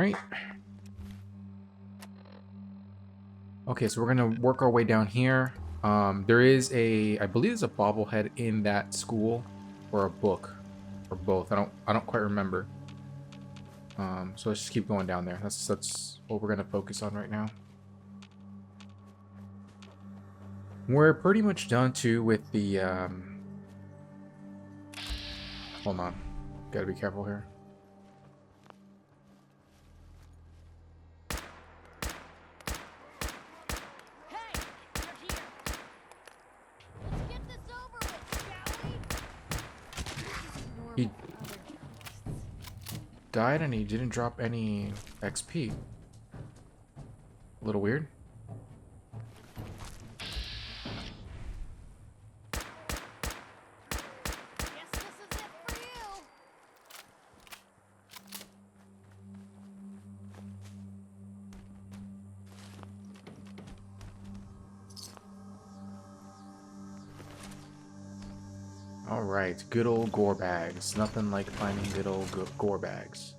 right. Okay, so we're gonna work our way down here. There is I believe there's a bobblehead in that school, or a book, or both. I don't quite remember. So let's just keep going down there. That's what we're gonna focus on right now. We're pretty much done too with the hold on. Gotta be careful here. Hey, you're here. Let's get this over with, shall we? He Normal for other journalists. died and he didn't drop any XP. A little weird. Guess this is it for you. Alright, good old gore bags. Nothing like finding good old gore bags.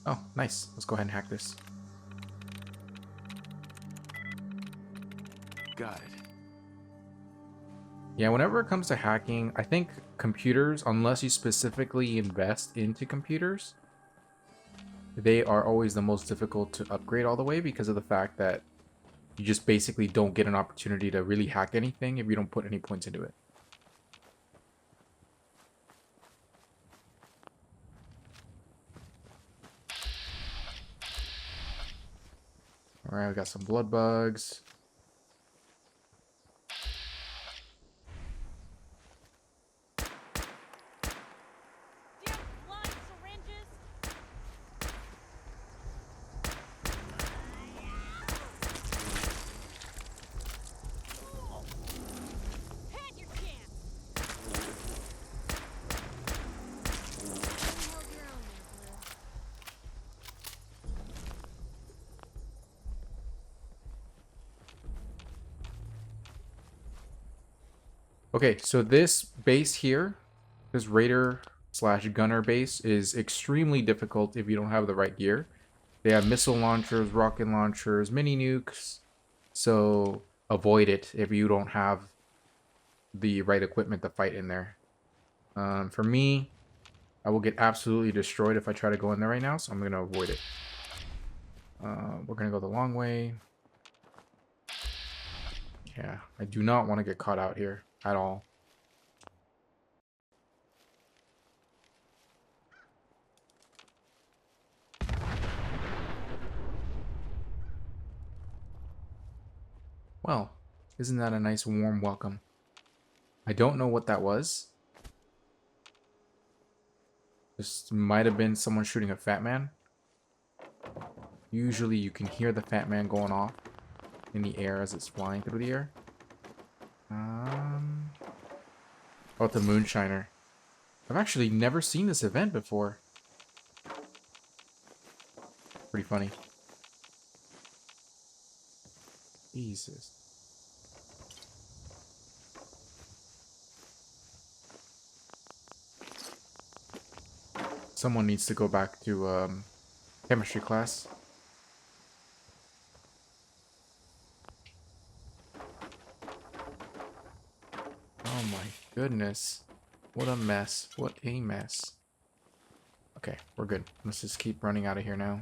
Oh, nice. Let's go ahead and hack this. Got it. Yeah, whenever it comes to hacking, I think computers, unless you specifically invest into computers, they are always the most difficult to upgrade all the way because of the fact that you just basically don't get an opportunity to really hack anything if you don't put any points into it. Alright, we got some blood bugs. Do you have flying syringes? Had your chance. You held your own there, Blue. Okay, so this base here, this Raider slash Gunner base, is extremely difficult if you don't have the right gear. They have missile launchers, rocket launchers, mini nukes, so avoid it if you don't have the right equipment to fight in there. For me, I will get absolutely destroyed if I try to go in there right now, so I'm going to avoid it. We're going to go the long way. Yeah, I do not want to get caught out here at all. Well, isn't that a nice warm welcome? I don't know what that was. This might have been someone shooting a Fat Man. Usually you can hear the Fat Man going off in the air as it's flying through the air. Oh, it's a Moonshiner. I've actually never seen this event before. Pretty funny. Jesus. Someone needs to go back to chemistry class. Oh my goodness. What a mess. What a mess. Okay, we're good. Let's just keep running out of here now.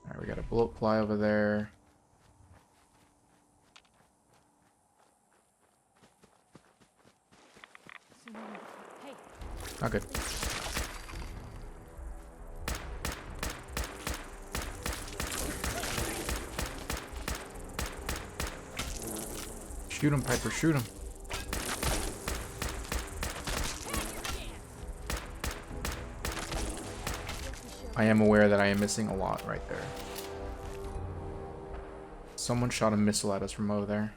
Alright, we got a bullet fly over there. Hey, Not good. Shoot him, Piper, shoot him. I am aware that I am missing a lot right there. Someone shot a missile at us from over there.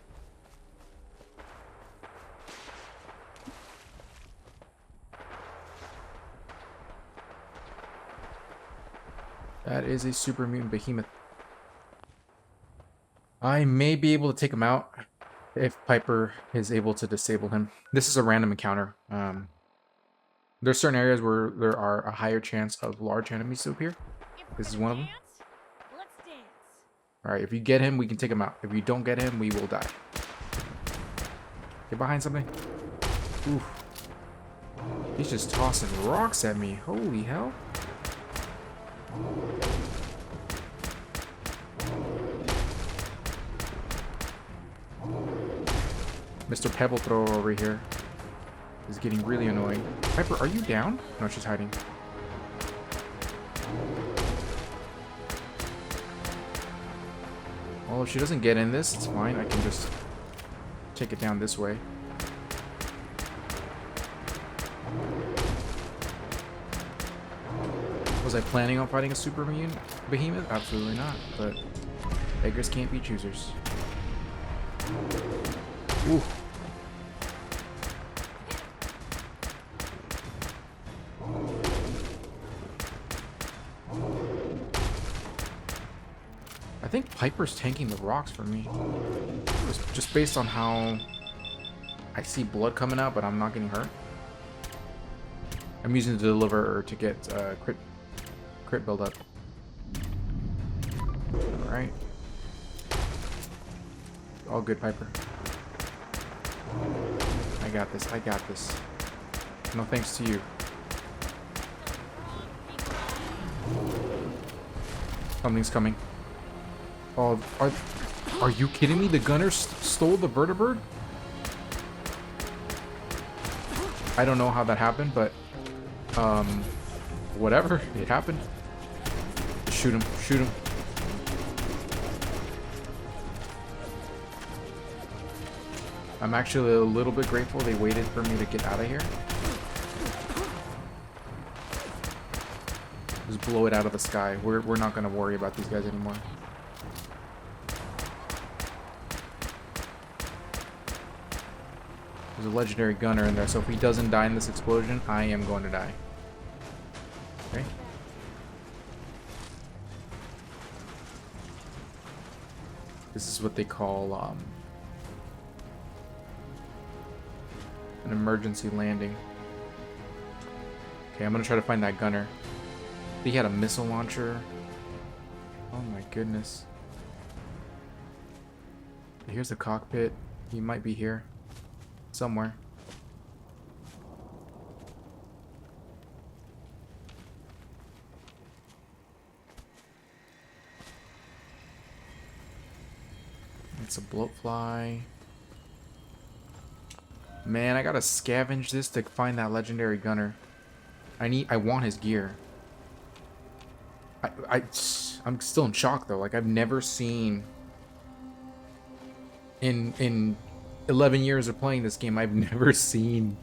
That is a super mutant behemoth. I may be able to take him out if Piper is able to disable him. This is a random encounter. There's certain areas where there are a higher chance of large enemies to appear. If we're This is gonna one of them. dance, let's dance. Alright, if you get him, we can take him out. If you don't get him, we will die. Get behind something. Oof. He's just tossing rocks at me. Holy hell. Mr. Pebble Thrower over here is getting really annoying. Piper, are you down? No, she's hiding. Well, if she doesn't get in this, it's fine. I can just take it down this way. Was I planning on fighting a super behemoth? Absolutely not. But beggars can't be choosers. Ooh. I think Piper's tanking the rocks for me. Just based on how I see blood coming out, but I'm not getting hurt. I'm using the deliverer to get crit build up. Alright. All good, Piper. I got this. I got this. No thanks to you. Something's coming. Oh, are you kidding me? The gunner stole the vertibird? I don't know how that happened, but whatever. It happened. Shoot him. Shoot him. I'm actually a little bit grateful they waited for me to get out of here. Just blow it out of the sky. We're not gonna worry about these guys anymore. There's a legendary gunner in there, so if he doesn't die in this explosion, I am going to die. Okay. This is what they call an emergency landing. Okay, I'm gonna try to find that gunner. He had a missile launcher. Oh my goodness. Here's the cockpit. He might be here. Somewhere. It's a bloatfly. Man, I gotta scavenge this to find that legendary gunner. I want his gear. I'm still in shock though. Like I've never seen in 11 years of playing this game, I've never seen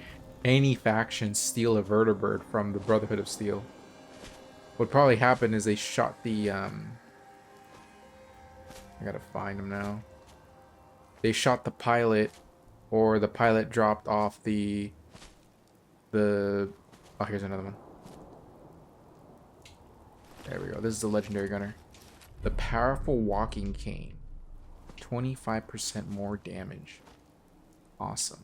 any faction steal a vertibird from the Brotherhood of Steel. What probably happened is they shot the I gotta find him now. They shot the pilot, or the pilot dropped off the oh, here's another one. There we go. This is the legendary gunner. The powerful walking cane. 25% more damage. Awesome.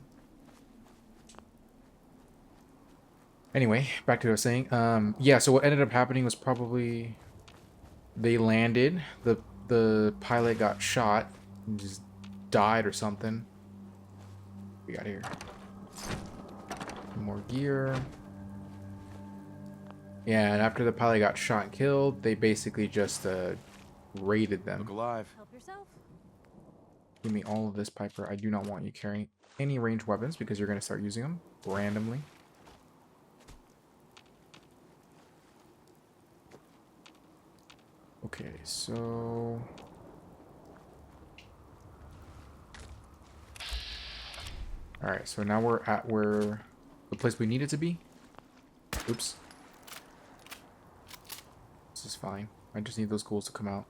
Anyway, back to what I was saying. Yeah, so what ended up happening was probably they landed, the pilot got shot and just died or something. We got here. More gear. Yeah, and after the pilot got shot and killed, they basically just raided them. Look alive. Help yourself. Give me all of this, Piper. I do not want you carrying any ranged weapons because you're going to start using them randomly. Okay, so... Alright, so now we're at where... the place we needed to be. Oops. This is fine. I just need those ghouls to come out.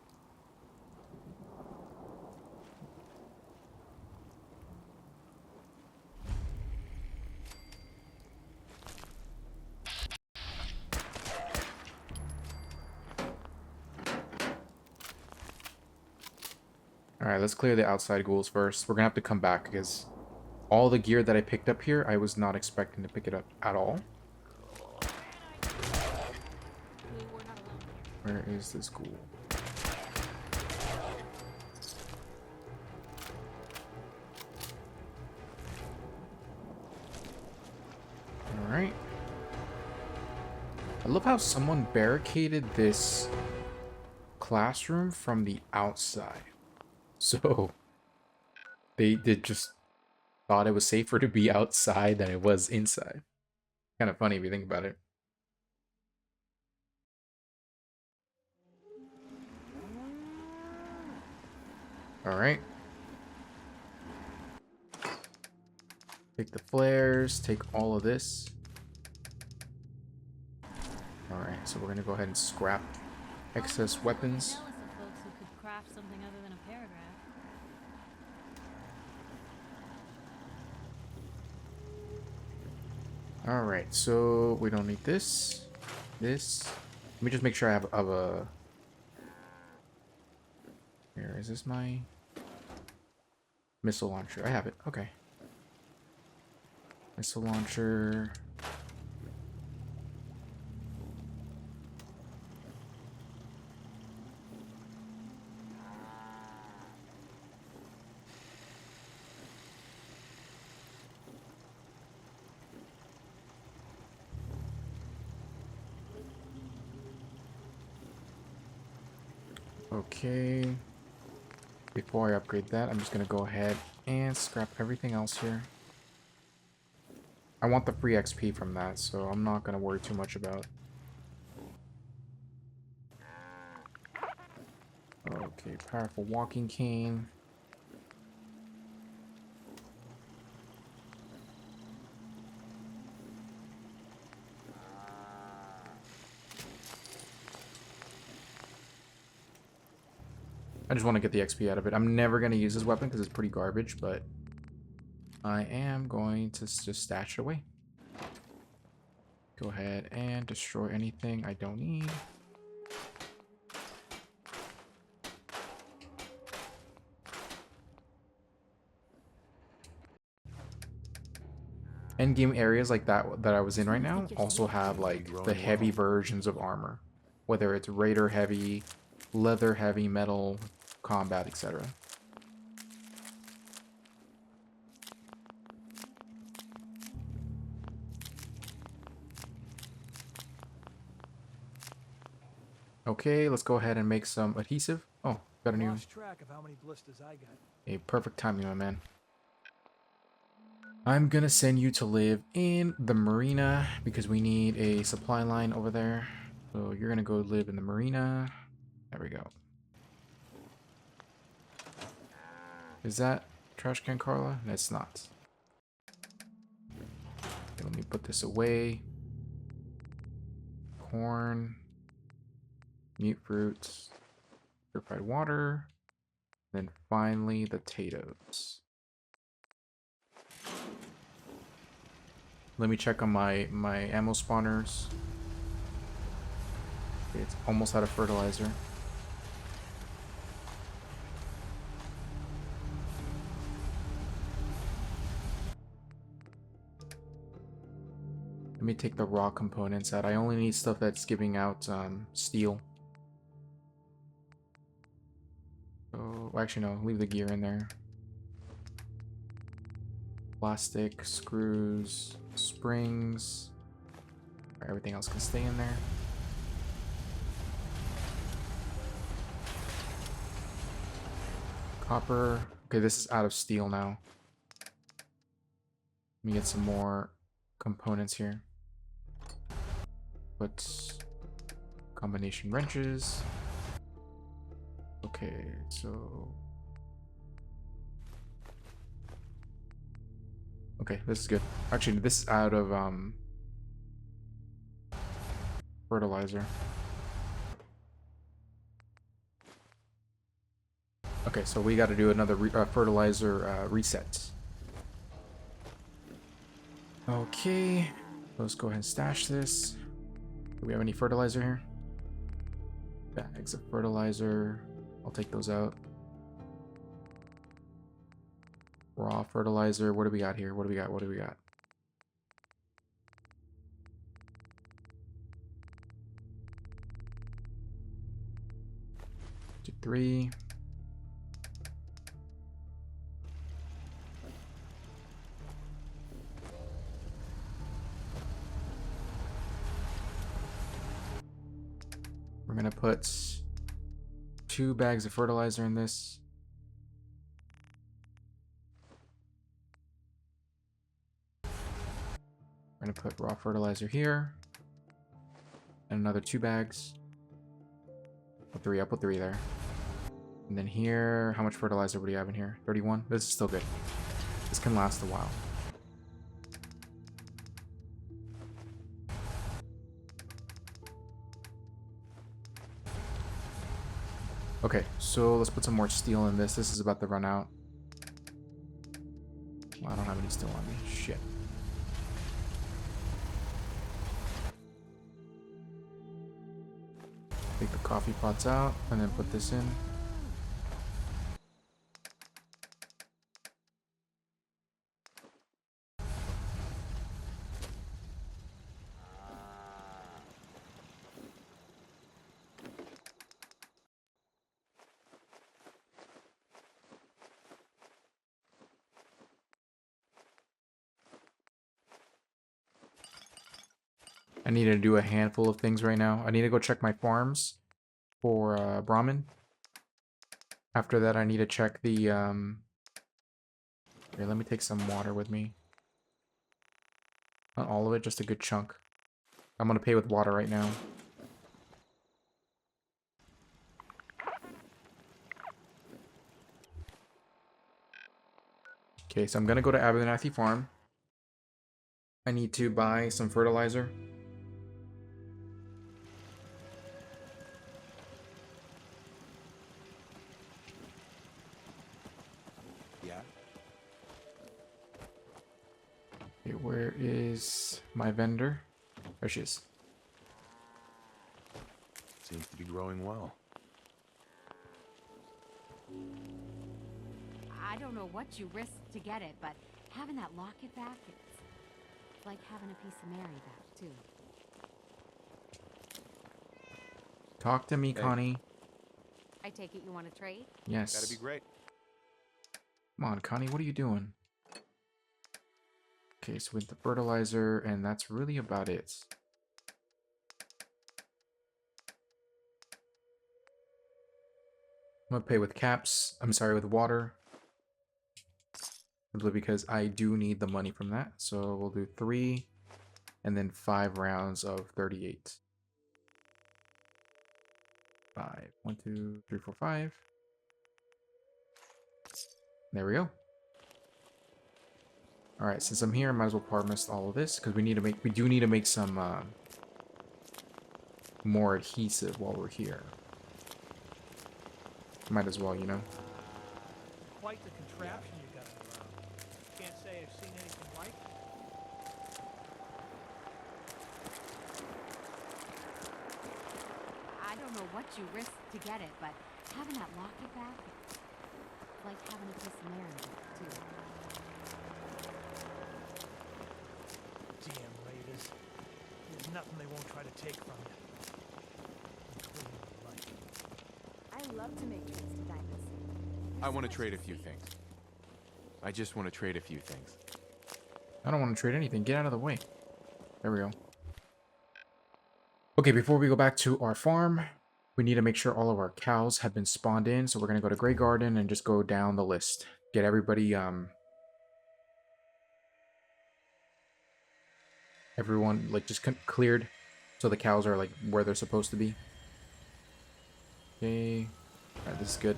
Alright, let's clear the outside ghouls first. We're gonna have to come back because all the gear that I picked up here, I was not expecting to pick it up at all. We were not alone here. Where is this ghoul? Alright. I love how someone barricaded this classroom from the outside. So they just thought it was safer to be outside than it was inside. Kind of funny if you think about it. Alright. Take the flares, take all of this. Alright, so we're gonna go ahead and scrap excess weapons. Jealous of folks who could craft something other than a paragraph. Alright, so we don't need this. This. Let me just make sure I have a... Here, is this my missile launcher? I have it. Okay. Missile launcher. Okay. Before I upgrade that, I'm just going to go ahead and scrap everything else here. I want the free XP from that, so I'm not going to worry too much about. Okay, powerful walking cane. I just want to get the XP out of it. I'm never going to use this weapon because it's pretty garbage, but I am going to just stash it away. Go ahead and destroy anything I don't need. Endgame areas like that I was in right now also have like the heavy versions of armor. Whether it's Raider heavy, leather heavy, metal, combat, etc. Okay, let's go ahead and make some adhesive. Oh, got a new... Lost track of how many blisters I got. A perfect timing, my man. I'm gonna send you to live in the marina because we need a supply line over there. So you're gonna go live in the marina. There we go. Is that trash can, Carla? No, it's not. Okay, let me put this away. Corn. Mute fruits. Purified water. Then finally the potatoes. Let me check on my ammo spawners. Okay, it's almost out of fertilizer. Let me take the raw components out. I only need stuff that's giving out steel. So, well, actually no, leave the gear in there. Plastic, screws, springs. Everything else can stay in there. Copper. Okay, this is out of steel now. Let me get some more components here. Put combination wrenches. Okay, so... Okay, this is good. Actually, this is out of fertilizer. Okay, so we got to do another fertilizer reset. Okay, let's go ahead and stash this. Do we have any fertilizer here? Bags of fertilizer. I'll take those out. Raw fertilizer. What do we got here? What do we got? What do we got? Two, three. We're gonna put 2 bags of fertilizer in this. We're gonna put raw fertilizer here. And another 2 bags. Put 3, I'll put 3 there. And then here, how much fertilizer would you have in here? 31? This is still good. This can last a while. Okay, so let's put some more steel in this. This is about to run out. Well, I don't have any steel on me. Shit. Take the coffee pots out and then put this in. I need to do a handful of things right now. I need to go check my farms for Brahmin. After that, I need to check the... Here, let me take some water with me. Not all of it, just a good chunk. I'm gonna pay with water right now. Okay, so I'm gonna go to Abernathy Farm. I need to buy some fertilizer. Yeah. Okay, where is my vendor? There she is. Seems to be growing well. I don't know what you risked to get it, but having that locket back, it's like having a piece of Mary back, too. Talk to me, Hey. Connie. I take it you want to trade? Yes. That'd be great. Come on, Connie, what are you doing? Okay, so with the fertilizer, and that's really about it. I'm gonna pay with caps. I'm sorry, with water. Simply because I do need the money from that. So we'll do 3 and then 5 rounds of 38. 5. 1, 2, 3, 4, 5. There we go. Alright, since I'm here, I might as well harvest all of this because we do need to make some more adhesive while we're here. Might as well, you know. Quite the contraption you got around. Can't say I've seen anything like it. I don't know what you risked to get it, but having that locket back, it's like having a piece of Mary back, too. Damn raiders. There's nothing they won't try to take from you. Including your life. I love to make trips to Diamonds. I want to trade a few things. I just want to trade a few things. I don't want to trade anything. Get out of the way. There we go. Okay, before we go back to our farm, we need to make sure all of our cows have been spawned in. So we're going to go to Grey Garden and just go down the list. Get everybody, everyone, like, just cleared. So the cows are, like, where they're supposed to be. Okay. Alright, this is good.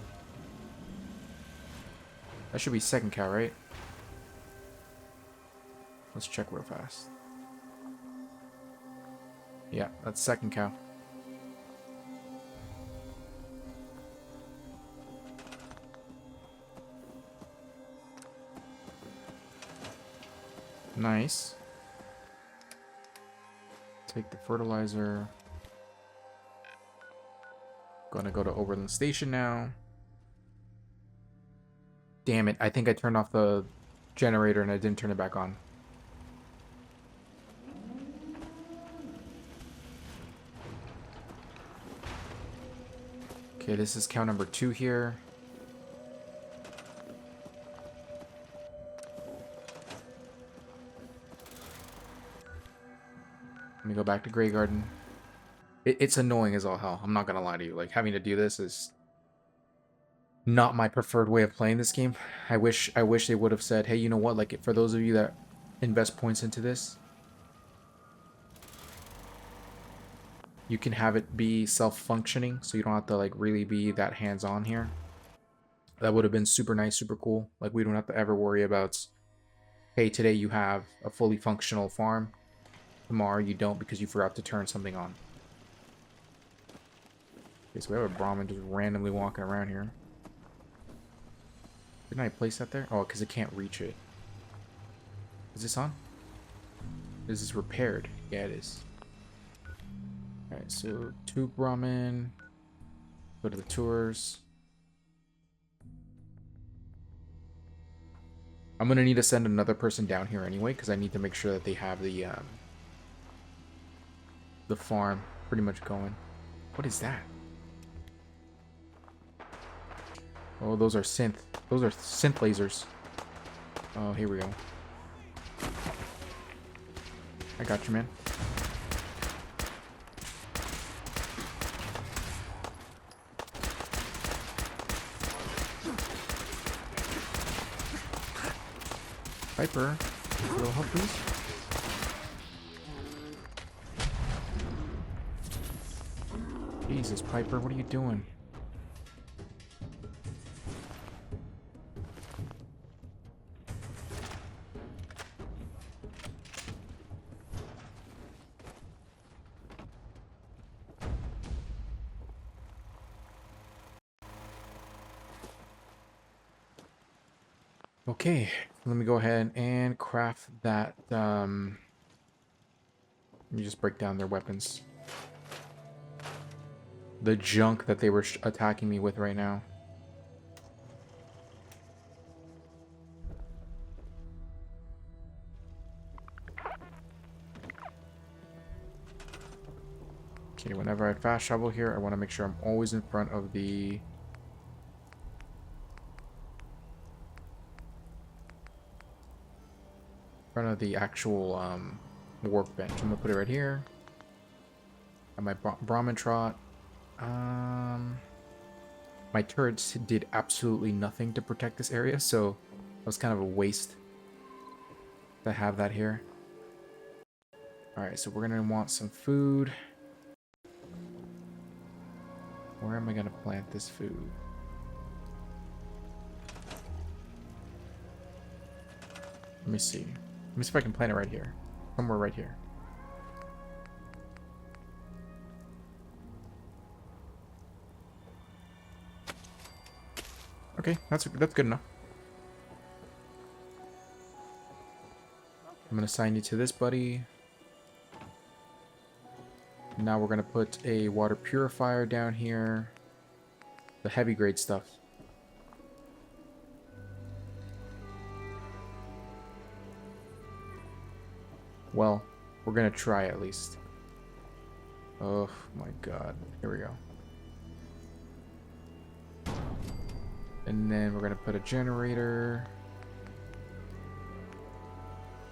That should be second cow, right? Let's check real fast. Yeah, that's second cow. Nice. Take the fertilizer. Gonna go to Overland Station now. damn it. I think I turned off the generator and I didn't turn it back on. Okay, this is cow number 2 here. Let me go back to Grey Garden. It's annoying as all hell. I'm not gonna lie to you. Like, having to do this is not my preferred way of playing this game. I wish they would have said, hey, you know what? Like, for those of you that invest points into this, you can have it be self-functioning, so you don't have to like really be that hands-on here. That would have been super nice, super cool. Like, we don't have to ever worry about, hey, today you have a fully functional farm. Tomorrow you don't because you forgot to turn something on. Okay, so we have a Brahmin just randomly walking around here. Didn't I place that there? Oh, because it can't reach it. Is this on? Is this repaired? Yeah, it is. Alright, so 2 Brahmin. Go to the tours. I'm gonna need to send another person down here anyway, because I need to make sure that they have the farm pretty much going. What is that? Oh, those are synth. Those are synth lasers. Oh, here we go. I got you, man. Piper, a little help, please. Jesus, Piper, what are you doing? Okay, let me go ahead and craft that. Let me just break down their weapons. The junk that they were attacking me with right now. Okay, whenever I fast travel here, I want to make sure I'm always in front of the... actual workbench. I'm gonna put it right here. And my Brahmin trot. My turrets did absolutely nothing to protect this area, so it was kind of a waste to have that here. Alright, so we're gonna want some food. Where am I gonna plant this food? Let me see. Let me see if I can plant it right here. Somewhere right here. Okay, that's good enough. I'm gonna assign you to this buddy. Now we're gonna put a water purifier down here. The heavy grade stuff. Well, we're gonna try at least. Oh my god. Here we go. And then we're gonna put a generator.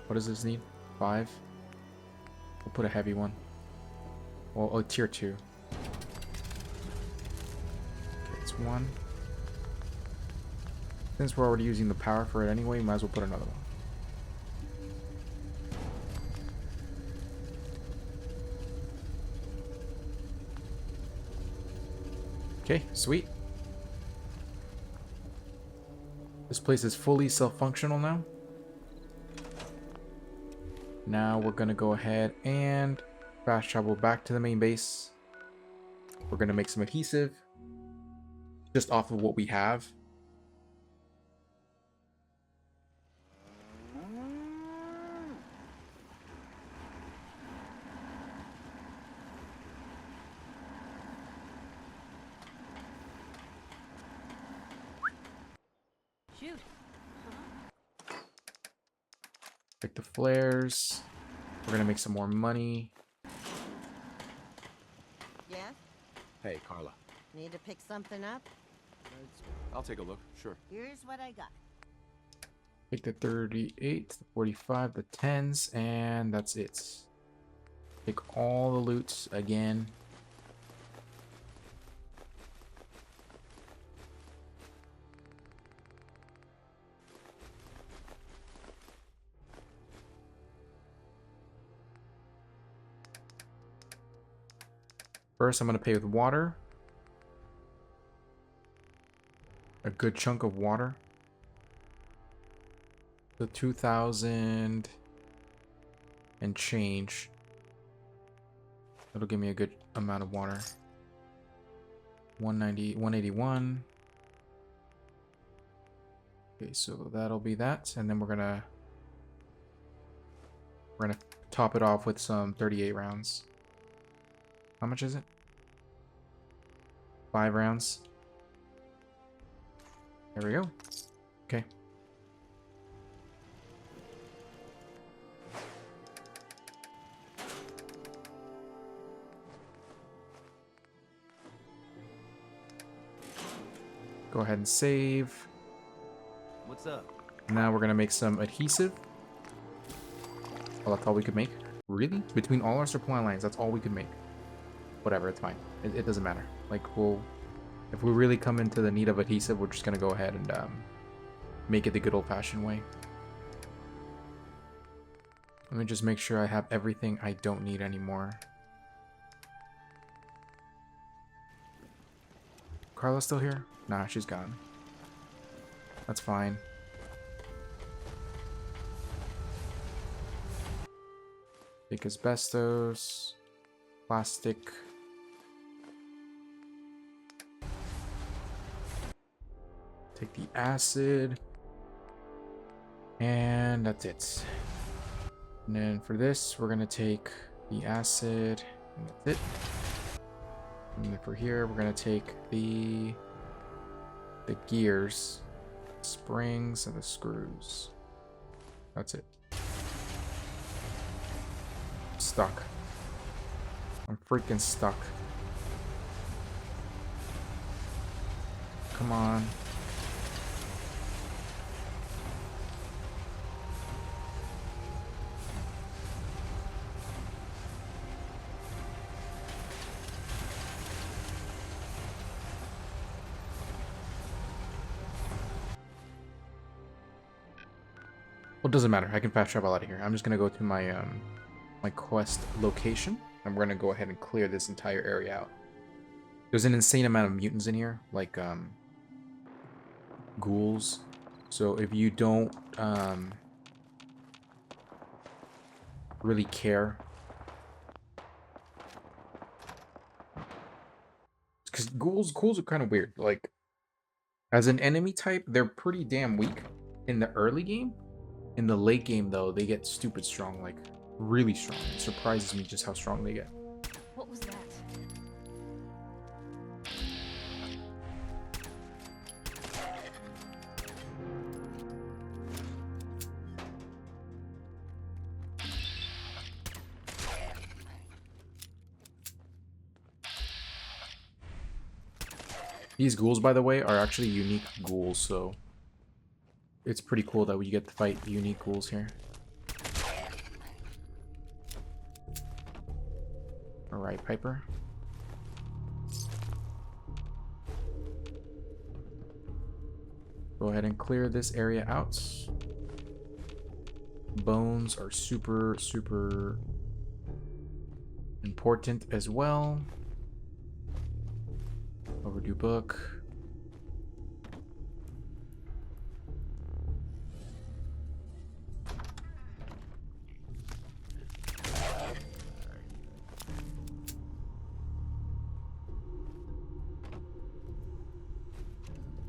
What does this need? 5? We'll put a heavy one. Well, oh, tier 2. Okay, it's 1. Since we're already using the power for it anyway, might as well put another one. Okay, sweet. This place is fully self-functional now. Now we're gonna go ahead and fast travel back to the main base. We're gonna make some adhesive just off of what we have. Shoot. Pick the flares. We're gonna make some more money. Yeah? Hey, Carla. Need to pick something up? I'll take a look, sure. Here's what I got. Take the 38, the 45, the 10s, and that's it. Take all the loot again. First, I'm going to pay with water. A good chunk of water. The 2,000 and change. That'll give me a good amount of water. 190, 181. Okay, so that'll be that, and then we're gonna top it off with some 38 rounds. How much is it? 5 rounds. There we go. Okay. Go ahead and save. What's up? Now we're gonna make some adhesive. Well, that's all we could make. Really? Between all our supply lines, that's all we could make. Whatever, it's fine. It doesn't matter. Like, if we really come into the need of adhesive, we're just gonna go ahead and make it the good old-fashioned way. Let me just make sure I have everything I don't need anymore. Carla's still here? Nah, she's gone. That's fine. Take asbestos, plastic. Take the acid. And that's it. And then for this, we're gonna take the acid, and that's it. And then for here, we're gonna take the gears, springs, and the screws. That's it. Stuck. I'm freaking stuck. Come on. Well, it doesn't matter. I can fast travel out of here. I'm just gonna go to my my quest location, and we're gonna go ahead and clear this entire area out. There's an insane amount of mutants in here, like ghouls. So if you don't really care, because ghouls are kind of weird. Like, as an enemy type, they're pretty damn weak in the early game. In the late game, though, they get stupid strong, like really strong. It surprises me just how strong they get. What was that? These ghouls, by the way, are actually unique ghouls, so it's pretty cool that we get to fight unique ghouls here. Alright, Piper. Go ahead and clear this area out. Bones are super, super important as well. Overdue book.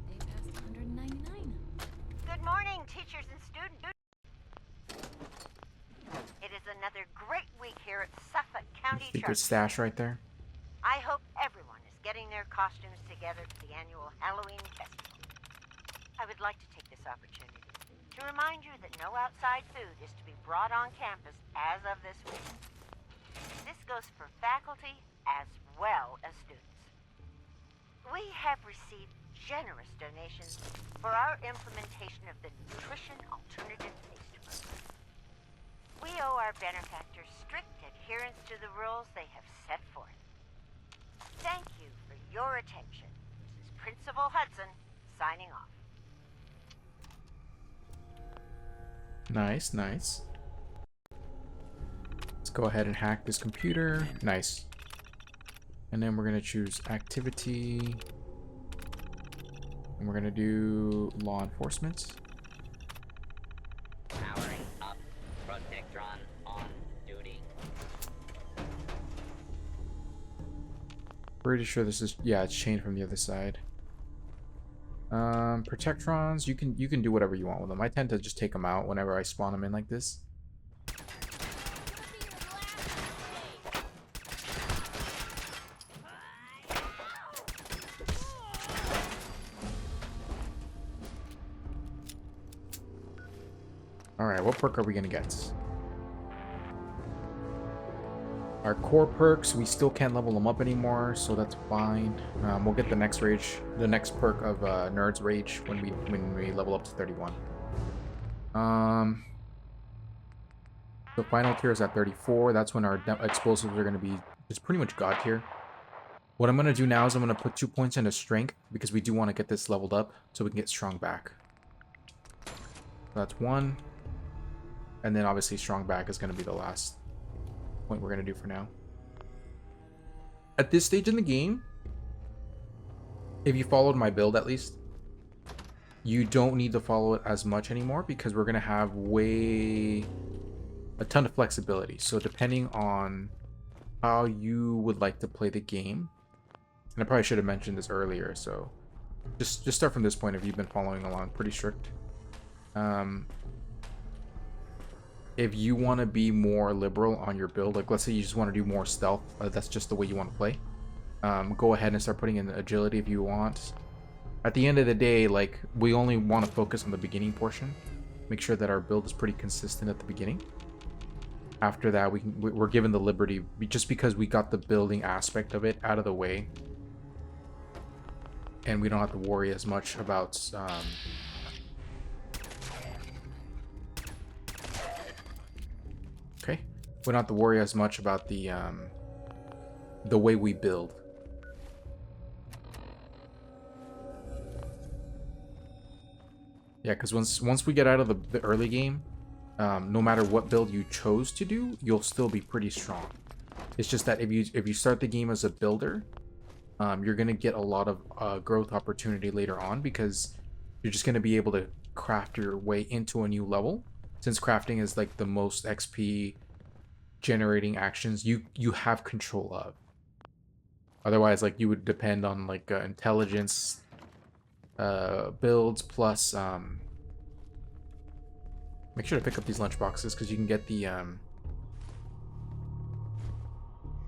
They passed 199. Good morning, teachers and students. It is another great week here at Suffolk County Secret Church. stash right there. I hope everyone is getting their costumes together for the annual Halloween festival. I would like to take this opportunity to to remind you that no outside food is to be brought on campus as of this week. This goes for faculty as well as students. We have received generous donations for our implementation of the Nutrition Alternative Taste Program. We owe our benefactors strict adherence to the rules they have set forth. Thank you for your attention. This is Principal Hudson, signing off. Nice, nice. Let's go ahead and hack this computer. Nice. And then we're going to choose activity. And we're going to do law enforcement. Powering up. Protectron on duty. Pretty sure this is, yeah, it's chained from the other side. Protectrons, you can do whatever you want with them. I tend to just take them out whenever I spawn them in like this. Alright, what perk are we gonna get? Our core perks, we still can't level them up anymore, so that's fine. We'll get the next perk of Nerd's Rage when we level up to 31. The final tier is at 34. That's when our explosives are going to be just pretty much god tier. What I'm going to do now is I'm going to put 2 points into strength because we do want to get this leveled up so we can get strong back. So that's 1. And then obviously strong back is going to be the last point we're going to do for now. At this stage in the game, if you followed my build at least, you don't need to follow it as much anymore because we're going to have a ton of flexibility. So depending on how you would like to play the game, and I probably should have mentioned this earlier, so just start from this point if you've been following along. Pretty strict. If you want to be more liberal on your build, like let's say you just want to do more stealth, that's just the way you want to play, go ahead and start putting in agility if you want. At the end of the day, like, we only want to focus on the beginning portion, make sure that our build is pretty consistent at the beginning. After that, we're given the liberty, just because we got the building aspect of it out of the way, and we don't have to worry as much about okay, we don't have to worry as much about the way we build. Yeah, because once we get out of the early game, no matter what build you chose to do, you'll still be pretty strong. It's just that if you start the game as a builder, you're gonna get a lot of growth opportunity later on because you're just gonna be able to craft your way into a new level. Since crafting is like the most XP generating actions you have control of. Otherwise, like, you would depend on like intelligence builds plus make sure to pick up these lunch boxes because you can get the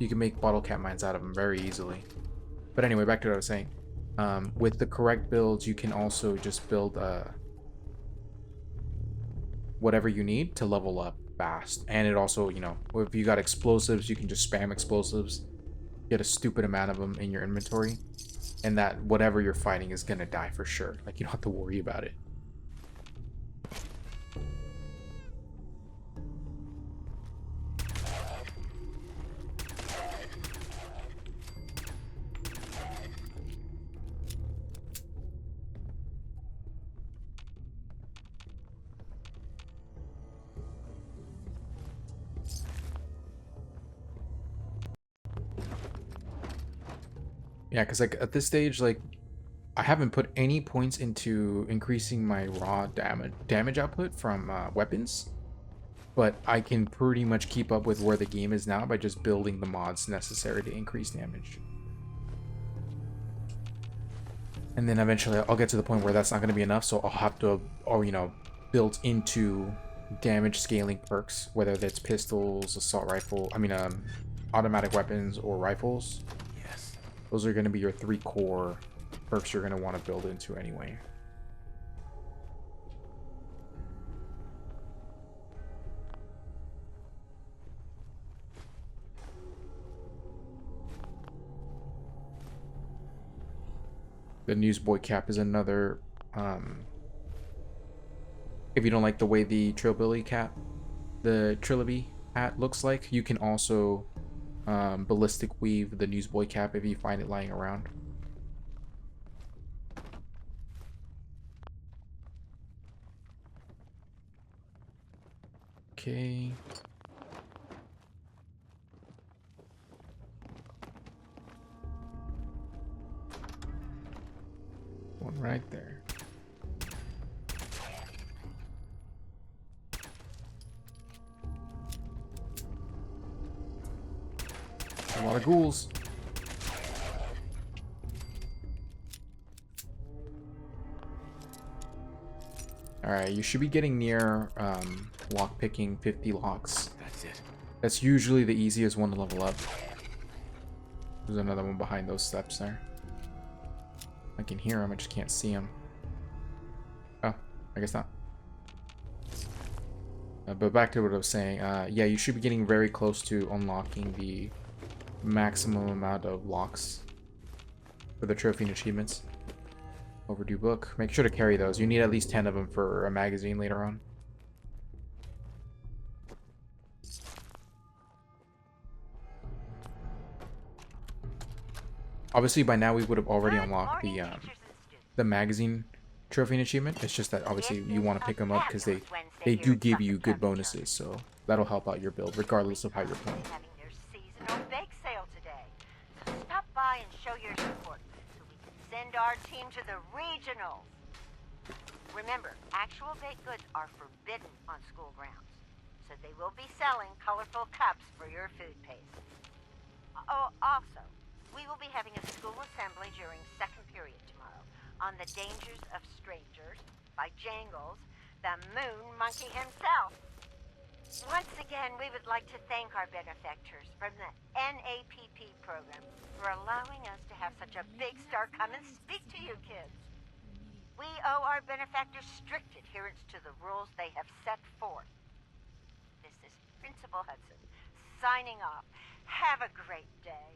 you can make bottle cap mines out of them very easily. But anyway, back to what I was saying. With the correct builds, you can also just build whatever you need to level up fast. And it also, you know, if you got explosives, you can just spam explosives, get a stupid amount of them in your inventory, and that whatever you're fighting is gonna die for sure. Like, you don't have to worry about it. Yeah, because like at this stage, like, I haven't put any points into increasing my raw damage output from weapons, but I can pretty much keep up with where the game is now by just building the mods necessary to increase damage. And then eventually I'll get to the point where that's not going to be enough, so I'll have to, or you know, build into damage scaling perks, whether that's pistols, assault rifle, automatic weapons, or rifles. Those are going to be your 3 core perks you're going to want to build into anyway. The newsboy cap is another, if you don't like the way the Trilby cap, the Trilby hat looks like, you can also ballistic weave the newsboy cap if you find it lying around. Okay. One right there. A lot of ghouls. Alright, you should be getting near lock picking 50 locks. That's it. That's usually the easiest one to level up. There's another one behind those steps there. I can hear him, I just can't see him. Oh, I guess not. But back to what I was saying. Yeah, you should be getting very close to unlocking the maximum amount of locks for the trophy and achievements. Overdue book. Make sure to carry those. You need at least 10 of them for a magazine later on. Obviously, by now we would have already Good unlocked morning, the teachers and students. the magazine trophy and achievement. It's just that obviously It you is want to pick them up because they a fabulous Wednesday do here at give you Suffolk good County bonuses, Church. so that'll help out your build regardless of how you're playing. Having their seasonal bake sale today. So stop by and show your support so we can send our team to the regionals. Remember, actual baked goods are forbidden on school grounds, so they will be selling colorful cups for your food paste. Oh, also, we will be having a school assembly during second period tomorrow on the dangers of strangers by Jangles, the moon monkey himself. Once again, we would like to thank our benefactors from the NAPP program for allowing us to have such a big star come and speak to you kids. We owe our benefactors strict adherence to the rules they have set forth. This is Principal Hudson, signing off. Have a great day.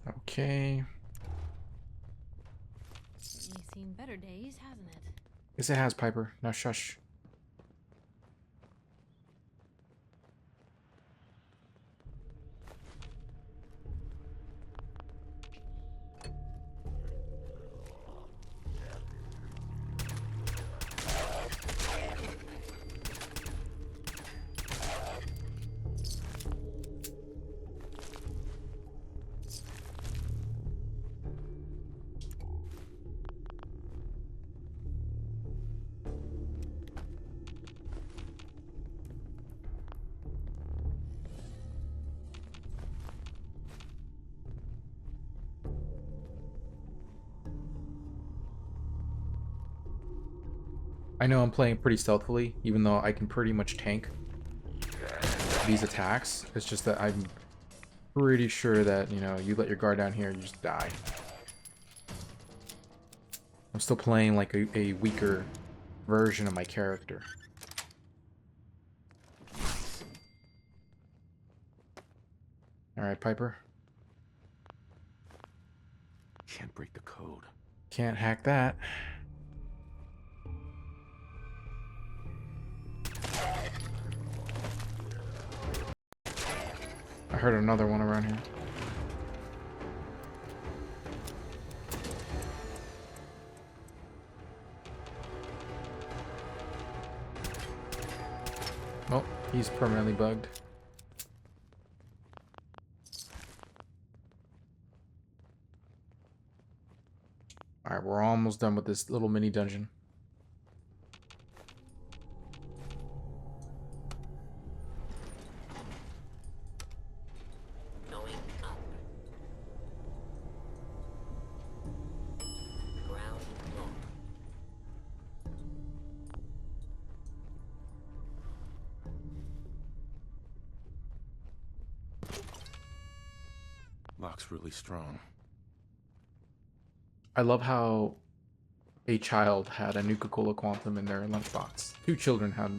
Okay. Certainly seen better days, hasn't it? Yes, it has, Piper. Now shush. I know I'm playing pretty stealthily, even though I can pretty much tank these attacks. It's just that I'm pretty sure that, you know, you let your guard down here, you just die. I'm still playing like a weaker version of my character. Alright, Piper. Can't break the code. Can't hack that. I heard another one around here. Oh, he's permanently bugged. Alright, we're almost done with this little mini dungeon. Going up. Ground floor. Lock's really strong. I love how a child had a Nuka-Cola Quantum in their lunchbox. Two children had...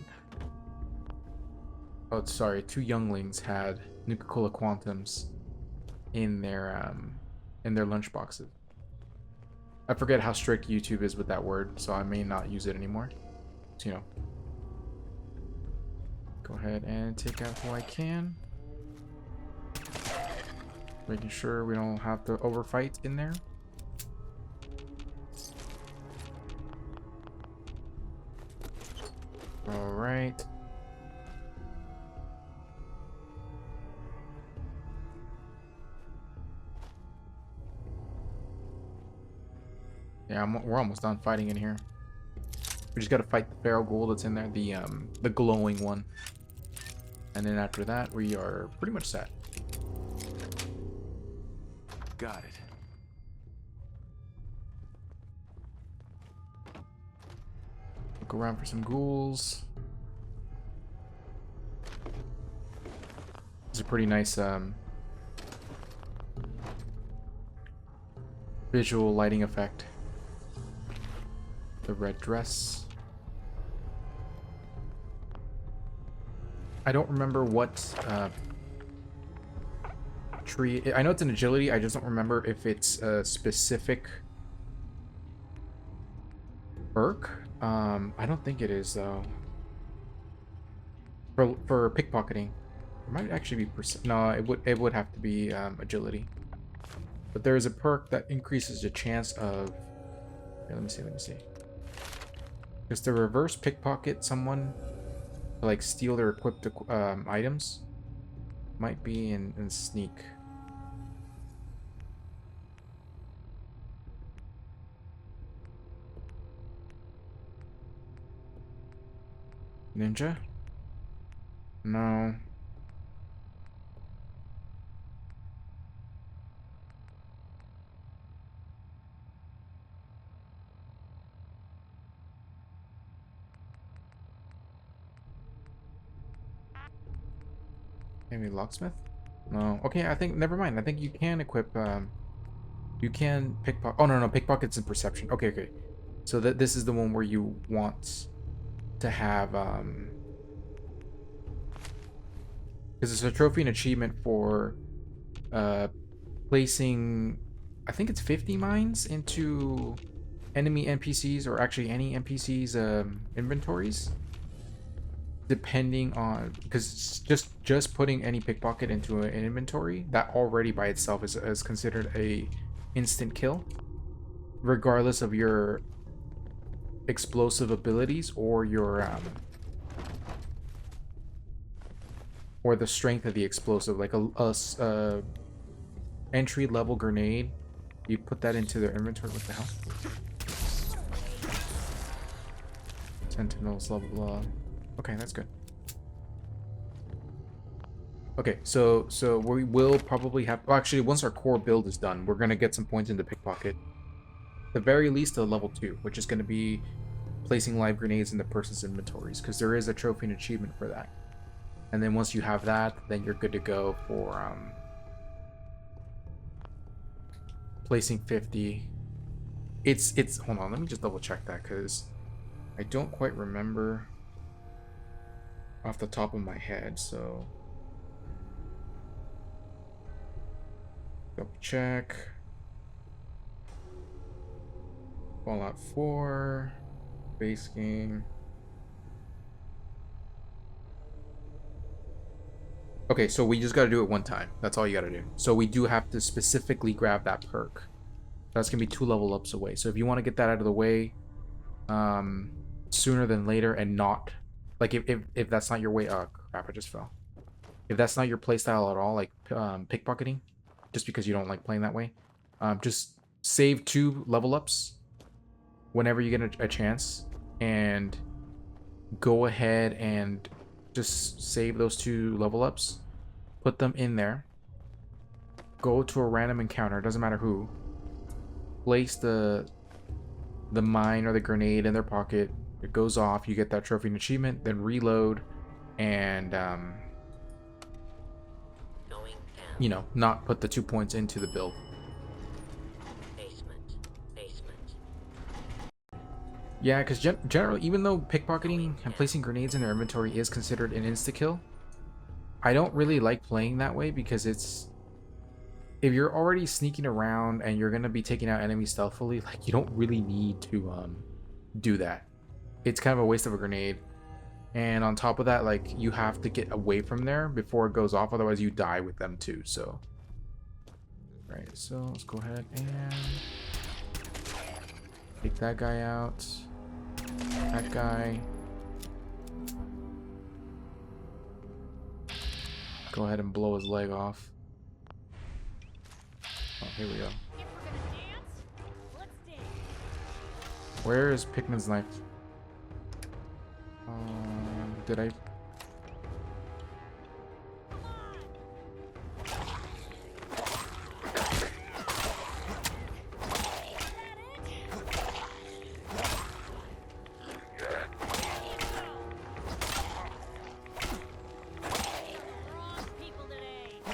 Oh, sorry, two younglings had Nuka-Cola Quantums in their lunch boxes. I forget how strict YouTube is with that word, so I may not use it anymore. So, you know, go ahead and take out who I can. Making sure we don't have to overfight in there. All right. Yeah, we're almost done fighting in here. We just gotta fight the feral ghoul that's in there, the glowing one. And then after that, we are pretty much set. Got it. Look around for some ghouls. It's a pretty nice visual lighting effect. The red dress. I don't remember what tree. I know it's an agility. I just don't remember if it's a specific perk. I don't think it is though. For pickpocketing, it might actually be no. It would have to be agility. But there is a perk that increases the chance of. Okay, let me see. Just to reverse pickpocket someone, to like steal their equipped items, might be in sneak. Ninja? No. Maybe locksmith? No. Okay, I think never mind. I think you can equip you can pickpocket. Oh no, pickpocket's in perception. Okay. So this is the one where you want to have because it's a trophy and achievement for placing, I think it's 50 mines into enemy NPCs, or actually any NPCs inventories, depending on, because just putting any pickpocket into an inventory, that already by itself is considered a instant kill, regardless of your explosive abilities or your or the strength of the explosive. Like a entry level grenade, you put that into their inventory. What the hell? Sentinels, blah blah blah. Okay, that's good. Okay, so we will probably have, well, actually, once our core build is done, we're gonna get some points into pickpocket. At the very least, a level 2, which is gonna be placing live grenades in the person's inventories, because there is a trophy and achievement for that. And then once you have that, then you're good to go for placing 50. It's hold on, let me just double check that, because I don't quite remember off the top of my head. So double check. Fallout 4 base game. Okay, so we just got to do it one time. That's all you got to do. So we do have to specifically grab that perk. That's gonna be 2 level ups away. So if you want to get that out of the way sooner than later, and not like if that's not your way, oh crap, I just fell. If that's not your playstyle at all, like pickpocketing, just because you don't like playing that way, just save 2 level ups whenever you get a chance, and go ahead and just save those 2 level ups, put them in there, go to a random encounter, doesn't matter who, place the mine or the grenade in their pocket, it goes off, you get that trophy and achievement, then reload, and you know, not put the 2 points into the build. Yeah, because generally, even though pickpocketing and placing grenades in their inventory is considered an insta-kill, I don't really like playing that way, because it's if you're already sneaking around and you're gonna be taking out enemies stealthily, like you don't really need to do that. It's kind of a waste of a grenade. And on top of that, like you have to get away from there before it goes off, otherwise you die with them too. So right, so let's go ahead and take that guy out. That guy. Go ahead and blow his leg off. Oh, here we go. If we're gonna dance, let's dance. Where is Pikmin's knife? Did I? Wrong people today.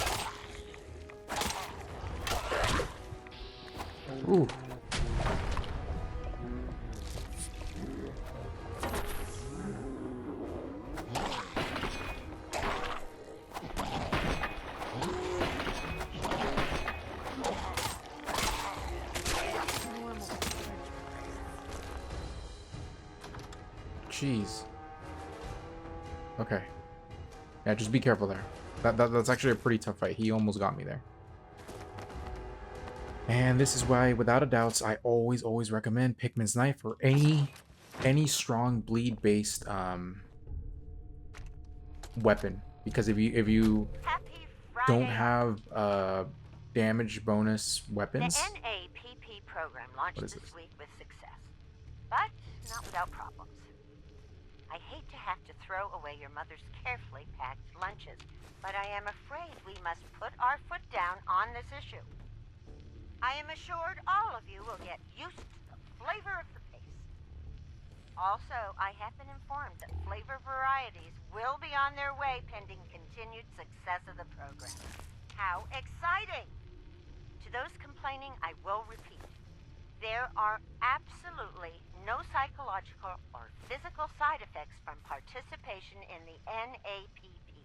Ooh. Jeez. Okay. Yeah, just be careful there. That's actually a pretty tough fight. He almost got me there. And this is why, without a doubt, I always recommend Pikmin's knife or any strong bleed-based weapon. Because if you Happy don't Friday. have damage bonus The weapons, NAPP program launched What is this this? week with success, but not without problems. I hate to have to throw away your mother's carefully packed lunches, but I am afraid we must put our foot down on this issue. I am assured all of you will get used to the flavor of the paste. Also, I have been informed that flavor varieties will be on their way pending continued success of the program. How exciting! To those complaining, I will repeat. There are absolutely no psychological or physical side effects from participation in the NAPP.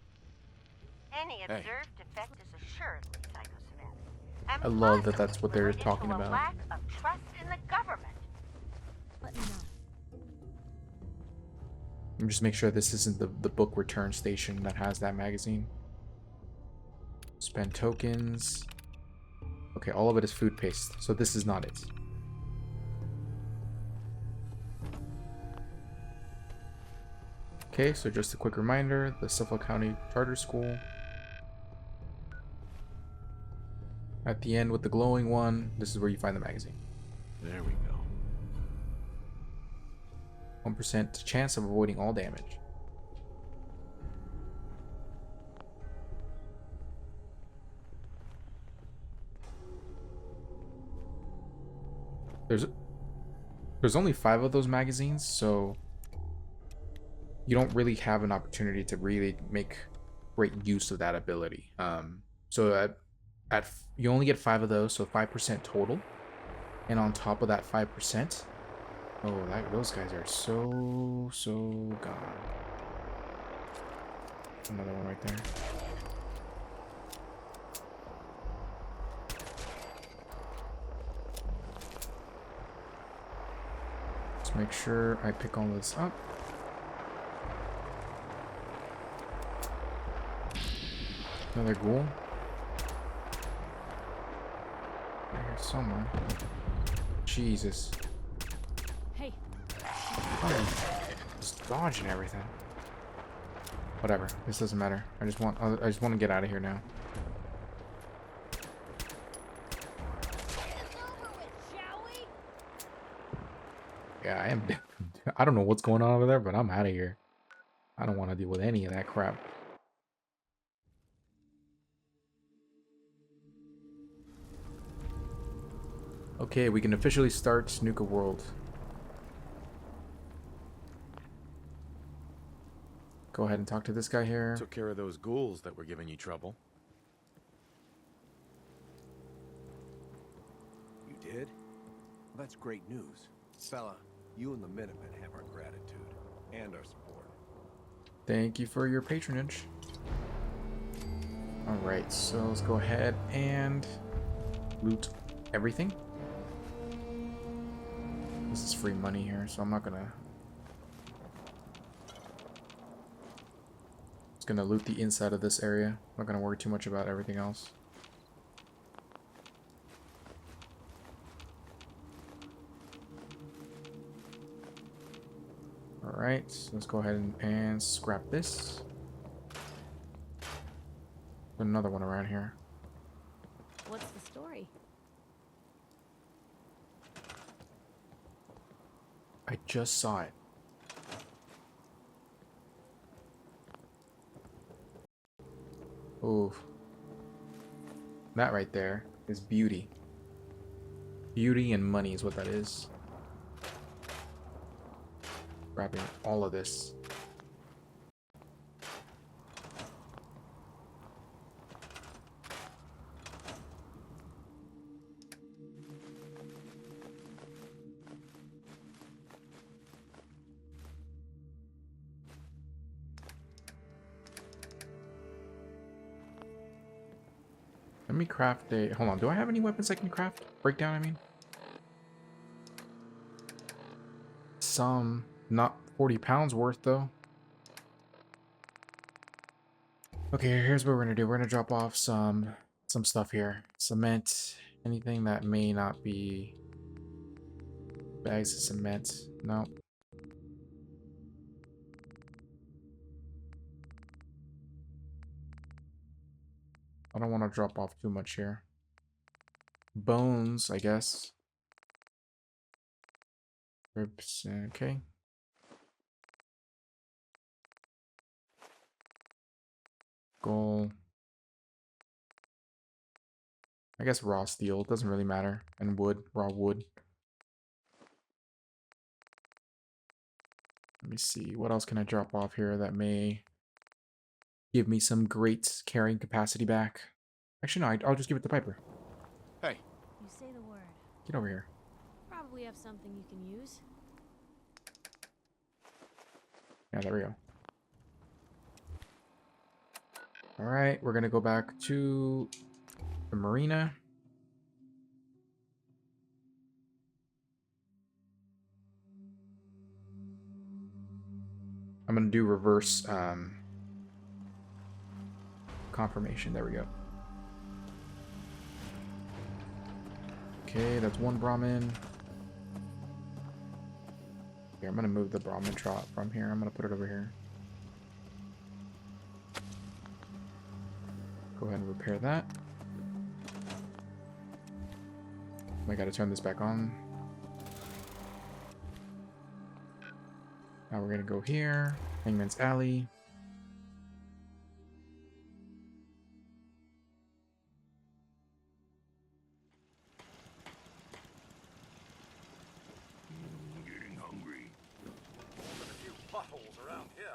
Any Hey. observed effect is assuredly psychosomatic. And I love that possibly that's what they're related talking to a about. lack of trust in the government. Let me know. and just make sure this isn't the book return station that has that magazine. Spend tokens. Okay, all of it is food paste, so this is not it. Okay, so just a quick reminder, the Suffolk County Charter School. At the end with the glowing one, this is where you find the magazine. There we go. 1% chance of avoiding all damage. There's only 5 of those magazines, so you don't really have an opportunity to really make great use of that ability. So you only get 5 of those, so 5% total. And on top of that 5%, oh, those guys are so gone. Another one right there. Let's make sure I pick all this up. Another ghoul. Right here somewhere. Jesus. Hey, Oh, just dodging everything. Whatever. This doesn't matter. I just want to get out of here now. it's over with, shall we? Yeah, I am. I don't know what's going on over there, but I'm out of here. I don't want to deal with any of that crap. Okay, we can officially start Snuka World. Go ahead and talk to this guy here. Took care of those ghouls that were giving you trouble. You did? Well, that's great news. Fella, you and the Minutemen have our gratitude and our support. Thank you for your patronage. Alright, so let's go ahead and loot everything. This is free money here, so I'm not gonna... Just gonna loot the inside of this area. I'm not gonna worry too much about everything else. Alright, so let's go ahead and scrap this. Another one around here. What's the story? I just saw it. Ooh. That right there is beauty. Beauty and money is what that is. Grabbing all of this. Let me craft a... Hold on, do I have any weapons I can craft? Breakdown, I mean? Some. Not 40 pounds worth, though. Okay, here's what we're gonna do. We're gonna drop off some stuff here. Cement. Anything that may not be... Bags of cement. No. I don't want to drop off too much here. Bones, I guess. Ribs, okay. Gold. I guess raw steel, doesn't really matter. And wood, raw wood. Let me see, what else can I drop off here that may give me some great carrying capacity back? Actually, no, I'll just give it to Piper. Hey, You say the word. Get over here. Probably have something you can use. Yeah, there we go. Alright, we're gonna go back to the marina. I'm gonna do reverse confirmation. There we go. Okay, that's one Brahmin. Here, I'm gonna move the Brahmin trot from here. I'm gonna put it over here. Go ahead and repair that. I gotta turn this back on. Now we're gonna go here. Hangman's Alley. Getting hungry. A few potholes around here.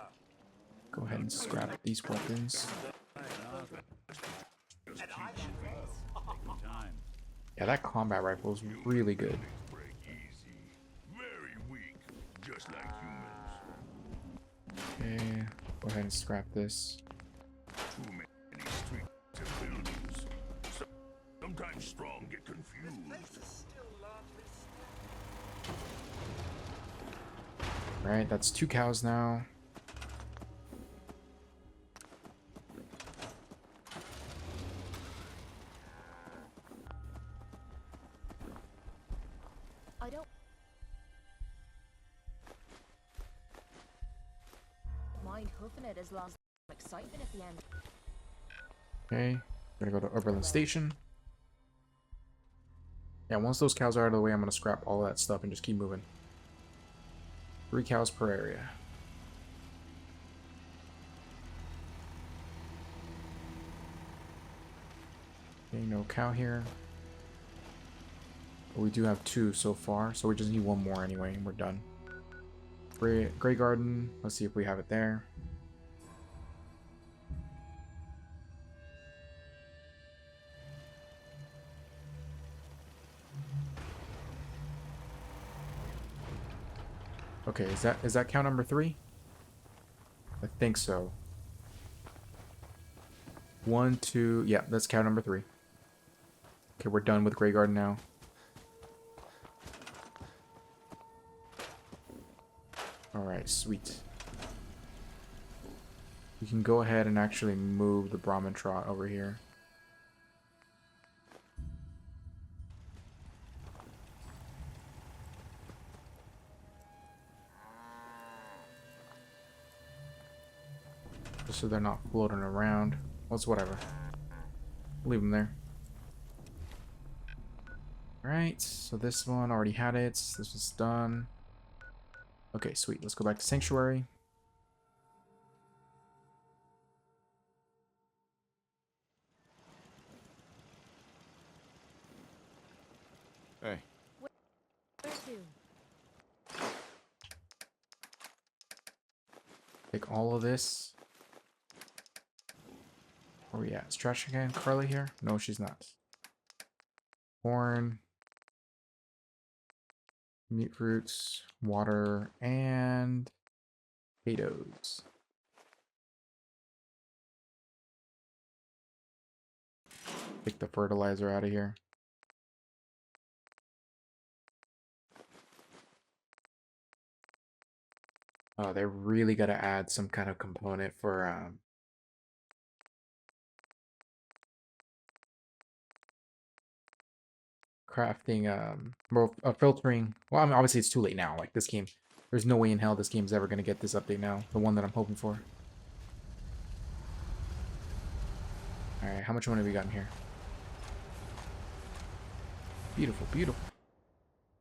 Go ahead and scrap these weapons. Yeah, that combat rifle is really good. Break easy. Very weak. Just like humans. Okay, go ahead and scrap this. Too many streets and buildings. Sometimes strong get confused. Right, that's 2 cows now. I don't mind hoofing it as long as there's excitement at the end. Okay, we're gonna go to Oberlin Station. Yeah, once those cows are out of the way, I'm gonna scrap all of that stuff and just keep moving. 3 cows per area. Okay, no cow here. But we do have 2 so far, so we just need 1 more anyway, and we're done. Grey Garden, let's see if we have it there. Okay, is that cow number 3? I think so. 1, 2, yeah, that's cow number 3. Okay, we're done with Grey Garden now. Alright, sweet. We can go ahead and actually move the Brahmin Trot over here. Just so they're not floating around. Well, it's whatever. Leave them there. Alright, so this one already had it. This was done. Okay, sweet. Let's go back to Sanctuary. Hey, Where to? Take all of this. Where we at? Is trash again? Carly here? No, she's not. Corn. Meat fruits, water, and potatoes. Take the fertilizer out of here. Oh, they really got to add some kind of component for crafting, filtering. Well, I mean, obviously it's too late now. Like this game, there's no way in hell this game's ever gonna get this update now. The one that I'm hoping for. All right, how much money have we got in here? Beautiful, beautiful.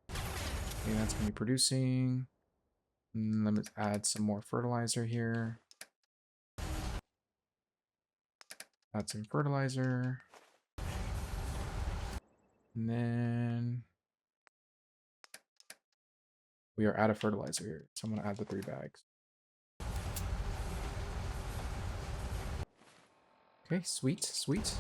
Okay, that's gonna be producing. Let me add some more fertilizer here. Add some fertilizer. And then we are out of fertilizer here. So I'm going to add the 3 bags. Okay, sweet, sweet.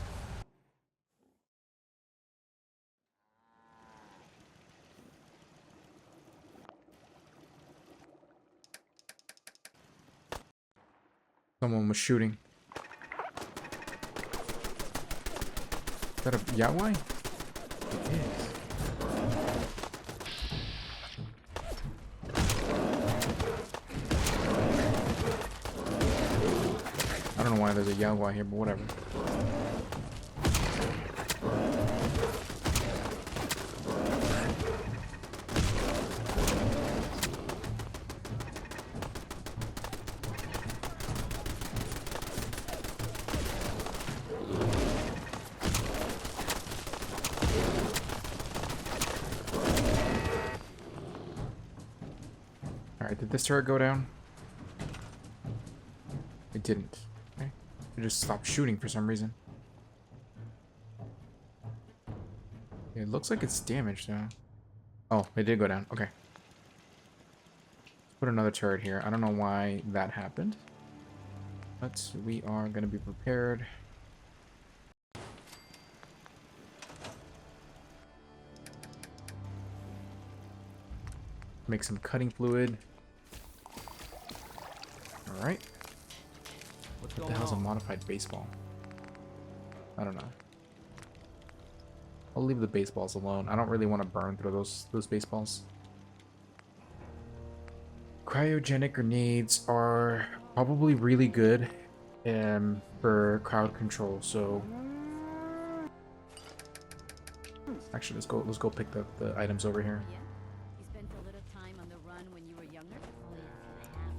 Someone was shooting. Is that a Yawai? It is. I don't know why there's a Yawai here, but whatever. Alright, did this turret go down? It didn't. Okay. It just stopped shooting for some reason. It looks like it's damaged though. Oh, it did go down. Okay. Let's put another turret here. I don't know why that happened. But we are going to be prepared. Make some cutting fluid. Alright. What the hell's a modified baseball? I don't know. I'll leave the baseballs alone. I don't really want to burn through those baseballs. Cryogenic grenades are probably really good for crowd control, so actually let's go pick the items over here. Yeah? You spent a little time on the run when you were younger? Oh, yeah, I have.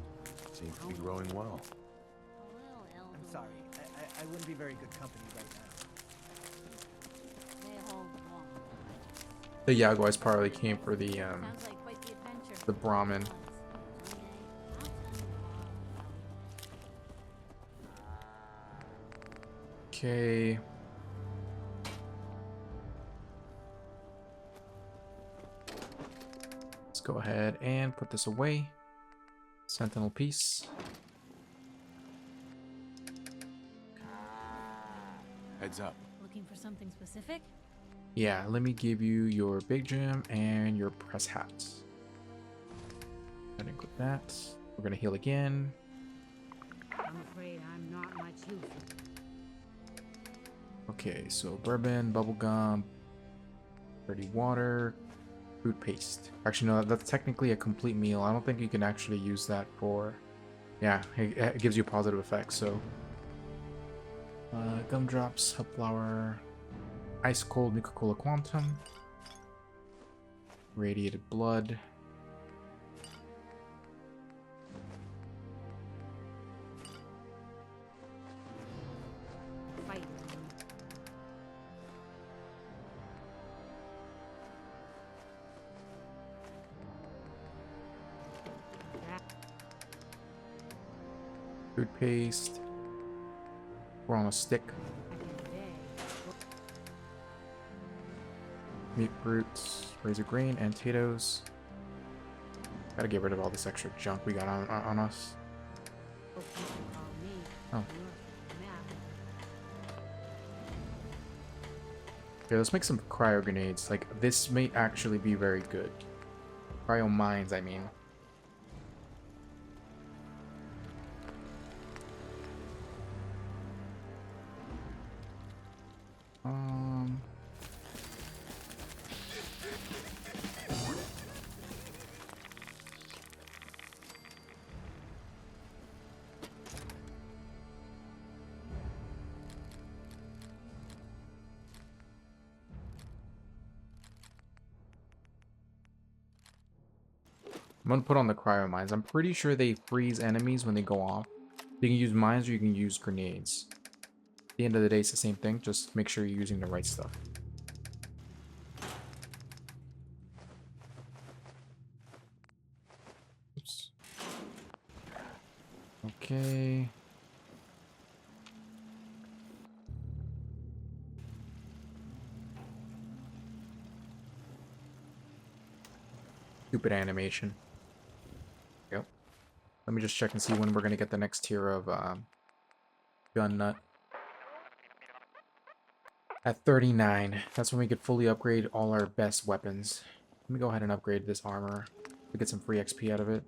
seems to be growing well. Well, elderly. I'm sorry. I wouldn't be very good company right now. They hold long. The Yagwais probably came for the Sounds like quite the adventure. the Brahmin. Someday, I'll tell you all about it. Okay. Let's go ahead and put this away. Sentinel piece. Heads up. Looking for something specific? Yeah, let me give you your big gem and your press hat. I didn't click that. We're gonna heal again. I'm afraid I'm not much use. Okay, so bourbon, bubblegum, Dirty water. Food paste. Actually, no, that's technically a complete meal. I don't think you can actually use that for... Yeah, it gives you positive effects, so... gumdrops, hub flower, ice cold Nuka-Cola Quantum, radiated blood. Fight. Food paste. We're on a stick. Back in the day. Meat fruits, razor grain, and potatoes. Gotta get rid of all this extra junk we got on us. Folks used to call me Oh. North Map. Okay, let's make some cryo grenades. Like, this may actually be very good. Cryo mines, I mean. I'm gonna put on the cryo mines. I'm pretty sure they freeze enemies when they go off. You can use mines or you can use grenades. At the end of the day, it's the same thing. Just make sure you're using the right stuff. Oops. Okay. Stupid animation. Yep. Let me just check and see when we're gonna get the next tier of gun nut. At 39, that's when we could fully upgrade all our best weapons. Let me go ahead and upgrade this armor to get some free XP out of it.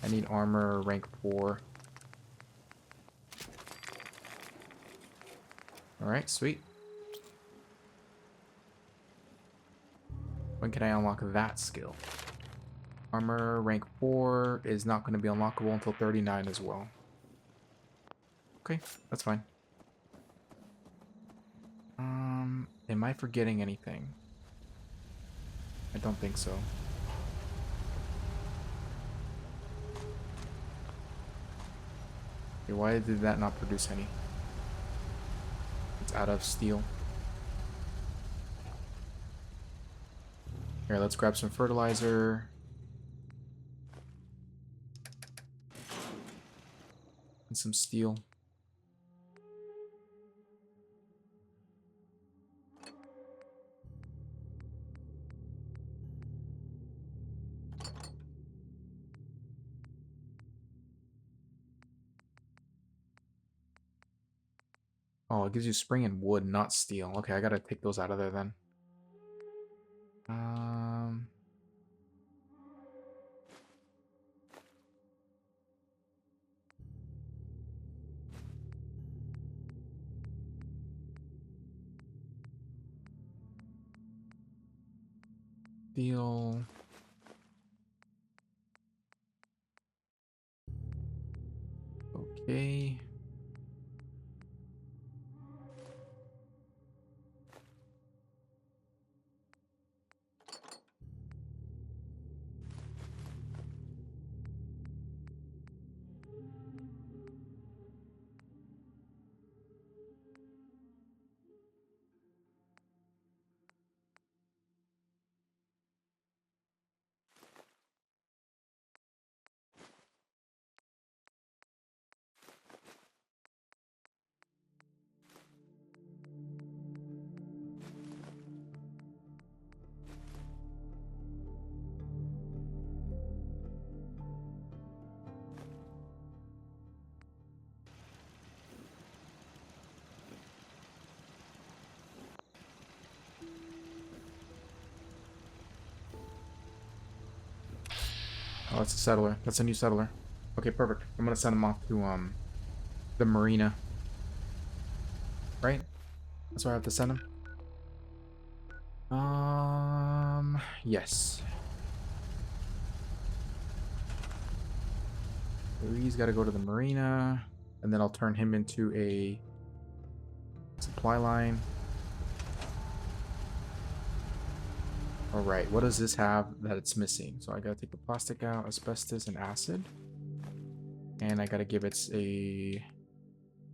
I need armor rank 4. Alright, sweet. When can I unlock that skill? Armor rank 4 is not going to be unlockable until 39 as well. Okay, that's fine. Am I forgetting anything? I don't think so. Okay, why did that not produce any? It's out of steel. Here, let's grab some fertilizer. And some steel. Oh, it gives you spring and wood, not steel. Okay, I gotta take those out of there then. Steel. Okay. Oh, that's a settler. That's a new settler. Okay, perfect. I'm gonna send him off to the marina. Right? That's where I have to send him. Yes. So he's got to go to the marina, and then I'll turn him into a supply line. All right, what does this have that it's missing? So I gotta take the plastic out, asbestos, and acid. And I gotta give it a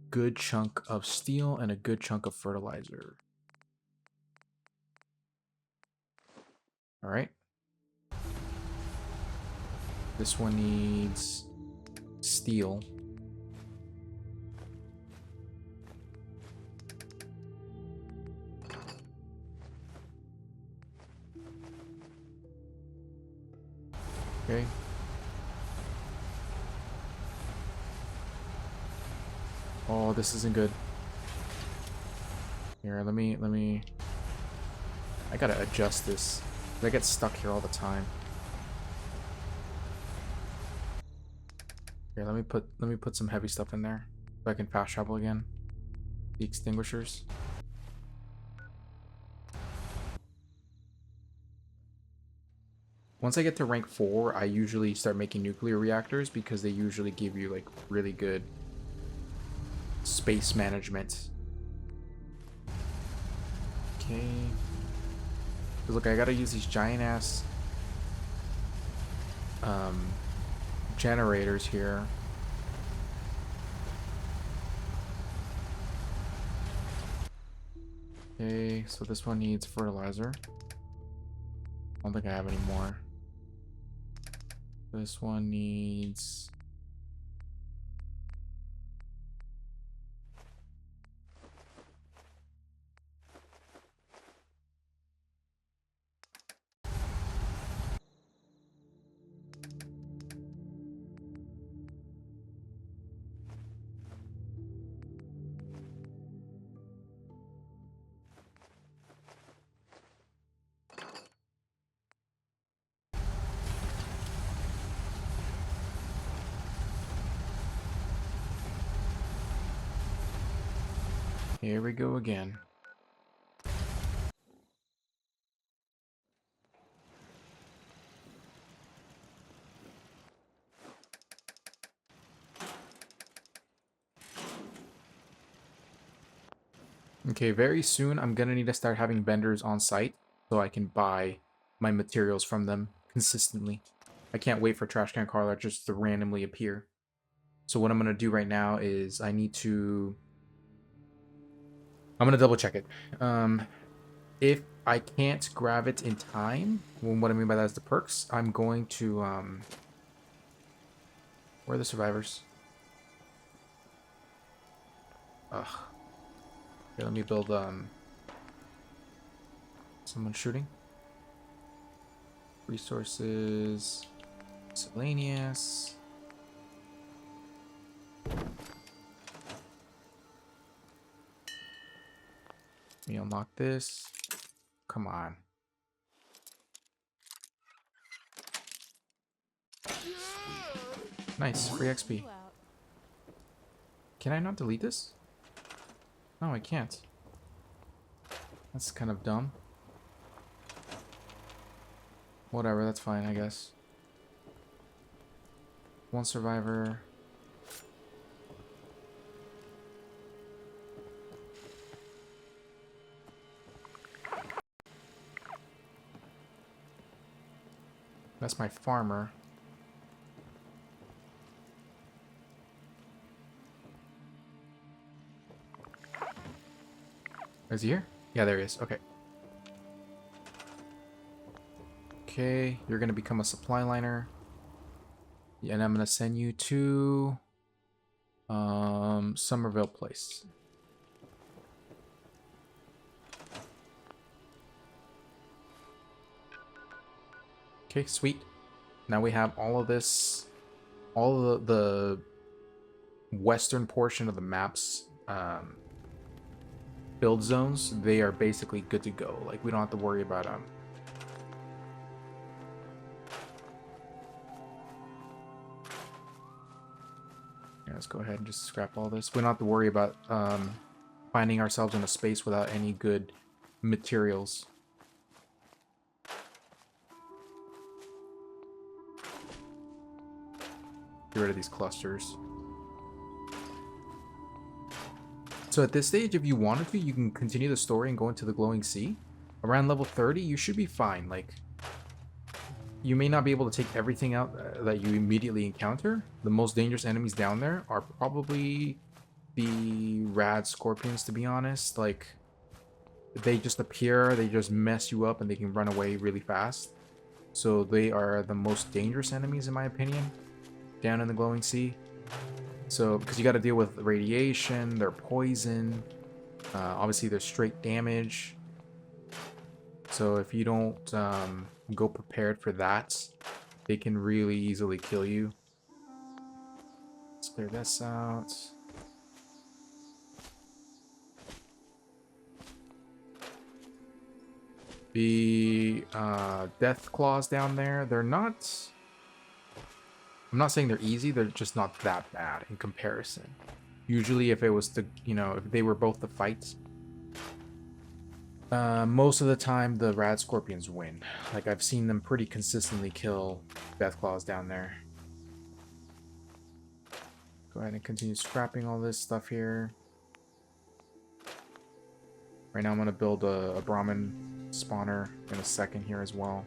good chunk of steel and a good chunk of fertilizer. All right. This one needs steel. Okay. Oh, this isn't good. Here, let me I gotta adjust this. I get stuck here all the time. Here, let me put some heavy stuff in there so I can fast travel again. The extinguishers. Once I get to rank 4, I usually start making nuclear reactors because they usually give you like really good space management. Okay. Look, I gotta use these giant ass generators here. Okay, so this one needs fertilizer. I don't think I have any more. This one needs... Here we go again. Okay, very soon I'm gonna need to start having vendors on site so I can buy my materials from them consistently. I can't wait for Trash Can Carla just to randomly appear. So what I'm gonna do right now is I'm gonna double check it. If I can't grab it in time, well, what I mean by that is the perks, I'm going to where are the survivors? Ugh. Okay, let me build someone shooting. Resources, miscellaneous. Let me unlock this. Come on. Nice, free XP. Can I not delete this? No, I can't. That's kind of dumb. Whatever, that's fine, I guess. One survivor. That's my farmer. Is he here? Yeah, there he is. Okay. Okay, you're gonna become a supply liner. Yeah, and I'm gonna send you to Somerville Place. Okay, sweet. Now we have all of this, all of the western portion of the maps build zones. They are basically good to go. Like, we don't have to worry about Yeah, let's go ahead and just scrap all this. We don't have to worry about finding ourselves in a space without any good materials. Get rid of these clusters. So at this stage, if you wanted to, you can continue the story and go into the glowing sea. Around level 30, you should be fine. Like, you may not be able to take everything out that you immediately encounter. The most dangerous enemies down there are probably the rad scorpions, to be honest. Like, they just appear, they just mess you up, and they can run away really fast. So they are the most dangerous enemies, in my opinion, down in the glowing sea. So, because you got to deal with radiation, their poison, obviously there's straight damage. So if you don't go prepared for that, they can really easily kill you. Let's clear this out. The death claws down there, they're not... I'm not saying they're easy, they're just not that bad in comparison. Usually if it was to, you know, if they were both the fights, most of the time the rad scorpions win. Like, I've seen them pretty consistently kill Deathclaws down there. Go ahead and continue scrapping all this stuff here. Right now I'm going to build a Brahmin spawner in a second here as well.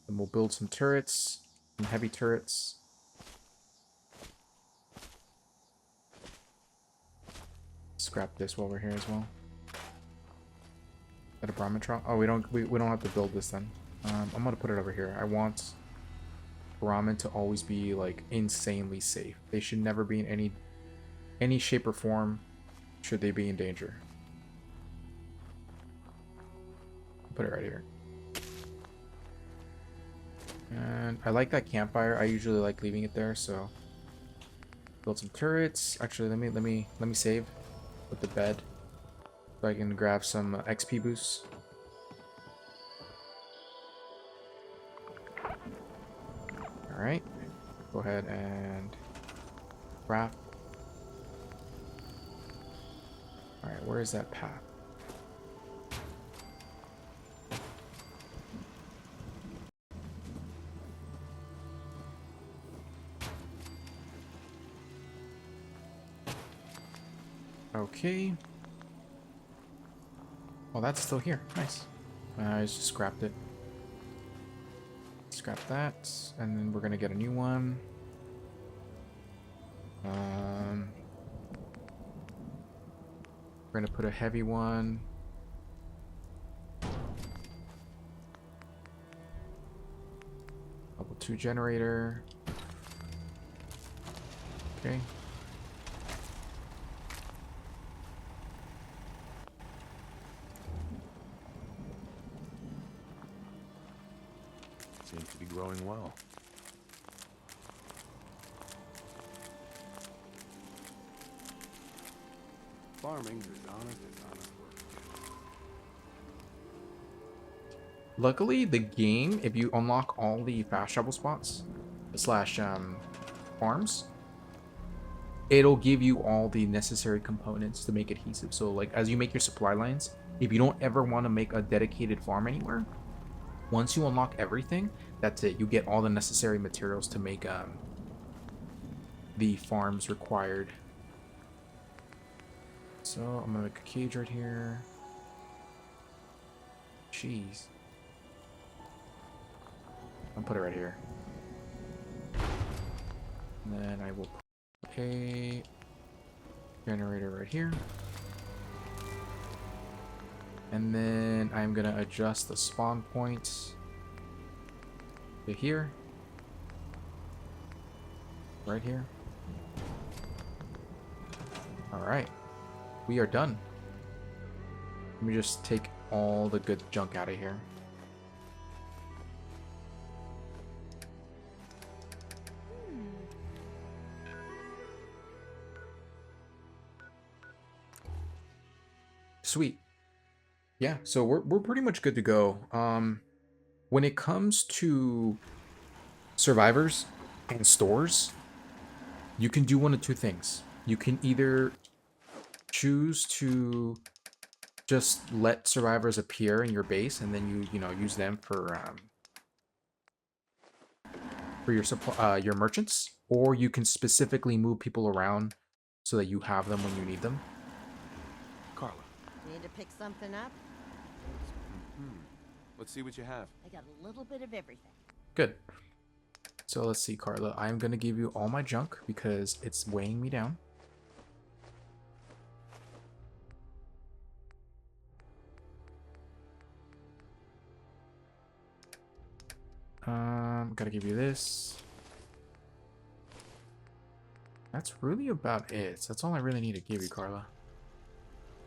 And we'll build some turrets, some heavy turrets. Scrap this while we're here as well. Is that a Brahmitron? Oh, we don't have to build this then. I'm gonna put it over here. I want Brahmin to always be like insanely safe. They should never be in any shape or form should they be in danger. Put it right here. And I like that campfire. I usually like leaving it there, so build some turrets. Actually, let me save with the bed so I can grab some XP boosts. All right, go ahead and craft. All right, where is that path? Okay. Well, that's still here. Nice. I just scrapped it. Scrap that, and then we're gonna get a new one. We're gonna put a heavy one. Level 2 generator. Okay. Seems to be growing well. Farming's as honest work. Luckily, the game, if you unlock all the fast travel spots slash farms, it'll give you all the necessary components to make adhesive. So like as you make your supply lines, if you don't ever want to make a dedicated farm anywhere, once you unlock everything, that's it. You get all the necessary materials to make the farms required. So I'm gonna make a cage right here. Jeez. I'll put it right here. And then I will put a generator right here. And then I'm gonna adjust the spawn points to here. Right here. Alright. We are done. Let me just take all the good junk out of here. Sweet. Yeah, so we're pretty much good to go. When it comes to survivors and stores, you can do one of two things. You can either choose to just let survivors appear in your base, and then you know use them for your supply your merchants, or you can specifically move people around so that you have them when you need them. Carla. Need to pick something up? Let's see what you have. I got a little bit of everything. Good. So let's see, Carla. I'm gonna give you all my junk because it's weighing me down. Gotta give you this. That's really about it. That's all I really need to give you, Carla.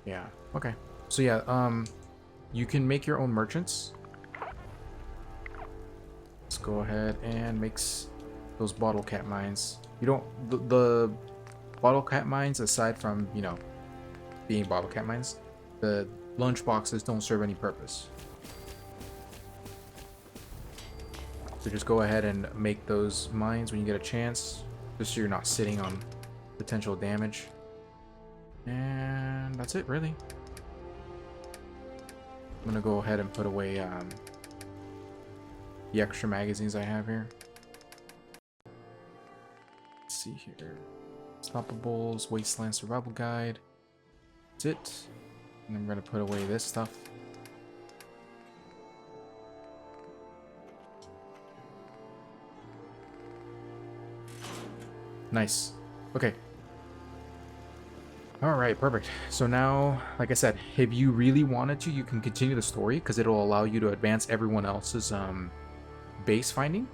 Yeah, okay. So yeah, you can make your own merchants. Let's go ahead and make those bottle cap mines. You don't, the bottle cap mines, aside from, you know, being bottle cap mines, the lunch boxes don't serve any purpose. So just go ahead and make those mines when you get a chance, just so you're not sitting on potential damage. And that's it, really. I'm gonna go ahead and put away the extra magazines I have here. Let's see here. Stoppables, Wasteland Survival Guide. That's it. And I'm gonna put away this stuff. Nice. Okay. Alright, perfect. So now, like I said, if you really wanted to, you can continue the story because it'll allow you to advance everyone else's base finding.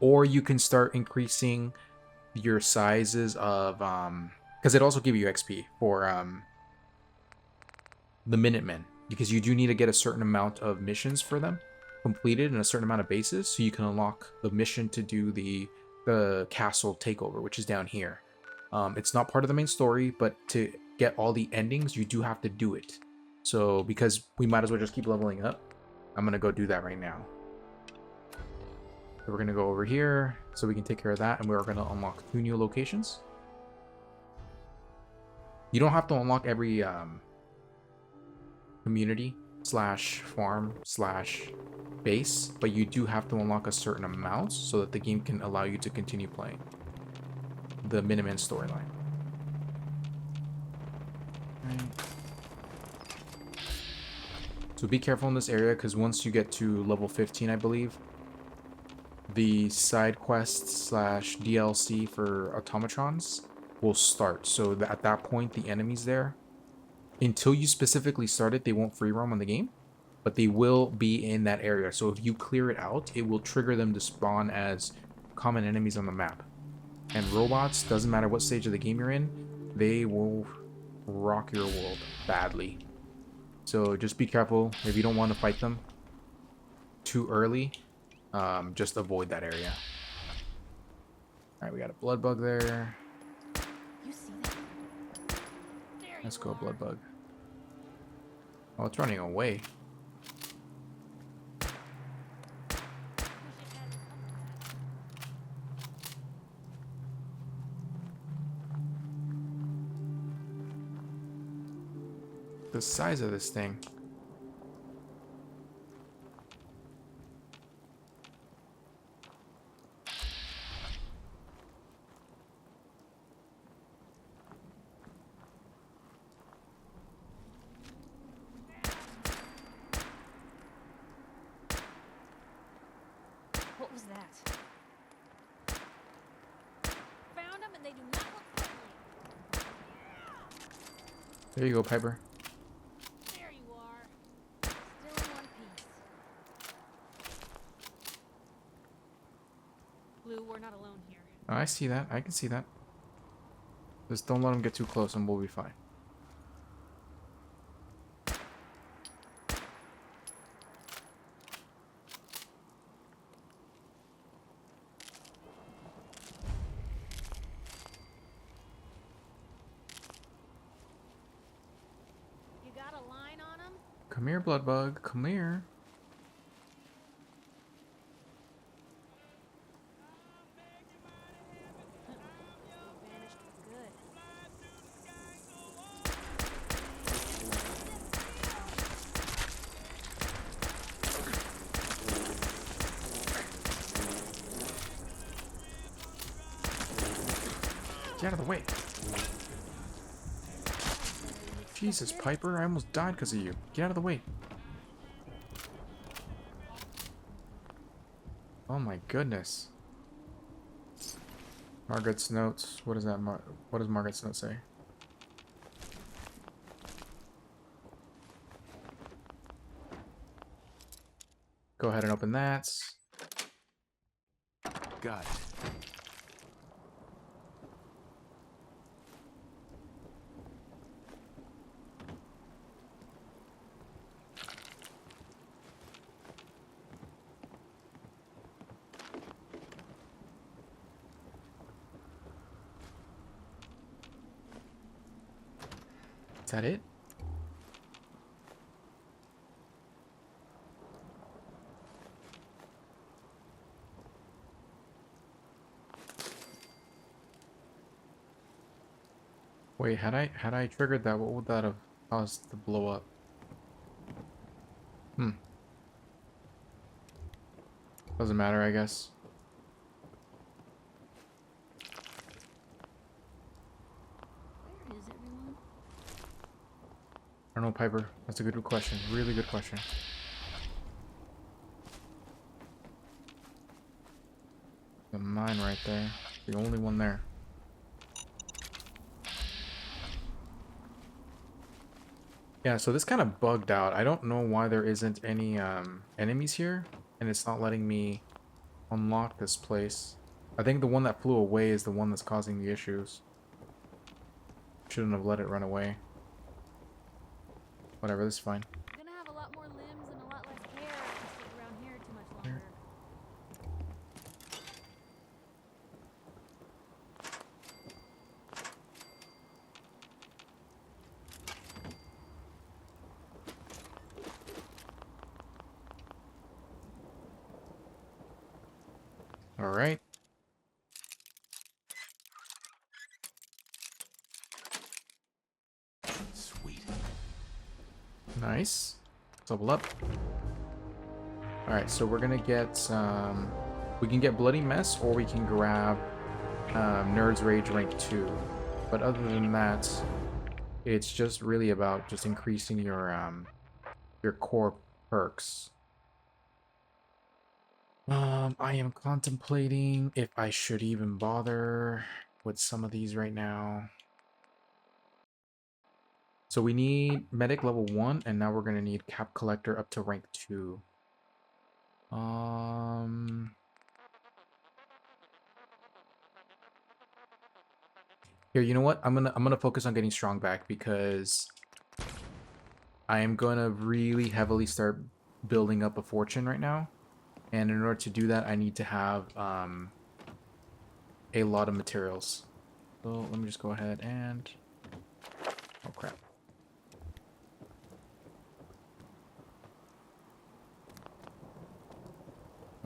Or you can start increasing your sizes of because it also gives you XP for the Minutemen, because you do need to get a certain amount of missions for them completed in a certain amount of bases, so you can unlock the mission to do the castle takeover, which is down here. It's not part of the main story, but to get all the endings, you do have to do it. So because we might as well just keep leveling up, I'm gonna go do that right now. So we're gonna go over here so we can take care of that, and we're gonna unlock 2 new locations. You don't have to unlock every community slash farm slash base, but you do have to unlock a certain amount so that the game can allow you to continue playing the Minutemen storyline. So be careful in this area, because once you get to level 15, I believe, the side quests slash DLC for automatrons will start. So at that point, the enemies there, until you specifically start it, they won't free roam on the game, but they will be in that area. So if you clear it out, it will trigger them to spawn as common enemies on the map. And robots, doesn't matter what stage of the game you're in, they will rock your world badly. So just be careful. If you don't want to fight them too early, just avoid that area. Alright, we got a blood bug there. You see that? Let's go, blood bug. Oh, it's running away. The size of this thing. What was that? Found them and they do not look friendly. There you go, Piper. There you are. Still in one piece. Blue, we're not alone here. Oh, I see that. I can see that. Just don't let them get too close and we'll be fine. You got a line on them? Come here, blood bug. Come here. Vanished for good. Get out of the way. Jesus, Piper, I almost died because of you. Get out of the way. Oh my goodness. Margaret's notes. What is that? What does Margaret's note say? Go ahead and open that. Got it. Is that it? Wait, had I triggered that, what would that have caused to blow up? Doesn't matter, I guess. Where is everyone? I don't know, Piper. That's a good question. Really good question. The mine right there. The only one there. Yeah, so this kind of bugged out. I don't know why there isn't any enemies here, and it's not letting me unlock this place. I think the one that flew away is the one that's causing the issues. Shouldn't have let it run away. Whatever, this is fine. I'm gonna have a lot more limbs and a lot less hair if I stick around here too much longer. Alright. Sweet. Nice. Level up. Alright, so we're gonna get, we can get Bloody Mess, or we can grab Nerd's Rage rank 2. But other than that, it's just really about just increasing your core perks. I am contemplating if I should even bother with some of these right now. So we need Medic level 1, and now we're going to need Cap Collector up to rank 2. Here, you know what? I'm gonna focus on getting Strong back, because I am gonna really heavily start building up a fortune right now. And in order to do that, I need to have a lot of materials. So let me just go ahead and... Oh, crap.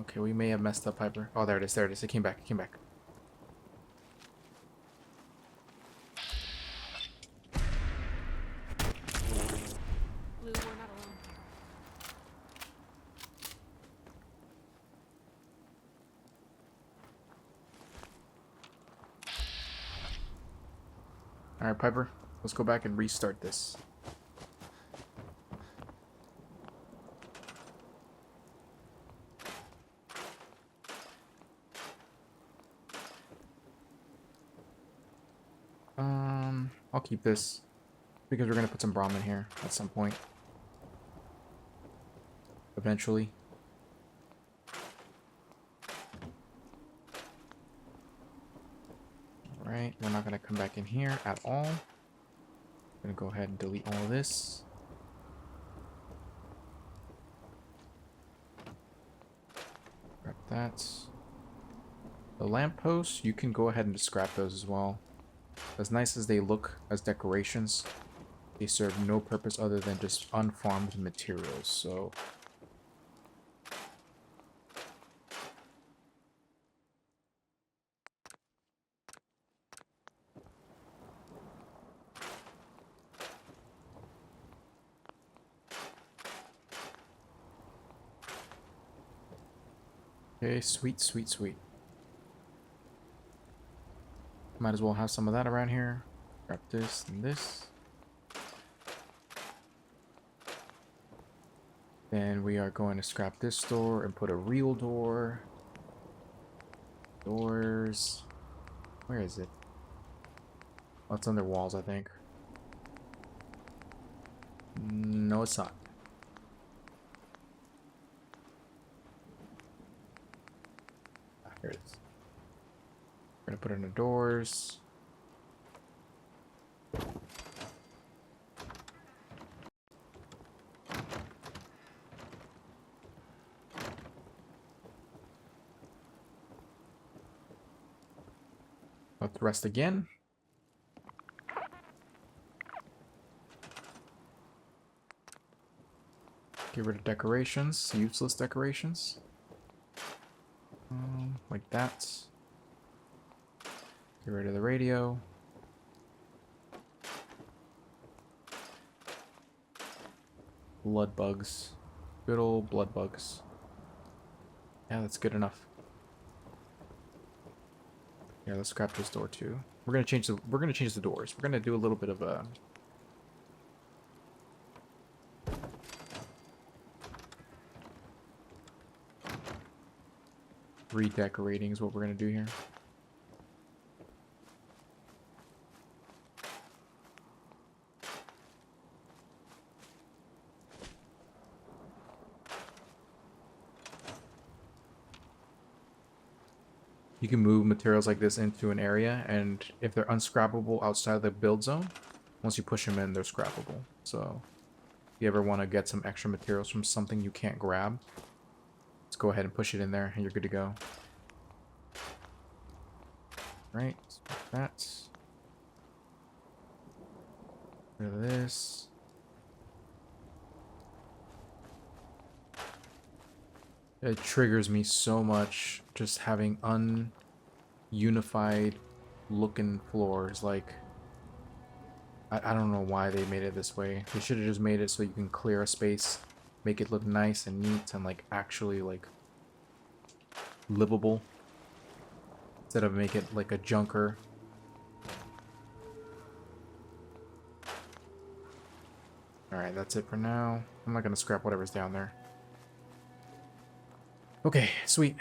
Okay, we may have messed up, Piper. Oh, there it is. There it is. It came back. It came back. Blue, we're not alone. Alright, Piper. Let's go back and restart this. I'll keep this, because we're gonna put some Brahmin here at some point. Eventually. Alright, we're not gonna come back in here at all. I'm gonna go ahead and delete all of this. Grab that. The lampposts, you can go ahead and just scrap those as well. As nice as they look as decorations, They serve no purpose other than just unfarmed materials, so... Okay, sweet, sweet, sweet. Might as well have some of that around here. Grab this and this. Then we are going to scrap this door and put a real door. Doors. Where is it? Oh, it's under walls, I think. No, it's not. Ah, here it is. We're gonna put it in the doors. Let's rest again. Get rid of decorations, useless decorations. Like that. Get rid of the radio. Blood bugs. Good old blood bugs. Yeah, that's good enough. Yeah, let's scrap this door too. We're gonna change the doors. We're gonna do a little bit of a redecorating is what we're gonna do here. You can move materials like this into an area, and if they're unscrappable outside of the build zone, once you push them in, they're scrappable. So if you ever want to get some extra materials from something you can't grab, let's go ahead and push it in there and you're good to go. Right, like that. Rid of this. It triggers me so much just having ununified looking floors. Like, I don't know why they made it this way. They should have just made it so you can clear a space, make it look nice and neat and like actually like livable, instead of make it like a junker. Alright, that's it for now. I'm not gonna scrap whatever's down there. Okay, sweet.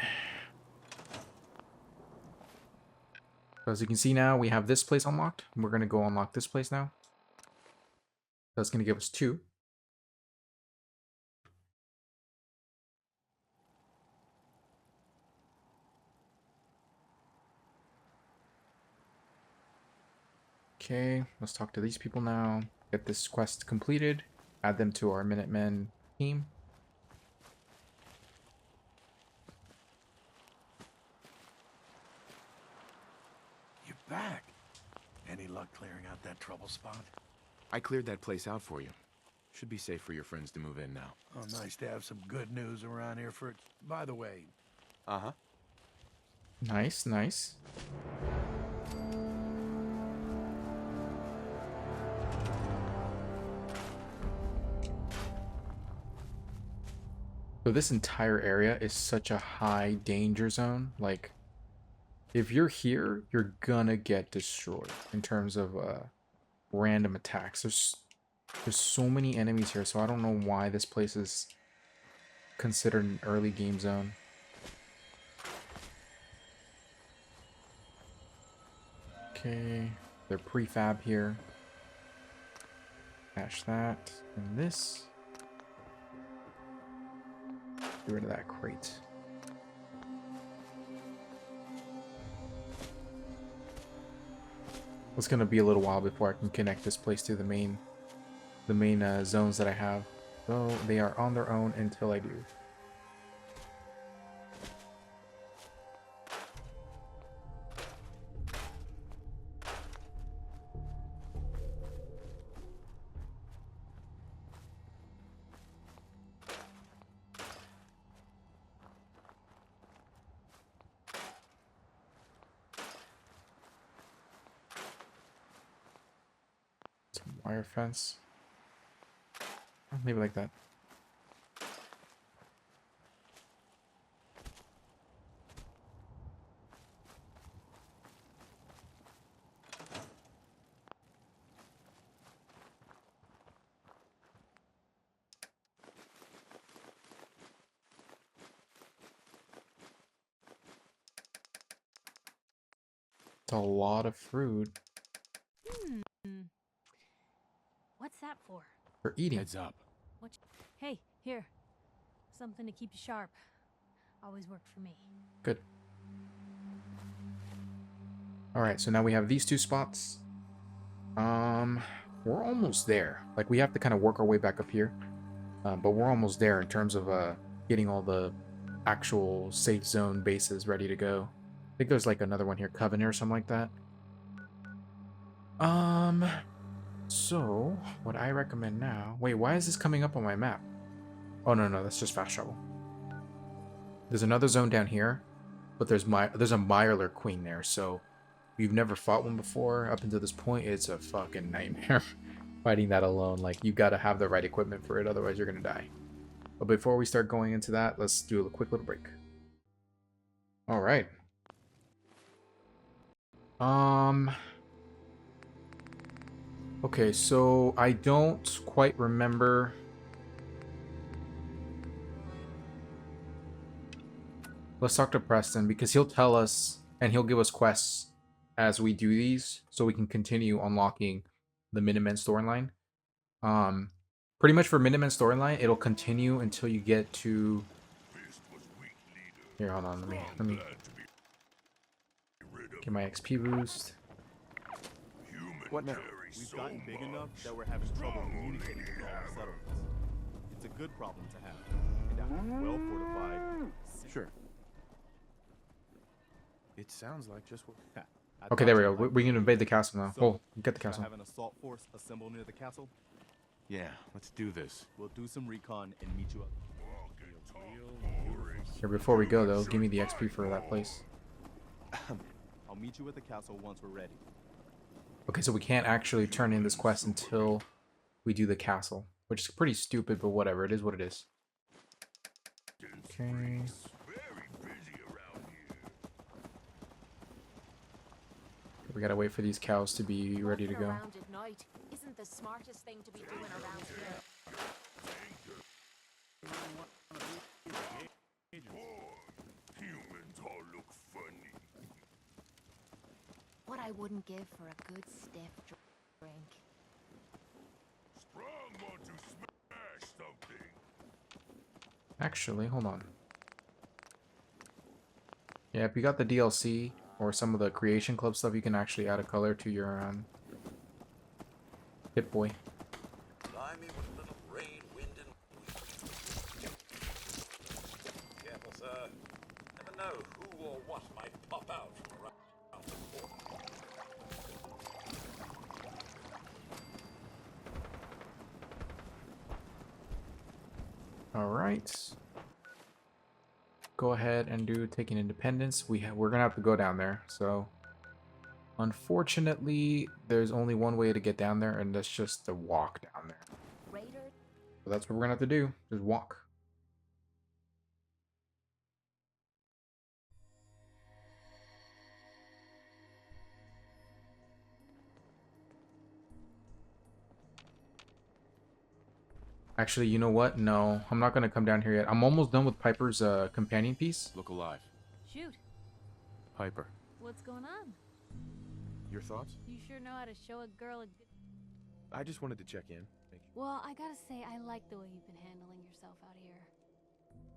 So as you can see now, we have this place unlocked. We're going to go unlock this place now. That's going to give us 2. Okay, let's talk to these people now. Get this quest completed. Add them to our Minutemen team. Back. Any luck clearing out that trouble spot? I cleared that place out for you. Should be safe for your friends to move in now. Oh, nice to have some good news around here for... By the way... Uh-huh. Nice, nice. So this entire area is such a high danger zone. Like, if you're here, you're gonna get destroyed in terms of random attacks. There's so many enemies here, so I don't know why this place is considered an early game zone. Okay, they're prefab here. Cache that and this. Get rid of that crate. It's gonna be a little while before I can connect this place to the main zones that I have. So they are on their own until I do. Wire fence. I'll leave it like that. It's a lot of fruit What's that for? for eating. Heads up. Hey, here. Something to keep you sharp. Always worked for me. Good. Alright, so now we have these two spots. We're almost there. Like, we have to kind of work our way back up here. But we're almost there in terms of getting all the actual safe zone bases ready to go. I think there's like another one here, Covenant or something like that. So, what I recommend now... Wait, why is this coming up on my map? Oh, no, that's just fast travel. There's another zone down here, but there's a Mirelurk Queen there, so if you've never fought one before, up until this point, it's a fucking nightmare fighting that alone. Like, you gotta have the right equipment for it, otherwise you're gonna die. But before we start going into that, let's do a quick little break. Alright. Okay, so I don't quite remember... Let's talk to Preston, because he'll tell us, and he'll give us quests as we do these, so we can continue unlocking the Minutemen storyline. Pretty much for Minutemen storyline, it'll continue until you get to... Here, hold on, let me get my XP boost. What now? We've gotten big enough that we're having trouble communicating with all our settlements. It's a good problem to have, and I'm well fortified. Sure. It sounds like just what... Okay, there we go. We can invade the castle now. So, Get the castle. Have an assault force assemble near the castle. Yeah, let's do this. We'll do some recon and meet you up. Here, before we go though, give me the XP for that place. I'll meet you at the castle once we're ready. Okay, so we can't actually turn in this quest until we do the castle, which is pretty stupid, but whatever. It is what it is. Okay. We gotta wait for these cows to be ready to go. Around at night isn't the smartest thing to be doing around here. What I wouldn't give for a good stiff drink. Actually, hold on. Yeah, if you got the DLC or some of the Creation Club stuff, you can actually add a color to your Hit Boy. Blimey, with a little rain, wind, and careful, sir. Never know who or what might pop out from around the corner. All right. Go ahead and do Taking Independence. We're gonna have to go down there. So, unfortunately, there's only one way to get down there, and that's just to walk down there. So that's what we're gonna have to do. Just walk. Actually, you know what? No, I'm not gonna come down here yet. I'm almost done with Piper's companion piece. Look alive. Shoot. Piper. What's going on? Your thoughts? You sure know how to show a girl a good... I just wanted to check in. Thank you. Well, I gotta say, I like the way you've been handling yourself out here.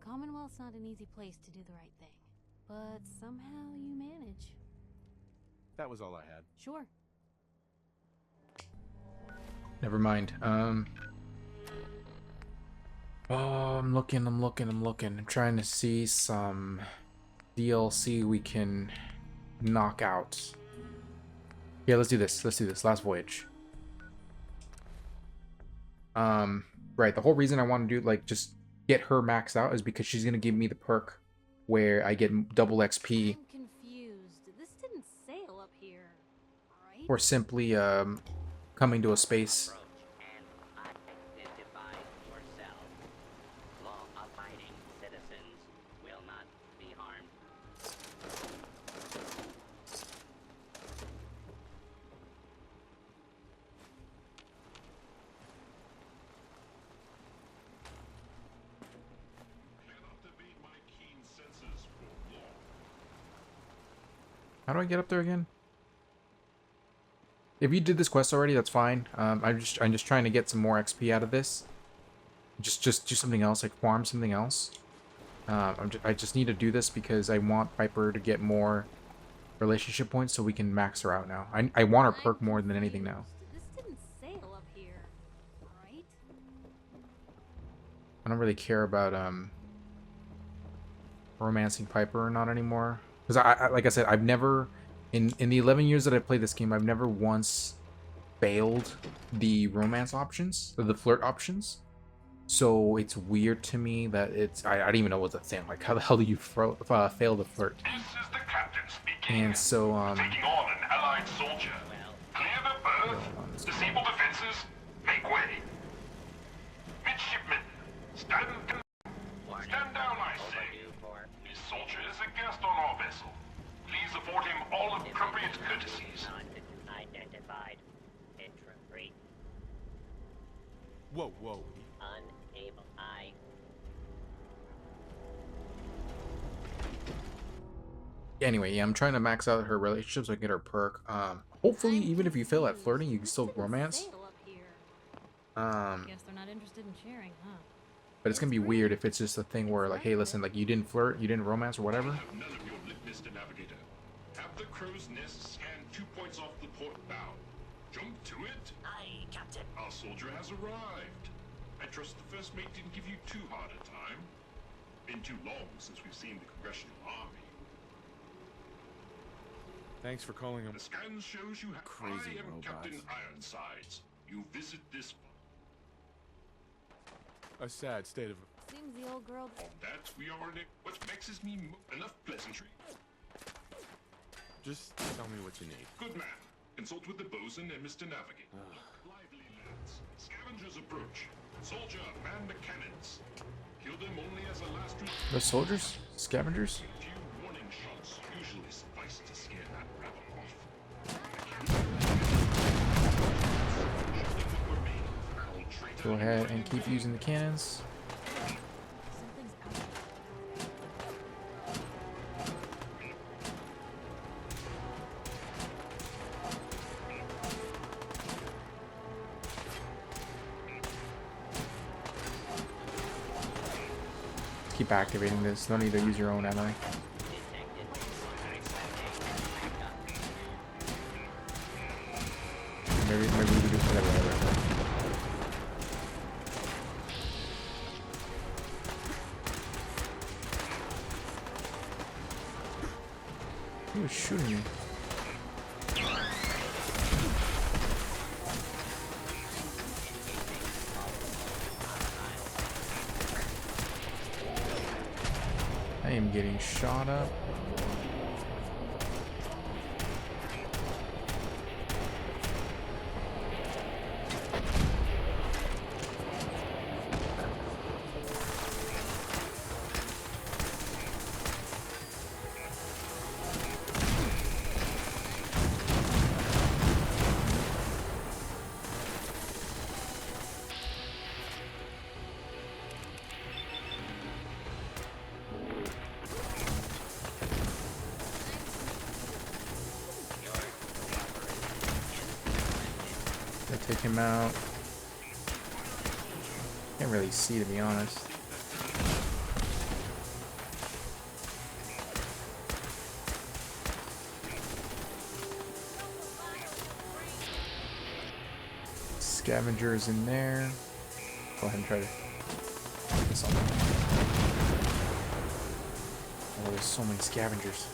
Commonwealth's not an easy place to do the right thing. But somehow you manage. That was all I had. Sure. Never mind. Oh, I'm looking. I'm trying to see some DLC we can knock out. Yeah, let's do this. Last voyage. Right. The whole reason I want to do, like, just get her maxed out is because she's going to give me the perk where I get double XP. I'm confused. This didn't sail up here, right? Or simply, coming to a space. How do I get up there again? If you did this quest already, that's fine. I'm just trying to get some more XP out of this. Just do something else, like farm something else. I just need to do this because I want Piper to get more relationship points so we can max her out now. I want her perk more than anything now. This didn't sail up here, right? I don't really care about romancing Piper or not anymore. Because I like I said, I've never in the 11 years that I've played this game, I've never once failed the romance options or the flirt options. So it's weird to me that it's I don't even know what that's saying. Like, how the hell do you fail the flirt? This is the captain speaking. And so Taking on an allied soldier. Clear the berth. Disable defenses. Make way. Midshipmen, stand down. Stand down, I say. This soldier is a guest on our vessel. Please afford him all appropriate courtesies. Identified. Entry. Whoa, whoa. Unable. anyway, yeah, I'm trying to max out her relationship so I can get her perk. Hopefully, even if you fail at flirting, you can still romance. Guess they're not interested in sharing, huh? But it's gonna be weird if it's just a thing where, like, hey, listen, like, you didn't flirt, you didn't romance or whatever. None of your lit, Mr. Navigator. Have the crow's nest scan 2 points off the port bow. Jump to it. Aye, Captain. Our soldier has arrived. I trust the first mate didn't give you too hard a time. Been too long since we've seen the Congressional Army. Thanks for calling him. The scan shows you have. Crazy I am robots. Captain Ironsides. You visit this. A sad state of... Seems the old girl... On that, we are in it. What vexes me enough pleasantry. Just tell me what you need. Good man. Consult with the bosun and Mr. Navigator. Lively lads. Scavengers approach. Soldier, man the cannons. Kill them only as a last resort. The soldiers? Scavengers? A few warning shots usually suffice to scare that rabble off. Go ahead and keep using the cannons. Something's out. Keep activating this. No need to use your own ammo. Maybe we can do whatever. He was shooting me. I am getting shot up. Take him out. Can't really see, to be honest. Scavengers in there. Go ahead and try to get this on. Oh, there's so many scavengers.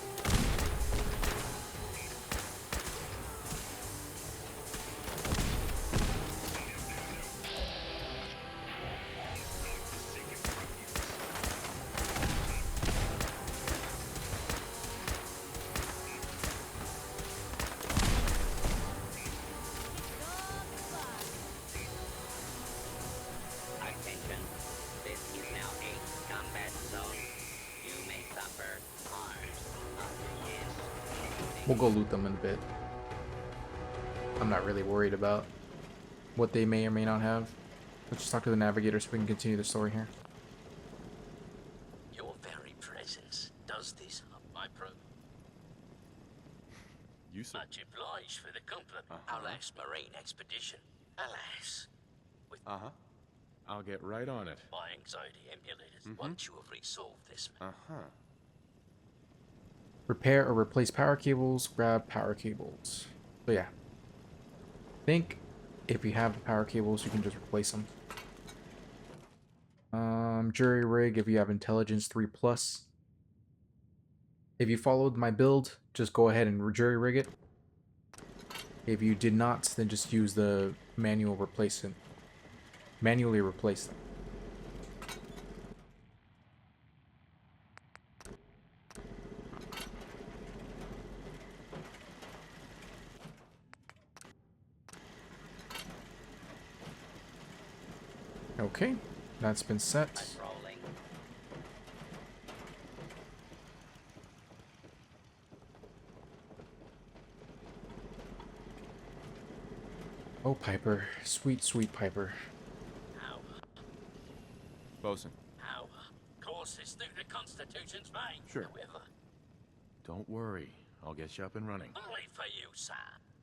We'll go loot them in a bit. I'm not really worried about what they may or may not have. Let's just talk to the navigator so we can continue the story here. Your very presence does this up my pro. You sir. Much obliged for the compliment. Our last marine expedition. Alas. With I'll get right on it. my anxiety emulated once you have resolved this. Repair or replace power cables, grab power cables. So yeah. Think if you have the power cables, you can just replace them. Jury rig if you have intelligence 3+. If you followed my build, just go ahead and jury rig it. If you did not, then just use the manual replacement. Manually replace them. Okay, that's been set. Rolling. Oh, Piper. Sweet, sweet Piper. How? Bosun. How? Course is through the Constitution's vein. Sure. However, Don't worry. I'll get you up and running. only for you, sir.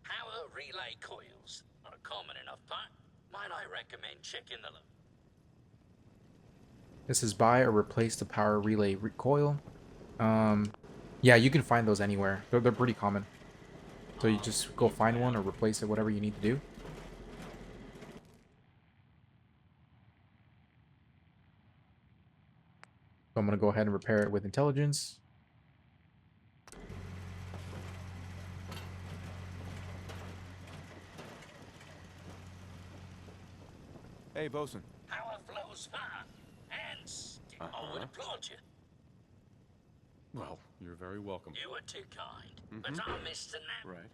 Power relay coils. Not a common enough part. Might I recommend checking the loop? This is buy or replace the power relay coil. Yeah, you can find those anywhere. They're pretty common. So you just go find one or replace it, whatever you need to do. So I'm going to go ahead and repair it with intelligence. Hey, Bosun. Power flows far. And still, I would applaud you. Well, you're very welcome. You were too kind. But I missed the nap. Right.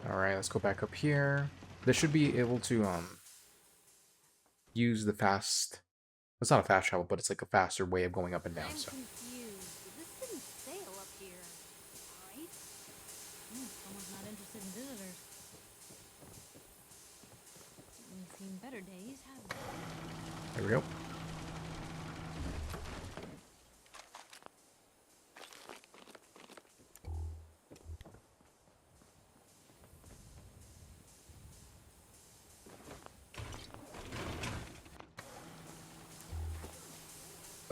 Alright, let's go back up here. This should be able to use the fast... It's not a fast travel, but it's like a faster way of going up and down. I'm So confused. This didn't sail up here, right? Someone's not interested in visitors. We've seen better days, haven't we? there we go.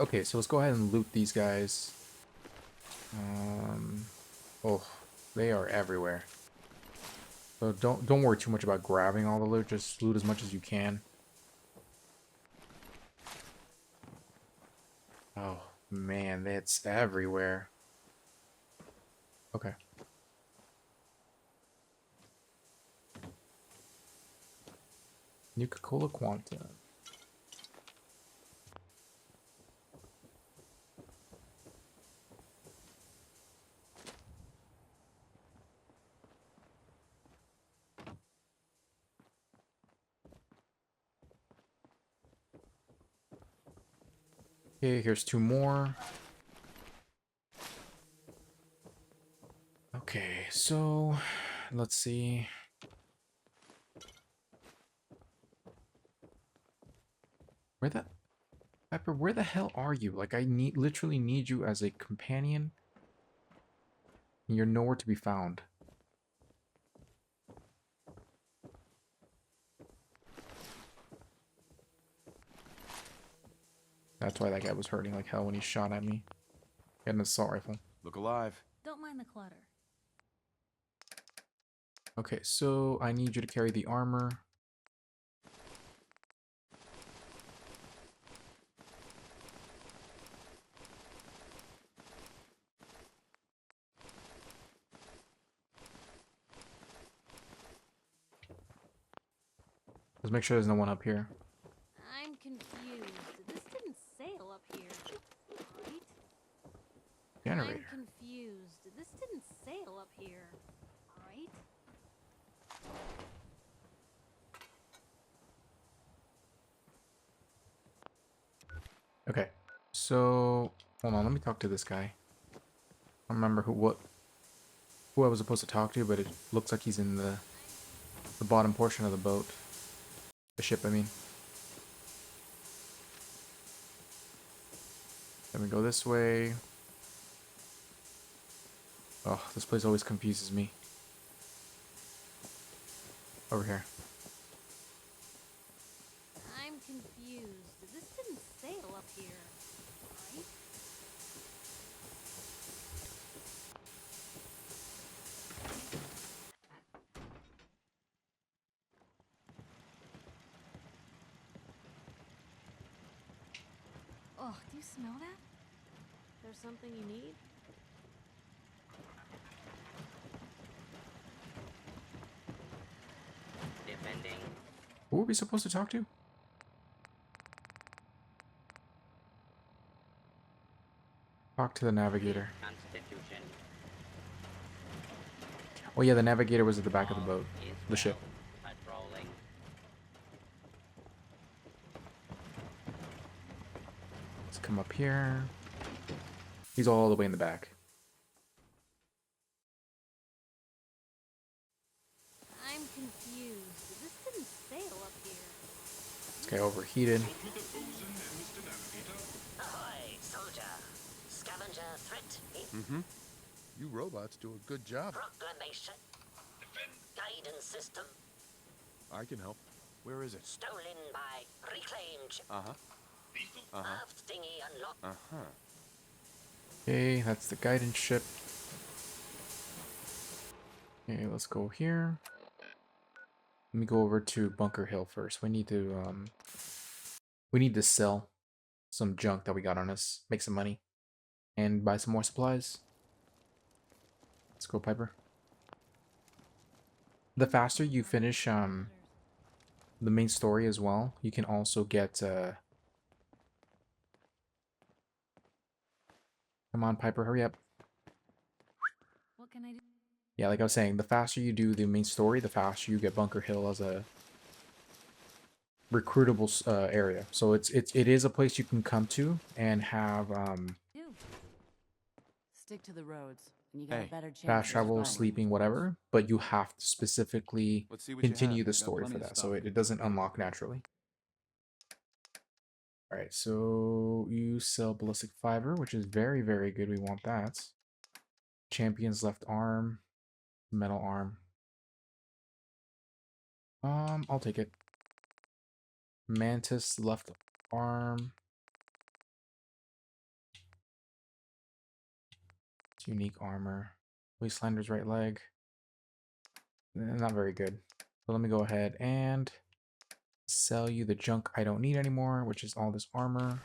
Okay, so let's go ahead and loot these guys. Oh, they are everywhere. So don't worry too much about grabbing all the loot. Just loot as much as you can. Oh man, it's everywhere. Okay. Nuka-Cola Quanta. Okay, here's 2 more. Okay, so let's see. Pepper, where the hell are you? Like, I literally need you as a companion. And you're nowhere to be found. That's why that guy was hurting like hell when he shot at me. He had an assault rifle. Look alive. Don't mind the clutter. Okay, so I need you to carry the armor. Let's make sure there's no one up here. I'm confused. This didn't sail up here, right? Generator. I'm confused. This didn't sail up here, right? Okay, so Hold on, let me talk to this guy. I don't remember who I was supposed to talk to, but it looks like he's in the bottom portion of the boat. The ship, I mean. Then we go this way. Oh, this place always confuses me. Over here. I'm confused. This didn't sail up here, right? Oh, do you smell that? There's something you need? Defending. Who are we supposed to talk to? Talk to the navigator. Constitution. Oh yeah, the navigator was at the back of the boat. Is The ship. well. Patrolling. Let's come up here. He's all the way in the back. I'm confused. This didn't sail up here. This guy overheated. Ahoy, soldier. Scavenger threat. Mm-hmm. You robots do a good job. Proclamation. Guidance system I can help. Where is it? stolen by reclaimed ship. Uh-huh. Aft dinghy unlocked. Uh-huh. Okay, that's the guidance ship. Okay, let's go here. Let me go over to Bunker Hill first. We need to sell some junk that we got on us, make some money, and buy some more supplies. Let's go, Piper. The faster you finish the main story as well, you can also get come on, Piper, hurry up. What can I do? Yeah, like I was saying, the faster you do the main story, the faster you get Bunker Hill as a recruitable area. So it is a place you can come to and have Stick to the roads, and you got Hey, a better chance. fast of travel, surviving. sleeping, whatever. But you have to specifically Let's see what you continue have. the Got story plenty for of that, so stuff. it doesn't unlock naturally. All right, so you sell ballistic fiber, which is very, very good. We want that. Champion's left arm, metal arm. I'll take it. Mantis left arm. It's unique armor. Wastelander's right leg. Not very good. So let me go ahead and sell you the junk I don't need anymore, which is all this armor.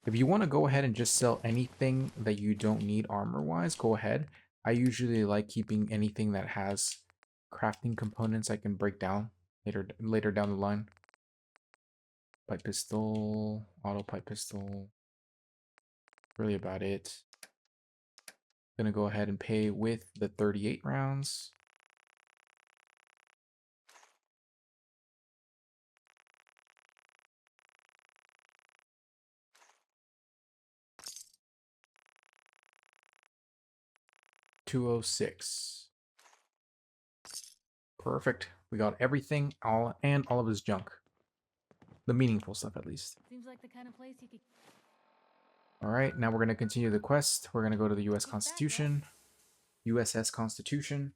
If you want to go ahead and just sell anything that you don't need armor-wise, go ahead. I usually like keeping anything that has crafting components I can break down later down the line. Pipe pistol, auto pipe pistol. Really about it. Gonna go ahead and pay with the 38 rounds. $206. Perfect. We got everything, all of his junk. The meaningful stuff, at least. Seems like the kind of place you could. All right, now we're going to continue the quest. We're going to go to the U.S. Constitution. USS Constitution.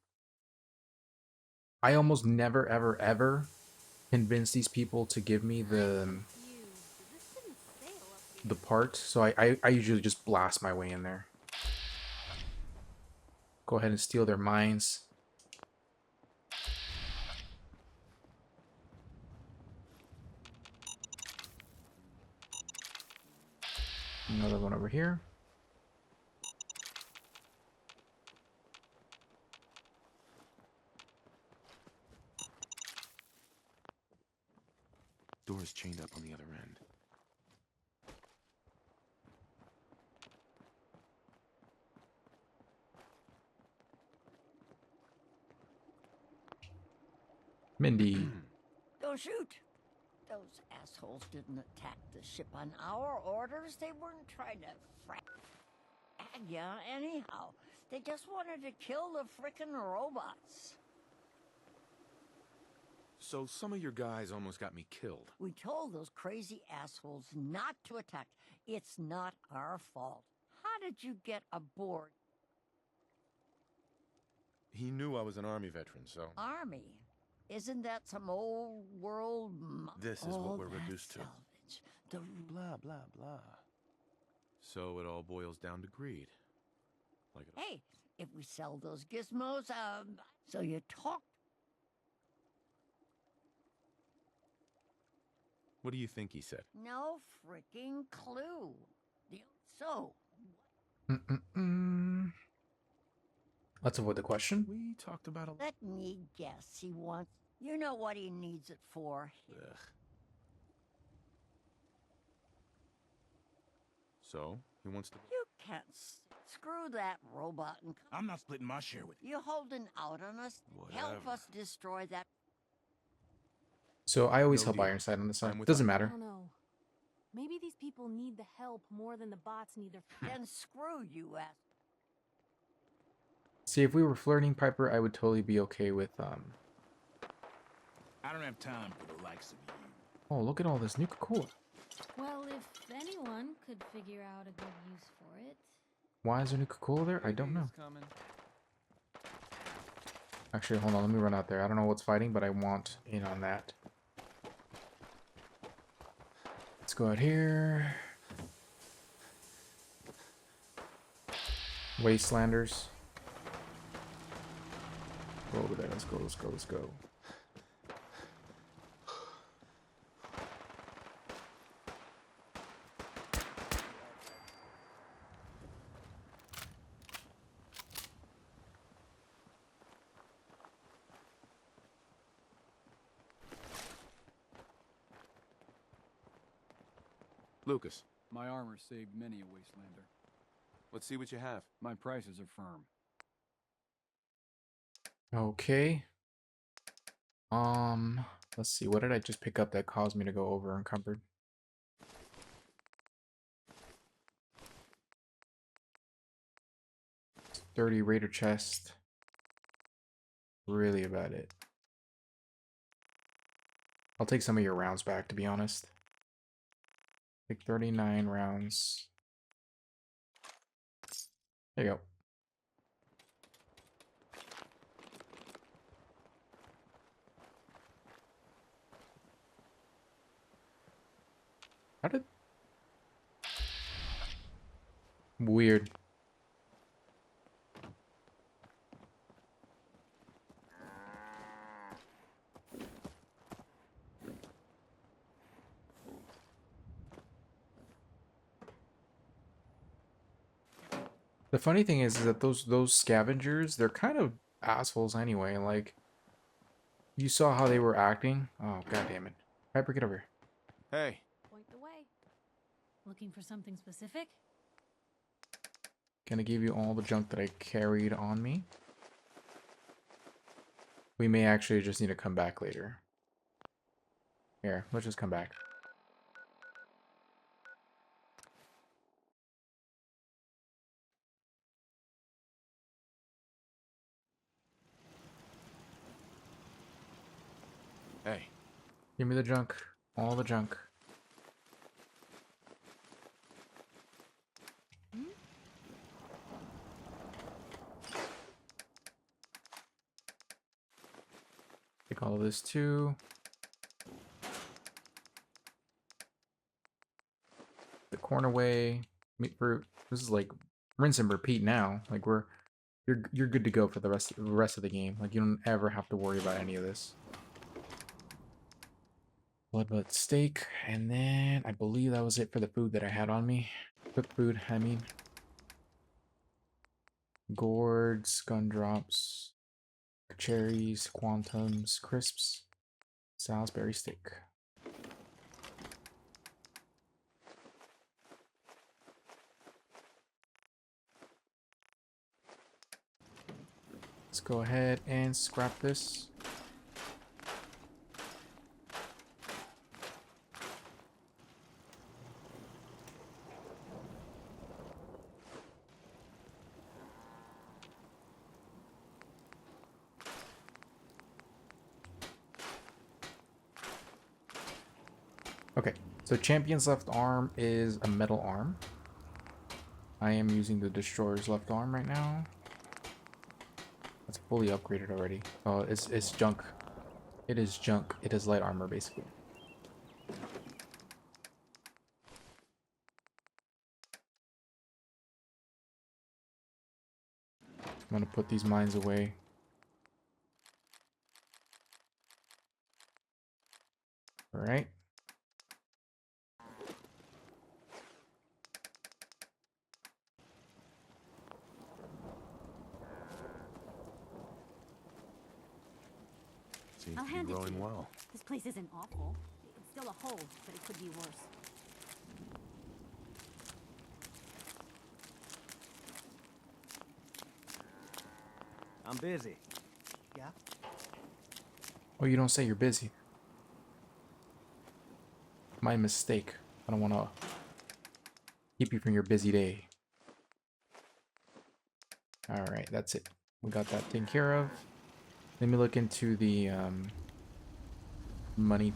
I almost never, ever, ever convince these people to give me the part, so I usually just blast my way in there. Go ahead and steal their mines. Another one over here. Door's chained up on the other end. Mindy. Don't shoot. Those assholes didn't attack the ship on our orders. They weren't trying to frag ya anyhow. They just wanted to kill the frickin' robots. So some of your guys almost got me killed. We told those crazy assholes not to attack. It's not our fault. How did you get aboard? He knew I was an Army veteran, so... Army? Isn't that some old world... This is what we're reduced to. Salvage. The... Blah, blah, blah. So it all boils down to greed. Like it. Hey, if we sell those gizmos, so you talk... What do you think he said? No freaking clue. So... Let's avoid the question. We talked about a... Let me guess, he wants... You know what he needs it for. Ugh. So, he wants to... You can't screw that robot and... I'm not splitting my share with You holding out on us? Help Whatever. us destroy that... So I always No help deal. Ironside on this I'm one. with Doesn't I matter. don't know. Maybe these people need the help more than the bots need their... Then screw you, ass... See, if we were flirting Piper, I would totally be okay with I don't have time for the likes of you. Oh, look at all this Nuka-Cola. Well, if anyone could figure out a good use for it. Why is there Nuka-Cola there? I don't know. Actually, hold on. Let me run out there. I don't know what's fighting, but I want in on that. Let's go out here. Wastelanders. Go over there. Let's go, let's go, let's go. Lucas, My armor saved many a wastelander. Let's see what you have. My prices are firm. Okay. Let's see. What did I just pick up that caused me to go over encumbered? $30 Raider chest. Really about it. I'll take some of your rounds back, to be honest. Take 39 rounds. There you go. How did... Weird. The funny thing is that those scavengers, they're kind of assholes anyway. Like, you saw how they were acting. Oh, god damn it. Piper, get over here. Hey. Point the way. Looking for something specific? Gonna give you all the junk that I carried on me. We may actually just need to come back later. Here, let's just come back. Hey. Give me the junk. All the junk. Take all of this too. The corn away. Meat fruit. This is like rinse and repeat now. Like you're good to go for the rest of the game. Like you don't ever have to worry about any of this. Bloodbutt steak, and then I believe that was it for the food that I had on me. Cooked food, I mean. Gourds, gun drops, cherries, quantums, crisps, Salisbury steak. Let's go ahead and scrap this. Okay, so champion's left arm is a metal arm. I am using the destroyer's left arm right now. It's fully upgraded already. Oh, it's junk. It is junk. It is light armor basically. I'm gonna put these mines away. All right. Seems I'll to be hand it to growing you. well. This place isn't awful. It's still a hole, but it could be worse. I'm busy. Yeah? Oh, you don't say you're busy. My mistake. I don't want to keep you from your busy day. All right, that's it. We got that taken care of. Let me look into the money.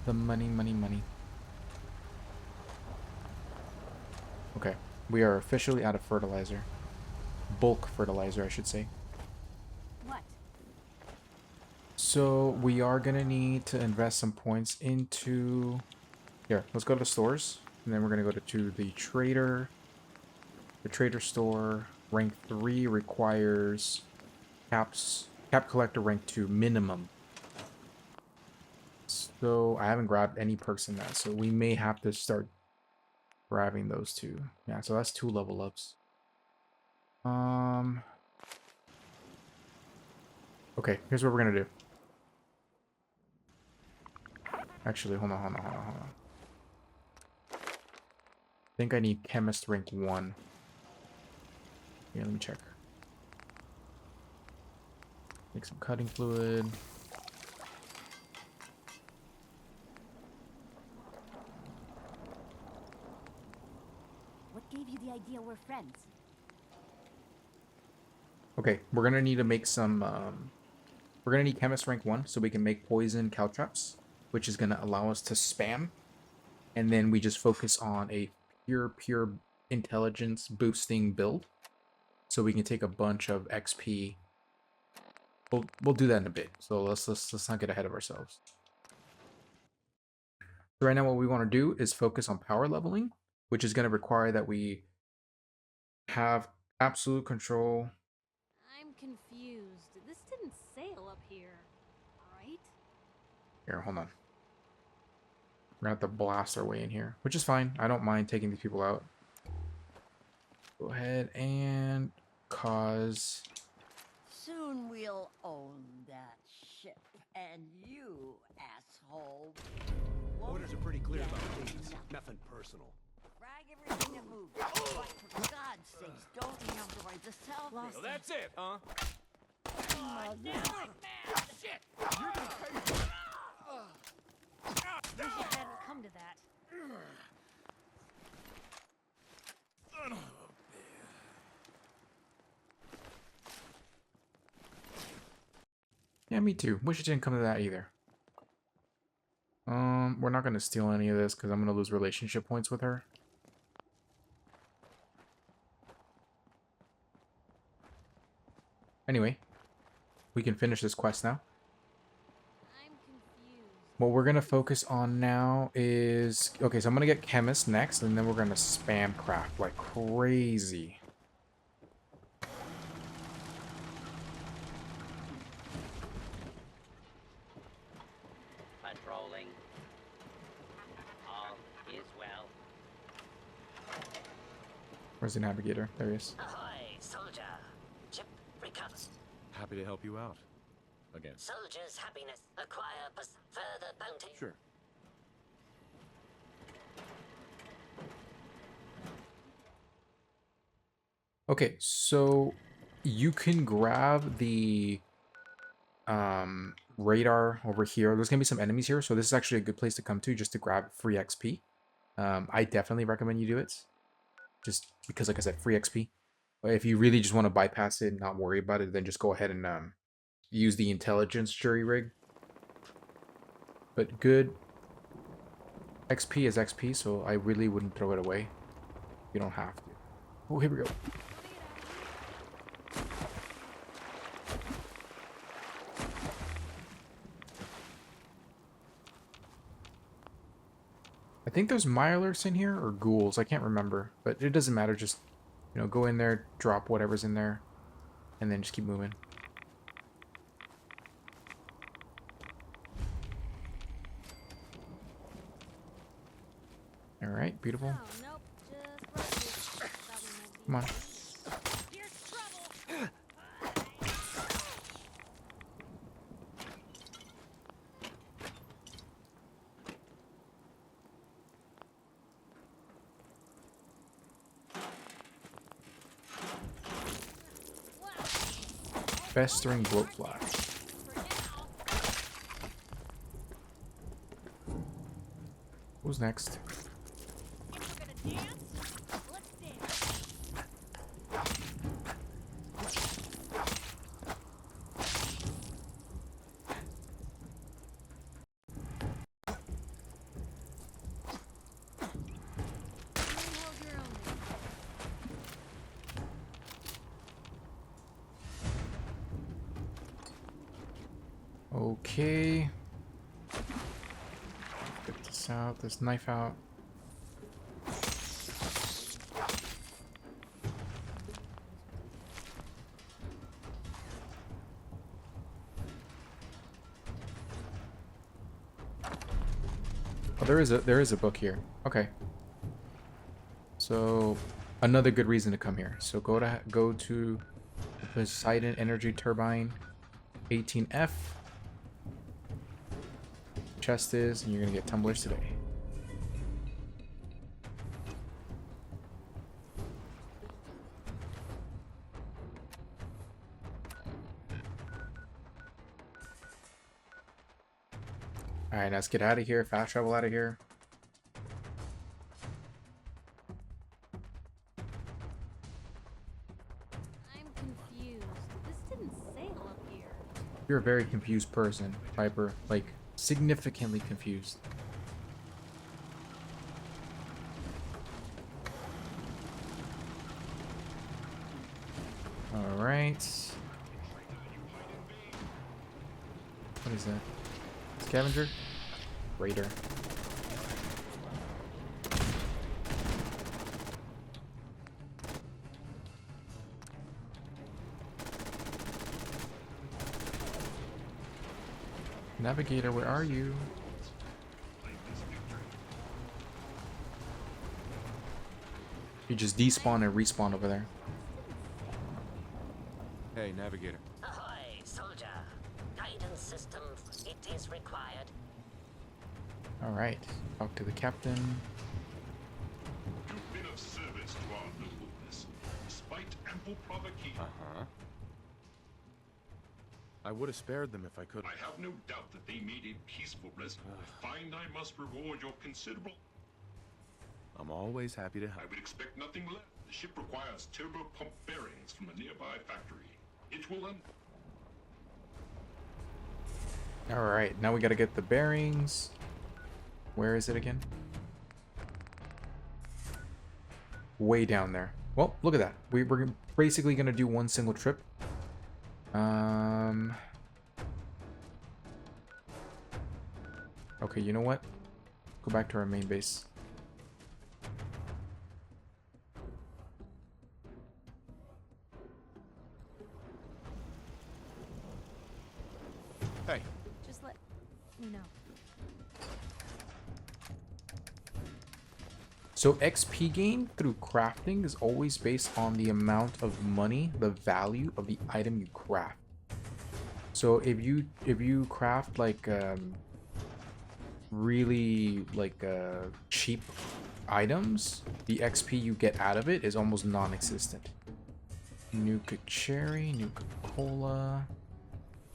The money. Okay, we are officially out of fertilizer. Bulk fertilizer, I should say. What? So we are gonna need to invest some points into... Here, let's go to the stores. And then we're gonna go to the trader. The trader store, rank 3 requires cap collector rank 2 minimum. So I haven't grabbed any perks in that, so we may have to start grabbing those two. Yeah, so that's 2 level ups. Okay, here's what we're gonna do. Actually, hold on. I think I need chemist rank 1. Yeah, let me check. Make some cutting fluid. What gave you the idea we're friends? Okay, we're gonna need to make some, we're gonna need chemist rank 1 so we can make poison caltrops, which is gonna allow us to spam. And then we just focus on a pure intelligence boosting build. So we can take a bunch of XP. We'll do that in a bit. So let's not get ahead of ourselves. So right now what we want to do is focus on power leveling, which is going to require that we have absolute control. I'm confused. This didn't sail up here, right? Here, hold on. We're going to have to blast our way in here, which is fine. I don't mind taking these people out. Go ahead and cause... Soon we'll own that ship, and you, asshole. Orders are pretty clear about things. Nothing personal. Frag everything that moves. But for God's sakes, don't destroy the selfie. So that's it, huh? God damn it, man! Shit! Wish it hadn't come to that. Yeah, me too. Wish it didn't come to that either. We're not going to steal any of this because I'm going to lose relationship points with her. Anyway, we can finish this quest now. I'm confused. What we're going to focus on now is... Okay, so I'm going to get chemist next, and then we're going to spam craft like crazy. Patrolling. All is well. Where's the navigator? There he is. Ahoy, soldier. Ship recovered. Happy to help you out. Again. Soldier's happiness. Acquire further bounty. Sure. Okay, so you can grab the radar over here. There's gonna be some enemies here, so this is actually a good place to come to just to grab free XP. I definitely recommend you do it, just because, like I said, free XP. But if you really just want to bypass it and not worry about it, then just go ahead and use the intelligence jury rig. But good XP is XP, so I really wouldn't throw it away. You don't have to. Oh, here we go. I think there's Mirelurks in here, or ghouls, I can't remember. But it doesn't matter, just, you know, go in there, drop whatever's in there, and then just keep moving. Alright, beautiful. Come on. Festering bloatfly. Who's next? Okay. Get this out, this knife out. Oh, there is a book here. Okay. So another good reason to come here. So go to the Poseidon Energy Turbine 18F. Chest is, and you're gonna get tumblers today. Alright, let's get out of here. Fast travel out of here. I'm confused. This didn't sail up here. You're a very confused person, Piper. Like, significantly confused. Alright. What is that? Scavenger? Raider. Navigator, where are you? You just despawn and respawn over there. Hey, Navigator. Ahoy, soldier. Guidance system, it is required. Alright, talk to the captain. You've been of service to our nobleness, despite ample provocation. Uh-huh. I would have spared them if I could. I have no doubt that they made a peaceful residence. I find I must reward your considerable... I'm always happy to help. I would expect nothing less. The ship requires turbo pump bearings from a nearby factory. It will Alright, now we gotta get the bearings. Where is it again? Way down there. Well, look at that. We're basically gonna do one single trip. Okay, you know what? Go back to our main base. Hey. Just let me know. So XP gain through crafting is always based on the amount of money, the value of the item you craft. So if you craft like really like cheap items, the XP you get out of it is almost non-existent. Nuka cherry, Nuka cola,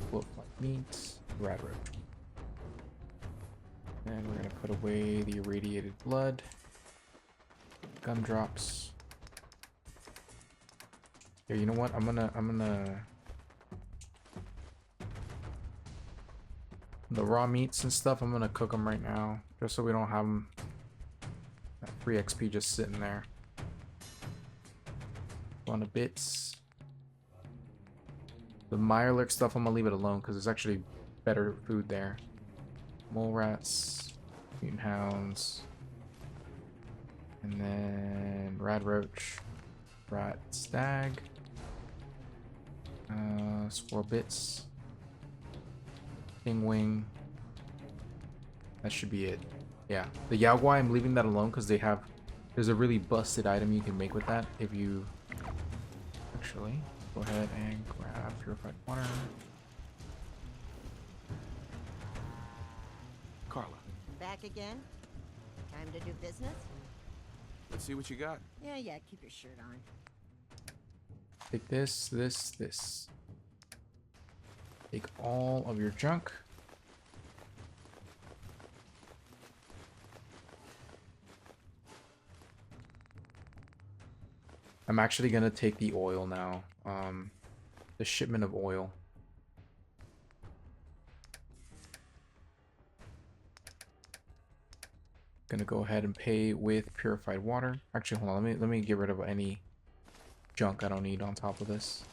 float like meat, rad rope. And we're gonna put away the irradiated blood. Gumdrops. Here, you know what? I'm gonna The raw meats and stuff, I'm gonna cook them right now, just so we don't have them, that free XP just sitting there. On the bits. The Mirelurk stuff, I'm gonna leave it alone because there's actually better food there. Mole rats, mutant hounds, and then rad roach, rat stag, squirrel bits, wing. That should be it. Yeah, the Yao Guai, I'm leaving that alone because there's a really busted item you can make with that if you actually go ahead and grab purified water. Carla, Back again? Time to do business? let's see what you got. Yeah, keep your shirt on. Take this. Take all of your junk. I'm actually gonna take the oil now. The shipment of oil. Gonna go ahead and pay with purified water. Actually, hold on. Let me get rid of any junk I don't need on top of this.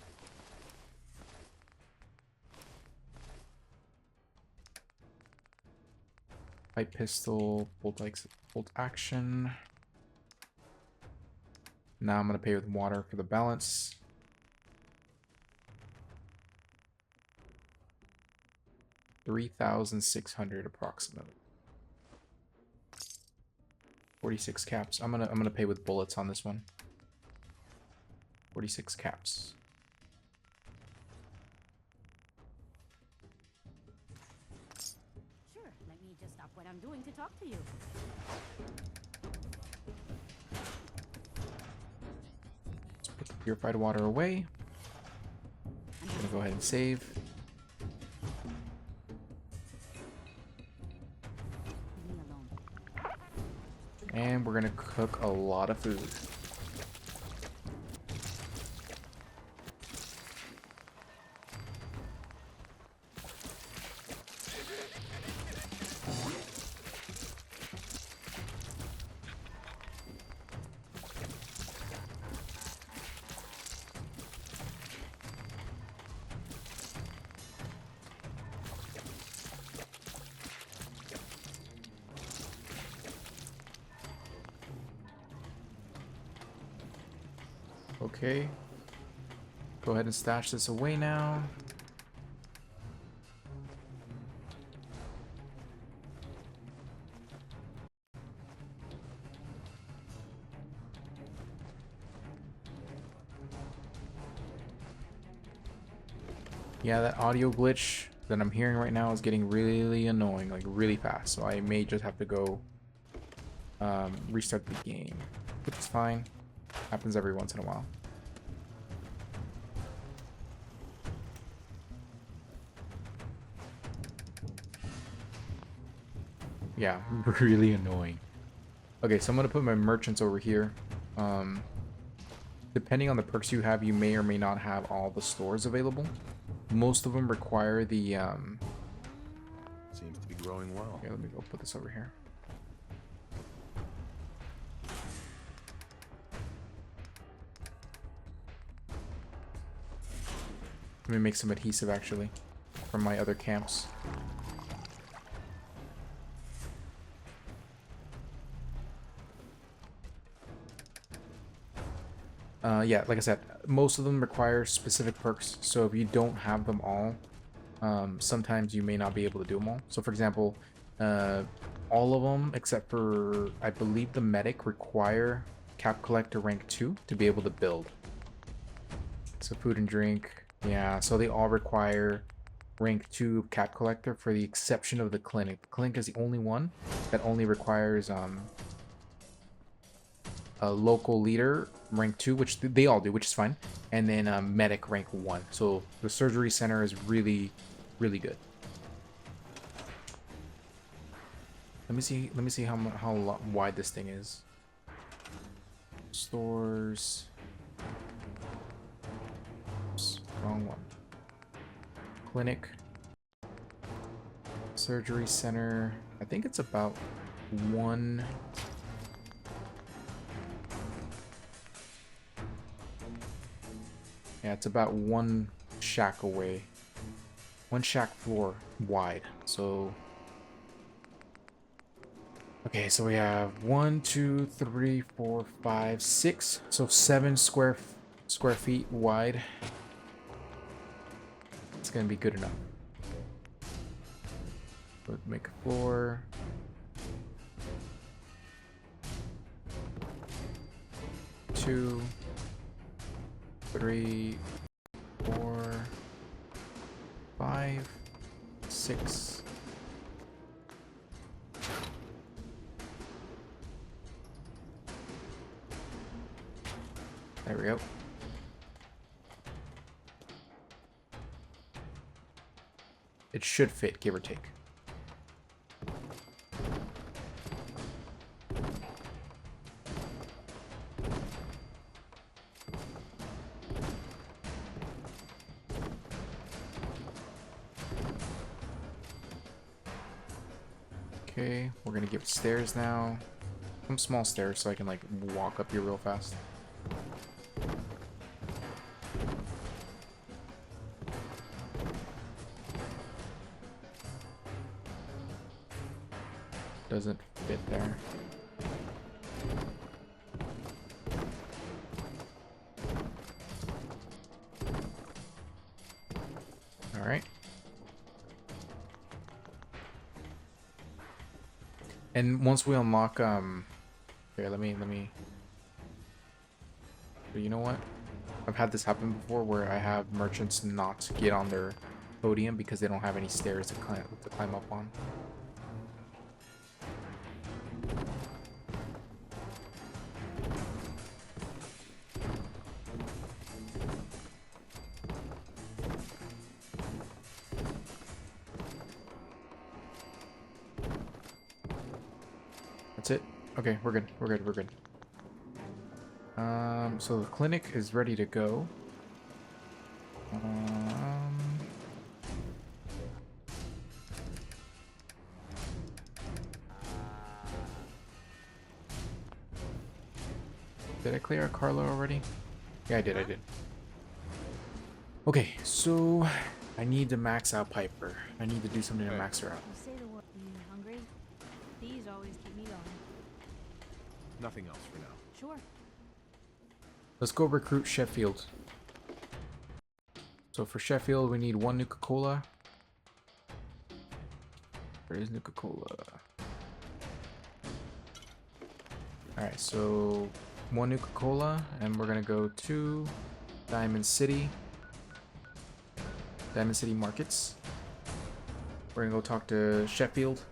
Light pistol, bolt action. Now I'm gonna pay with water for the balance. $3,600 approximately. 46 caps. I'm gonna pay with bullets on this one. 46 caps. Sure, let me just stop what I'm doing to talk to you. Put the purified water away. I'm gonna go ahead and save. And we're gonna cook a lot of food. Okay. Go ahead and stash this away now. Yeah, that audio glitch that I'm hearing right now is getting really annoying, like really fast. So I may just have to go restart the game, which is fine. Happens every once in a while. Yeah, really annoying. Okay, so I'm gonna put my merchants over here. Depending on the perks you have, you may or may not have all the stores available. Most of them require the Seems to be growing well. Okay, let me go put this over here. Let me make some adhesive actually from my other camps. Yeah, like I said, most of them require specific perks, so if you don't have them all, sometimes you may not be able to do them all. So for example, all of them except for, I believe, the medic require cap collector rank 2 to be able to build. So food and drink, yeah, so they all require rank 2 cap collector for the exception of the clinic. The clinic is the only one that only requires a local leader rank 2, which they all do, which is fine, and then medic rank 1. So the surgery center is really good. Let me see how wide this thing is. Stores. Oops, wrong one. Clinic. Surgery center. I think it's about one. Yeah, it's about one shack away. One shack floor wide. So. Okay, so we have 1, 2, 3, 4, 5, 6. So 7 square feet wide. It's gonna be good enough. Let's make a floor. Two, 3, 4, 5, 6. There we go. It should fit, give or take. Okay, we're gonna give it stairs now. Some small stairs so I can like walk up here real fast. Doesn't fit there. All right. And once we unlock, here, let me. But you know what? I've had this happen before where I have merchants not get on their podium because they don't have any stairs to climb up on. That's it. Okay, we're good. We're good. We're good. So the clinic is ready to go. Did I clear Carla already? Yeah, I did. I did. Okay, so I need to max out Piper. I need to do something to max her out. You say the word. Hungry? These always keep me going. Nothing else for now. Sure. Let's go recruit Sheffield. So for Sheffield, we need 1 Nuka-Cola. Where is Nuka-Cola? Alright, so 1 Nuka-Cola, and we're gonna go to Diamond City. Diamond City Markets. We're gonna go talk to Sheffield.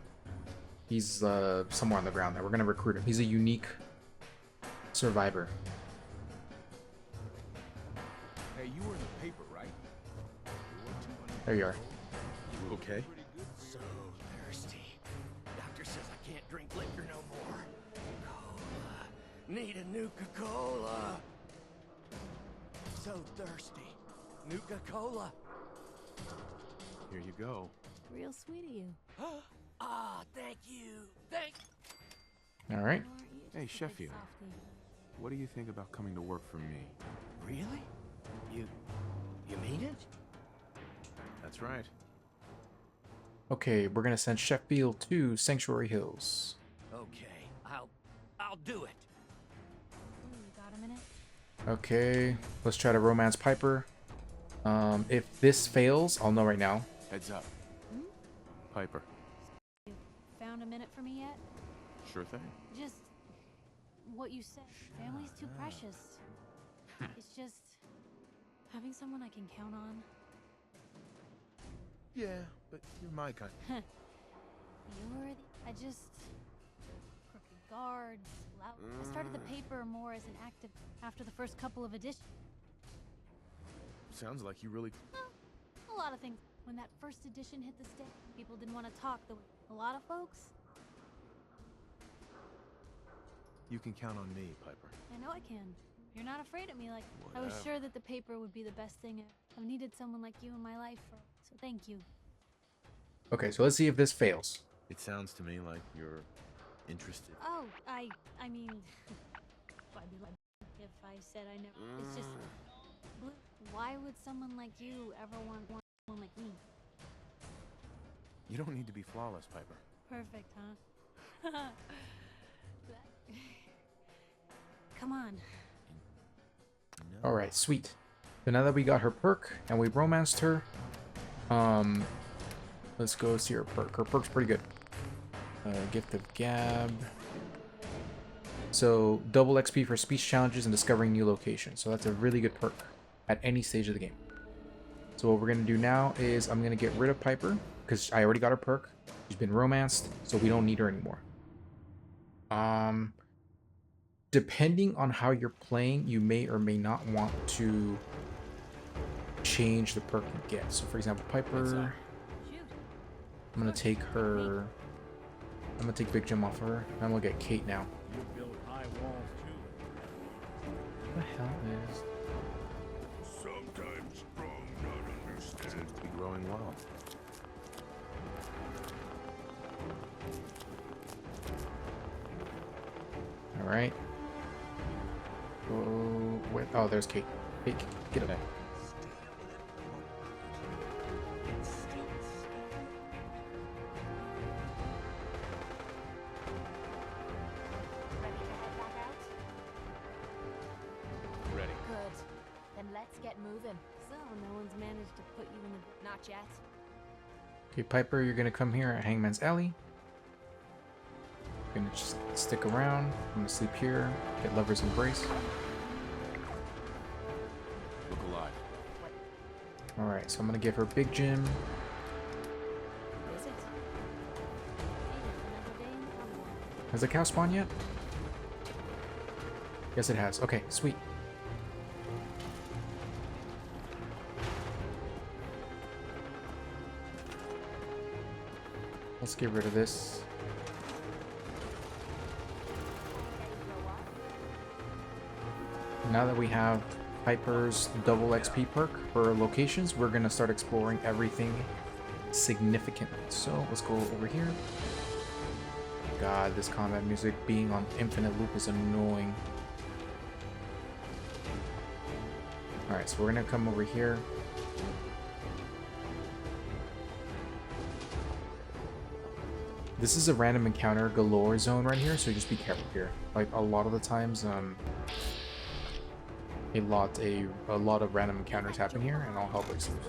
He's somewhere on the ground there. We're gonna recruit him. He's a unique survivor. Hey, you were in the paper, right? There you are. You okay? So thirsty. Doctor says I can't drink liquor no more. Cola. Need a Nuka-Cola. So thirsty. Nuka-Cola. Here you go. Real sweet of you. Ah, thank you. Thank. All right. Hey, Sheffield. What do you think about coming to work for me? Really? You mean it? That's right. Okay, we're gonna send Sheffield to Sanctuary Hills. Okay, I'll do it. Ooh, you got a minute? Okay, let's try to romance Piper. If this fails, I'll know right now. Heads up. Piper. You found a minute for me yet? Sure thing. Just what you said. Family's too precious. It's just having someone I can count on. Yeah, but you're my kind. I just crooked guards. I started the paper more as an active after the first couple of editions. Sounds like you really... A lot of things. When that first edition hit the stage, people didn't want to talk the way a lot of folks. You can count on me, Piper. I know I can. You're not afraid of me like I was Whatever. sure that the paper would be the best thing. I've needed someone like you in my life for, so thank you. Okay, so let's see if this fails. It sounds to me like you're interested. Oh, I mean, I'd be like if I said I never. It's just, Blue, why would someone like you ever want one like me? You don't need to be flawless, Piper. Perfect, huh? Come on. All right, sweet. So now that we got her perk and we romanced her, let's go see her perk. Her perk's pretty good. Gift of Gab. So double XP for speech challenges and discovering new locations. So that's a really good perk at any stage of the game. So what we're gonna do now is I'm gonna get rid of Piper because I already got her perk. She's been romanced, so we don't need her anymore. Depending on how you're playing, you may or may not want to change the perk you get. So for example, Piper, I'm gonna take her. I'm gonna take Big Jim off of her. I'm gonna get Kate now. You build high walls too. What the hell is? Sometimes strong not understand. Seems to be growing well. All right. Oh, where? Oh, there's Kate. Kate, get up. Ready. Good. Then let's get moving. So no one's managed to put you in the. Not yet. Okay, Piper, you're gonna come here at Hangman's Alley. Gonna just stick around. I'm gonna sleep here. Get Lover's Embrace. Look alive. All right, so I'm gonna give her Big Jim. Is it? Another day in Commonwealth. Has the cow spawned yet? Yes, it has. Okay, sweet. Let's get rid of this. Now that we have Piper's double XP perk for locations, we're gonna start exploring everything significant. So let's go over here. God, this combat music being on infinite loop is annoying. Alright, so we're gonna come over here. This is a random encounter galore zone right here, so just be careful here. Like a lot of the times, a lot of random encounters happen here, and all hell breaks loose.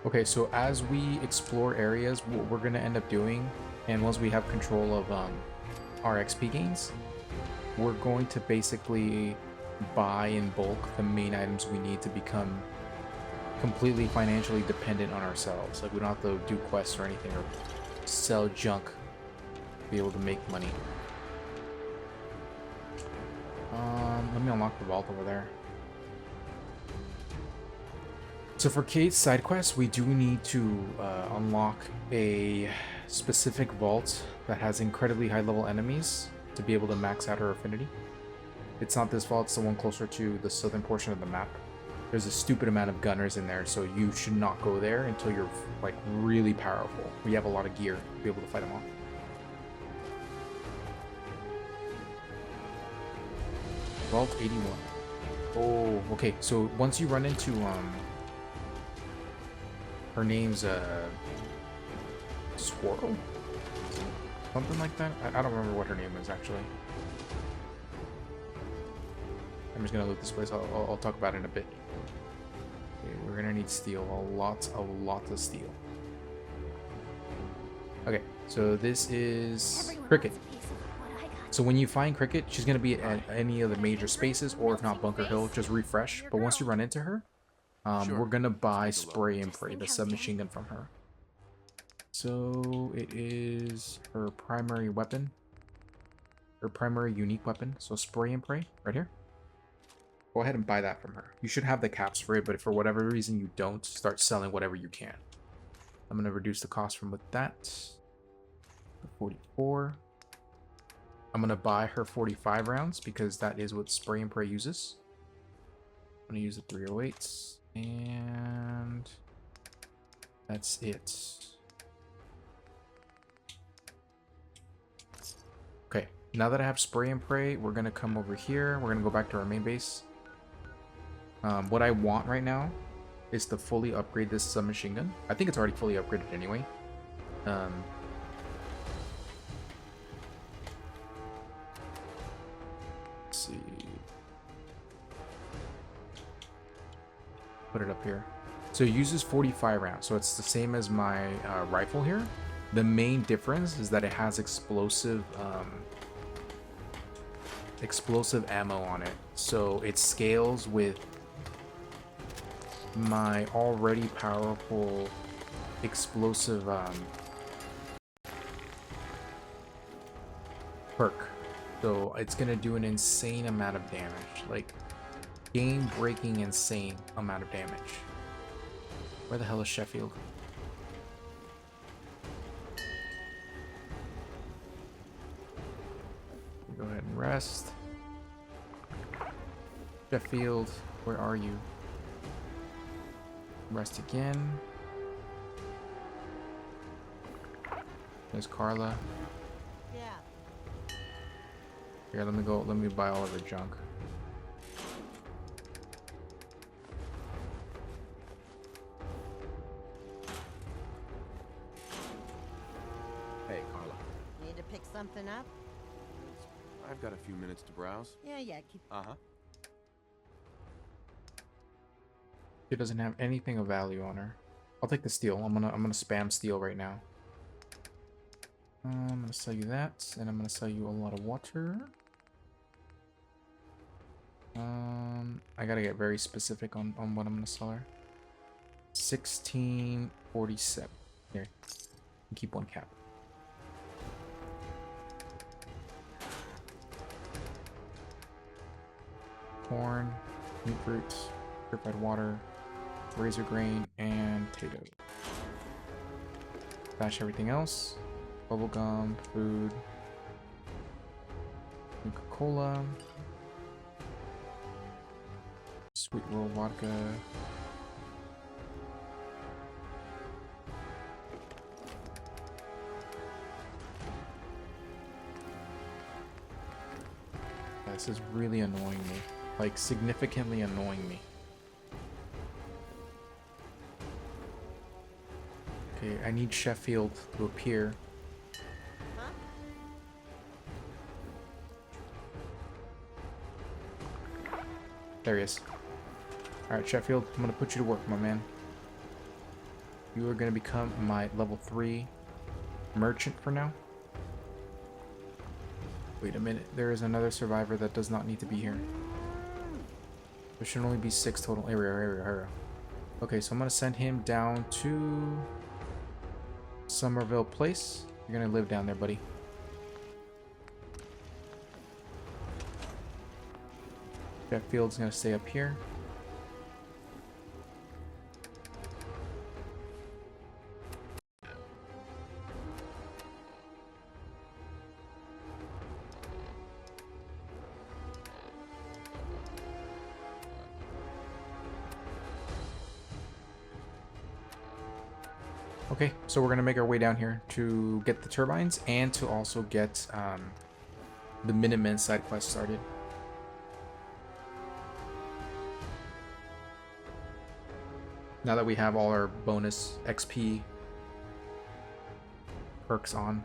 Okay, so as we explore areas, what we're going to end up doing, and once we have control of our XP gains, we're going to basically buy in bulk the main items we need to become completely financially dependent on ourselves. Like, we don't have to do quests or anything, or sell junk to be able to make money. Let me unlock the vault over there. So for Kate's side quest, we do need to unlock a specific vault that has incredibly high level enemies to be able to max out her affinity. It's not this vault, it's the one closer to the southern portion of the map. There's a stupid amount of gunners in there, so you should not go there until you're like really powerful. We have a lot of gear to be able to fight them off. Vault 81. Oh, okay, so once you run into her name's Squirrel? Something like that? I don't remember what her name is, actually. I'm just gonna loot this place. I'll talk about it in a bit. Okay, we're gonna need steel. A lot of steel. Okay, so this is Cricket. So when you find Cricket, she's gonna be at any of the major spaces, or if not Bunker Hill, just refresh. But once you run into her, we're gonna buy Spray and Pray, the submachine gun from her. So it is her primary weapon. Her primary unique weapon. So spray and pray right here. Go ahead and buy that from her. You should have the caps for it, but if for whatever reason you don't, start selling whatever you can. I'm going to reduce the cost from with that. 44. I'm going to buy her 45 rounds because that is what spray and pray uses. I'm going to use the 308s. And that's it. Okay, now that I have spray and pray, we're going to come over here. We're going to go back to our main base. What I want right now is to fully upgrade this submachine gun. I think it's already fully upgraded anyway. Let's see. Put it up here. So it uses 45 rounds, so it's the same as my rifle here. The main difference is that it has explosive ammo on it, so it scales with my already powerful explosive perk. So it's gonna do an insane amount of damage, like game-breaking insane amount of damage. Where the hell is Sheffield? Go ahead and rest. Sheffield, where are you? Rest again. There's Carla. Yeah. Here, let me buy all of her junk. Hey, Carla. Need to pick something up? I've got a few minutes to browse. Yeah, keep... Uh-huh. She doesn't have anything of value on her. I'll take the steel. I'm gonna spam steel right now. I'm gonna sell you that, and I'm gonna sell you a lot of water. I gotta get very specific on what I'm gonna sell her. 1647. Here, keep one cap. Corn, meat fruits, purified water, razor grain, and potato. Stash everything else. Bubblegum, food, Coca-Cola, sweet roll vodka. This is really annoying me. Like, significantly annoying me. Okay, I need Sheffield to appear. Huh? There he is. Alright, Sheffield, I'm gonna put you to work, my man. You are gonna become my level 3 merchant for now. Wait a minute, there is another survivor that does not need to be here. There should only be 6 total. Here. Okay, so I'm gonna send him down to Somerville Place. You're gonna live down there, buddy. Sheffield's gonna stay up here. Okay, so we're gonna make our way down here to get the turbines and to also get the Minutemen side quest started. Now that we have all our bonus XP perks on.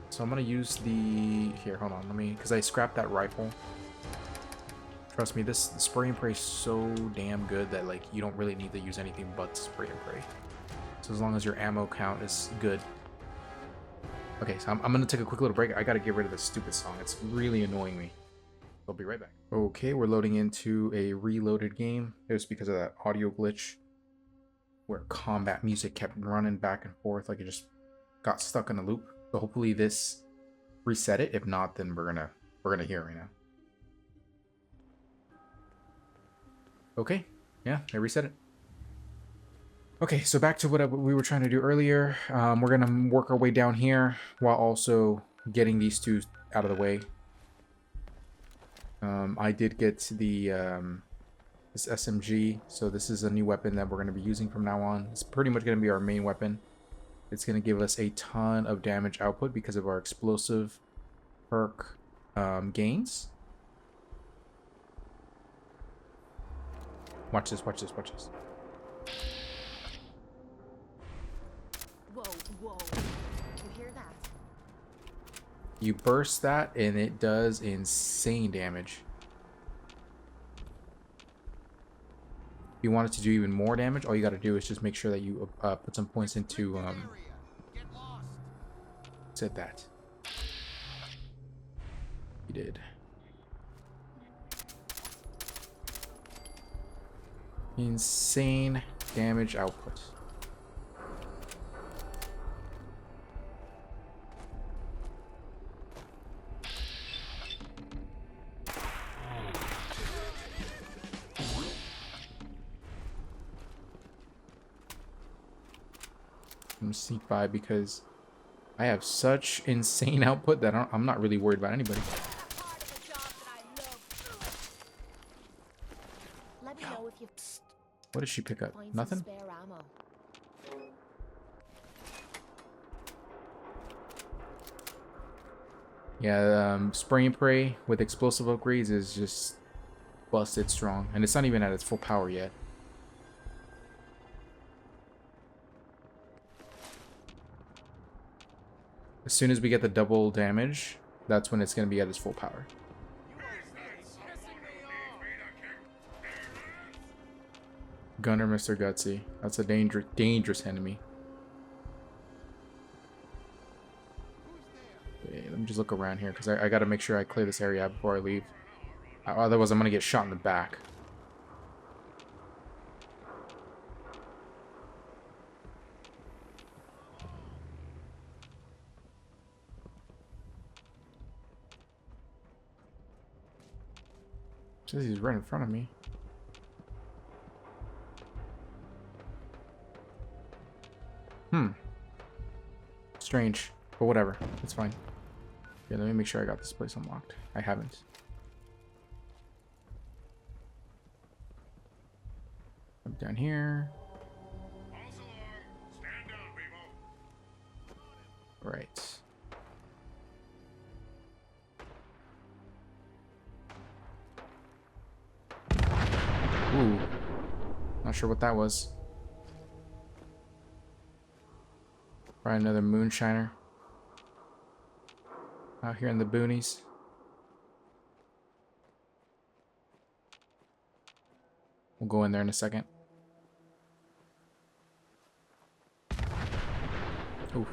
So I'm gonna use the... Here, hold on, let me... Because I scrapped that rifle. Trust me, this spray and pray is so damn good that, like, you don't really need to use anything but spray and pray. So as long as your ammo count is good. Okay, so I'm gonna take a quick little break. I gotta get rid of this stupid song. It's really annoying me. I'll be right back. Okay, we're loading into a reloaded game. It was because of that audio glitch. where combat music kept running back and forth, like it just got stuck in a loop. So hopefully this reset it. If not, then we're gonna hear it right now. Okay, yeah, I reset it. Okay, so back to what we were trying to do earlier. We're gonna work our way down here while also getting these two out of the way. I did get the this SMG, so this is a new weapon that we're going to be using from now on. It's pretty much going to be our main weapon. It's going to give us a ton of damage output because of our explosive perk gains. Watch this, watch this, watch this. Whoa, whoa. You hear that? You burst that and it does insane damage. If you want it to do even more damage, all you got to do is just make sure that you put some points into said that. You did. Insane damage output. I'm gonna sneak by because I have such insane output that I'm not really worried about anybody. Let me know if you What did she pick up? find some Nothing? spare ammo. Yeah, spray and pray with explosive upgrades is just busted strong, and it's not even at its full power yet. As soon as we get the double damage, that's when it's going to be at its full power. Gunner Mr. Gutsy. That's a dangerous enemy. Okay, let me just look around here because I got to make sure I clear this area out before I leave. Otherwise, I'm going to get shot in the back. Says he's right in front of me. Strange, but whatever. It's fine. Yeah, let me make sure I got this place unlocked. I haven't. I'm down here. Right. Ooh. Not sure what that was. Probably another moonshiner. Out here in the boonies. We'll go in there in a second. Ooh.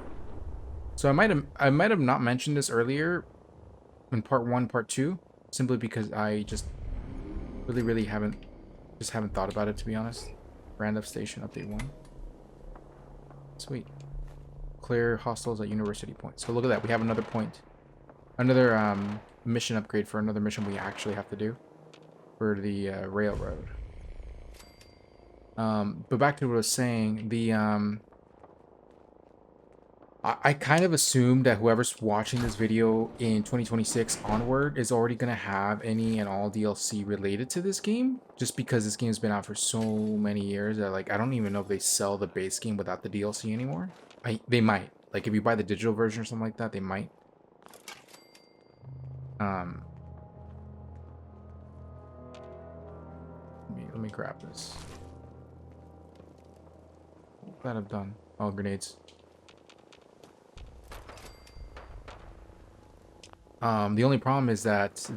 So I might have not mentioned this earlier in part 1, part 2, simply because I just really haven't thought about it, to be honest. Random station update 1. Sweet. Clear hostiles at University Point. So look at that. We have another point. Another mission upgrade for another mission we actually have to do for the railroad. But back to what I was saying, the I kind of assumed that whoever's watching this video in 2026 onward is already going to have any and all DLC related to this game, just because this game's been out for so many years that, like, I don't even know if they sell the base game without the DLC anymore. They might. Like, if you buy the digital version or something like that, they might. Let me grab this. What that I've done? Oh, grenades. The only problem is that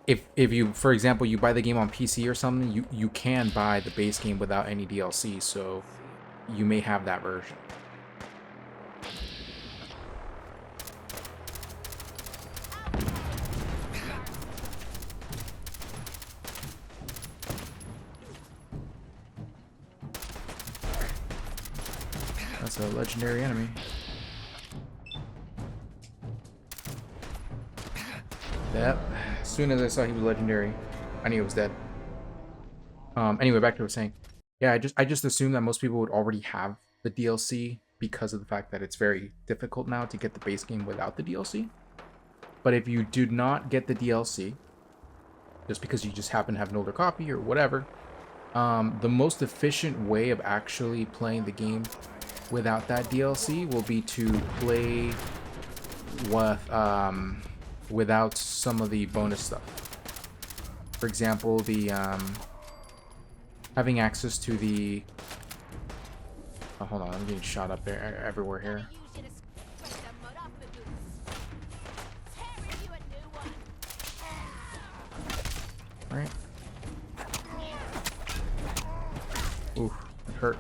if you, for example, you buy the game on PC or something, you can buy the base game without any DLC, so you may have that version. a legendary enemy. Yep. As soon as I saw he was legendary, I knew he was dead. Anyway, back to what I was saying. Yeah, I just assumed that most people would already have the DLC because of the fact that it's very difficult now to get the base game without the DLC. But if you do not get the DLC, just because you just happen to have an older copy or whatever, the most efficient way of actually playing the game without that DLC will be to play with without some of the bonus stuff. For example, the having access to the hold on, I'm getting shot up there everywhere here. Right. Oof, it hurt.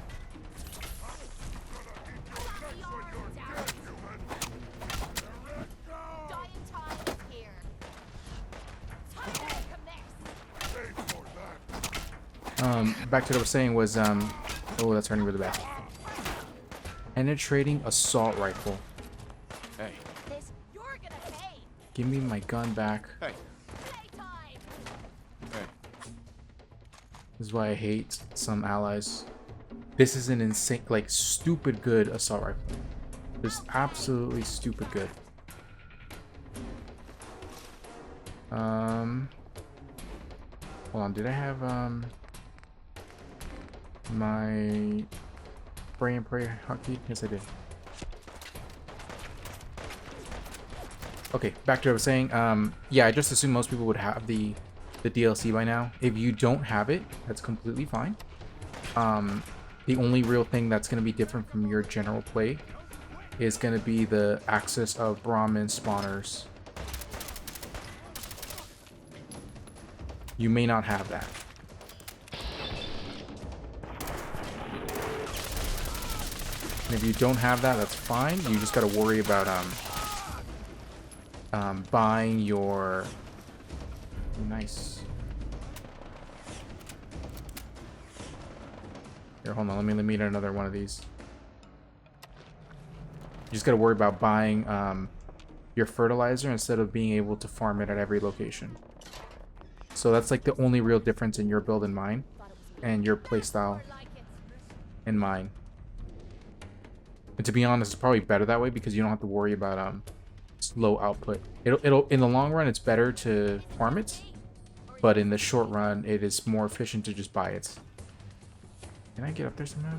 Back to what I was saying was, oh, that's hurting really bad. Penetrating assault rifle. Hey. Give me my gun back. Hey. Hey. This is why I hate some allies. This is an insane, like, stupid good assault rifle. Just absolutely stupid good. Hold on, did I have, my spray and pray hotkey? Yes, I did. Okay, back to what I was saying. Yeah, I just assumed most people would have the DLC by now. If you don't have it, that's completely fine. The only real thing that's going to be different from your general play is going to be the access of Brahmin spawners. You may not have that. And if you don't have that, that's fine. You just got to worry about buying your... Nice. Here, hold on. Let me eat another one of these. You just got to worry about buying your fertilizer instead of being able to farm it at every location. So that's like the only real difference in your build and mine, and your playstyle and mine. And to be honest, it's probably better that way because you don't have to worry about slow output. It'll in the long run, it's better to farm it, but in the short run, it is more efficient to just buy it. Can I get up there somehow?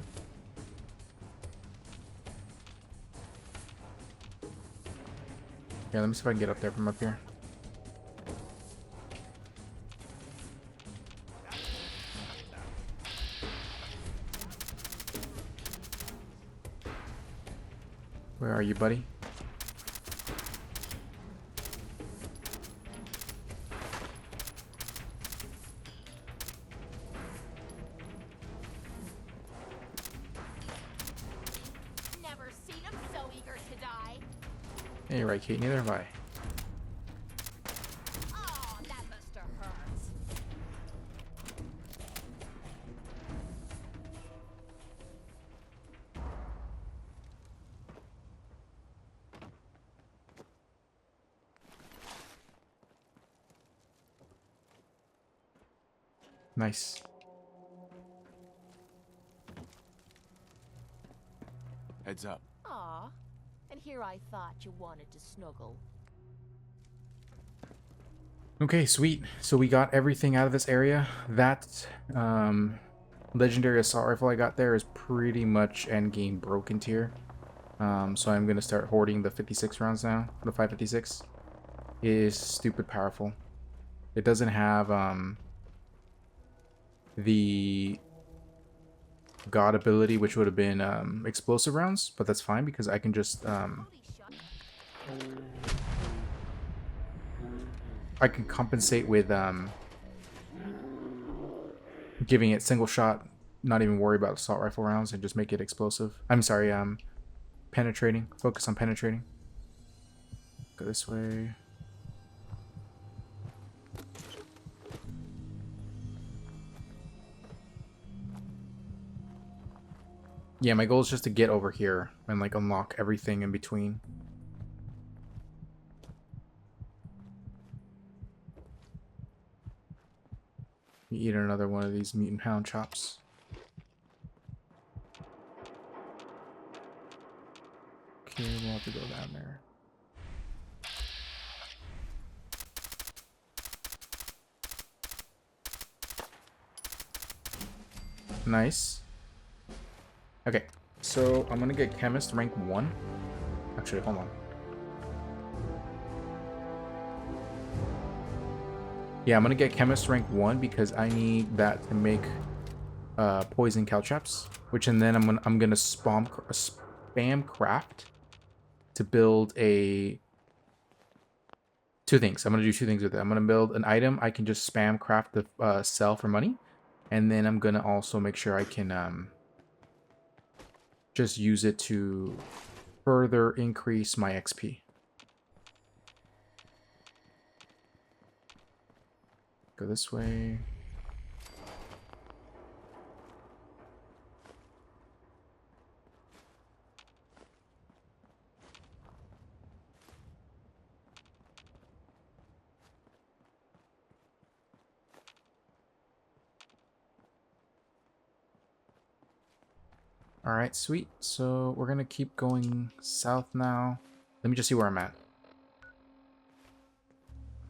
Yeah, let me see if I can get up there from up here. Where are you, buddy? Never seen him so eager to die. Yeah, you're right, Kate. Neither have I. Oh, that must have hurt. Nice. Heads up. Aw, and here I thought you wanted to snuggle. Okay, sweet. So we got everything out of this area. That legendary assault rifle I got there is pretty much endgame broken tier. So I'm gonna start hoarding the 56 rounds now. The 556 is stupid powerful. It doesn't have the god ability, which would have been explosive rounds, but that's fine because I can just I can compensate with giving it single shot, not even worry about assault rifle rounds, and just make it explosive. I'm sorry, penetrating. Focus on penetrating. Go this way. Yeah, my goal is just to get over here and like unlock everything in between. Eat another one of these mutant hound chops. Okay, we'll have to go down there. Nice. Okay, so I'm gonna get chemist rank 1. Actually, hold on. Yeah, I'm gonna get chemist rank 1 because I need that to make poison caltrops, which and then I'm gonna spam craft to build two things. I'm gonna do 2 things with it. I'm gonna build an item I can just spam craft to sell for money, and then I'm gonna also make sure I can just use it to further increase my XP. Go this way. All right, sweet. So we're gonna keep going south now. Let me just see where I'm at.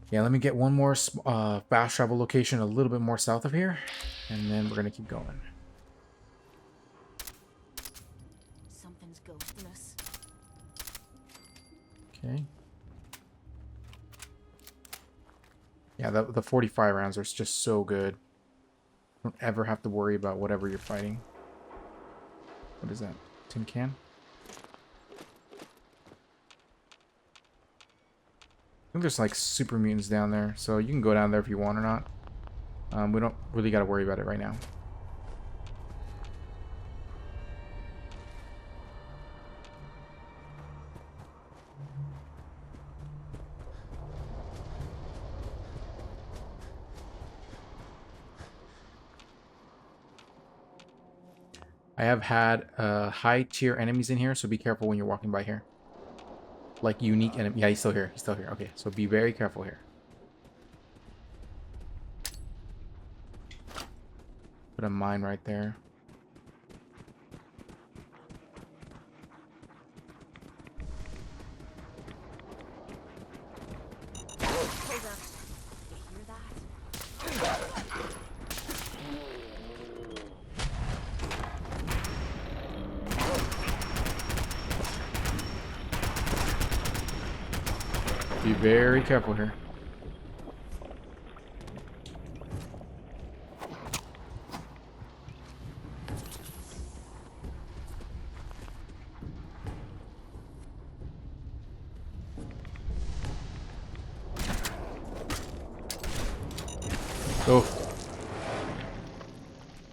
Yeah, let me get one more fast travel location a little bit more south of here, and then we're gonna keep going. Something's ghosting us. Okay. Yeah, the 45 rounds are just so good. Don't ever have to worry about whatever you're fighting. What is that? Tin can? I think there's like super mutants down there, so you can go down there if you want or not. We don't really got to worry about it right now. I have had high tier enemies in here, so be careful when you're walking by here. Like unique enemy. Yeah, he's still here. He's still here. Okay, so be very careful here. Put a mine right there. Hold up. You hear that? Be very careful here. Oh.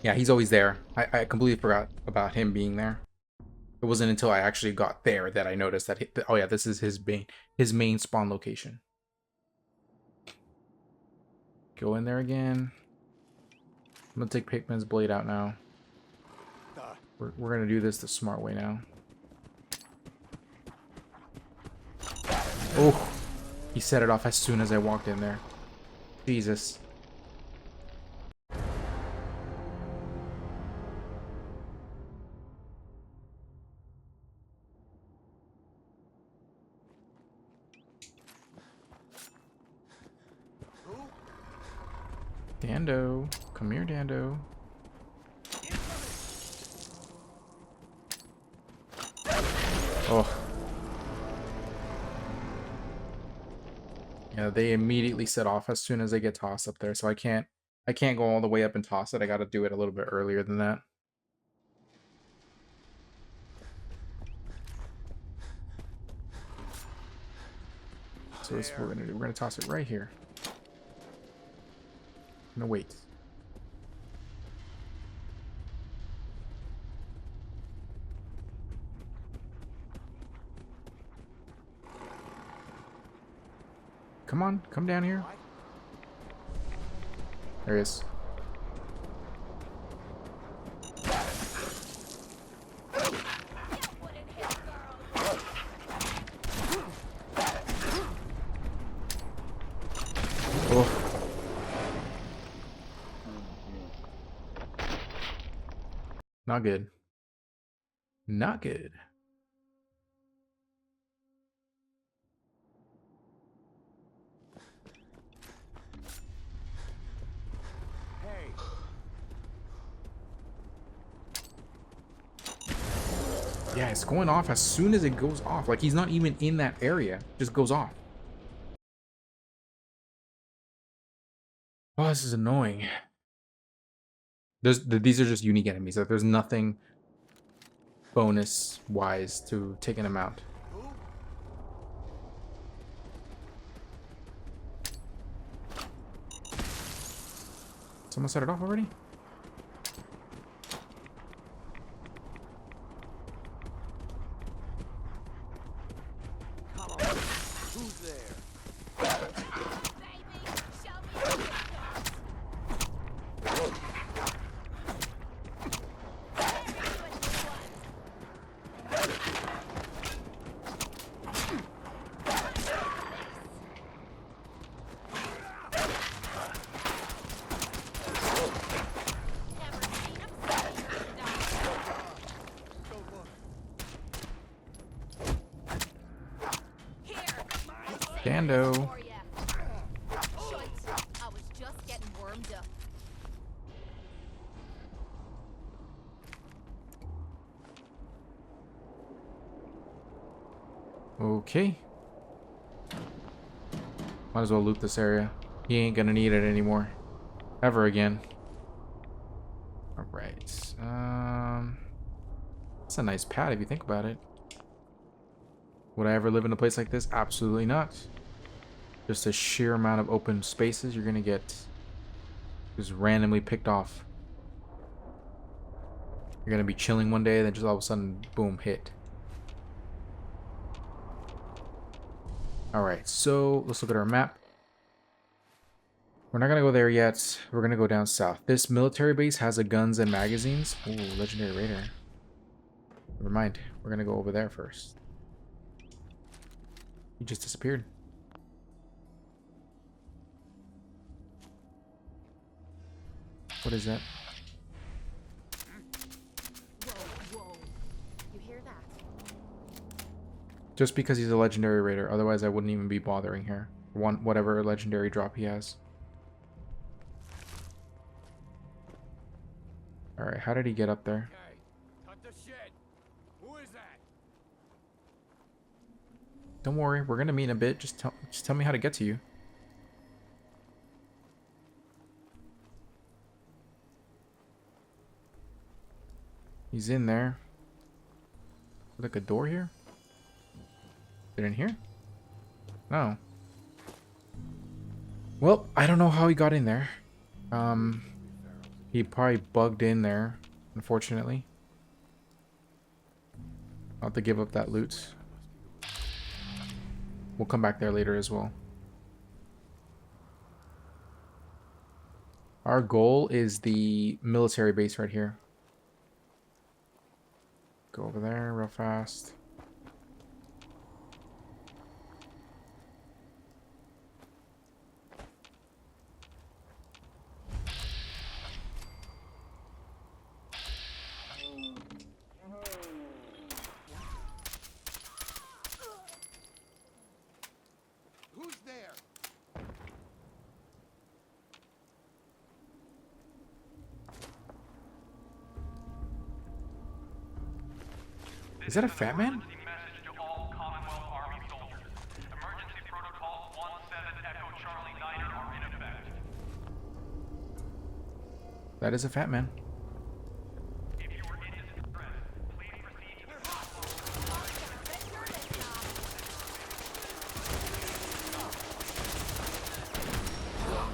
Yeah, he's always there. I completely forgot about him being there. It wasn't until I actually got there that I noticed that, oh yeah, this is his main spawn location. Go in there again. I'm gonna take Pigman's blade out now. We're gonna do this the smart way now. Oh, he set it off as soon as I walked in there. Jesus. Dando, come here, Dando. Oh. Yeah, they immediately set off as soon as they get tossed up there, so I can't go all the way up and toss it. I gotta do it a little bit earlier than that. So this is what we're gonna do. We're gonna toss it right here. No, wait. Come on, come down here. There he is. Oh. Not good. Not good. Hey, Yeah, it's going off as soon as it goes off. Like, he's not even in that area. It just goes off. Oh, this is annoying. These are just unique enemies. Like, there's nothing bonus-wise to taking them out. Someone set it off already? come on. Who's there? Dando. I was just getting warmed up. Okay. Might as well loot this area. He ain't gonna need it anymore. Ever again. Alright. It's a nice pad if you think about it. Would I ever live in a place like this? Absolutely not. Just a sheer amount of open spaces you're gonna get just randomly picked off. You're gonna be chilling one day, then just all of a sudden, boom, hit. Alright, so let's look at our map. We're not gonna go there yet. We're gonna go down south. This military base has a guns and magazines. Ooh, legendary raider. Never mind. We're gonna go over there first. He just disappeared. What is that? Whoa. You hear that? Just because he's a legendary raider. Otherwise, I wouldn't even be bothering here. Whatever legendary drop he has. Alright, how did he get up there? Hey, cut the shit. Who is that? Don't worry, we're gonna meet in a bit. Just tell me how to get to you. He's in there. Like a door here? Is it in here? No. Well, I don't know how he got in there. He probably bugged in there, unfortunately. I'll have to give up that loot. We'll come back there later as well. Our goal is the military base right here. Go over there real fast. Who's there? Is that a fat man? That is a fat man.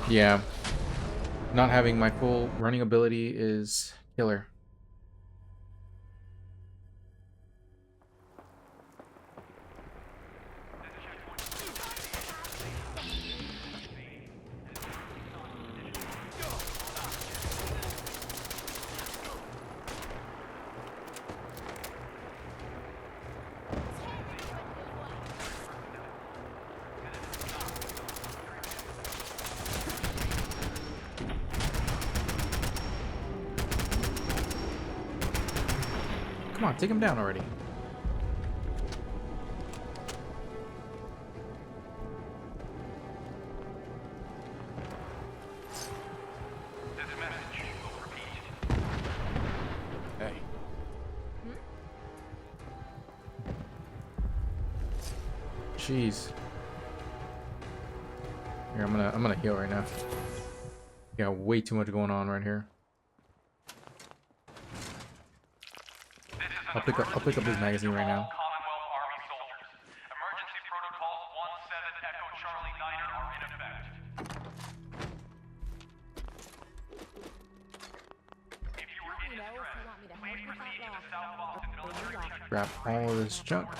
Yeah. Not having my full running ability is killer. Come on, take him down already. Hey, Jeez. Here, I'm gonna heal right now. Got way too much going on right here. I'll pick up this magazine right now. Commonwealth Army soldiers. Emergency protocols 17 Echo Charlie Niner are in effect. If you were in distress, please proceed to the South Boston military checkpoint. Grab all of this junk.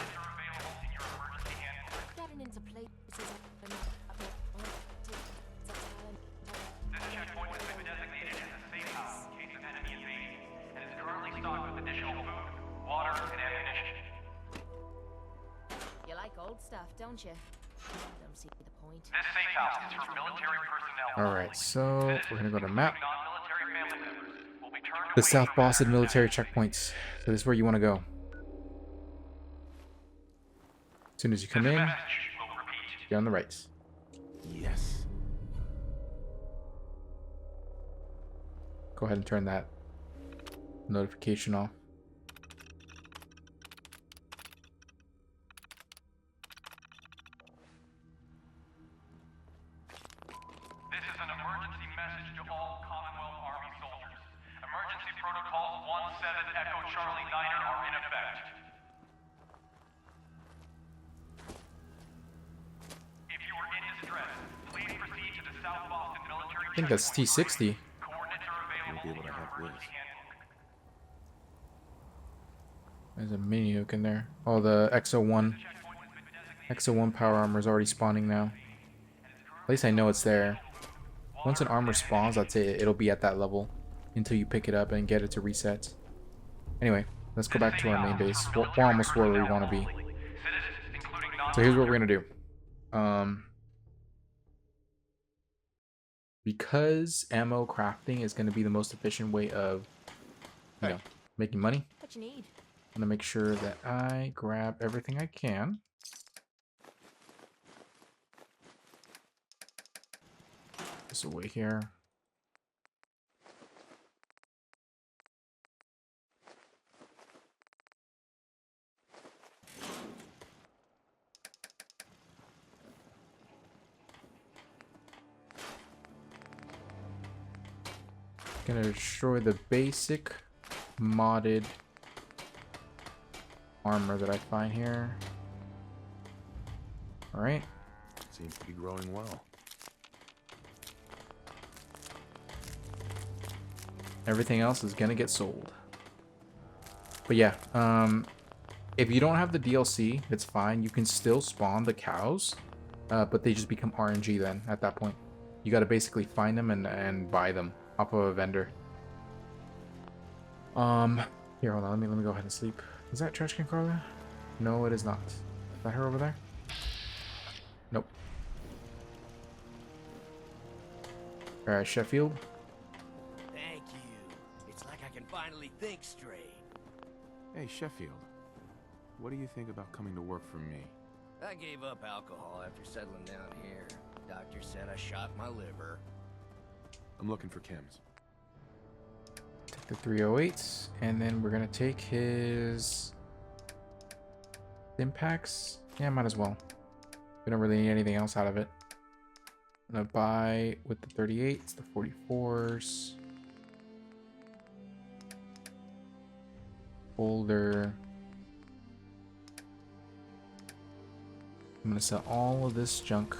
Getting into places This checkpoint has been designated as a safe house in case of enemy invasion and is currently stocked with additional food, water, and ammunition. You like old stuff, don't you? Don't see the point. This safe house is for military personnel. Alright, so we're gonna go to map. Non-military family members will be turned The away South from Boston military checkpoints. So this is where you want to go. As soon as you come in, get on the right. yes. Go ahead and turn that notification off. This is an emergency message to all Commonwealth Army soldiers. Emergency protocols 17 Echo Charlie Niner are in effect. If you are in distress, please proceed to the South Boston military I think that's T60. Coordinates are You'll be available able to have this. There's a mini nuke in there. Oh, the XO1. XO1 power armor is already spawning now. At least I know it's there. Once an armor spawns, I'd say it'll be at that level until you pick it up and get it to reset. Anyway, let's go back to our main base. We're almost where we want to be. So here's what we're gonna do. Because ammo crafting is going to be the most efficient way of, you know, making money. What you need? I'm going to make sure that I grab everything I can. This away here. Gonna destroy the basic modded armor that I find here. Alright. Seems to be growing well. Everything else is gonna get sold. But yeah, if you don't have the DLC, it's fine. You can still spawn the cows, but they just become RNG then at that point. You gotta basically find them and buy them off of a vendor. Here, hold on, let me go ahead and sleep. Is that Trash Can Carla? No, it is not. Is that her over there? Nope. Alright, Sheffield. Thank you. It's like I can finally think straight. Hey, Sheffield. What do you think about coming to work for me? I gave up alcohol after settling down here. Doctor said I shot my liver. I'm looking for chems. Take the 308s, and then we're gonna take his impacts. Yeah, might as well. We don't really need anything else out of it. I'm gonna buy with the 38s, the 44s. Folder. I'm gonna sell all of this junk.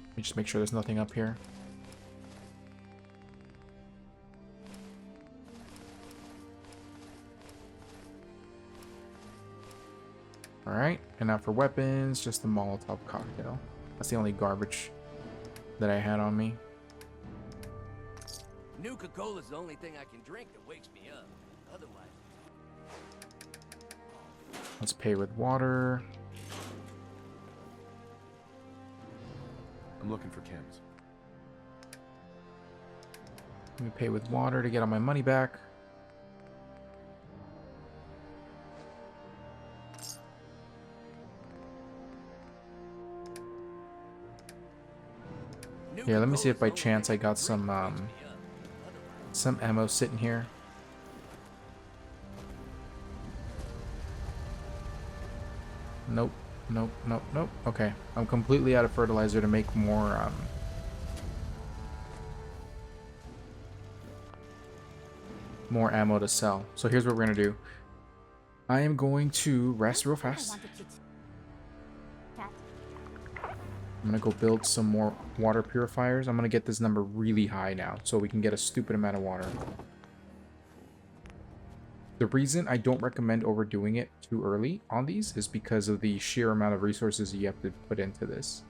Let me just make sure there's nothing up here. Alright, and now for weapons, just the Molotov cocktail. That's the only garbage that I had on me. Nuka-Cola's the only thing I can drink that wakes me up. Otherwise... Let's pay with water. I'm looking for chems. Let me pay with water to get all my money back. Yeah, let me see if by chance I got some ammo sitting here. Nope, nope, nope, nope. Okay, I'm completely out of fertilizer to make more more ammo to sell. So here's what we're gonna do. I am going to rest real fast. I'm gonna go build some more water purifiers. I'm gonna get this number really high now so we can get a stupid amount of water. The reason I don't recommend overdoing it too early on these is because of the sheer amount of resources you have to put into this.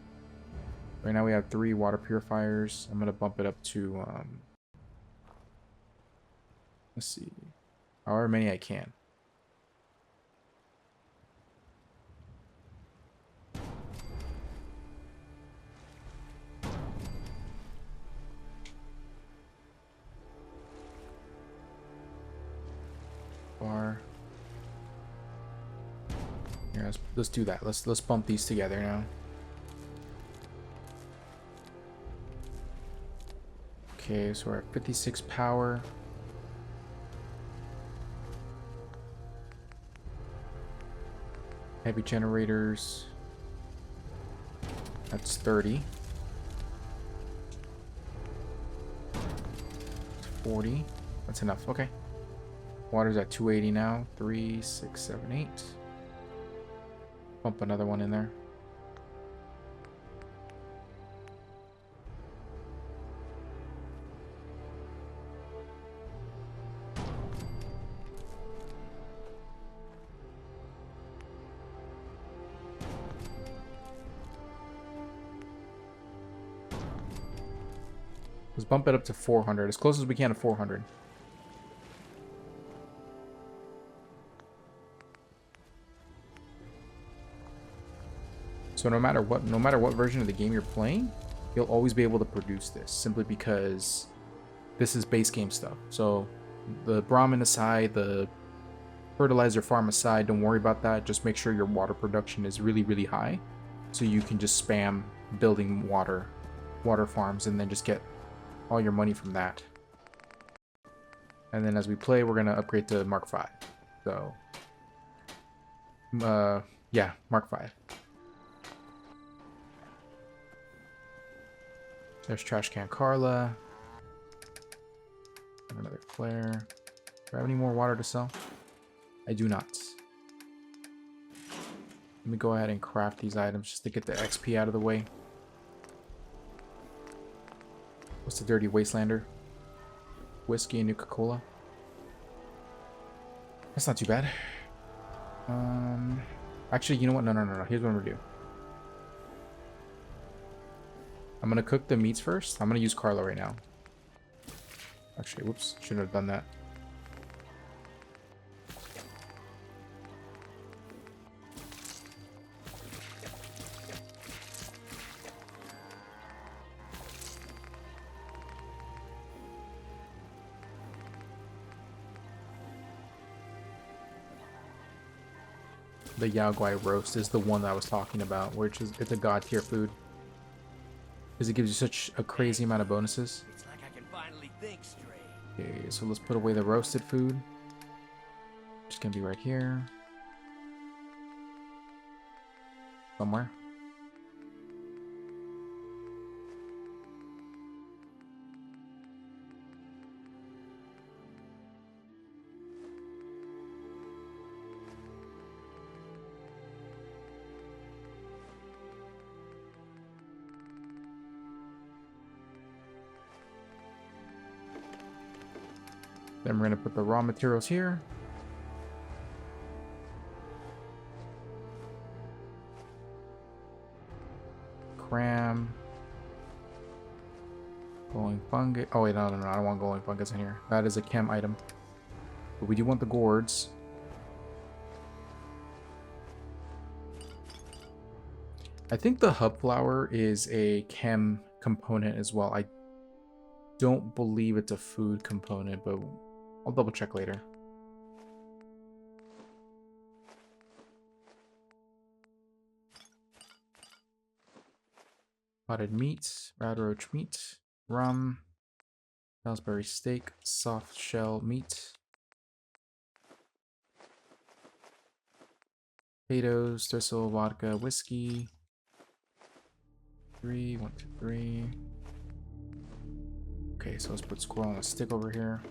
Right now we have 3 water purifiers. I'm gonna bump it up to let's see, however many I can. Here, let's do that. Let's bump these together now. Okay, so we're at 56 power. Heavy generators. That's 30. 40. That's enough. Okay. Water's at 280 now. 3, 6, 7, 8. Pump another one in there. Let's bump it up to 400, as close as we can to 400. So no matter what version of the game you're playing, you'll always be able to produce this, simply because this is base game stuff. So the Brahmin aside, the fertilizer farm aside, don't worry about that. Just make sure your water production is really, really high, so you can just spam building water farms and then just get all your money from that. And then as we play, we're gonna upgrade to Mark 5. So yeah, Mark 5. There's Trash Can Carla. And another flare. Do I have any more water to sell? I do not. Let me go ahead and craft these items just to get the XP out of the way. What's the Dirty Wastelander? Whiskey and Nuka-Cola. That's not too bad. Actually, you know what? No. Here's what I'm gonna do. I'm gonna cook the meats first. I'm gonna use Carla right now. Actually, whoops. Shouldn't have done that. The Yao Guai roast is the one that I was talking about, which is, it's a god tier food. Because it gives you such a crazy amount of bonuses. It's like I can finally think straight. Okay, so let's put away the roasted food. Just gonna be right here. Somewhere. Then we're going to put the raw materials here. Cram. Glowing fungus. Oh wait, no, I don't want glowing fungus in here. That is a chem item. But we do want the gourds. I think the hub flower is a chem component as well. don't believe it's a food component, but I'll double check later. Potted meat, red roach meat, rum, Salisbury steak, soft shell meat, potatoes, thistle, vodka, whiskey. 3, 1, 2, 3. Okay, so let's put squirrel on a stick over here.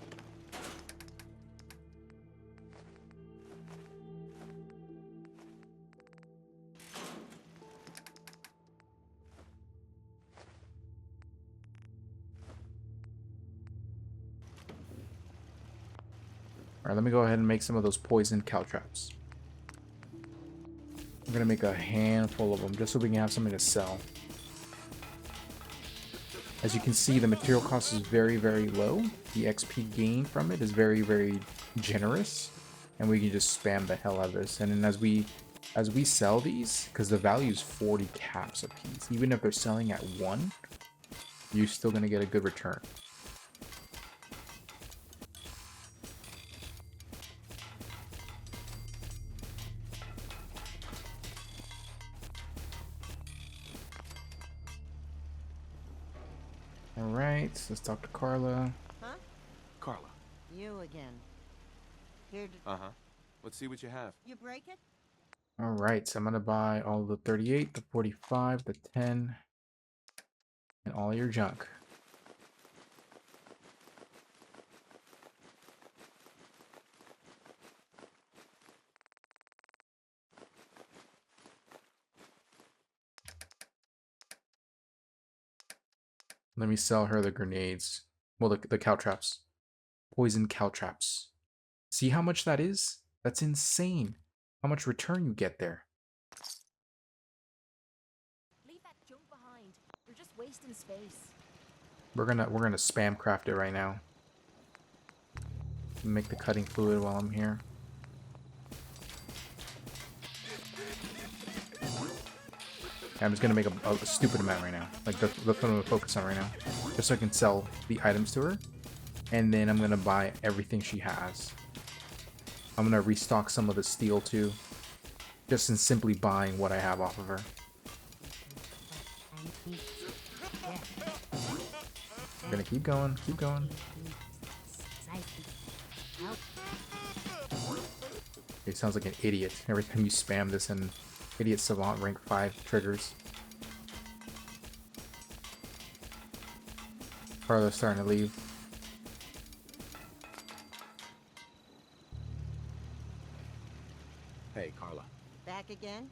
Alright, let me go ahead and make some of those poisoned cow traps. I'm gonna make a handful of them just so we can have something to sell. As you can see, the material cost is very, very low. The XP gain from it is very, very generous. And we can just spam the hell out of this. And then as we sell these, because the value is 40 caps a piece, even if they're selling at 1, you're still gonna get a good return. Alright, let's talk to Carla. Huh? Carla. You again. Here to... Uh-huh. Let's see what you have. You break it? Alright, so I'm gonna buy all the 38, the 45, the 10, and all your junk. Let me sell her the grenades. Well, the cow traps. Poison cow traps. See how much that is? That's insane. How much return you get there. Leave that junk behind. You're just wasting space. We're gonna spam craft it right now. Make the cutting fluid while I'm here. I'm just gonna make a stupid amount right now. Like that's what I'm gonna focus on right now. Just so I can sell the items to her. And then I'm gonna buy everything she has. I'm gonna restock some of the steel too. Just in simply buying what I have off of her. I'm gonna keep going, keep going. It sounds like an idiot every time you spam this, and idiot savant rank 5 triggers. Carla's starting to leave. Hey, Carla. Back again?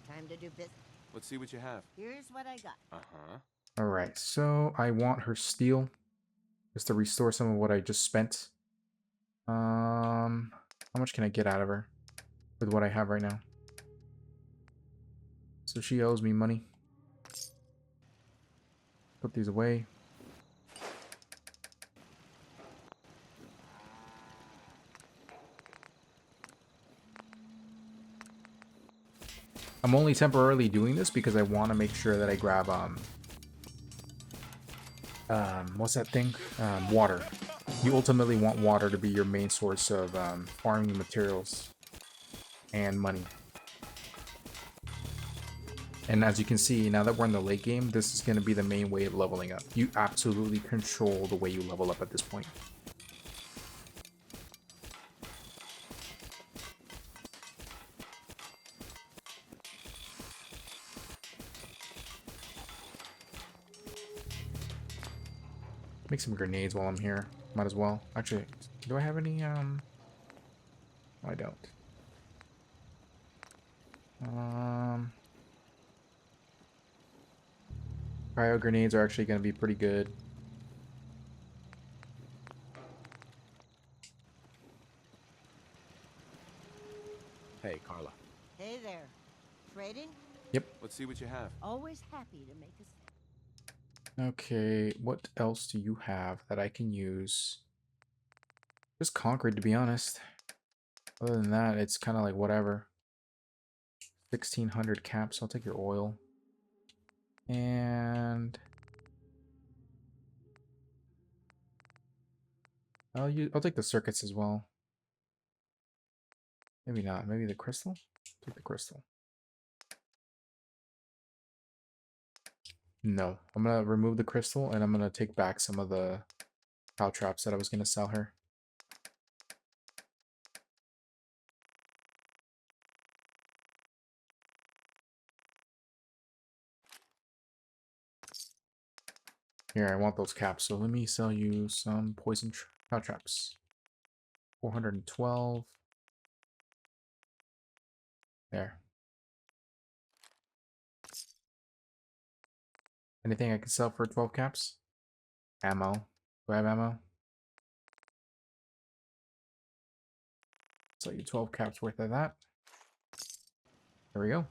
Time to do business. Let's see what you have. Here's what I got. Uh-huh. Alright, so I want her steel. Just to restore some of what I just spent. How much can I get out of her with what I have right now? So she owes me money. Put these away. I'm only temporarily doing this because I want to make sure that I grab what's that thing? Water. You ultimately want water to be your main source of farming materials and money. And as you can see, now that we're in the late game, this is going to be the main way of leveling up. You absolutely control the way you level up at this point. Make some grenades while I'm here. Might as well. Actually, do I have any, I don't. Cryo grenades are actually going to be pretty good. Hey, Carla. Hey there. Trading? Yep. Let's see what you have. Always happy to make a... Okay, what else do you have that I can use? Just concrete, to be honest. Other than that, it's kind of like whatever. 1,600 caps. I'll take your oil. And I'll take the circuits as well. Maybe not. Maybe the crystal? Take the crystal. No. I'm gonna remove the crystal and I'm gonna take back some of the cow traps that I was gonna sell her. Here, I want those caps, so let me sell you some poison cow traps. 412. There. Anything I can sell for 12 caps? Ammo. Do I have ammo? Sell you 12 caps worth of that. There we go.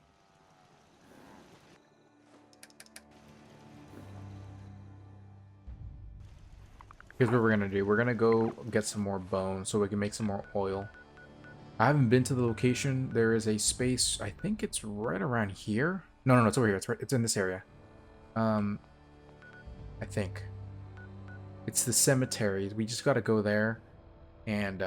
Here's what we're gonna do. We're gonna go get some more bone so we can make some more oil. I haven't been to the location. There is a space. I think it's right around here. No, it's over here. It's in this area. I think it's the cemetery. We just gotta go there, and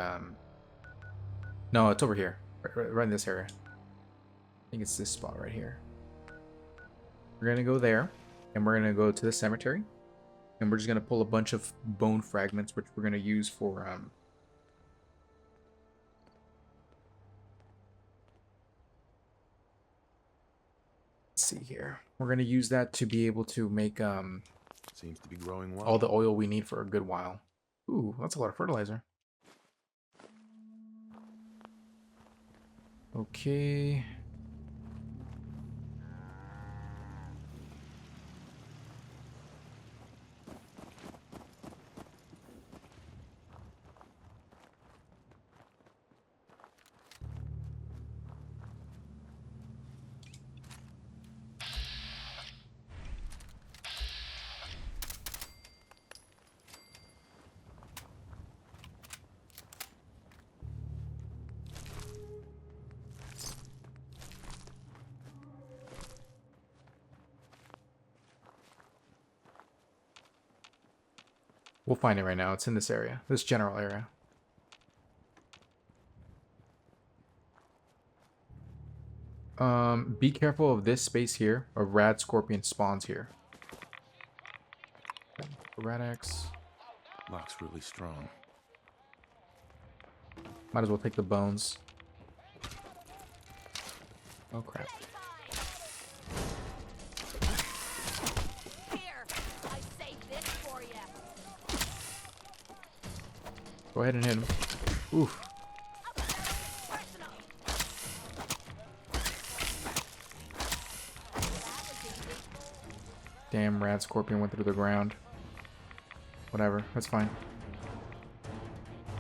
no, it's over here, right in this area. I think it's this spot right here. We're gonna go there, and we're gonna go to the cemetery, and we're just gonna pull a bunch of bone fragments, which we're gonna use for let's see here. We're gonna use that to be able to make Seems to be growing well. all the oil we need for a good while. Ooh, that's a lot of fertilizer. Okay. We'll find it right now. It's in this area. This general area. Be careful of this space here. A rad scorpion spawns here. Rad-X. Lock's really strong. Might as well take the bones. Oh crap. Here, I saved this for you. Go ahead and hit him. Oof. Damn, rad scorpion went through the ground. Whatever, that's fine.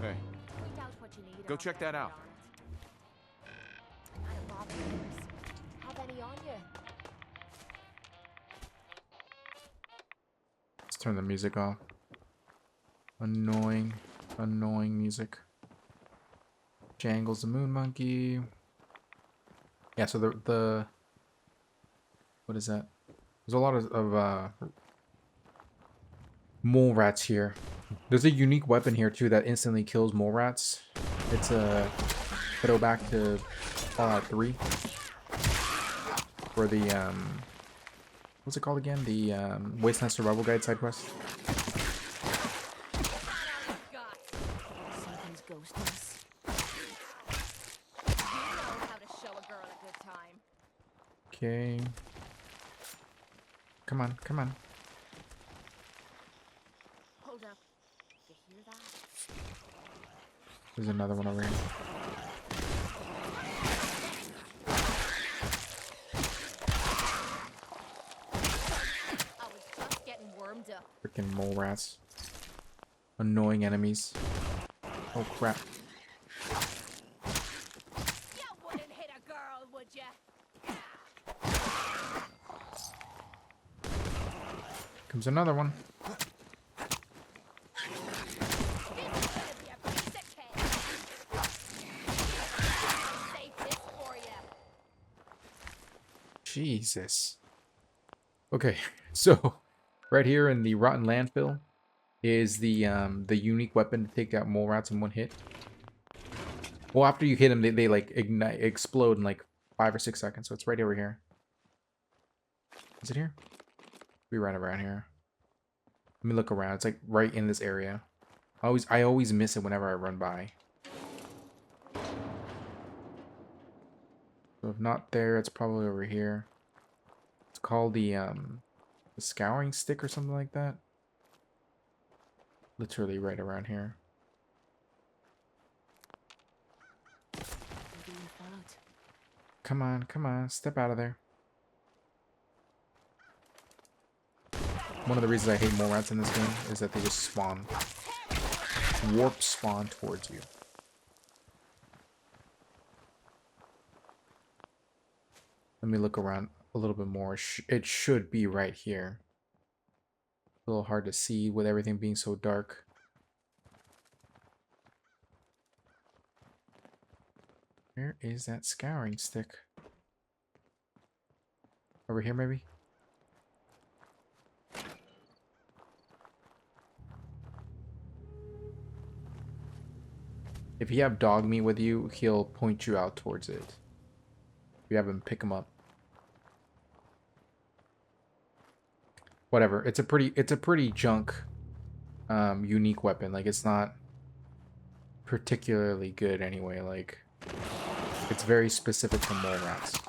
Hey, go check that out. Have any on you? Let's turn the music off. Annoying music. Jangles the moon monkey. Yeah, so the what is that? There's a lot of mole rats here. There's a unique weapon here too that instantly kills mole rats. It's a throwback to Fallout 3. For the what's it called again? The Wasteland Survival Guide side quest. Something's ghosting us. You know how to show a girl a good time. Okay. Come on, come on. Hold up. You hear that? There's another one over here. I was just getting warmed up. Freaking mole rats. Annoying enemies. Oh crap. You wouldn't hit a girl, would ya? Comes another one. Jesus. Okay, so right here in the rotten landfill is the unique weapon to take out mole rats in one hit. Well, after you hit them, they like explode in like 5 or 6 seconds. So it's right over here. Is it here? We run around here. Let me look around. It's like right in this area. I always miss it whenever I run by. So if not there, it's probably over here. It's called the scouring stick or something like that. Literally right around here. Come on, step out of there. One of the reasons I hate mole rats in this game is that they just spawn. Warp spawn towards you. Let me look around a little bit more. It should be right here. A little hard to see with everything being so dark. Where is that scouring stick? Over here, maybe? If you have dog meat with you, he'll point you out towards it. If you have him, pick him up. Whatever. It's a pretty junk unique weapon. Like, it's not particularly good anyway. Like, it's very specific to mole rats.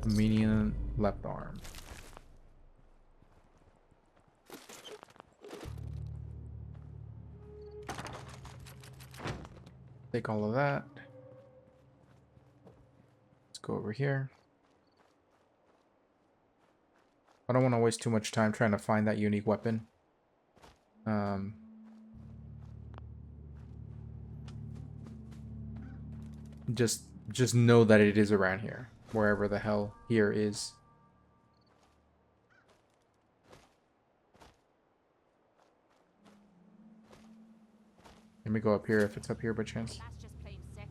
Comedian left arm. Take all of that. Let's go over here. I don't want to waste too much time trying to find that unique weapon. Just know that it is around here, wherever the hell here is. Let me go up here if it's up here by chance. That's just plain sick.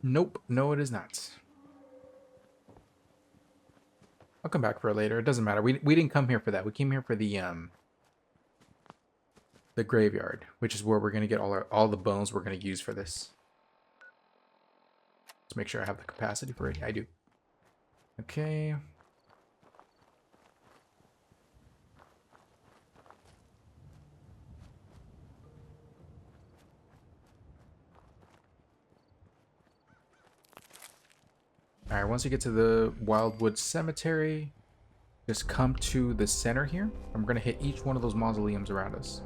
Nope, no it is not. I'll come back for it later. It doesn't matter. We didn't come here for that. We came here for the graveyard, which is where we're gonna get all the bones we're gonna use for this. Let's make sure I have the capacity for it. I do. Okay. Alright, once you get to the Wildwood Cemetery, just come to the center here. I'm going to hit each one of those mausoleums around us.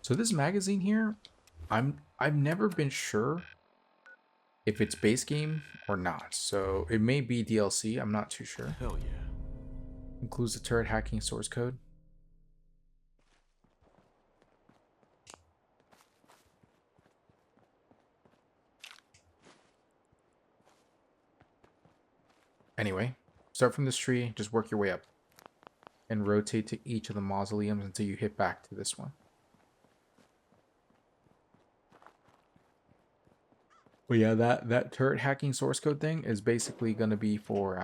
So this magazine here, I've never been sure if it's base game or not. So it may be DLC, I'm not too sure. Hell yeah. Includes the turret hacking source code. Anyway, start from this tree, just work your way up. And rotate to each of the mausoleums until you hit back to this one. Well, yeah, that turret hacking source code thing is basically going to be for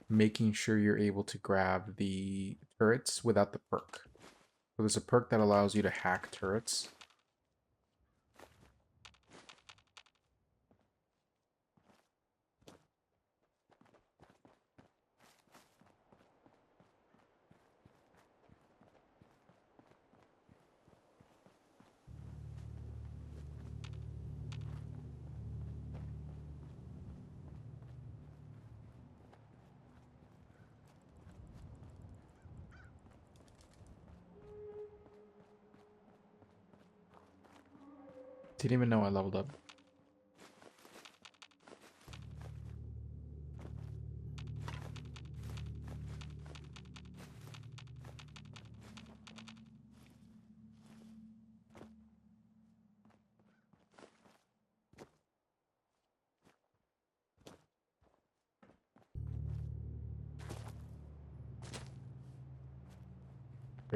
making sure you're able to grab the turrets without the perk. So there's a perk that allows you to hack turrets. Didn't even know I leveled up.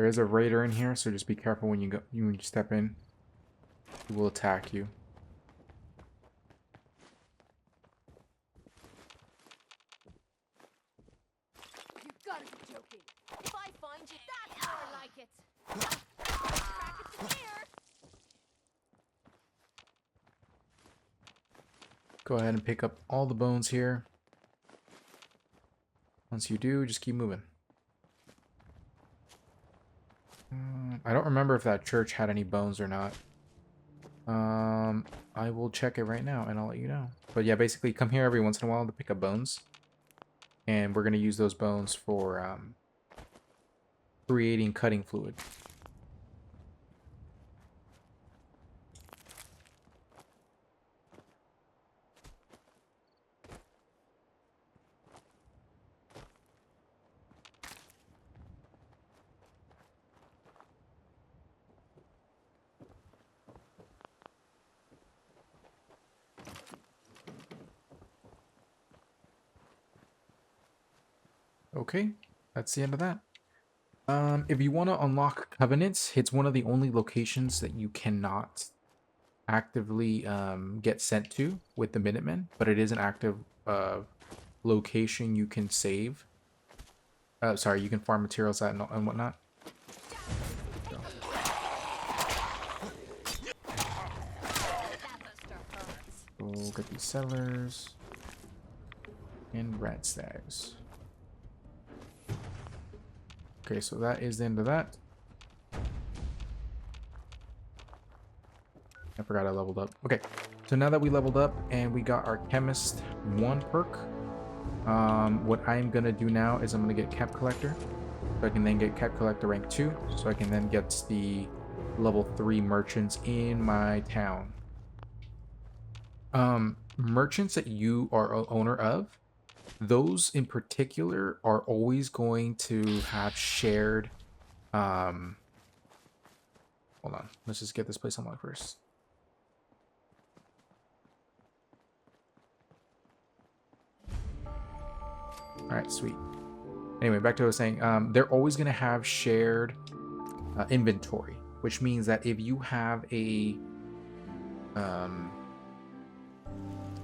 There is a raider in here, so just be careful when you step in. He will attack you. You gotta be joking. If I find you, that's more like it. Crack it to here. Go ahead and pick up all the bones here. Once you do, just keep moving. I don't remember if that church had any bones or not. I will check it right now and I'll let you know. But yeah, basically come here every once in a while to pick up bones. And we're going to use those bones for creating cutting fluid. Okay, that's the end of that. If you want to unlock Covenants, it's one of the only locations that you cannot actively get sent to with the Minutemen, but it is an active location you can save. Sorry, you can farm materials at and whatnot. We'll get these settlers and rat stags. Okay, so that is the end of that. I forgot I leveled up. Okay, so now that we leveled up and we got our Chemist 1 perk, what I'm going to do now is I'm going to get Cap Collector. So I can then get Cap Collector rank 2, so I can then get the level 3 merchants in my town. Merchants that you are owner of, those in particular are always going to have shared, hold on, let's just get this place unlocked first. Alright, sweet. Anyway, back to what I was saying, they're always going to have shared inventory, which means that if you have a, I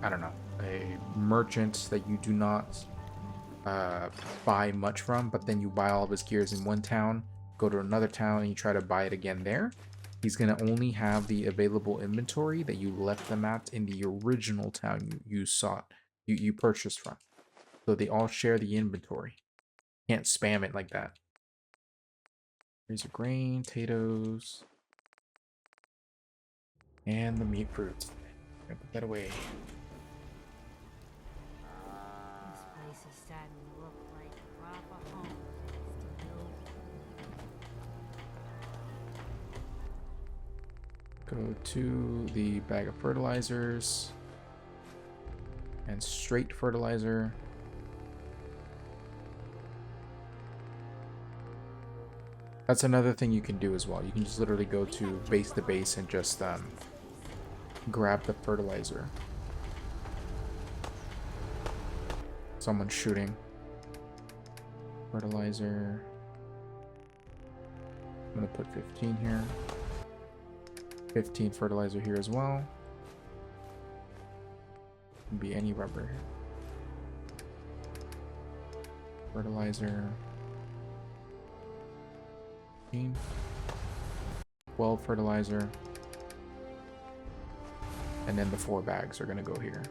don't know, a merchant that you do not buy much from, but then you buy all of his gears in one town, go to another town and you try to buy it again there, he's going to only have the available inventory that you left them at in the original town you purchased from. So they all share the inventory. Can't spam it like that. Here's your grain, potatoes, and the meat fruits. I'm gonna put that away. This place is starting to look like a proper home. Go to the bag of fertilizers and straight fertilizer. That's another thing you can do as well. You can just literally go to base and just grab the fertilizer. Someone's shooting. Fertilizer. I'm gonna put 15 here. 15 fertilizer here as well. Can be any rubber. Fertilizer. 12 fertilizer. And then the 4 bags are gonna go here.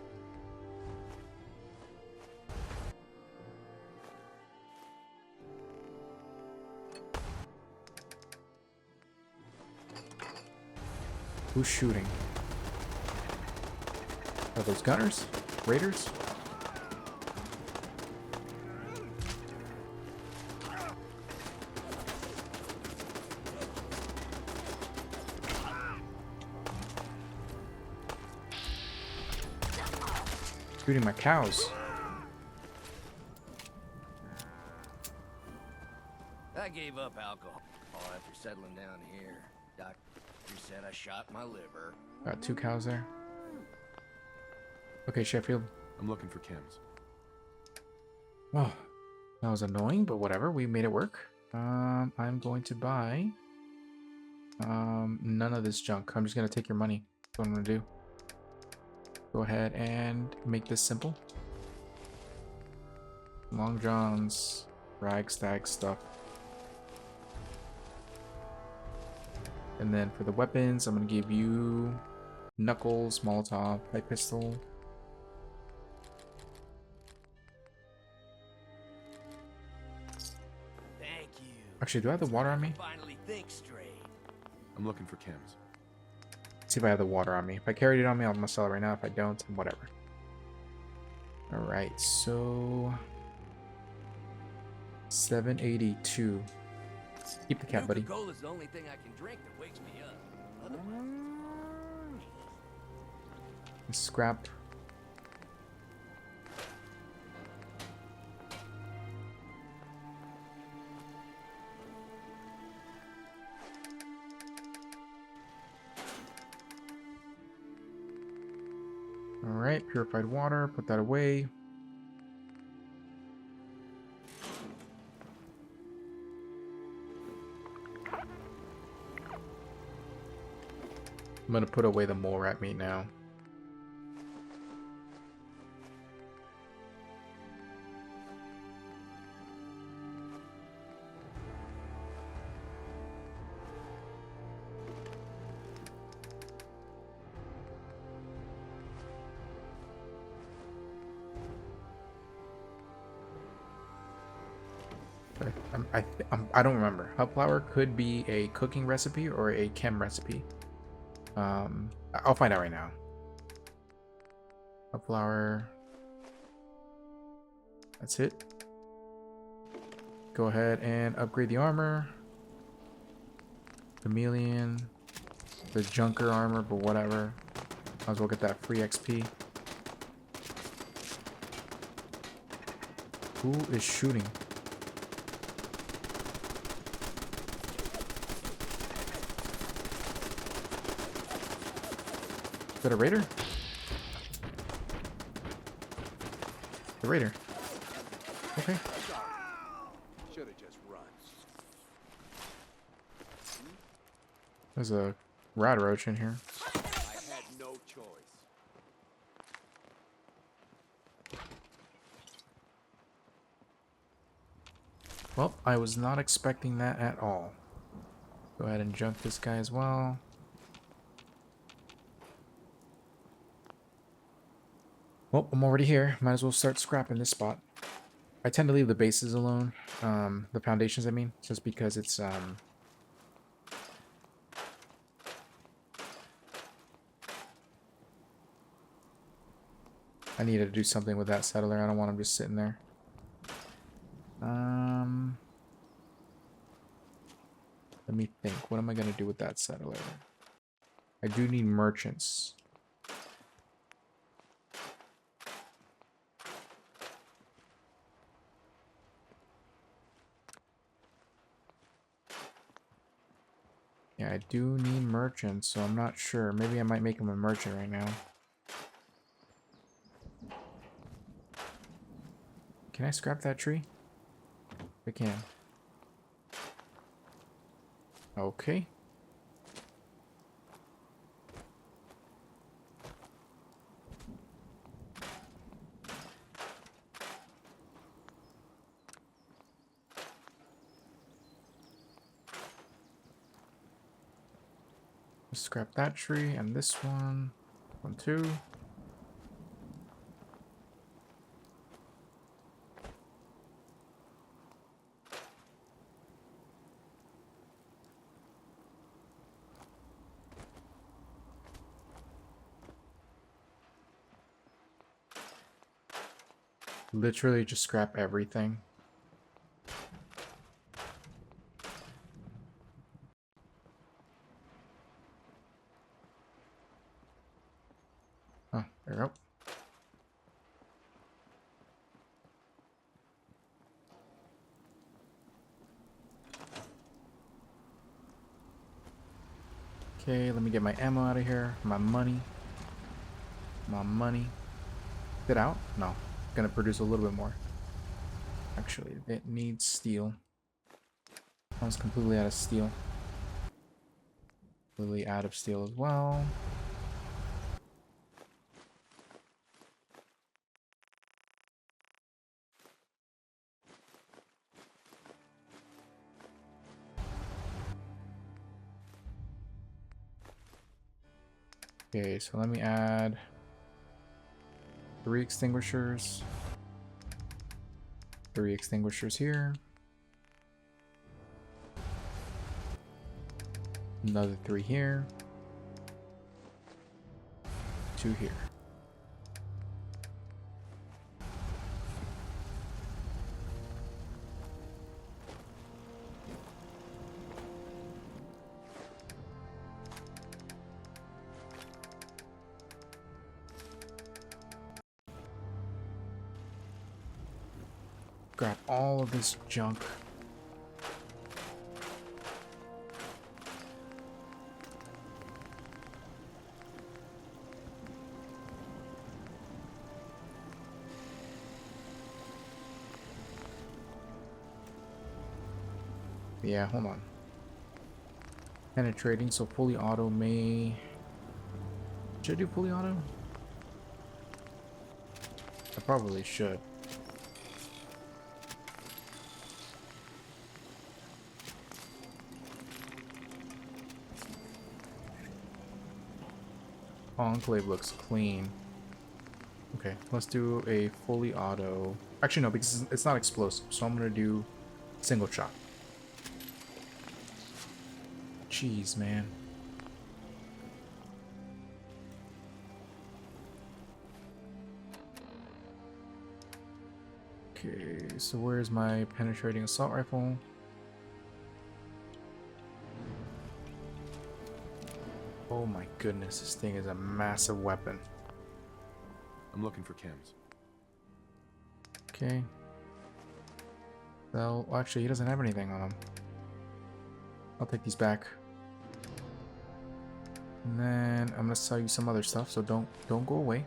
Who's shooting? Are those gunners? Raiders? Shooting my cows. I gave up alcohol after settling down here. Doctor said I shot my liver. Got 2 cows there. Okay, Sheffield. I'm looking for chems. Oh, that was annoying, but whatever. We made it work. I'm going to buy none of this junk. I'm just gonna take your money. That's what I'm gonna do. Go ahead and make this simple. Long John's ragstag stuff. And then for the weapons, I'm gonna give you Knuckles, Molotov, Pipe Pistol. Thank you. Actually, do I have the water on me? Finally think straight. I'm looking for chems. See if I have the water on me. If I carried it on me, I'm gonna sell it right now. If I don't, then whatever. Alright, so 782. Keep the cat, buddy. Coca-Cola's the only thing I can drink that wakes me up. Otherwise, Scrap. Alright, purified water, put that away. I'm gonna put away the mole rat meat now. I don't remember. Hub flour could be a cooking recipe or a chem recipe. I'll find out right now. Hub flour. That's it. Go ahead and upgrade the armor. Chameleon. The Junker armor, but whatever. Might as well get that free XP. Who is shooting? Is that a raider? The raider. Okay. Should have just run. There's a rat roach in here. I had no choice. Well, I was not expecting that at all. Go ahead and junk this guy as well. Well, I'm already here. Might as well start scrapping this spot. I tend to leave the bases alone. The foundations, I mean. Just because it's, I need to do something with that settler. I don't want him just sitting there. Let me think. What am I going to do with that settler? I do need merchants. Yeah, I do need merchants, so I'm not sure. Maybe I might make him a merchant right now. Can I scrap that tree? I can. Okay. Scrap that tree and this one. 1, 2. Literally just scrap everything. Oh, there we go. Okay, let me get my ammo out of here. My money. My money. Get out? No. Gonna produce a little bit more. Actually, it needs steel. I was completely out of steel. Completely out of steel as well. Okay, so let me add 3 extinguishers. 3 extinguishers here. Another 3 here. 2 here. Grab all of this junk. Yeah, hold on. Penetrating, so fully auto may... Should I do fully auto? I probably should. Enclave looks clean. Okay, let's do a fully auto. Actually, no, because it's not explosive, so I'm gonna do single shot. Jeez, man. Okay, so where's my penetrating assault rifle? Oh my goodness, this thing is a massive weapon. I'm looking for chems. Okay. Well, actually, he doesn't have anything on him. I'll take these back. And then I'm gonna sell you some other stuff, so don't go away.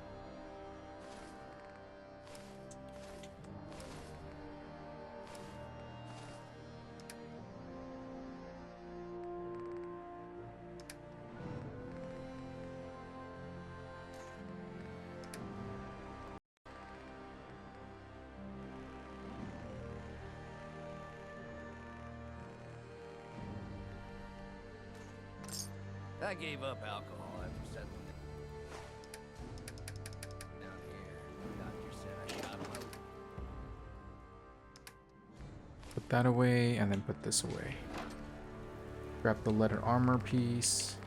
I gave up alcohol after settling down here. The doctor said I shot my... Put that away, and then put this away. Grab the leather armor piece.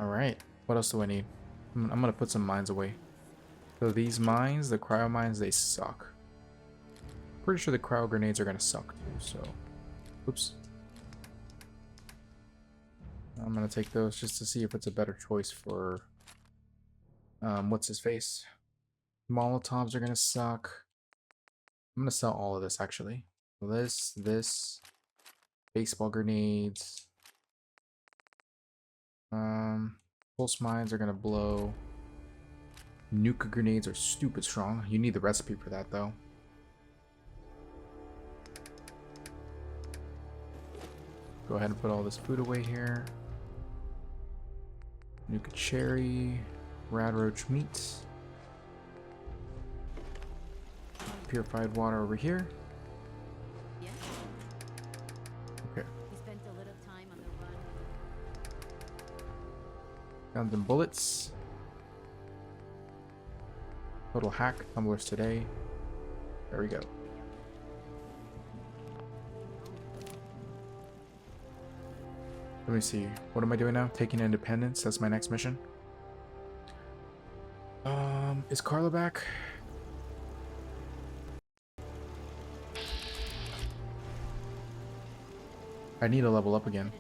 Alright, what else do I need? I'm gonna put some mines away. So these mines, the cryo mines, they suck. Pretty sure the cryo grenades are gonna suck too, so... Oops. I'm gonna take those just to see if it's a better choice for... what's his face? Molotovs are gonna suck. I'm gonna sell all of this, actually. This... Baseball grenades... Pulse mines are gonna blow. Nuka grenades are stupid strong. You need the recipe for that, though. Go ahead and put all this food away here. Nuka cherry, radroach meat, purified water over here. Yeah. Okay. We spent a little time on the run. Guns and bullets. Total hack tumblers today. There we go. Let me see. What am I doing now? Taking Independence. That's my next mission. Is Carla back? I need to level up again.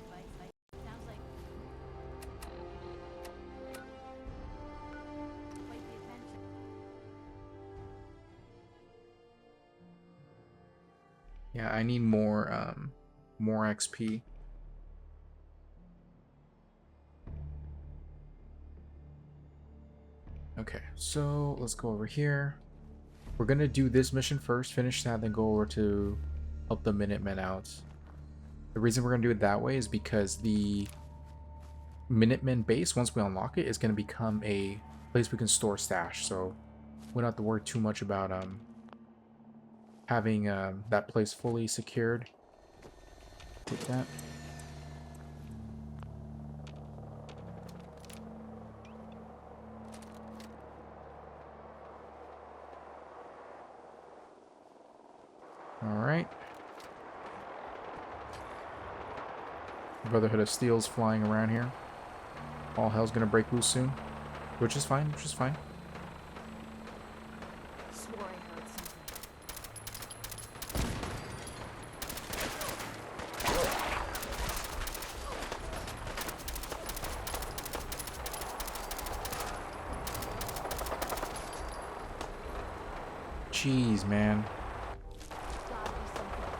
Yeah, I need more XP. Okay, so let's go over here. We're gonna do this mission first, finish that, then go over to help the Minutemen out. The reason we're gonna do it that way is because the Minutemen base, once we unlock it, is gonna become a place we can store stash. So we don't have to worry too much about having that place fully secured. Take that. Alright. Brotherhood of Steel's flying around here. All hell's gonna break loose soon. Which is fine, which is fine. Swore I heard something. Jeez, man. Gotta be something.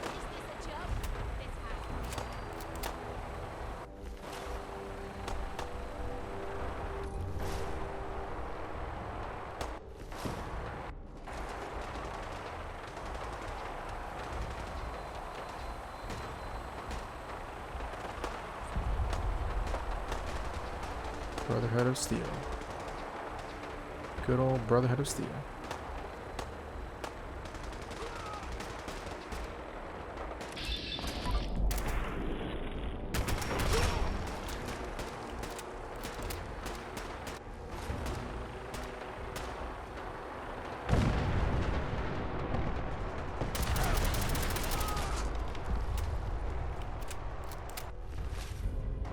Is this a joke? It's happening. Brotherhood of Steel. Good old Brotherhood of Steel.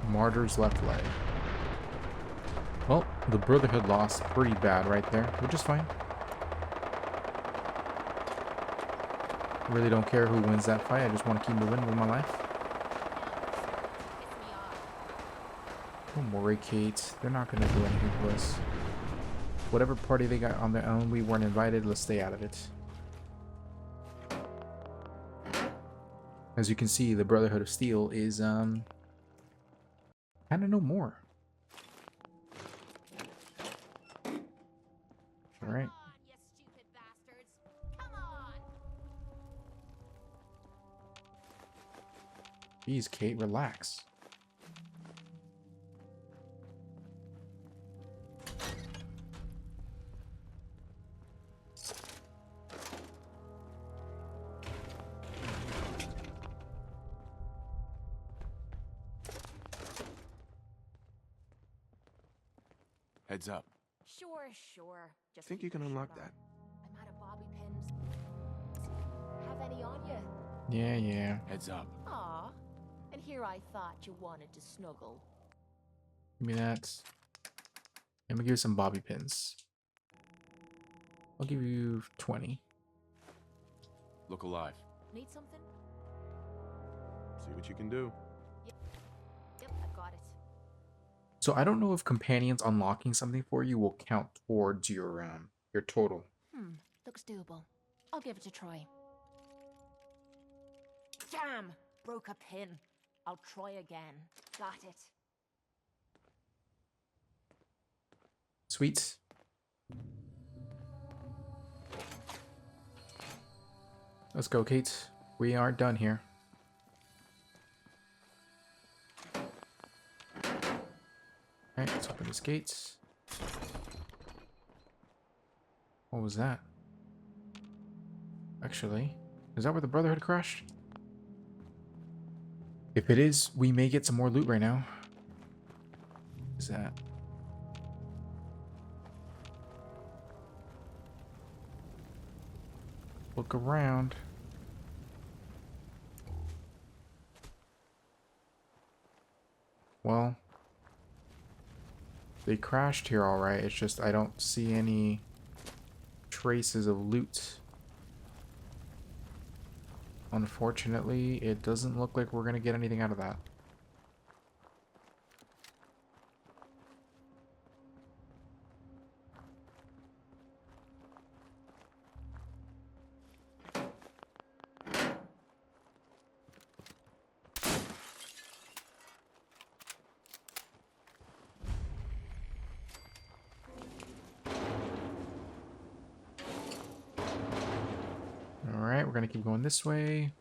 Martyr's left leg. Well, the Brotherhood lost pretty bad right there, which is fine. Really don't care who wins that fight, I just want to keep moving with my life. Don't worry, Kate. They're not going to do anything to us. Whatever party they got on their own, we weren't invited, let's stay out of it. As you can see, the Brotherhood of Steel is, kind of no more. Alright. Come on, you stupid bastards. Come on. Jeez, Kate, relax. Heads up. Sure. Just Think keep you can your unlock shirt that? on. I'm out of bobby pins. Have any on you? Yeah. Heads up. Aw. And here I thought you wanted to snuggle. Give me that. Let me give you some bobby pins. I'll give you 20. Look alive. Need something? See what you can do. Yep, I got it. So I don't know if companions unlocking something for you will count towards your total. Looks doable. I'll give it a try. Damn! Broke a pin. I'll try again. Got it. Sweet. Let's go, Kate. We are done here. Alright, let's open this gate. What was that? Actually, is that where the Brotherhood crashed? If it is, we may get some more loot right now. What is that? Look around. Well, they crashed here all right. It's just I don't see any traces of loot. Unfortunately, it doesn't look like we're going to get anything out of that. we're gonna keep going this way.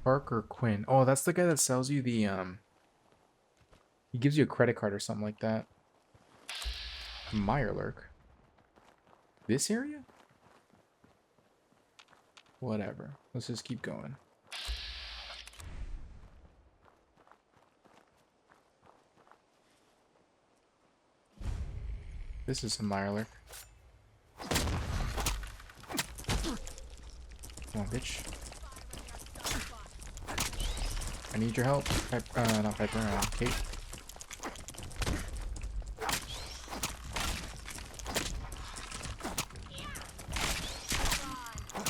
Parker Quinn. Oh, that's the guy that sells you the he gives you a credit card or something like that. Mirelurk. This area? Whatever. Let's just keep going. This is some Mirelurk. Come on, bitch. I need your help. Not Piper, Kate.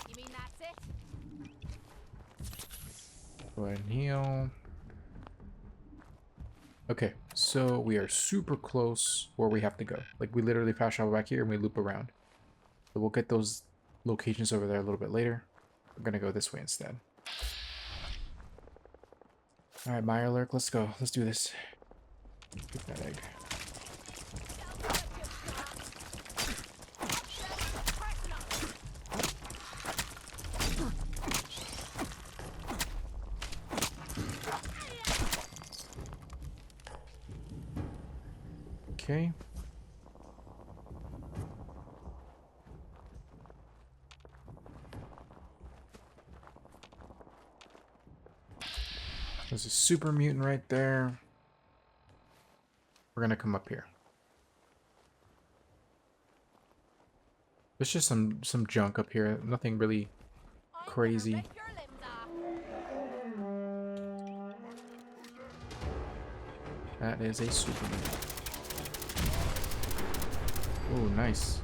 You mean that's it? Go ahead and heal. Okay, so we are super close where we have to go. Like, we literally fast travel back here and we loop around. So we'll get those locations over there a little bit later. We're gonna go this way instead. Alright, Mirelurk, let's go. Let's do this. Get that egg. Okay. There's a super mutant right there. We're gonna come up here. There's just some junk up here. Nothing really crazy. That is a super mutant. Oh, nice.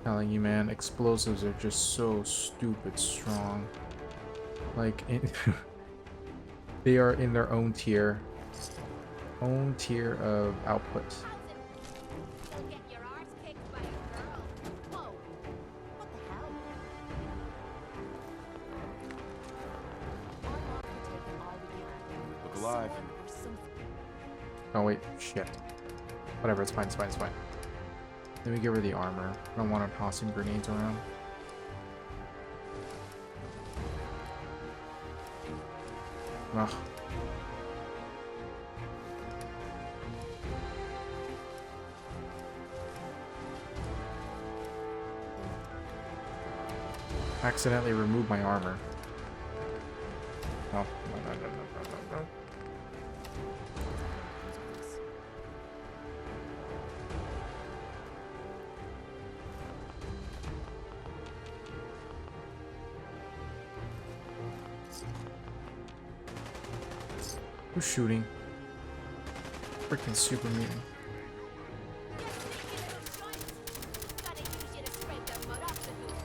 Telling you, man, explosives are just so stupid strong. Like, they are in their own tier. Own tier of output. You'll get your arse kicked by a girl. Whoa. What the hell? Look alive. Oh wait, shit. Whatever, it's fine, it's fine, it's fine. Let me give her the armor. I don't want her tossing grenades around. Ugh. Accidentally removed my armor. Oh, no. Who's shooting? Freaking super mutant. Gotta use you to scrape the mud off the boots.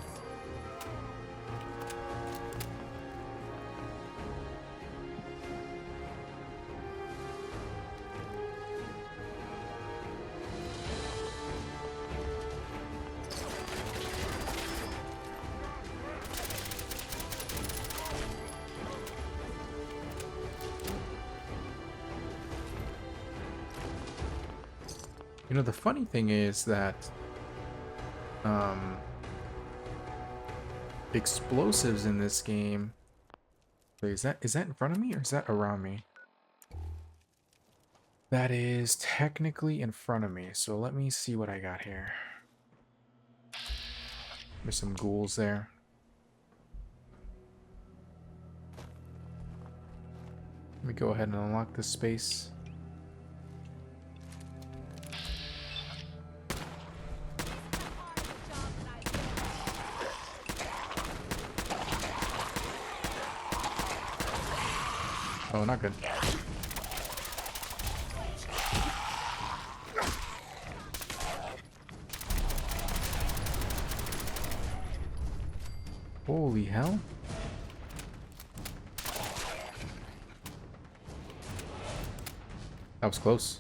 You know, the funny thing is that explosives in this game. Wait, is that in front of me or is that around me? That is technically in front of me. So let me see what I got here. There's some ghouls there. Let me go ahead and unlock this space. Oh, not good. Holy hell. That was close.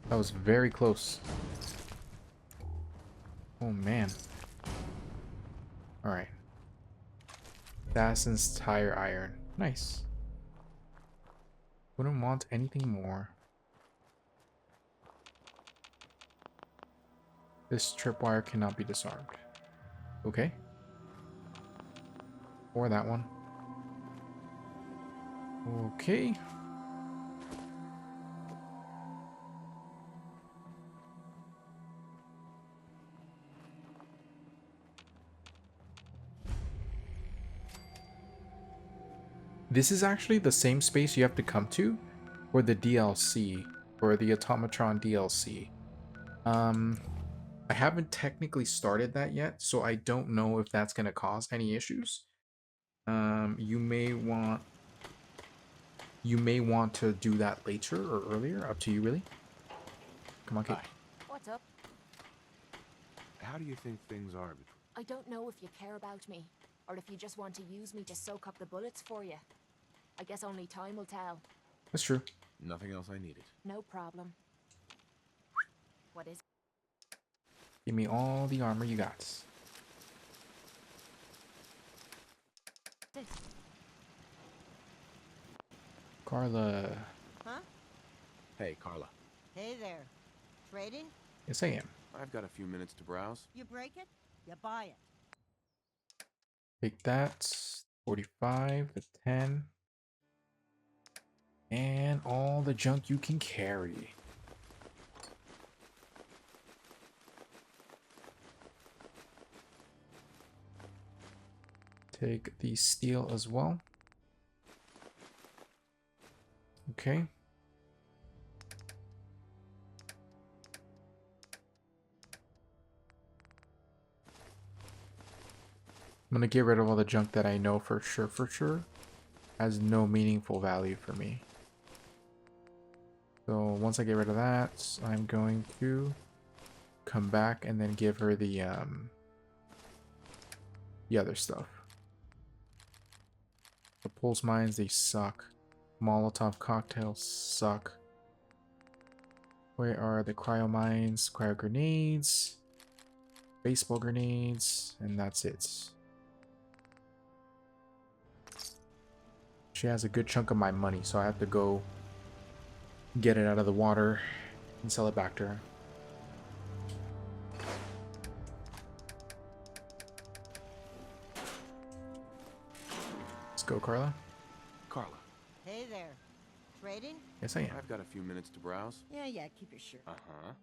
That was very close. Oh man. Alright. Assassin's tire iron. Nice. Wouldn't want anything more. This tripwire cannot be disarmed. Okay. Or that one. Okay. This is actually the same space you have to come to for the DLC, or the Automatron DLC. I haven't technically started that yet, so I don't know if that's going to cause any issues. You may want to do that later or earlier, up to you really. Come on, Kate. Hi. What's up? How do you think things are between... I don't know if you care about me, or if you just want to use me to soak up the bullets for you. I guess only time will tell. That's true. Nothing else I needed. No problem. What is... Give me all the armor you got. Carla. Huh? Hey, Carla. Hey there. Trading? Yes, I am. I've got a few minutes to browse. You break it, you buy it. Take that. 45, the 10. And all the junk you can carry. Take the steel as well. Okay. I'm gonna get rid of all the junk that I know for sure has no meaningful value for me. So once I get rid of that, I'm going to come back and then give her the other stuff. The pulse mines, they suck. Molotov cocktails suck. Where are the cryo mines? Cryo grenades, baseball grenades, and that's it. She has a good chunk of my money, so I have to go get it out of the water and sell it back to her. Let's go, Carla. Carla. Hey there. Trading? Yes, I am. I've got a few minutes to browse. Yeah, keep your shirt. Uh-huh.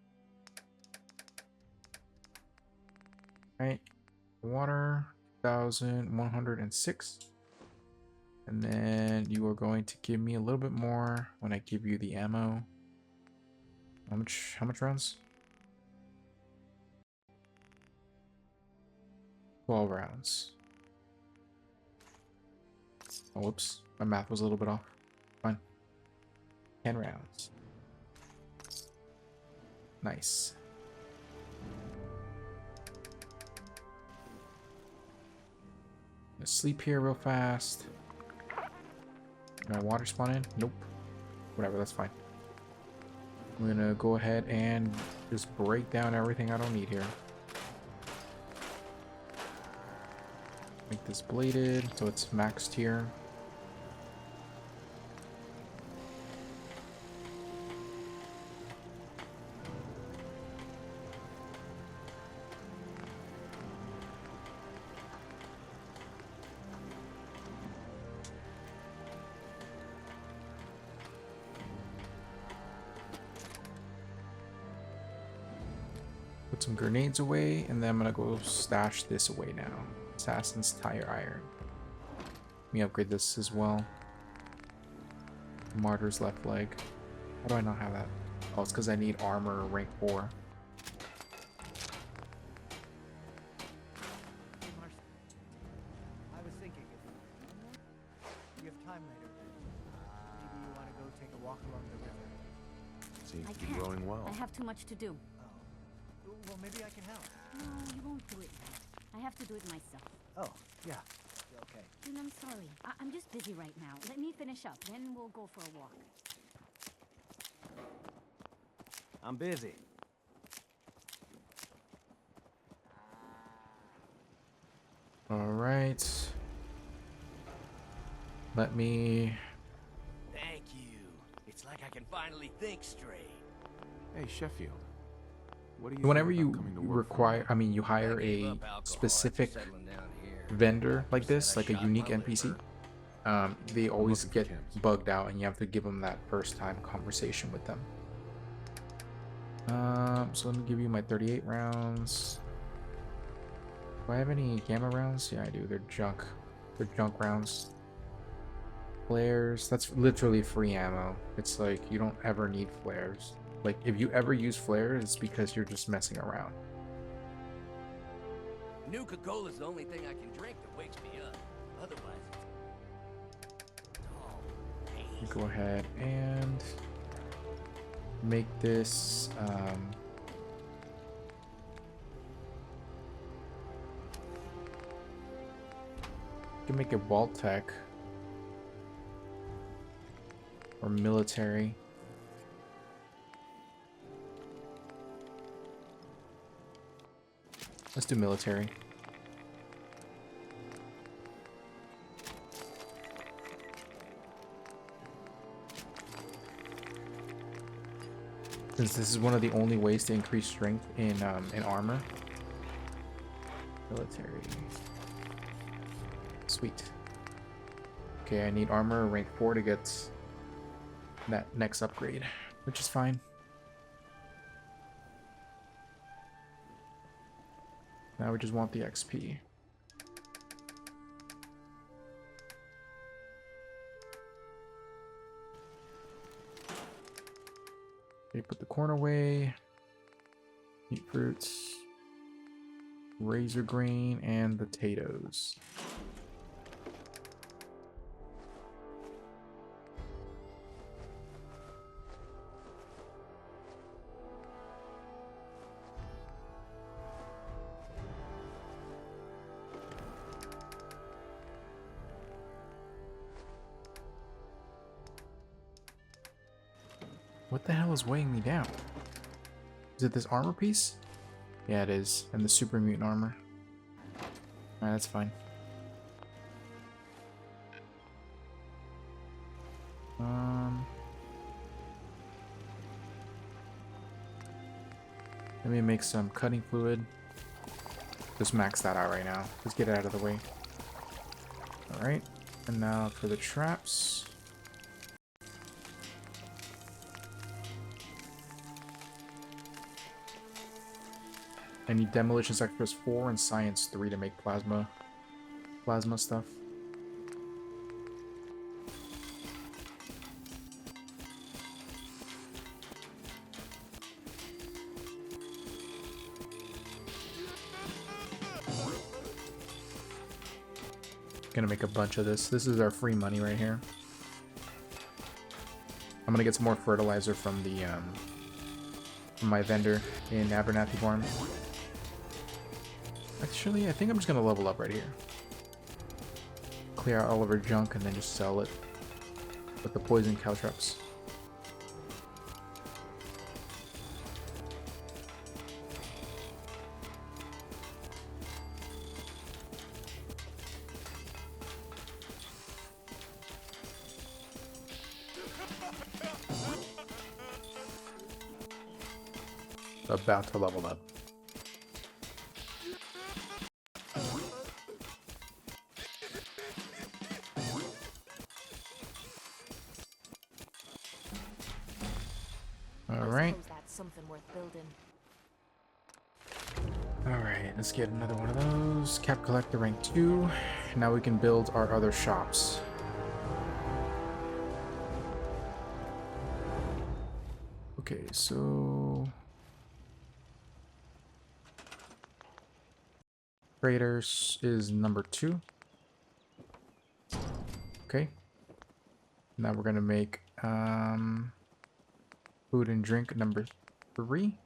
Right. Water, 1,106. And then you are going to give me a little bit more when I give you the ammo. How much rounds? 12 rounds. Oh, whoops. My math was a little bit off. Fine. 10 rounds. Nice. Let's sleep here real fast. Can I water spawn in? Nope. Whatever, that's fine. I'm gonna go ahead and just break down everything I don't need here. Make this bladed so it's maxed here. Put some grenades away, and then I'm gonna go stash this away now. Assassin's tire iron. Let me upgrade this as well. Martyr's left leg. How do I not have that? Oh, it's because I need armor rank 4. Hey, Marcy. I was thinking if you have time later, maybe you want to go take a walk along the river. Seems I to be can't. going well. I have too much to do. Oh. Well, maybe I can help. No, you won't do it. I have to do it myself. Oh, yeah. Okay. Dude, I'm sorry. I'm just busy right now. Let me finish up, then we'll go for a walk. I'm busy. All right. Let me. Thank you. It's like I can finally think straight. Hey, Sheffield. What do you Whenever think you about coming to work require, for I mean, you hire I gave a up alcohol specific after settling down here. vendor like Doctor this, said I like a shot unique my NPC, liver. they always looking for get Camps. bugged out, and you have to give them that first time conversation with them. So let me give you my 38 rounds. Do I have any gamma rounds? Yeah, I do. They're junk. They're junk rounds. Flares. That's literally free ammo. It's like you don't ever need flares. Like if you ever use flares, it's because you're just messing around. Nuka-Cola's the only thing I can drink that wakes me up. Otherwise, it's all pain. Go ahead and make this. You can make it Vault-Tec or military. Let's do military. Since this is one of the only ways to increase strength in armor. Military. Sweet. Okay, I need armor rank 4 to get that next upgrade, which is fine. Now we just want the XP. Okay, put the corn away. Eat fruits. Razor grain and potatoes. What the hell is weighing me down? Is it this armor piece? Yeah, it is. And the super mutant armor. Alright, that's fine. Let me make some cutting fluid. Just max that out right now. Let's get it out of the way. Alright. And now for the traps. I need demolition sectors 4 and science 3 to make plasma stuff. Gonna make a bunch of this. This is our free money right here. I'm gonna get some more fertilizer from the from my vendor in Abernathy Farm. Actually, I think I'm just gonna level up right here. Clear out all of our junk and then just sell it with the poison caltrops. About to level up. Alright. That's something worth building. Alright, let's get another one of those. Cap collector rank 2. Now we can build our other shops. Okay, so traders is number 2. Okay. Now we're gonna make food and drink number 3.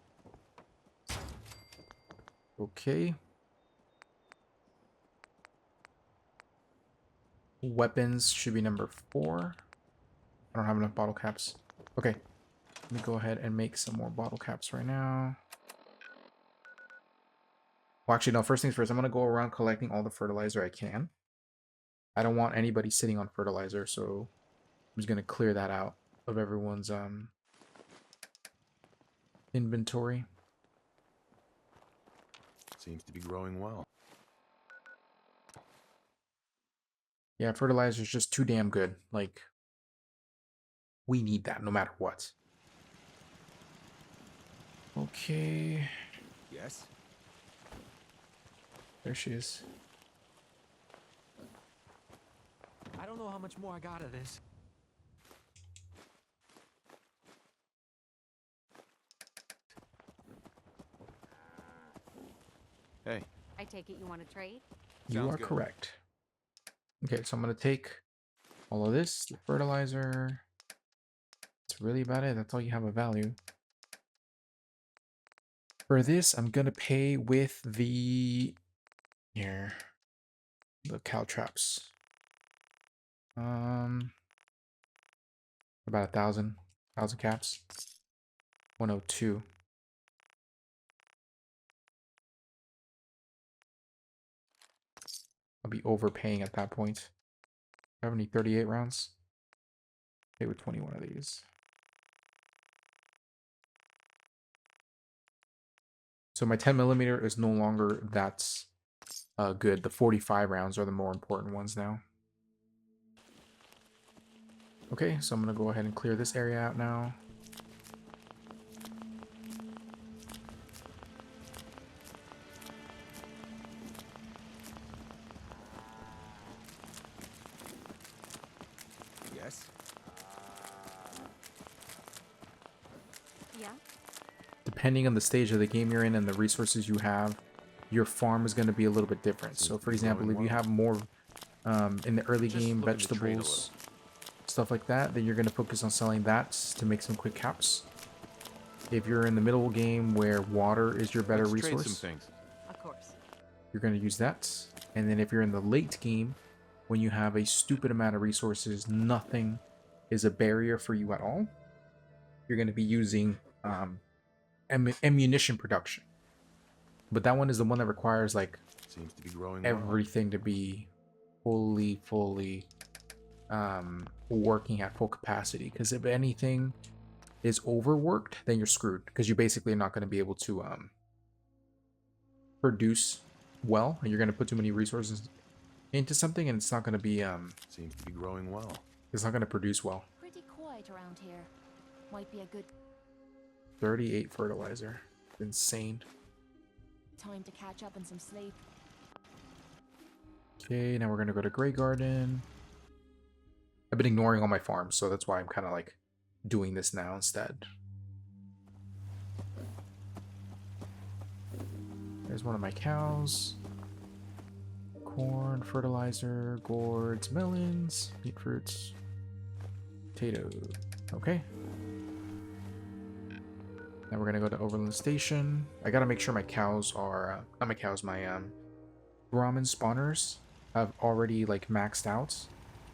Okay. Weapons should be number 4. I don't have enough bottle caps. Okay. Let me go ahead and make some more bottle caps right now. Well, actually, no. First things first, I'm gonna go around collecting all the fertilizer I can. I don't want anybody sitting on fertilizer, so I'm just gonna clear that out of everyone's inventory. Seems to be growing well. Yeah, fertilizer is just too damn good. Like, we need that no matter what. Okay. Yes? There she is. I don't know how much more I got of this. Hey. I take it you want to trade? You Sounds are good. correct. Okay, so I'm gonna take all of this, the fertilizer. That's really about it. That's all you have of value. For this, I'm gonna pay with the the cow traps. About 1,000 caps. 102. I'll be overpaying at that point. I have any 38 rounds? Pay with 21 of these. So my 10mm is no longer that good. The 45 rounds are the more important ones now. Okay, so I'm going to go ahead and clear this area out now. Yes? Yeah. Depending on the stage of the game you're in and the resources you have, your farm is going to be a little bit different. So for example, if you have more in the early game vegetables, stuff like that, then you're going to focus on selling that to make some quick caps. If you're in the middle game where water is your better Let's trade resource, some things. Of course. you're going to use that. And then if you're in the late game, when you have a stupid amount of resources, nothing is a barrier for you at all, you're going to be using ammunition production. But that one is the one that requires like Seems to be growing everything to be fully working at full capacity, because if anything is overworked, then you're screwed, because you basically are not going to be able to produce well, and you're going to put too many resources into something and it's not going to be Seems to be growing well. it's not going to produce well. Pretty quiet around here. Might be a good 38 fertilizer. Insane. time to catch up on some sleep. Okay, now we're going to go to Grey Garden. I've been ignoring all my farms, so that's why I'm kind of like doing this now instead. There's one of my cows. Corn, fertilizer, gourds, melons, beet fruits, potato. Okay. Now we're gonna go to Overland Station. I gotta make sure my cows are, not my cows, my Brahmin spawners have already like maxed out,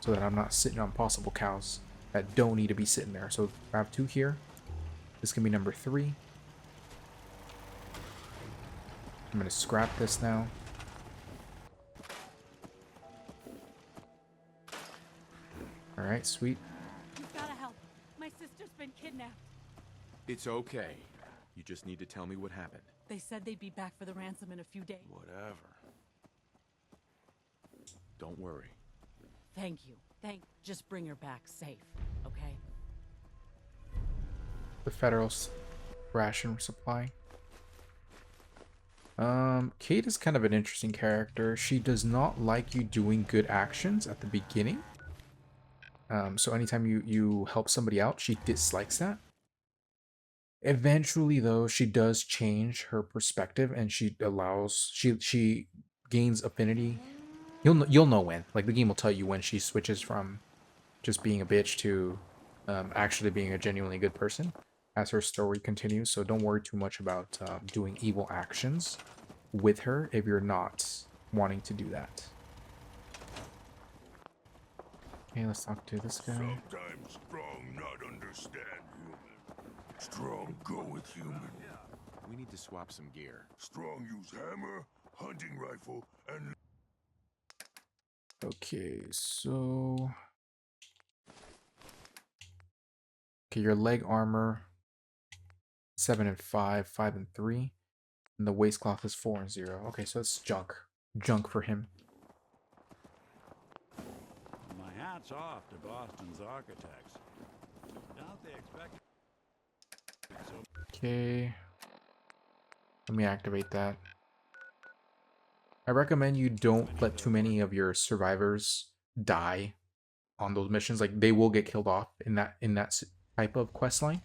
so that I'm not sitting on possible cows that don't need to be sitting there. So I have 2 here. This can be number 3. I'm gonna scrap this now. Alright, sweet. You've gotta help. My sister's been kidnapped. It's okay. You just need to tell me what happened. They said they'd be back for the ransom in a few days. Whatever. Don't worry. Thank you. Just bring her back safe, okay? The federal ration supply. Kate is kind of an interesting character. She does not like you doing good actions at the beginning. So anytime you help somebody out, she dislikes that. Eventually, though, she does change her perspective, and she gains affinity. You'll know when. Like, the game will tell you when she switches from just being a bitch to actually being a genuinely good person as her story continues. So don't worry too much about doing evil actions with her if you're not wanting to do that. Okay, let's talk to this guy. Sometimes strong not understand human. Strong go with human. We need to swap some gear. Strong use hammer, hunting rifle and Okay, so okay, your leg armor 7 and 5, 5 and 3, and the waistcloth is 4 and 0. Okay, so it's junk for him. My hat's off to Boston's architects. Doubt they expect so. Okay, let me activate that. I recommend you don't let too many of your survivors die on those missions. Like, they will get killed off in that type of quest line.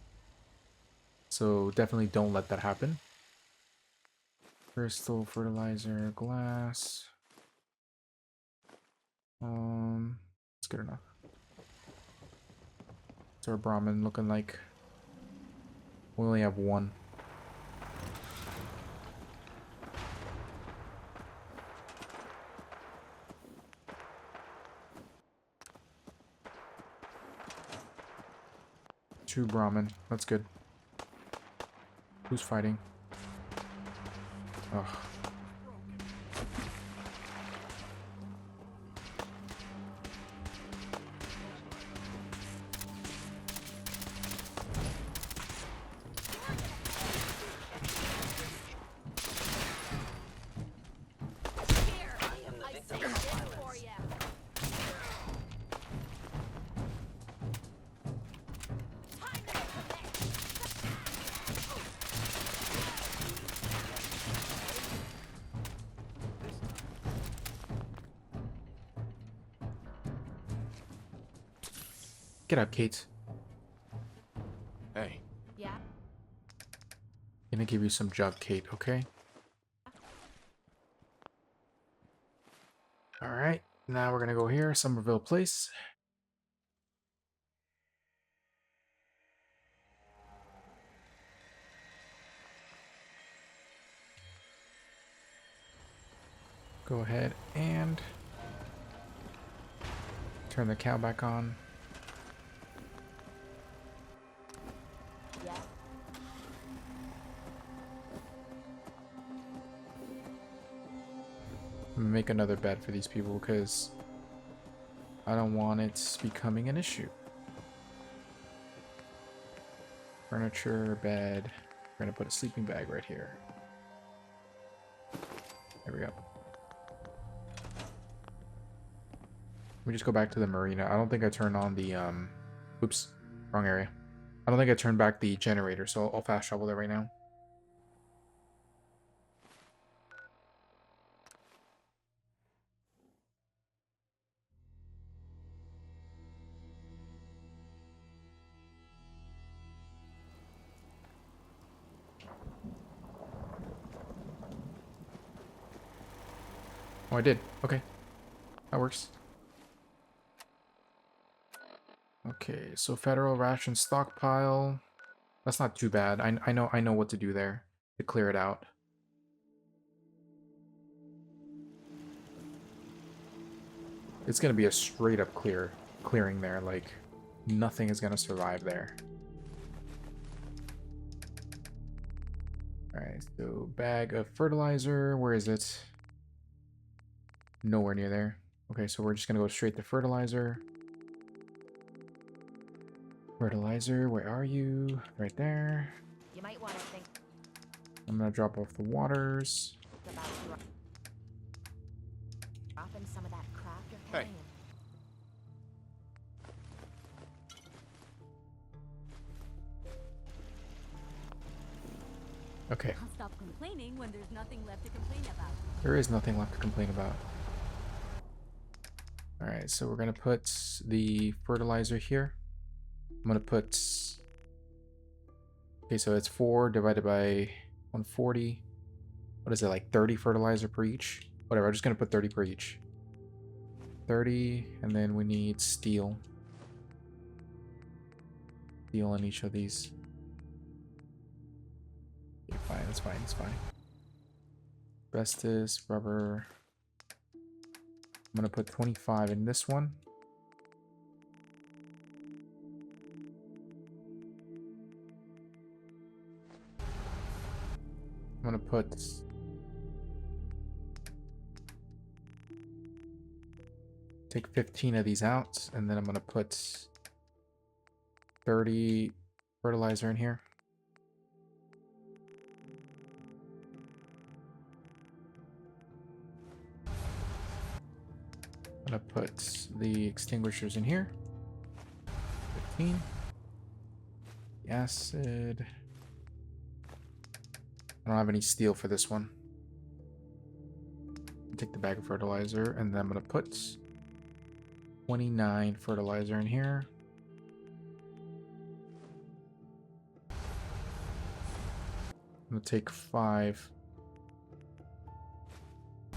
So definitely don't let that happen. Crystal, fertilizer, glass. That's good enough. What's our Brahmin looking like? We only have one. Two Brahmin. That's good. Who's fighting? Ugh. Get up, Kate. Hey. Yeah? Gonna give you some jug, Kate, okay? Alright, now we're gonna go here, Somerville Place. Go ahead and turn the cow back on. Yeah? Make another bed for these people because I don't want it becoming an issue. Furniture, bed. We're gonna put a sleeping bag right here. There we go. Let me just go back to the marina. I don't think I turned on the oops, wrong area. I don't think I turned back the generator, so I'll fast travel there right now. Oh, I did. Okay. That works. Okay, so federal ration stockpile. That's not too bad. I know what to do there to clear it out. It's gonna be a straight up clearing there, like nothing is gonna survive there. Alright, so bag of fertilizer, where is it? Nowhere near there. Okay, so we're just gonna go straight to fertilizer. Fertilizer, where are you? Right there. You might want to think I'm gonna drop off the waters. about dropping some of that crap you're Hey. carrying. Okay, I'll stop complaining when there's nothing left to complain about. there is nothing left to complain about. Alright, so we're gonna put the fertilizer here. I'm gonna put... Okay, so it's 4 divided by 140. What is it, like 30 fertilizer per each? Whatever, I'm just gonna put 30 per each. 30, and then we need steel. Steel on each of these. Okay, fine, it's fine, it's fine. Asbestos, rubber. I'm gonna put 25 in this one. I'm gonna put take 15 of these out, and then I'm gonna put 30 fertilizer in here. I'm gonna put the extinguishers in here. 15. The acid. I don't have any steel for this one. Take the bag of fertilizer, and then I'm gonna put 29 fertilizer in here. I'm gonna take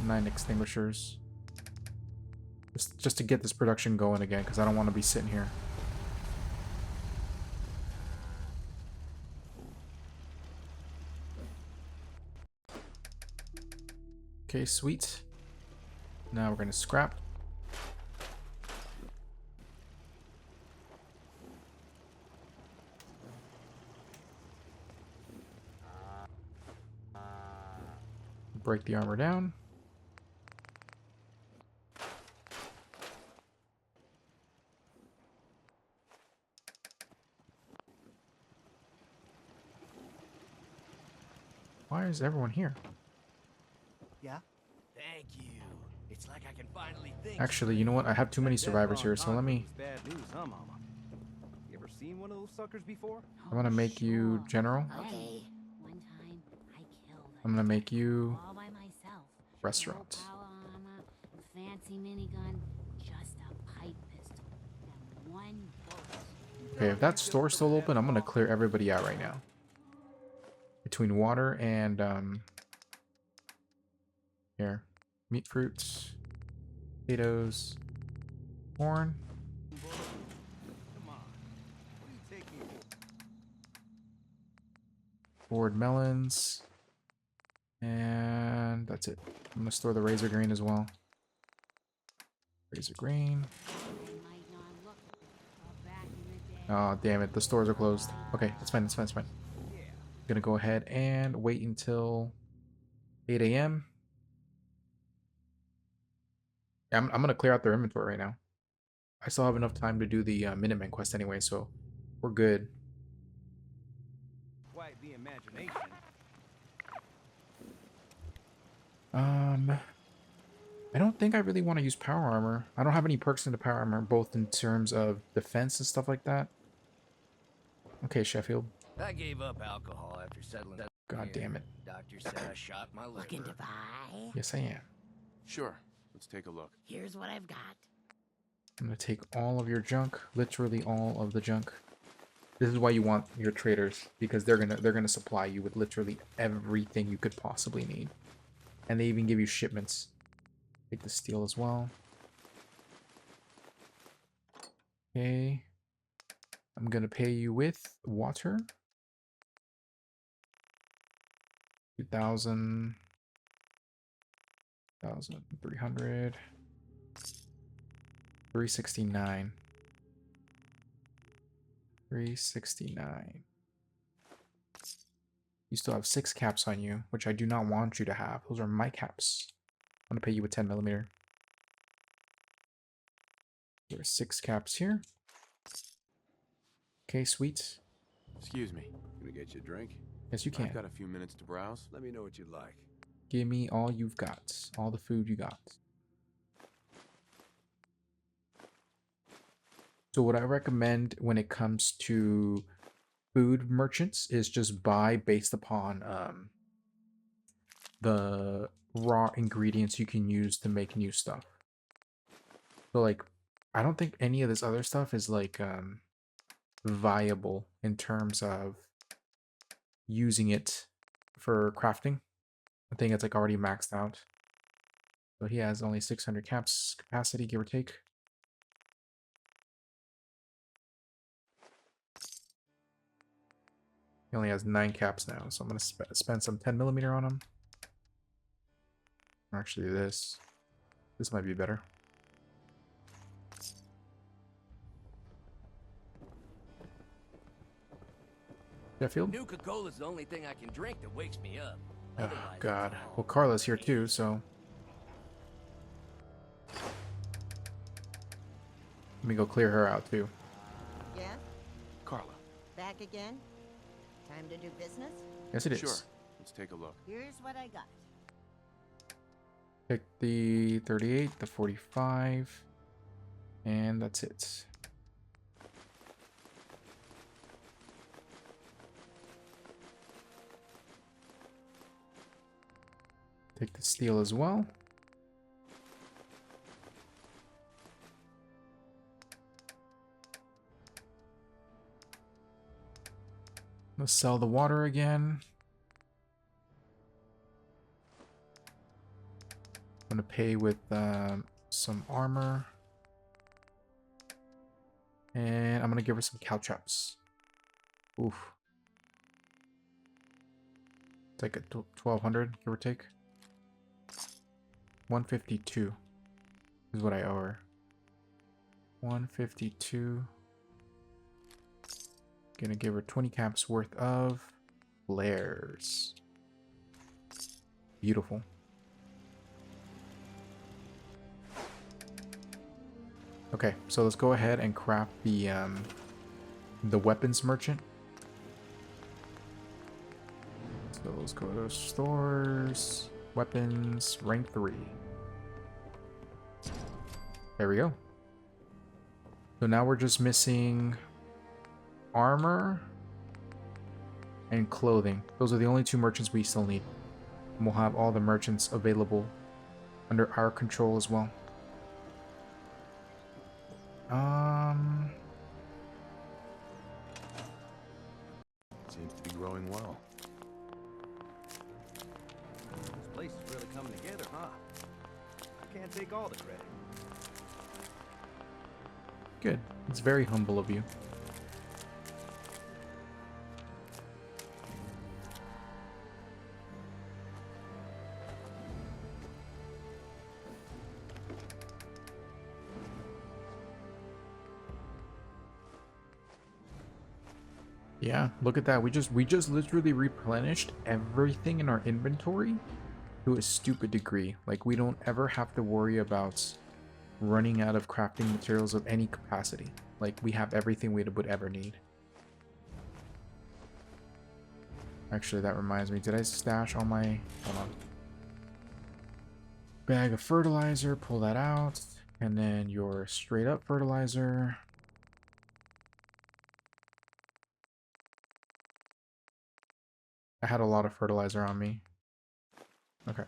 9 extinguishers. Just to get this production going again, because I don't want to be sitting here. Okay, sweet. Now we're gonna scrap. Break the armor down. Why is everyone here? Yeah? Thank you. It's like I can finally think. Actually, you know what? I have too many survivors here, so let me... Bad news, huh, Mama? You ever seen one of those suckers before? I'm gonna make you general. Okay. One time I killed I'm gonna make you all by myself. restaurant. No power armor, fancy minigun, just a pipe pistol and one bullet. Okay, if that store's still open, I'm gonna clear everybody out right now. Between water and here, meat, fruits, potatoes, corn. Come on. What are you taking for? Bored melons, and that's it. I'm gonna store the razor grain as well. Razor grain. Oh, damn it. The stores are closed. Okay, that's fine. That's fine. That's fine. Gonna go ahead and wait until 8 a.m. I'm gonna clear out their inventory right now. I still have enough time to do the Minutemen quest anyway, so we're good. Quite the imagination. I don't think I really want to use power armor. I don't have any perks into power armor, both in terms of defense and stuff like that. Okay, Sheffield. I gave up alcohol after settling down. God damn it. Doctor said I shot my liver. Looking to buy? Yes, I am. Sure. Let's take a look. Here's what I've got. I'm gonna take all of your junk, literally all of the junk. This is why you want your traders, because they're gonna supply you with literally everything you could possibly need, and they even give you shipments. Take the steel as well. Okay, I'm gonna pay you with water. 2,000, 1,300. 369. 369. You still have 6 caps on you, which I do not want you to have. Those are my caps. I'm gonna pay you with 10mm. There are 6 caps here. Okay, sweet. Excuse me. Gonna get you a drink? Yes, you can. I've got a few minutes to browse. Let me know what you'd like. Give me all you've got. All the food you got. So what I recommend when it comes to food merchants is just buy based upon the raw ingredients you can use to make new stuff. So like, I don't think any of this other stuff is like viable in terms of using it for crafting. I think it's like already maxed out. So he has only 600 caps capacity, give or take. He only has 9 caps now, so I'm going to spend some 10mm on him. Actually, this might be better. Sheffield? Nuka-Cola's the only thing I can drink that wakes me up. Oh, God. Well, Carla's here too, so... me go clear her out too. Yeah? Carla. Back again? Time to do business? Yes, it is. Sure. Let's take a look. Here's what I got. Pick the 38, the 45, and that's it. Take the steel as well. Let's sell the water again. I'm gonna pay with some armor. And I'm gonna give her some caltrops. Oof. It's like a 1200, give or take. 152 is what I owe her. 152. Gonna give her 20 caps worth of flares. Beautiful. Okay, so let's go ahead and craft the weapons merchant. So let's go to stores, weapons, rank 3. There we go. So now we're just missing armor and clothing. Those are the only 2 merchants we still need. And we'll have all the merchants available under our control as well. Seems to be growing well. This place is really coming together, huh? I can't take all the credit. Good. It's very humble of you. Yeah, look at that. We just literally replenished everything in our inventory to a stupid degree. Like, we don't ever have to worry about running out of crafting materials of any capacity. Like, we have everything we would ever need. Actually, that reminds me. Did I stash all my... Hold on. Bag of fertilizer. Pull that out. And then your straight up fertilizer. I had a lot of fertilizer on me. Okay.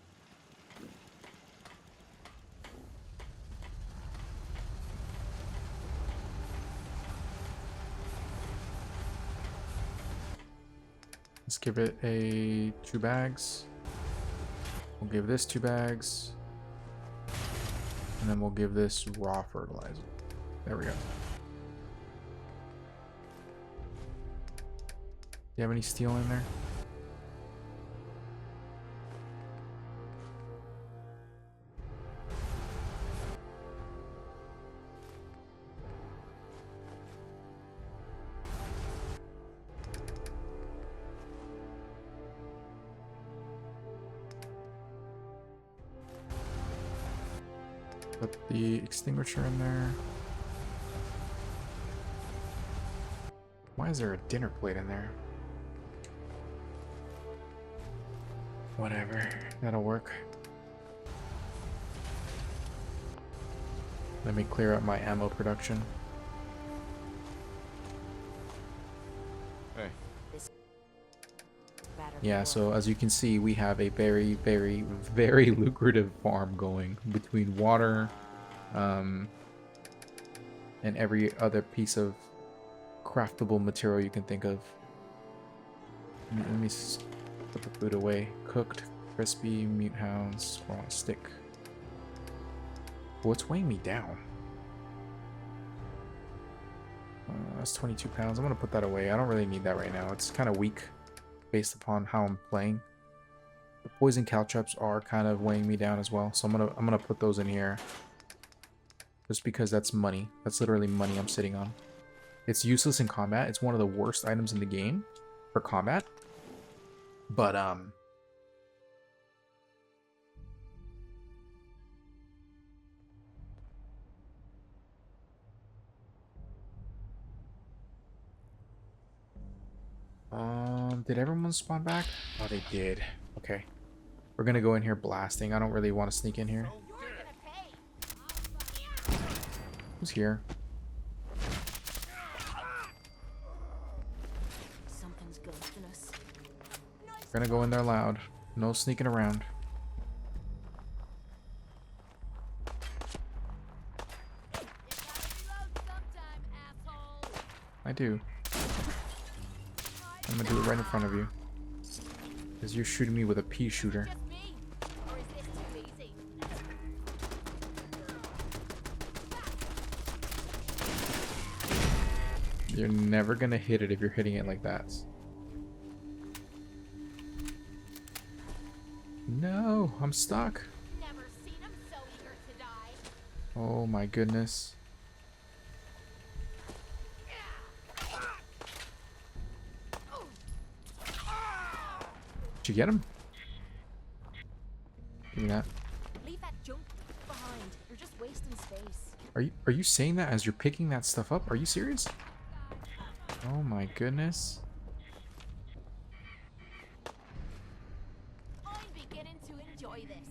Let's give it a 2 bags. We'll give this 2 bags. And then we'll give this raw fertilizer. There we go. Do you have any steel in there? Put the extinguisher in there. Why is there a dinner plate in there? Whatever, that'll work. Let me clear up my ammo production. Hey. Yeah, so as you can see, we have a very, very, very lucrative farm going between water, and every other piece of craftable material you can think of. Let me put the food away. Cooked, crispy, mute hounds, squirrel on a stick. What's weighing me down? That's 22 pounds. I'm gonna put that away. I don't really need that right now. It's kind of weak based upon how I'm playing. The poison caltrops are kind of weighing me down as well, so I'm gonna put those in here. Just because that's money. That's literally money I'm sitting on. It's useless in combat. It's one of the worst items in the game for combat. But Did everyone spawn back? Oh, they did. Okay. We're gonna go in here blasting. I don't really want to sneak in here. Who's here? Something's ghosting us. We're gonna go in there loud. No sneaking around. I do. I'm gonna do it right in front of you. Because you're shooting me with a pea shooter. You're never gonna hit it if you're hitting it like that. No, I'm stuck. Never seen him so eager to die. Oh my goodness. Did you get him? Give me that. Leave that junk behind. You're just wasting space. Are you saying that as you're picking that stuff up? Are you serious? Oh my goodness. I'm beginning to enjoy this.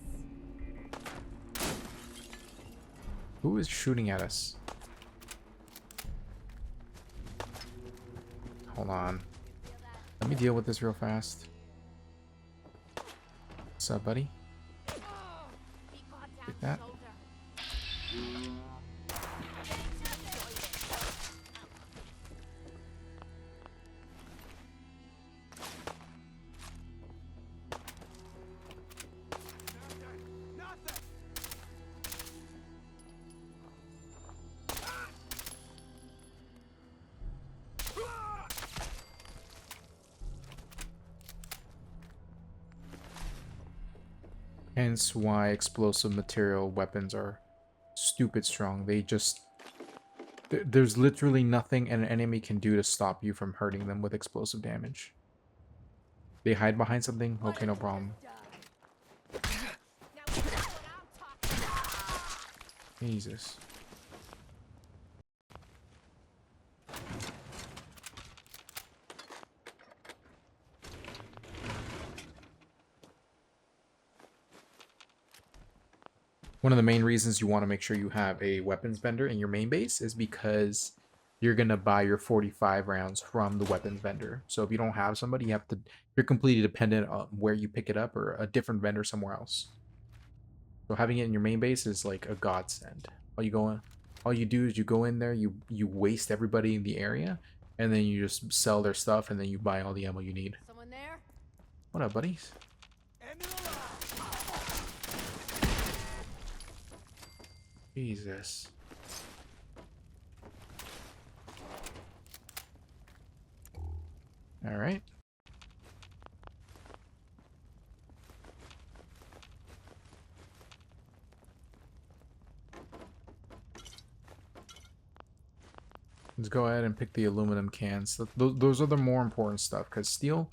Who is shooting at us? Hold on. Let me deal with this real fast. What's up, buddy? Take that. Hence why explosive material weapons are stupid strong. They just... There's literally nothing an enemy can do to stop you from hurting them with explosive damage. They hide behind something? Okay, no problem. Jesus. One of the main reasons you want to make sure you have a weapons vendor in your main base is because you're going to buy your 45 rounds from the weapons vendor. So if you don't have somebody, you're completely dependent on where you pick it up or a different vendor somewhere else. So having it in your main base is like a godsend. All you do is you go in there, you waste everybody in the area, and then you just sell their stuff, and then you buy all the ammo you need. Someone there? What up, buddies? Jesus. All right. Let's go ahead and pick the aluminum cans. Those are the more important stuff, because steel,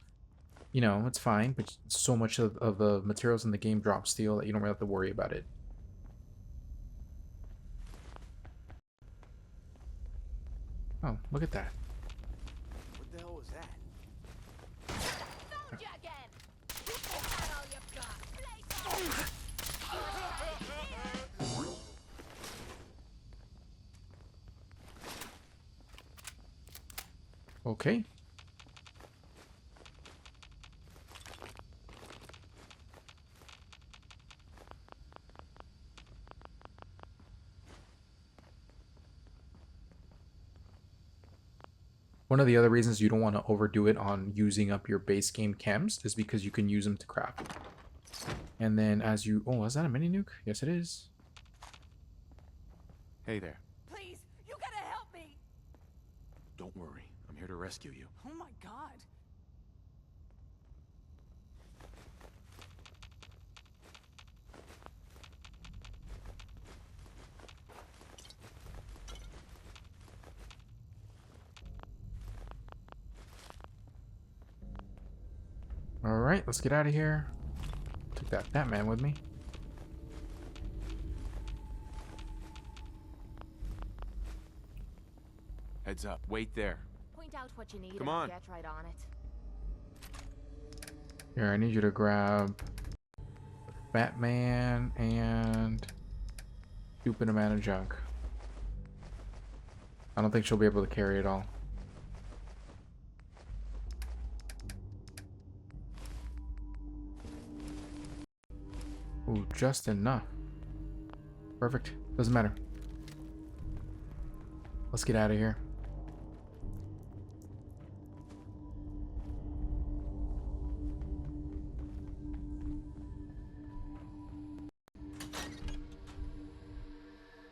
you know, it's fine, but so much of the materials in the game drop steel that you don't really have to worry about it. Oh, look at that. What the hell was that? Found you again. You think that's all you've got? Okay. One of the other reasons you don't want to overdo it on using up your base game chems is because you can use them to craft. And then as you... Oh, is that a mini nuke? Yes, it is. Hey there. Please, you gotta help me. Don't worry. I'm here to rescue you. Oh my god. Alright, let's get out of here. Took that Batman with me. Heads up. Wait there. Point out what you need Come and I'll on. get right on it. Here, I need you to grab Batman and stupid amount of junk. I don't think she'll be able to carry it all. Ooh, just enough. Perfect. Doesn't matter. Let's get out of here.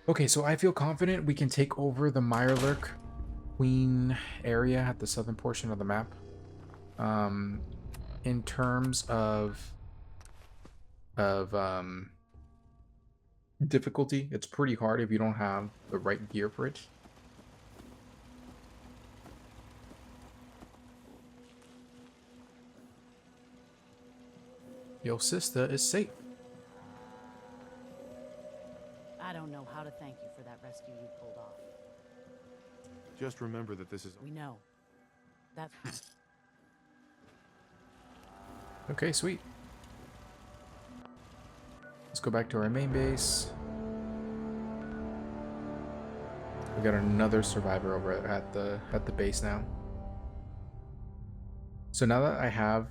Okay, so I feel confident we can take over the Mirelurk Queen area at the southern portion of the map. In terms of difficulty, it's pretty hard if you don't have the right gear for it. Your sister is safe. I don't know how to thank you for that rescue you pulled off. Just remember that this is... We know. That's... Okay, sweet. Let's go back to our main base. We got another survivor over at the base now. So now that I have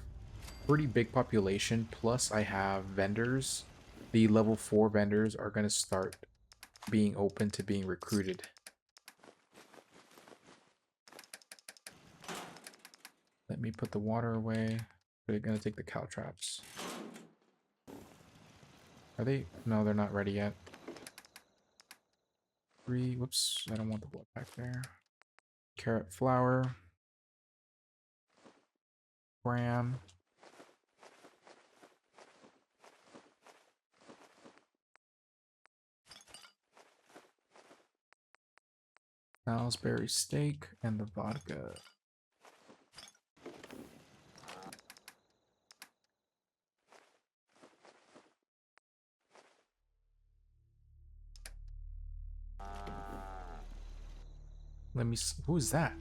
pretty big population, plus I have vendors, the level 4 vendors are going to start being open to being recruited. Let me put the water away. They're going to take the cow traps. Are they? No, they're not ready yet. 3, whoops, I don't want the blood back there. Carrot flour. Gram. Salisbury steak and the vodka. Let me. Who's that?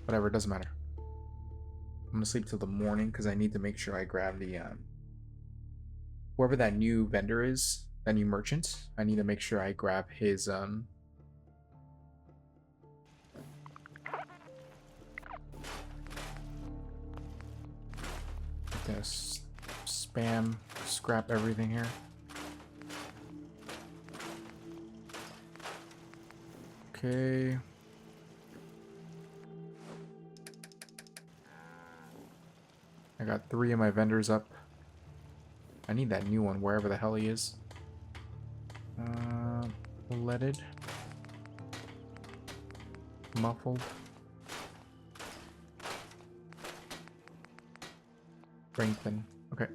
Whatever, it doesn't matter. I'm gonna sleep till the morning because I need to make sure I grab the whoever that new vendor is, that new merchant. I need to make sure I grab his Just spam, scrap everything here. Okay. I got 3 of my vendors up. I need that new one, wherever the hell he is. Leaded. Muffled. Strengthen. Okay.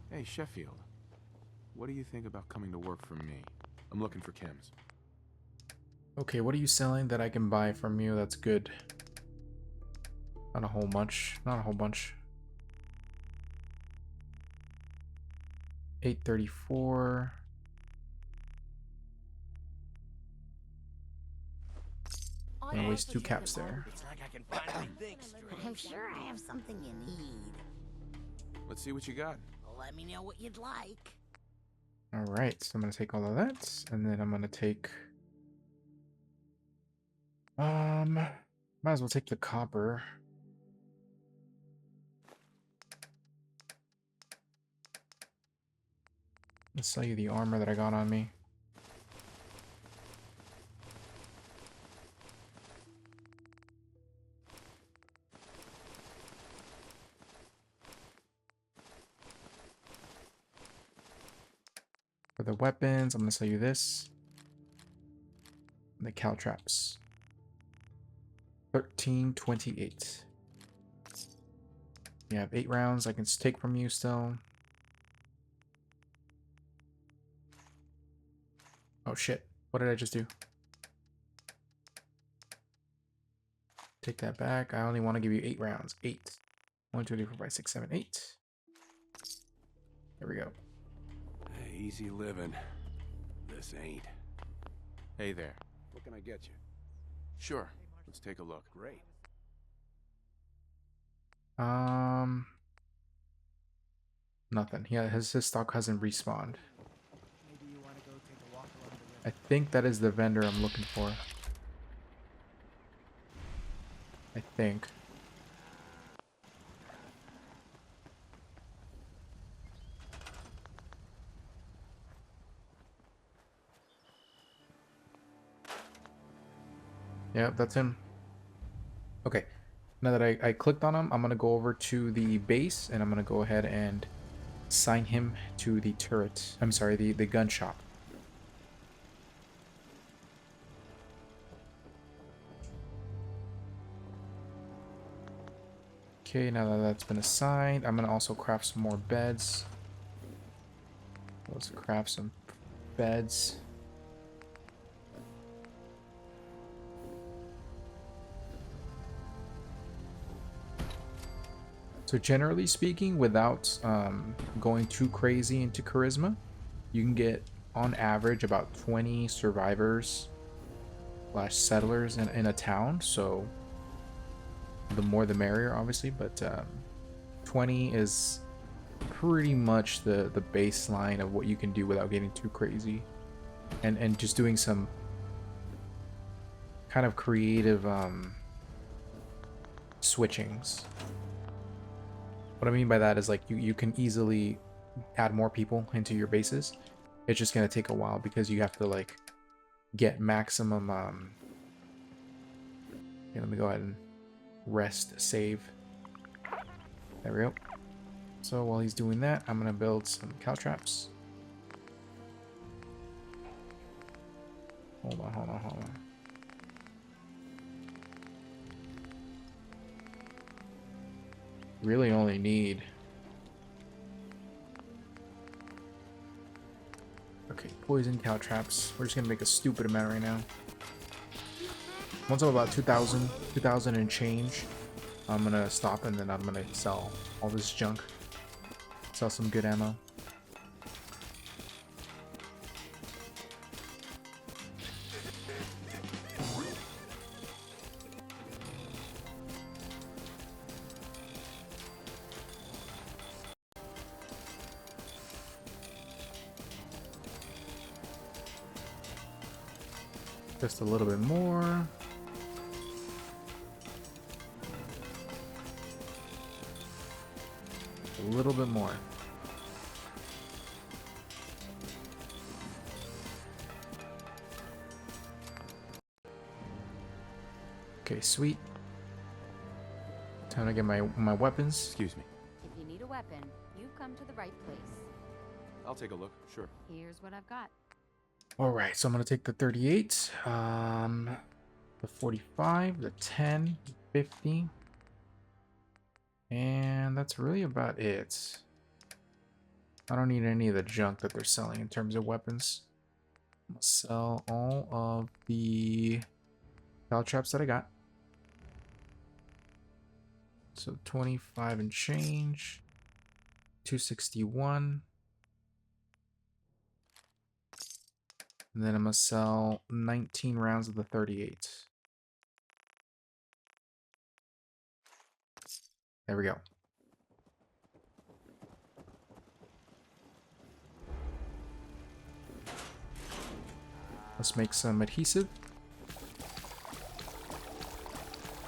Hey, Sheffield. What do you think about coming to work for me? I'm looking for chems. Okay, what are you selling that I can buy from you that's good? Not a whole bunch. Not a whole bunch. 834. Gonna waste 2 caps there. It's like I can finally think straight. I'm sure I have something you need. Let's see what you got. Let me know what you'd like. Alright, so I'm gonna take all of that, and then I'm gonna take might as well take the copper. Let's sell you the armor that I got on me. For the weapons, I'm going to sell you this. And the caltraps. 1328. You have 8 rounds I can take from you still. Oh shit. What did I just do? Take that back. I only want to give you 8 rounds. 8. 1, 2, 3, 4, 5, 6, 7, 8. There we go. Hey, easy living. This ain't. Hey there. What can I get you? Sure. Let's take a look. Great. Nothing. Yeah, his stock hasn't respawned. Maybe you want to go take a walk along the I river. think that is the vendor I'm looking for. I think. Yeah, that's him. Okay. Now that I clicked on him, I'm going to go over to the base and I'm going to go ahead and assign him to the turret. I'm sorry, the gun shop. Okay, now that that's been assigned, I'm going to also craft some more beds. Let's craft some beds. So generally speaking, without going too crazy into charisma, you can get on average about 20 survivors / settlers in a town. So the more the merrier, obviously, but 20 is pretty much the baseline of what you can do without getting too crazy, and just doing some kind of creative switchings. What I mean by that is, like, you can easily add more people into your bases. It's just gonna take a while because you have to, like, get maximum okay, let me go ahead and save. There we go. So while he's doing that, I'm gonna build some caltraps. Hold on. Really only need... Okay, poison caltraps. We're just gonna make a stupid amount right now. Once I'm about 2,000 and change, I'm gonna stop and then I'm gonna sell all this junk. Sell some good ammo. Just a little bit more. A little bit more. Okay, sweet. Time to get my weapons. Excuse me. If you need a weapon, you've come to the right place. I'll take a look. Sure. Here's what I've got. All right, so I'm gonna take the 38, the 45, the 10, 50, and that's really about it. I don't need any of the junk that they're selling in terms of weapons. I'm gonna sell all of the caltraps that I got. So 25 and change, 261. And then I'm going to sell 19 rounds of the 38. There we go. Let's make some adhesive.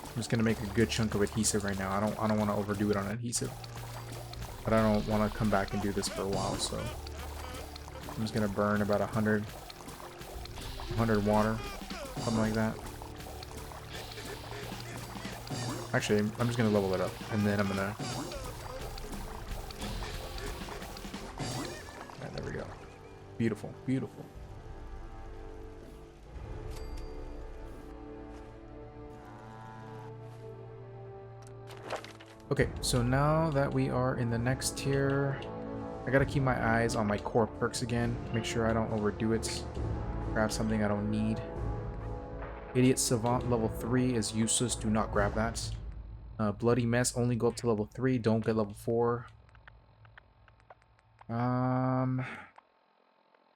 I'm just going to make a good chunk of adhesive right now. I don't want to overdo it on adhesive. But I don't want to come back and do this for a while, so I'm just going to burn about 100 water, something like that. Actually, I'm just gonna level it up, and then I'm gonna... Yeah, there we go. Beautiful, beautiful. Okay, so now that we are in the next tier, I gotta keep my eyes on my core perks again, make sure I don't overdo it. Grab something I don't need. Idiot Savant level 3 is useless. Do not grab that. Bloody Mess, only go up to level 3. Don't get level 4.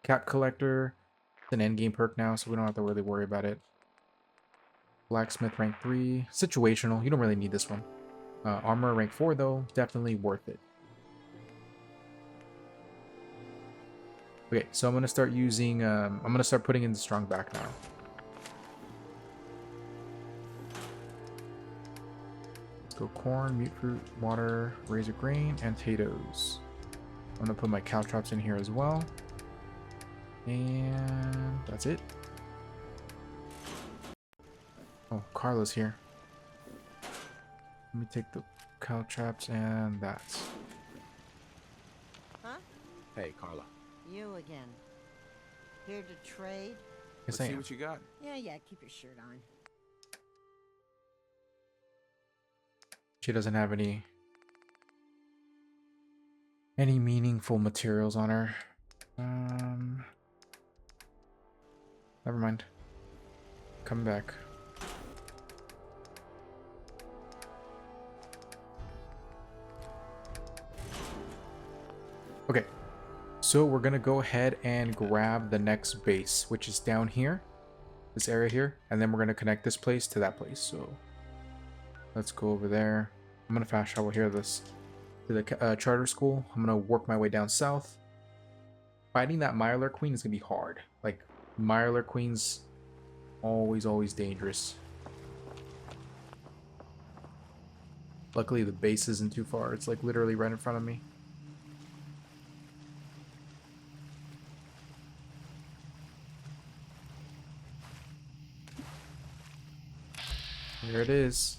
Cat Collector. It's an endgame perk now, so we don't have to really worry about it. Blacksmith rank 3. Situational. You don't really need this one. Armor rank 4, though. Definitely worth it. Okay, so I'm going to start using... I'm going to start putting in the strong back now. Let's go corn, mute fruit, water, razor grain, and potatoes. I'm going to put my caltrops in here as well. And that's it. Oh, Carla's here. Let me take the caltrops and that. Huh? Hey, Carla. You again. Here to trade? Yes, Let's I see am. what you got. Yeah, keep your shirt on. She doesn't have any meaningful materials on her. Never mind. Come back. Okay, so we're gonna go ahead and grab the next base, which is down here, this area here, and then we're gonna connect this place to that place. So let's go over there. I'm gonna fast travel here to the charter school. I'm gonna work my way down south. Fighting that Mirelurk Queen is gonna be hard. Like, Mirelurk Queen's always dangerous. Luckily the base isn't too far. It's like literally right in front of me. Here it is.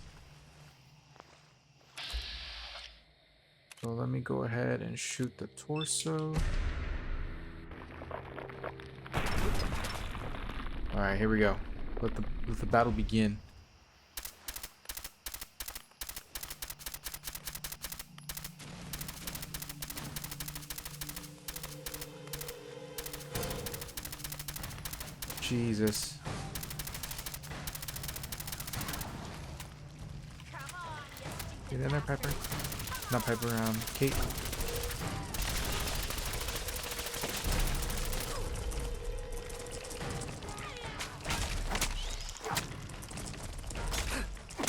So let me go ahead and shoot the torso. Alright, here we go. Let the battle begin. Jesus. Get in there, Piper. Not Piper, Kate.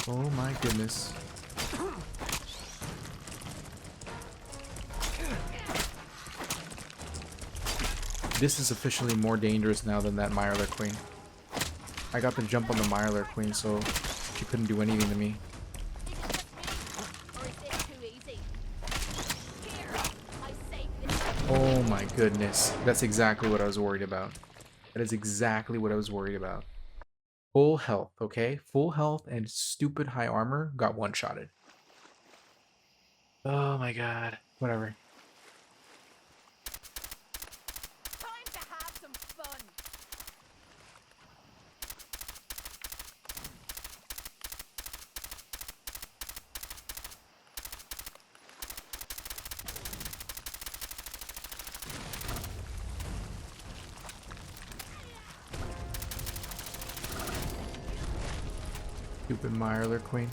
Oh my goodness. This is officially more dangerous now than that Mirelurk Queen. I got the jump on the Mirelurk Queen, so she couldn't do anything to me. Oh my goodness. That's exactly what I was worried about. That is exactly what I was worried about. Full health, okay? Full health and stupid high armor got one-shotted. Oh my god. Whatever. Time to have some fun. Stupid Mirelurk Queen.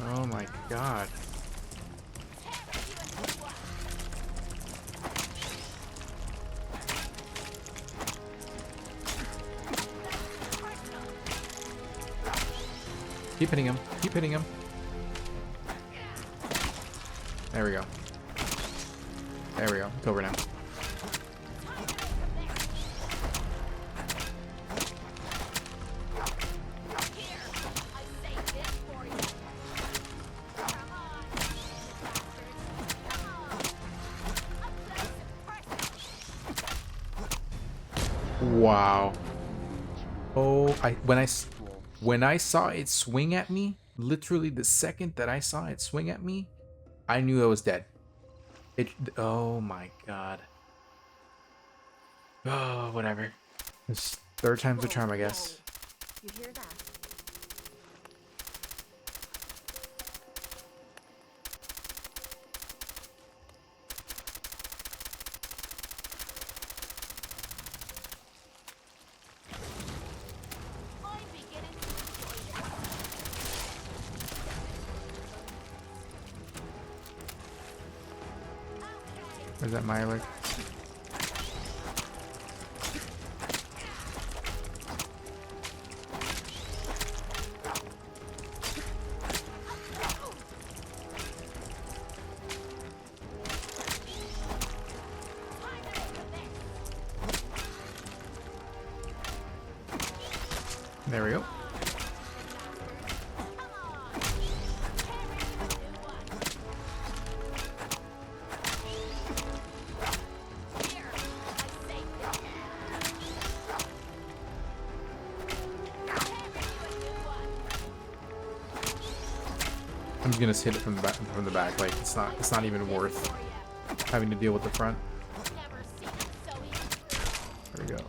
Oh my god. Keep hitting him. Keep hitting him. There we go. There we go. It's over now. Wow. Oh, when I saw it swing at me, literally the second that I saw it swing at me, I knew I was dead. Oh my god. Oh, whatever. It's third time's the charm, I guess. You hear that? Where's that Mirelurk? There we go. I'm just gonna hit it from the back. From the back, like it's not even worth having to deal with the front. There we go.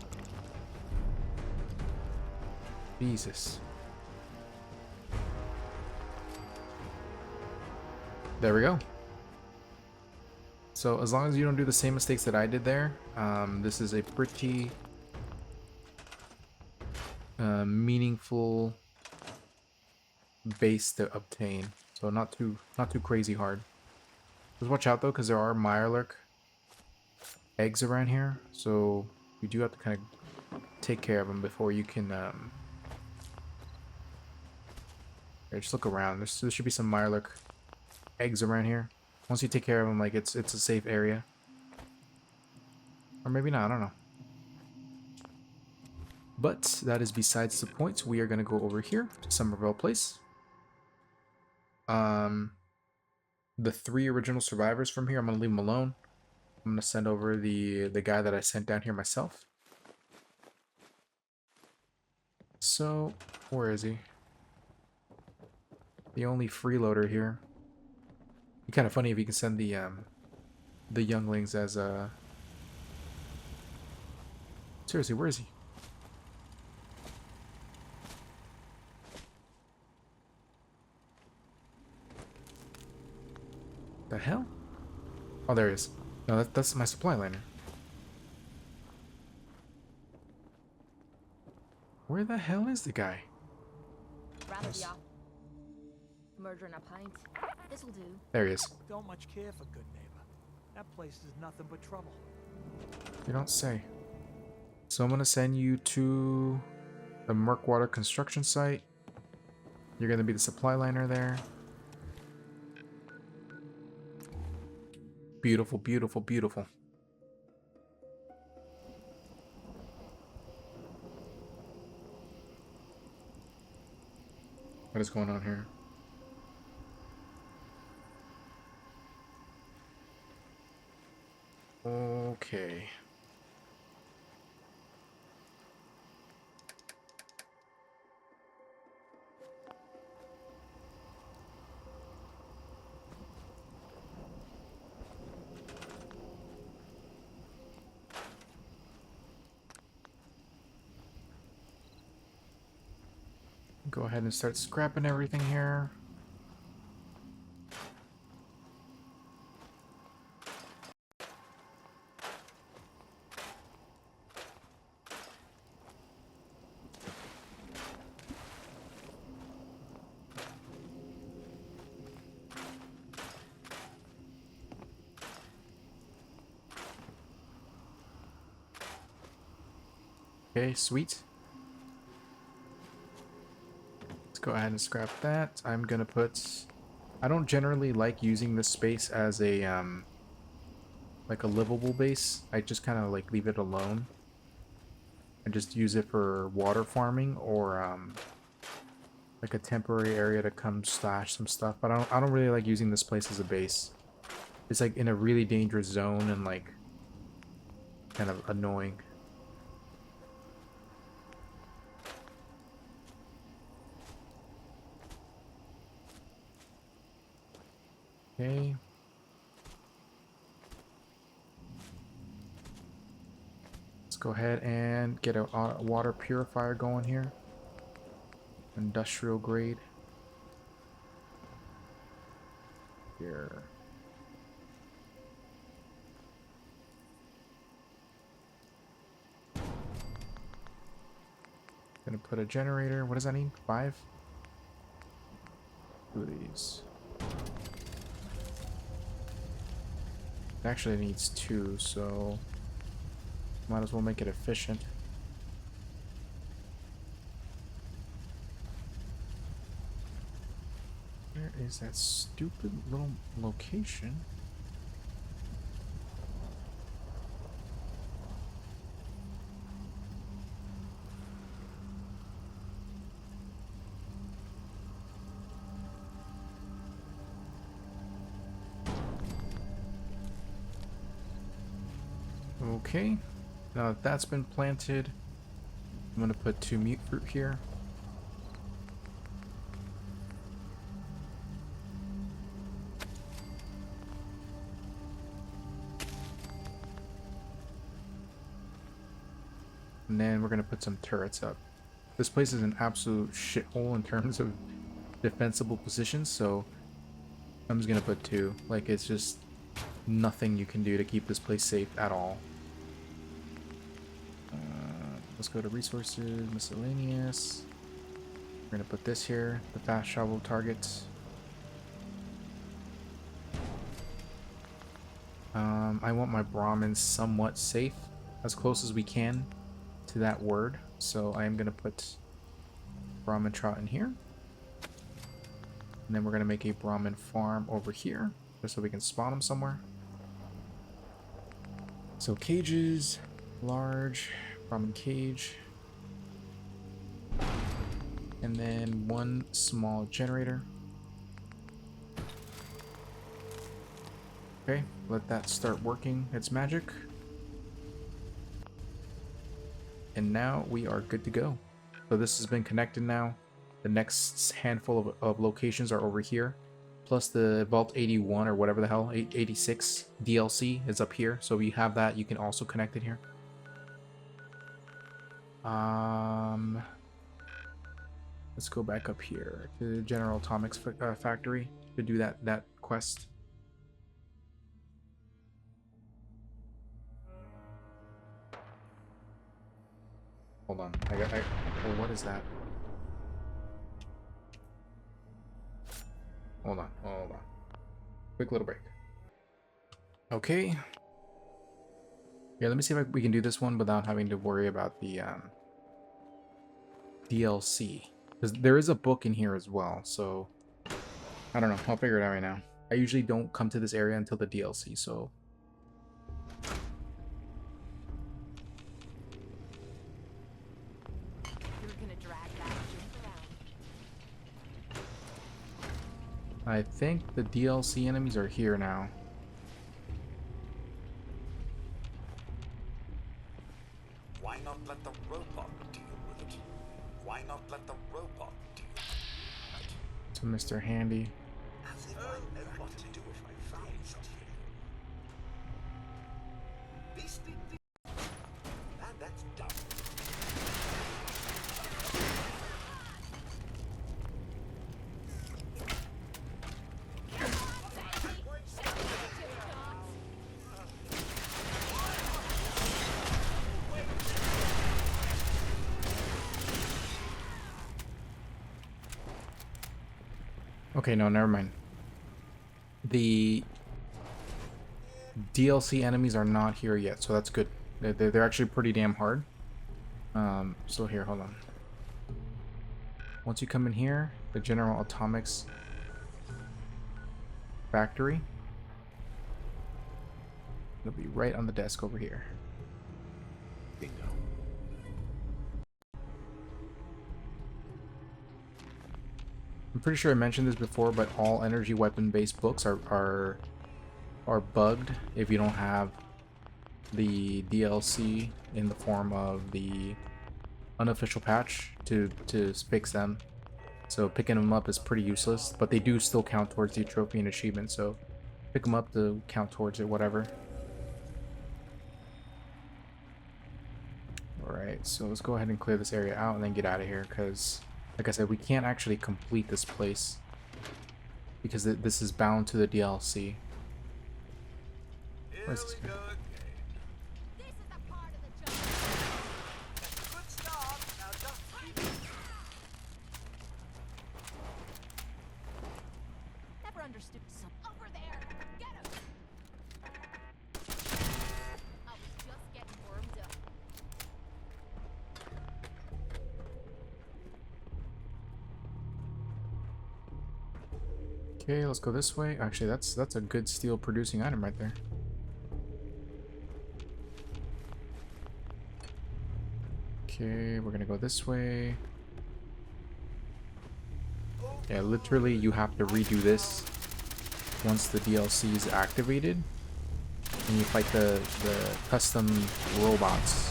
Jesus. There we go. So as long as you don't do the same mistakes that I did there, this is a pretty meaningful base to obtain. So not too crazy hard. Just watch out though, because there are Mirelurk eggs around here, so you do have to kind of take care of them before you can. Here, just look around. There should be some Mirelurk eggs around here. Once you take care of them, like it's a safe area, or maybe not. I don't know. But that is besides the point. We are gonna go over here to Somerville Place. The 3 original survivors from here, I'm gonna leave them alone. I'm gonna send over the guy that I sent down here myself. So where is he? The only freeloader here. It'd be kind of funny if you can send the younglings as a. Seriously, where is he? The hell? Oh, there he is. No, that's my supply liner. Where the hell is the guy? Rather be off. Murder and a pint. This'll do. There he is. Don't much care for good neighbor. That place is nothing but trouble. You don't say. So I'm gonna send you to the Murkwater construction site. You're gonna be the supply liner there. Beautiful, beautiful, beautiful. What is going on here? Okay. Go ahead and start scrapping everything here. Okay, sweet. Let's go ahead and scrap that. I'm gonna put... I don't generally like using this space as a, like a livable base. I just kind of like leave it alone. I just use it for water farming or, like a temporary area to come stash some stuff. But I don't really like using this place as a base. It's like in a really dangerous zone and like kind of annoying. Okay. Let's go ahead and get a water purifier going here. Industrial grade. Here. Gonna put a generator. What does that need? 5? 2 of these. Actually, it needs 2, so might as well make it efficient. Where is that stupid little location? Okay, now that that's been planted, I'm gonna put 2 mute fruit here. And then we're gonna put some turrets up. This place is an absolute shithole in terms of defensible positions, so I'm just gonna put 2. Like, it's just nothing you can do to keep this place safe at all. Let's go to resources, miscellaneous. We're gonna put this here, the fast travel targets. I want my Brahmins somewhat safe, as close as we can to that word. So I am gonna put Brahmin trout in here. And then we're gonna make a Brahmin farm over here, just so we can spawn them somewhere. So cages, large, Brahmin cage. And then 1 small generator. Okay, let that start working its magic. And now we are good to go. So this has been connected now. The next handful of locations are over here. Plus the Vault 81 or whatever the hell, 86 DLC is up here. So we have that. You can also connect it here. Let's go back up here to the General Atomics factory to do that quest. Hold on, well, what is that? Hold on. Quick little break. Okay. Yeah, let me see if we can do this one without having to worry about the DLC. Because there is a book in here as well, so I don't know. I'll figure it out right now. I usually don't come to this area until the DLC, so I think the DLC enemies are here now. Why not let the robot deal with it? Why not let the robot deal with it? To Mr. Handy. As if I know what to do if I found something. Beastly. That's dumb. Okay, no, never mind. The DLC enemies are not here yet, so that's good. They're actually pretty damn hard. So here, hold on. Once you come in here, the General Atomics factory, it'll be right on the desk over here. Bingo. I'm pretty sure I mentioned this before, but all energy weapon based books are bugged if you don't have the DLC in the form of the unofficial patch to fix them. So picking them up is pretty useless, but they do still count towards the trophy and achievement, so pick them up to count towards it, whatever. Alright, so let's go ahead and clear this area out and then get out of here, because like I said, we can't actually complete this place because this is bound to the DLC. Where's this guy? Never understood some over there. Get him. Okay, let's go this way. Actually, that's a good steel producing item right there. Okay, we're gonna go this way. Yeah, literally you have to redo this once the DLC is activated. And you fight the custom robots.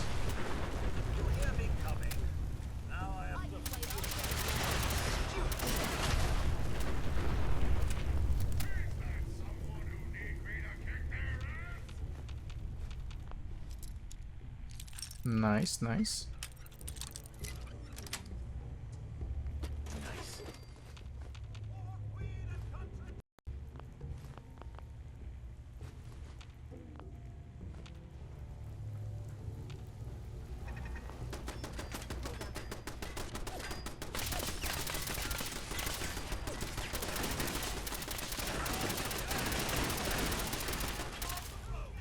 Nice, nice.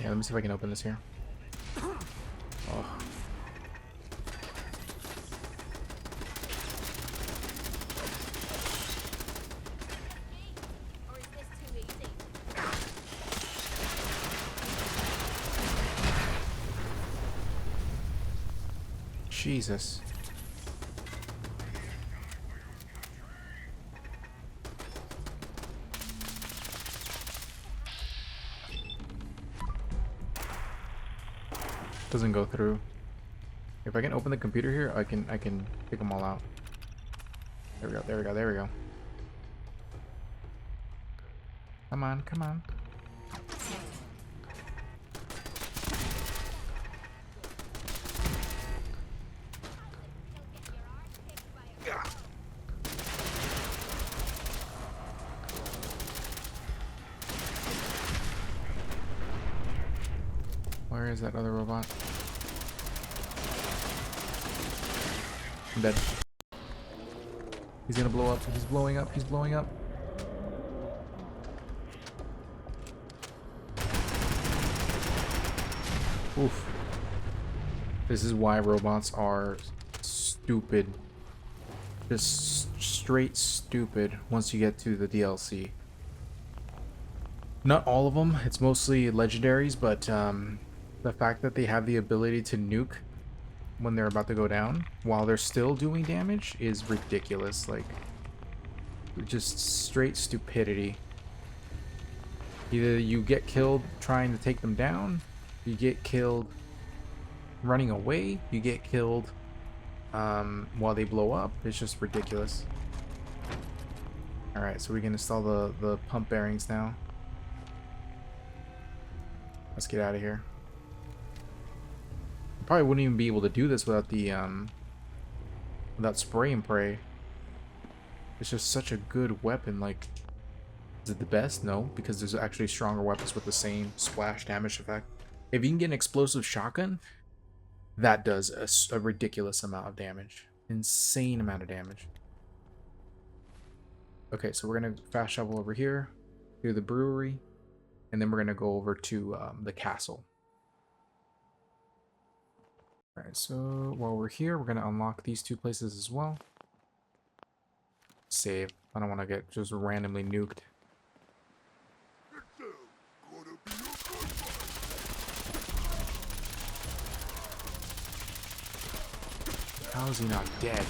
Yeah, let me see if I can open this here. Oh. Jesus. Doesn't go through. If I can open the computer here, I can pick them all out. There we go, there we go, there we go. Come on, come on. Where is that other robot? I'm dead. He's gonna blow up. He's blowing up. He's blowing up. Oof. This is why robots are stupid. Just straight stupid once you get to the DLC. Not all of them. It's mostly legendaries, but the fact that they have the ability to nuke when they're about to go down while they're still doing damage is ridiculous. Like, just straight stupidity. Either you get killed trying to take them down, you get killed running away, you get killed while they blow up. It's just ridiculous. Alright, so we can install the pump bearings now. Let's get out of here. Probably wouldn't even be able to do this without the without spray and pray. It's just such a good weapon. Like, is it the best? No, because there's actually stronger weapons with the same splash damage effect. If you can get an explosive shotgun, that does a ridiculous amount of damage. Insane amount of damage. Okay, so we're gonna fast travel over here through the brewery, and then we're gonna go over to the castle. Alright, so while we're here, we're gonna unlock these two places as well. Save. I don't want to get just randomly nuked. How is he not dead?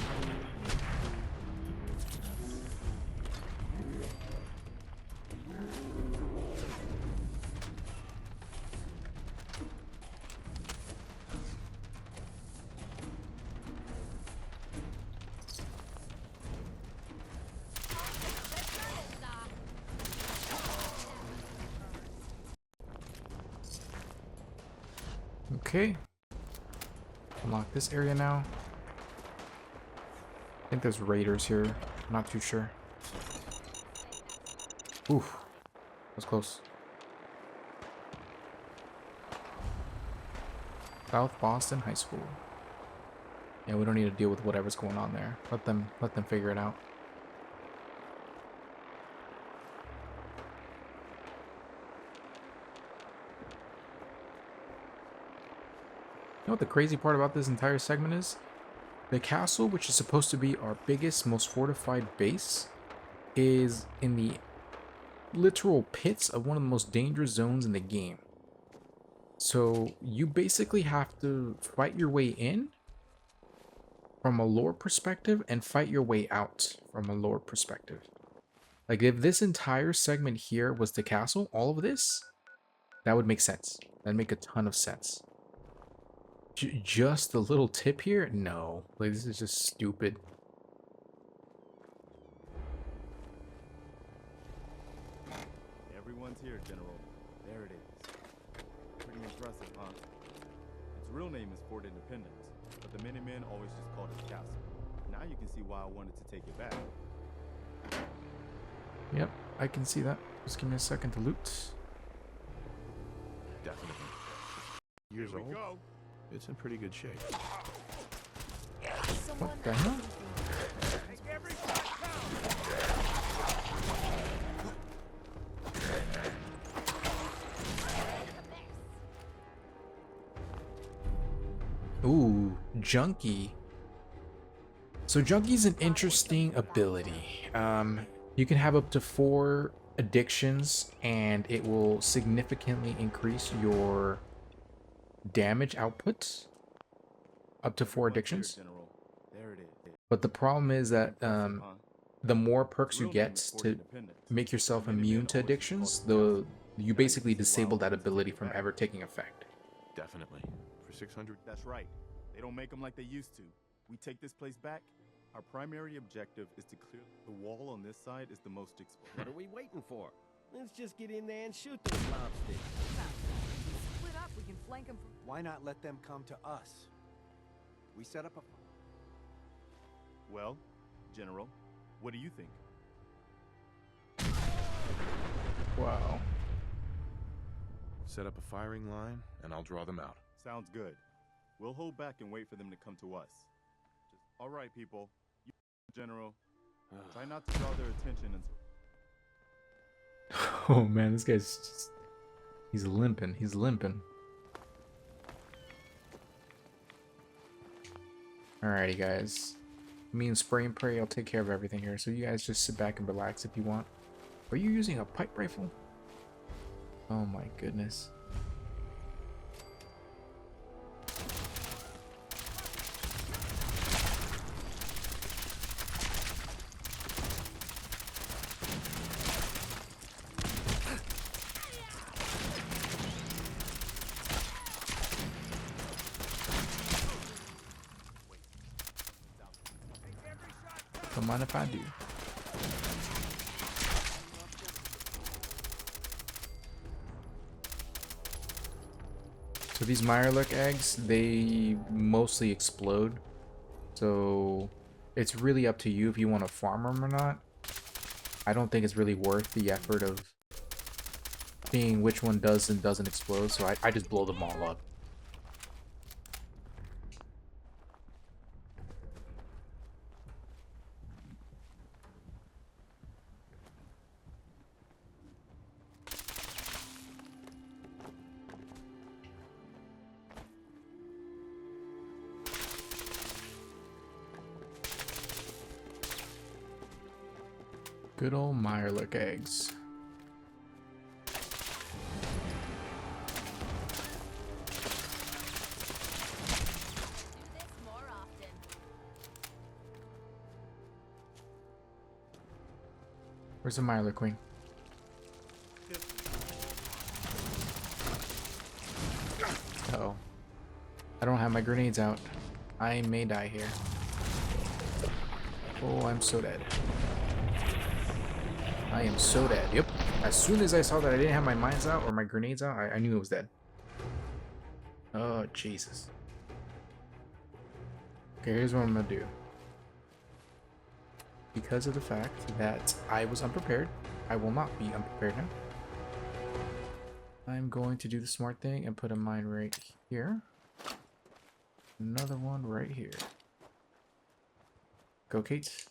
Okay. Unlock this area now. I think there's raiders here. I'm not too sure. Oof. That was close. South Boston High School. Yeah, we don't need to deal with whatever's going on there. Let them figure it out. You know what the crazy part about this entire segment is? The castle, which is supposed to be our biggest, most fortified base, is in the literal pits of one of the most dangerous zones in the game. So you basically have to fight your way in from a lore perspective and fight your way out from a lore perspective. Like if this entire segment here was the castle, all of this, that would make sense. That'd make a ton of sense. Just the little tip here? No. Like this is just stupid. Everyone's here, General. There it is. Pretty impressive, huh? Its real name is Fort Independence, but the Minutemen always just called it the castle. Now you can see why I wanted to take it back. Yep, I can see that. Just give me a second to loot. Definitely. Years Here we old. go. It's in pretty good shape. What the hell? Make every shot count. Ooh, Junkie. So Junkie's an interesting ability. You can have up to 4 addictions and it will significantly increase your damage output. Up to 4 addictions. General. There it is. But the problem is that the more perks you get to make yourself immune to addictions, you basically disable that ability from ever taking effect. Definitely. For 600. That's right. They don't make them like they used to. We take this place back. Our primary objective is to clear the wall on this side is the most exposed. What are we waiting for? Let's just get in there and shoot those lobsters. Split up, we can flank them from... Why not let them come to us? We set up a... Well, General, what do you think? Wow. Set up a firing line, and I'll draw them out. Sounds good. We'll hold back and wait for them to come to us. All right, people. You, General, try not to draw their attention and... Oh man, this guy's just... He's limping. He's limping. Alrighty, guys. Me and Spray and Pray, I'll take care of everything here. So you guys just sit back and relax if you want. Are you using a pipe rifle? Oh my goodness. Don't mind if I do. So these Mirelurk eggs, they mostly explode. So it's really up to you if you want to farm them or not. I don't think it's really worth the effort of seeing which one does and doesn't explode. So I just blow them all up. Good old Mirelurk eggs. Where's the Mirelurk queen? Uh-oh. I don't have my grenades out. I may die here. Oh, I'm so dead. I am so dead. Yep. As soon as I saw that I didn't have my mines out or my grenades out, I knew it was dead. Oh, Jesus. Okay, here's what I'm gonna do. Because of the fact that I was unprepared, I will not be unprepared now. I'm going to do the smart thing and put a mine right here. Another one right here. Go, Kate.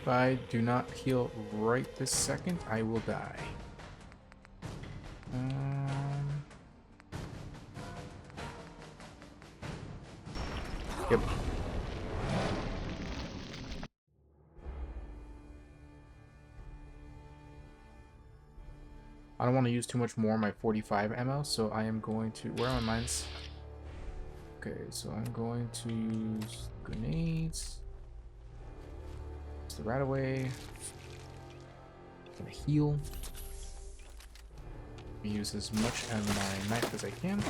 If I do not heal right this second, I will die. Yep. I don't want to use too much more of my 45 ammo, so I am going to... Where are my mines? Okay, so I'm going to use grenades. It's the right away. Gonna heal. Use as much of my knife as I can.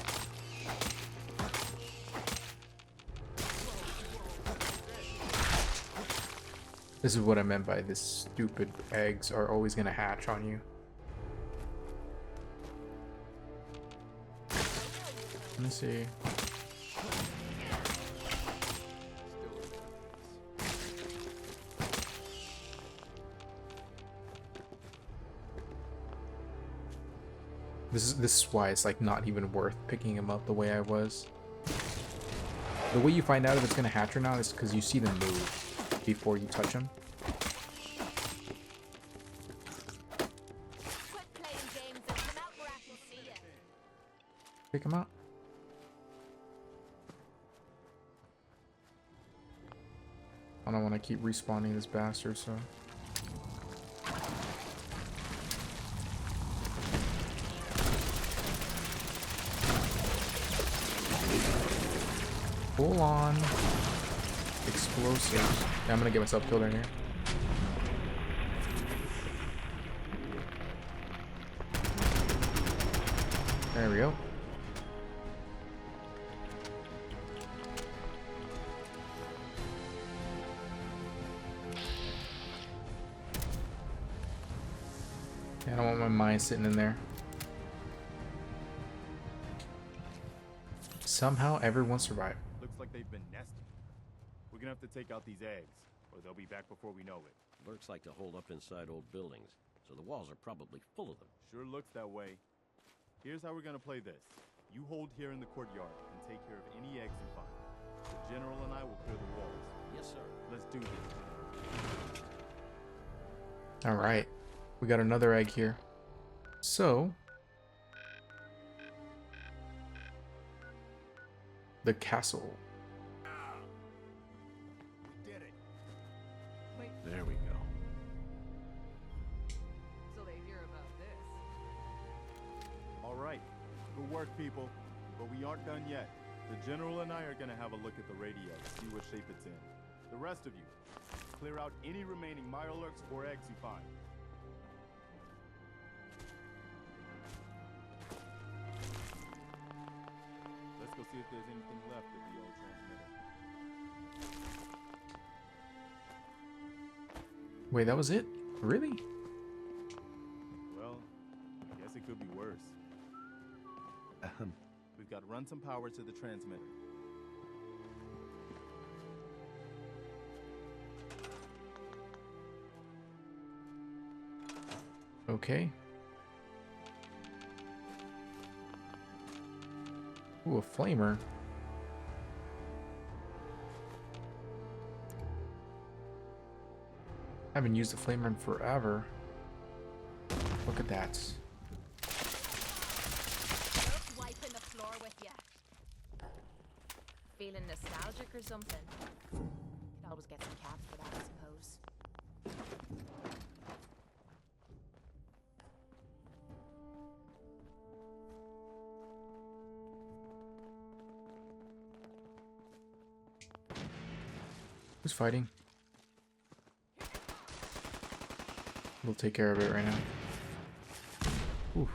This is what I meant by this stupid eggs are always gonna hatch on you. Let me see. This is why it's like not even worth picking him up the way I was. The way you find out if it's gonna hatch or not is because you see them move before you touch them. Pick him up. I don't want to keep respawning this bastard, so. Full on explosives. Yeah, I'm gonna get myself killed in here. There we go. I don't want my mine sitting in there. Somehow everyone survived. Looks like they've been nesting. We're gonna have to take out these eggs, or they'll be back before we know it. Lurks like to hold up inside old buildings, so the walls are probably full of them. Sure looks that way. Here's how we're gonna play this. You hold here in the courtyard and take care of any eggs you find. The General and I will clear the walls. Yes, sir. Let's do this. Alright. We got another egg here. So... the castle. We did it. There we go. So they hear about this. All right. Good work, people. But we aren't done yet. The General and I are gonna have a look at the radio, see what shape it's in. The rest of you, clear out any remaining Mirelurks or eggs you find. Let's go see if there's anything left of the old transmitter. Wait, that was it? Really? Well, I guess it could be worse. We've got to run some power to the transmitter. Okay. Ooh, a flamer. Haven't used a flamer in forever. Look at that. Wiping the floor with ya. Feeling nostalgic or something? Could always get some caps for that, I suppose. Who's fighting? We'll take care of it right now. Oof.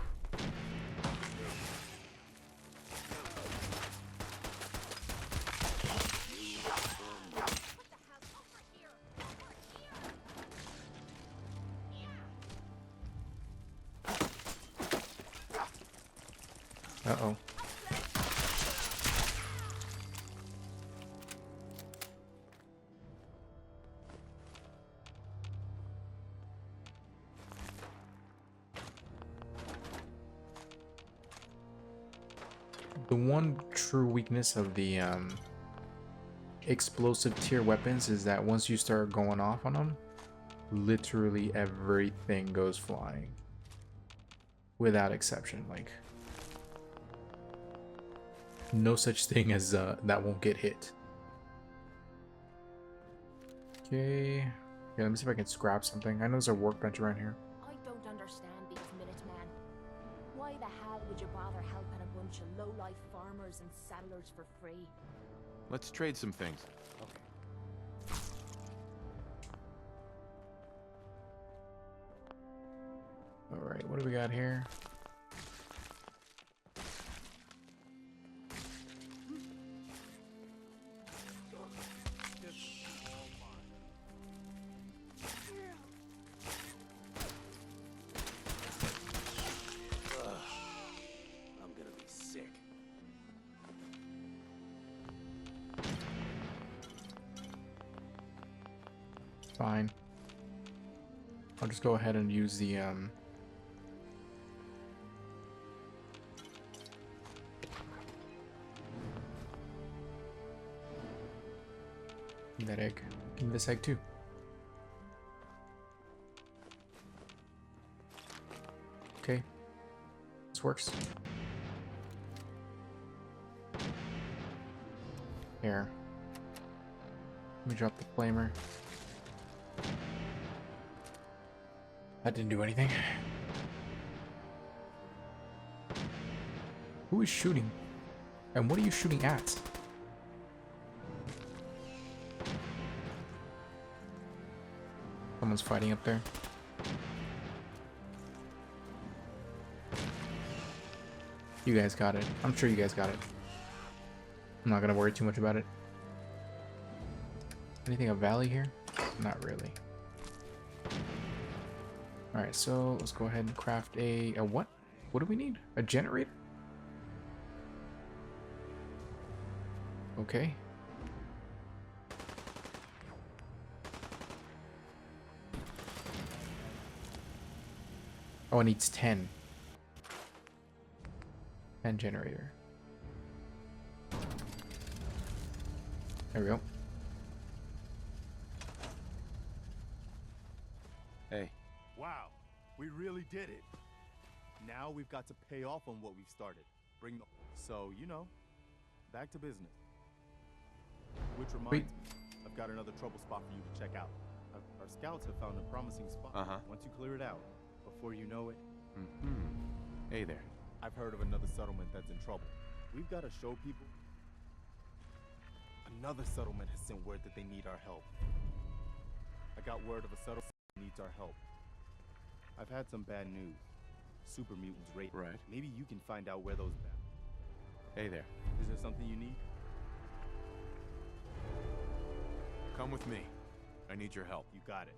Uh-oh. The one true weakness of the explosive tier weapons is that once you start going off on them, literally everything goes flying. Without exception. Like, no such thing as that won't get hit. Okay. Yeah, let me see if I can scrap something. I know there's a workbench around here. I don't understand these Minutemen. Why the hell would you bother helping a bunch of low-life farmers and settlers for free? Let's trade some things. Okay. Alright, what do we got here? I'm gonna be sick. Fine. I'll just go ahead and use the that egg. Give me this egg too. Okay. This works. Here. Let me drop the flamer. That didn't do anything. Who is shooting? And what are you shooting at? Someone's fighting up there. You guys got it. I'm sure you guys got it. I'm not gonna worry too much about it. Anything of value here? Not really. Alright, so let's go ahead and craft a what? What do we need? A generator? Okay. Oh, it needs 10. 10 generator. There we go. Hey. Wow, we really did it. Now we've got to pay off on what we've started. Bring the... So, you know, back to business. Which reminds me, I've got another trouble spot for you to check out. Our scouts have found a promising spot. Once you clear it out, before you know it... Hey there. I've heard of another settlement that's in trouble. We've got to show people... Another settlement has sent word that they need our help. I got word of a settlement that needs our help. I've had some bad news. Super mutants raid. Right. Maybe you can find out where those... Hey there. Is there something you need? Come with me. I need your help. You got it.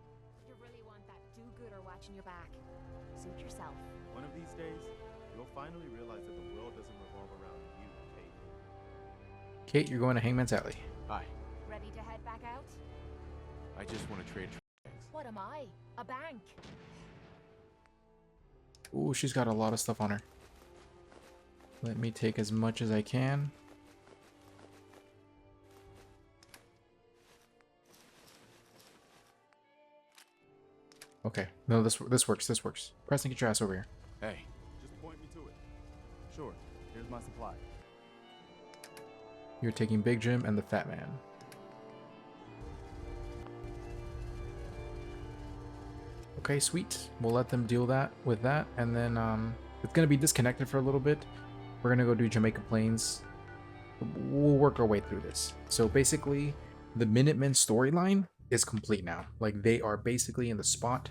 You really want that do-gooder watching your back. Suit yourself. One of these days, you'll finally realize that the world doesn't revolve around you, Kate. Kate, you're going to Hangman's Alley. Hi. Ready to head back out? I just want to trade. What am I? A bank? Ooh, she's got a lot of stuff on her. Let me take as much as I can. Okay. No, this works. This works. Preston, get your ass over here. Hey. Just point me to it. Sure. Here's my supply. You're taking Big Jim and the Fat Man. Okay, sweet. We'll let them deal with that, and then it's gonna be disconnected for a little bit. We're gonna go do Jamaica Plains. We'll work our way through this. So basically, the Minutemen storyline is complete now. Like, they are basically in the spot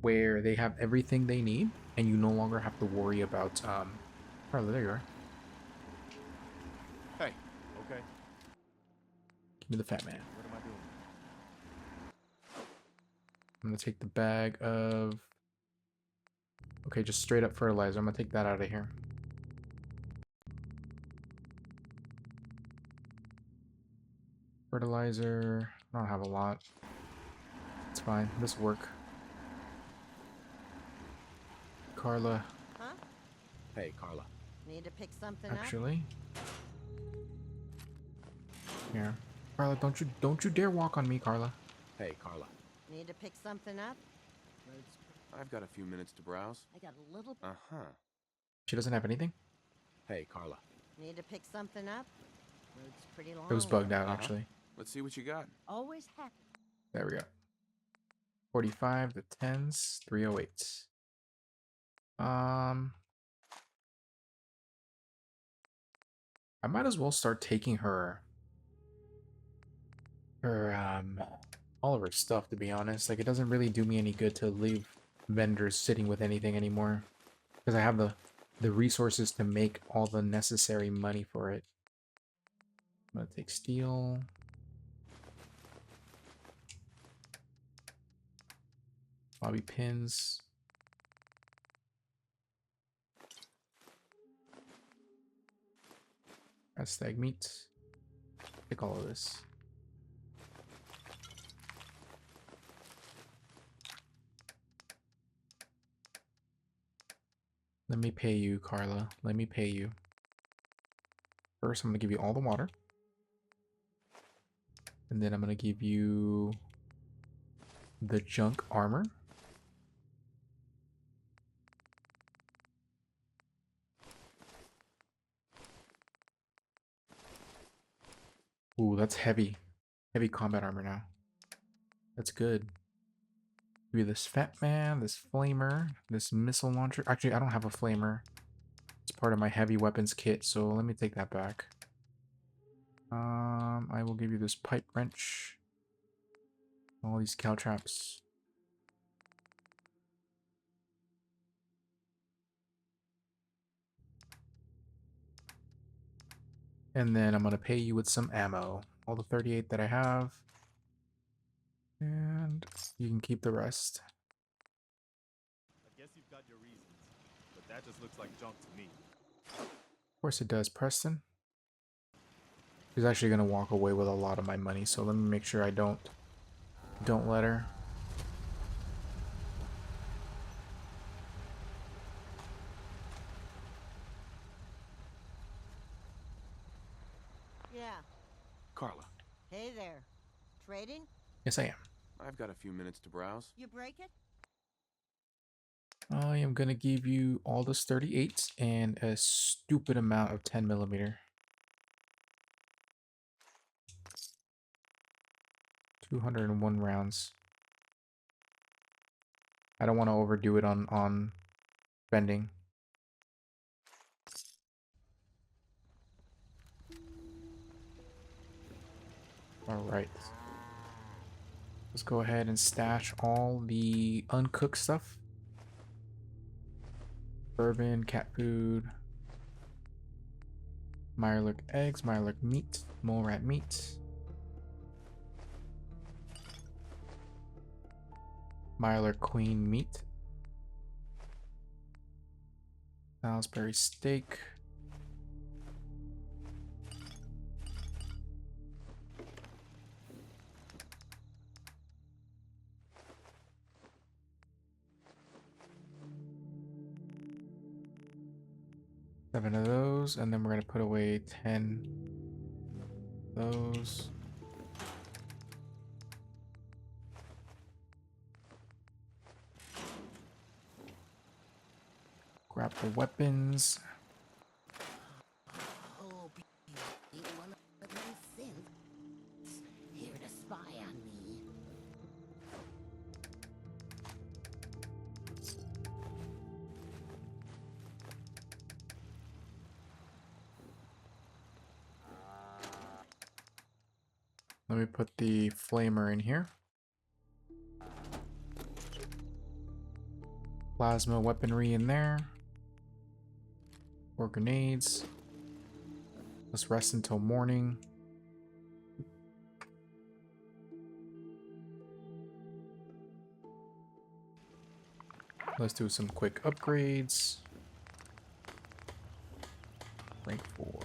where they have everything they need, and you no longer have to worry about Carla, there you are. Hey. Okay. Give me the Fat Man. What am I doing? I'm gonna take the bag of... Okay, just straight up fertilizer. I'm gonna take that out of here. Fertilizer. I don't have a lot. It's fine. This will work. Carla. Huh? Hey, Carla. Need to pick something Actually. Here. Carla, don't you dare walk on me, Carla. Hey, Carla. Need to pick something up? I've got a few minutes to browse. I got a little... Uh-huh. She doesn't have anything? Hey, Carla. Need to pick something up? Road's pretty long. It was bugged out, Uh-huh. actually. Let's see what you got. Always happy. There we go. 45, the 10s, 308. I might as well start taking her all of her stuff, to be honest. Like, it doesn't really do me any good to leave vendors sitting with anything anymore, because I have the resources to make all the necessary money for it. I'm gonna take steel. Bobby pins. That's stag meat. Take all of this. Let me pay you, Carla. Let me pay you. First, I'm going to give you all the water. And then I'm going to give you the junk armor. Ooh, that's heavy. Heavy combat armor now. That's good. Give you this Fat Man, this Flamer, this Missile Launcher. Actually, I don't have a Flamer. It's part of my heavy weapons kit, so let me take that back. I will give you this Pipe Wrench. All these cow traps. And then I'm going to pay you with some ammo. All the 38 that I have. And you can keep the rest. I guess you've got your reasons, but that just looks like junk to me. Of course it does, Preston. She's actually going to walk away with a lot of my money, so let me make sure I don't let her. Yeah. Carla. Hey there. Trading? Yes, I am. I've got a few minutes to browse. You break it? I am going to give you all this 38s and a stupid amount of 10mm. 201 rounds. I don't want to overdo it on bending. All right. Let's go ahead and stash all the uncooked stuff. Bourbon, cat food, Mirelurk eggs, Mirelurk meat, mole rat meat, Mirelurk queen meat, Salisbury steak, seven of those, and then we're going to put away 10 of those. Grab the weapons. Oh, be one of my sins. Here to spy on me. Let me put the flamer in here. Plasma weaponry in there. 4 grenades. Let's rest until morning. Let's do some quick upgrades. Rank 4.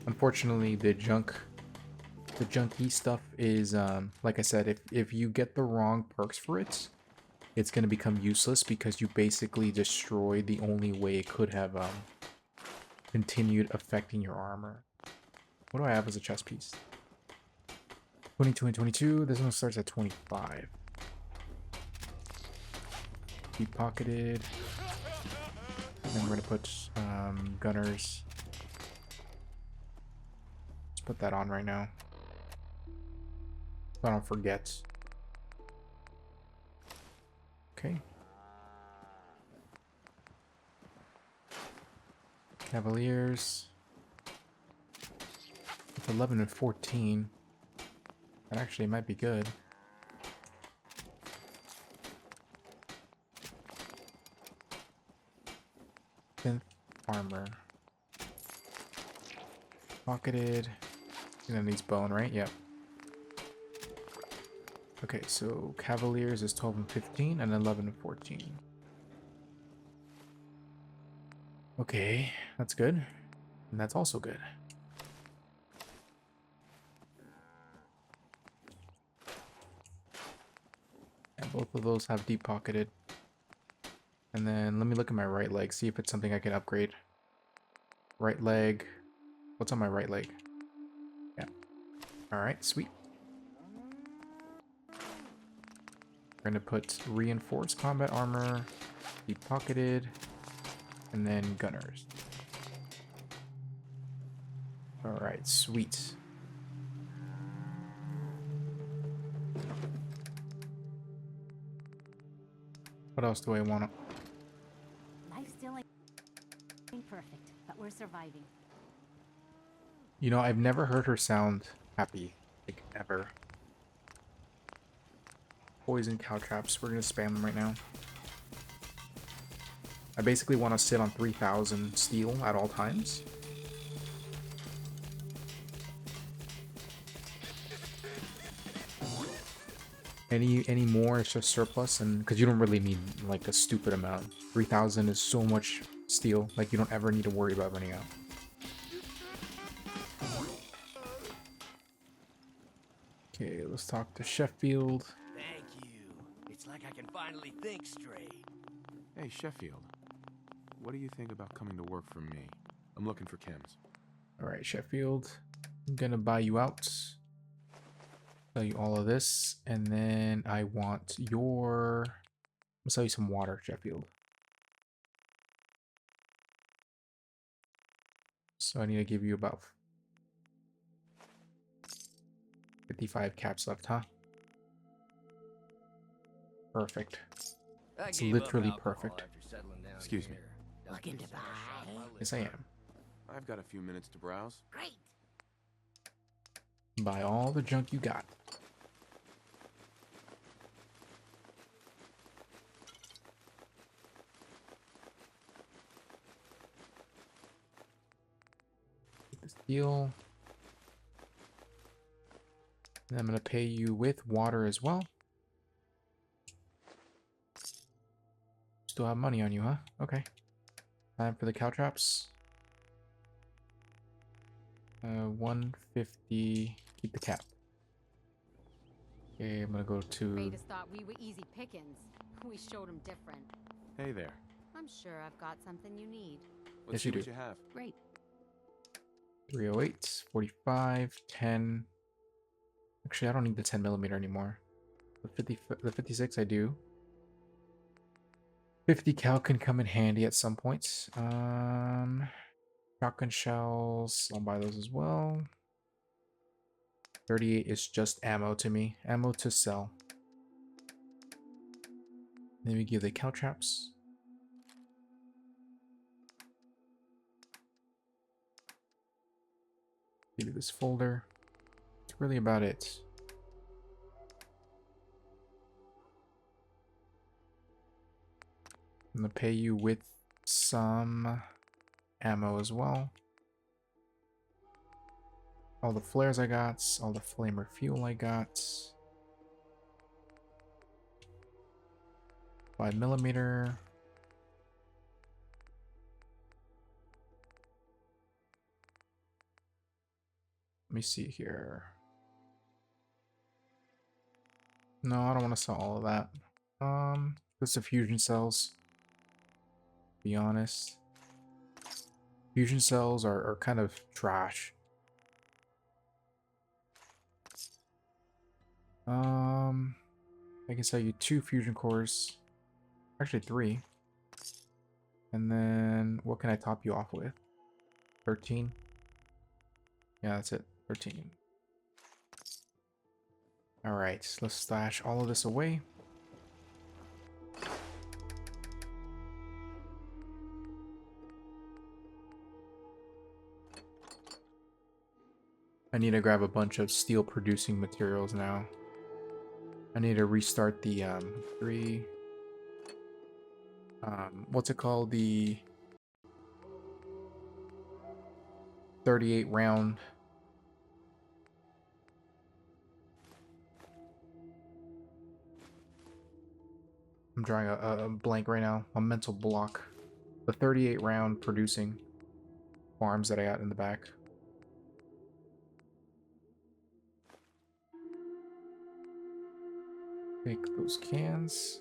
Unfortunately, the junk The junky stuff is, like I said, if you get the wrong perks for it, it's going to become useless because you basically destroyed the only way it could have continued affecting your armor. What do I have as a chest piece? 22 and 22. This one starts at 25. Deep pocketed. And we're going to put gunners. Let's put that on right now. So I don't forget. Okay. Cavaliers. It's 11 and 14. That actually might be good. Synth armor. Pocketed. And then these bone, right? Yep. Okay, so Cavaliers is 12 and 15 and 11 and 14. Okay, that's good. And that's also good. And both of those have deep pocketed. And then let me look at my right leg, see if it's something I can upgrade. Right leg. What's on my right leg? Yeah. Alright, sweet. We're going to put reinforced combat armor, deep pocketed, and then gunners. Alright, sweet. What else do I want? Life still ain't perfect, but we're surviving. You know, I've never heard her sound happy, like, ever. Poison cow traps. We're going to spam them right now. I basically want to sit on 3,000 steel at all times. Any more, it's just surplus, and because you don't really need like a stupid amount. 3,000 is so much steel, like you don't ever need to worry about running out. Okay, let's talk to Sheffield. Thank you. It's like I can finally think straight. Hey, Sheffield. What do you think about coming to work for me? I'm looking for chems. Alright, Sheffield. I'm gonna buy you out. Tell you all of this, and then I want your... I'll sell you some water, Sheffield. So I need to give you about 55 caps left, huh? Perfect. It's literally perfect. Excuse me. Looking to buy? Yes, I am. I've got a few minutes to browse. Great. Buy all the junk you got. Get this deal. And I'm going to pay you with water as well. Still have money on you, huh? Okay. Time for the cow traps. 150. Keep the cap. Okay, I'm gonna go to... Raiders thought we were easy pickings. We showed them different. Hey there. I'm sure I've got something you need. Let's Yes, you see what do. you have. Great. 308, 45, 10. Actually, I don't need the 10mm anymore. The 56 I do. 50 cal can come in handy at some point. Shotgun shells, I'll buy those as well. 38 is just ammo to me. Ammo to sell. Then we give the cow traps. Give you this folder. That's really about it. I'm gonna pay you with some ammo as well. All the flares I got, all the flamer fuel I got. 5mm. Let me see here. No, I don't want to sell all of that. Just the fusion cells. To be honest. Fusion cells are kind of trash. I can sell you 2 fusion cores. Actually 3. And then what can I top you off with? 13? Yeah, that's it. 13. Alright, let's stash all of this away. I need to grab a bunch of steel producing materials now. I need to restart the what's it called? The 38 round. I'm drawing a blank right now, a mental block. The 38 round producing farms that I got in the back. Take those cans.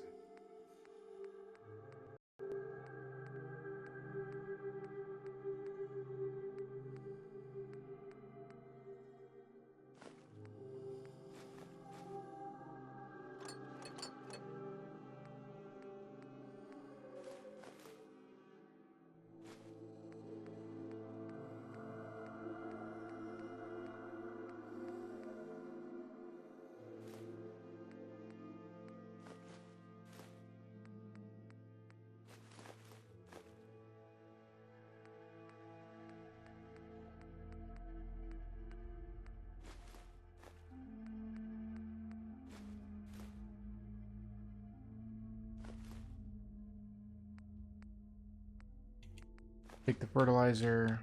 Take the fertilizer.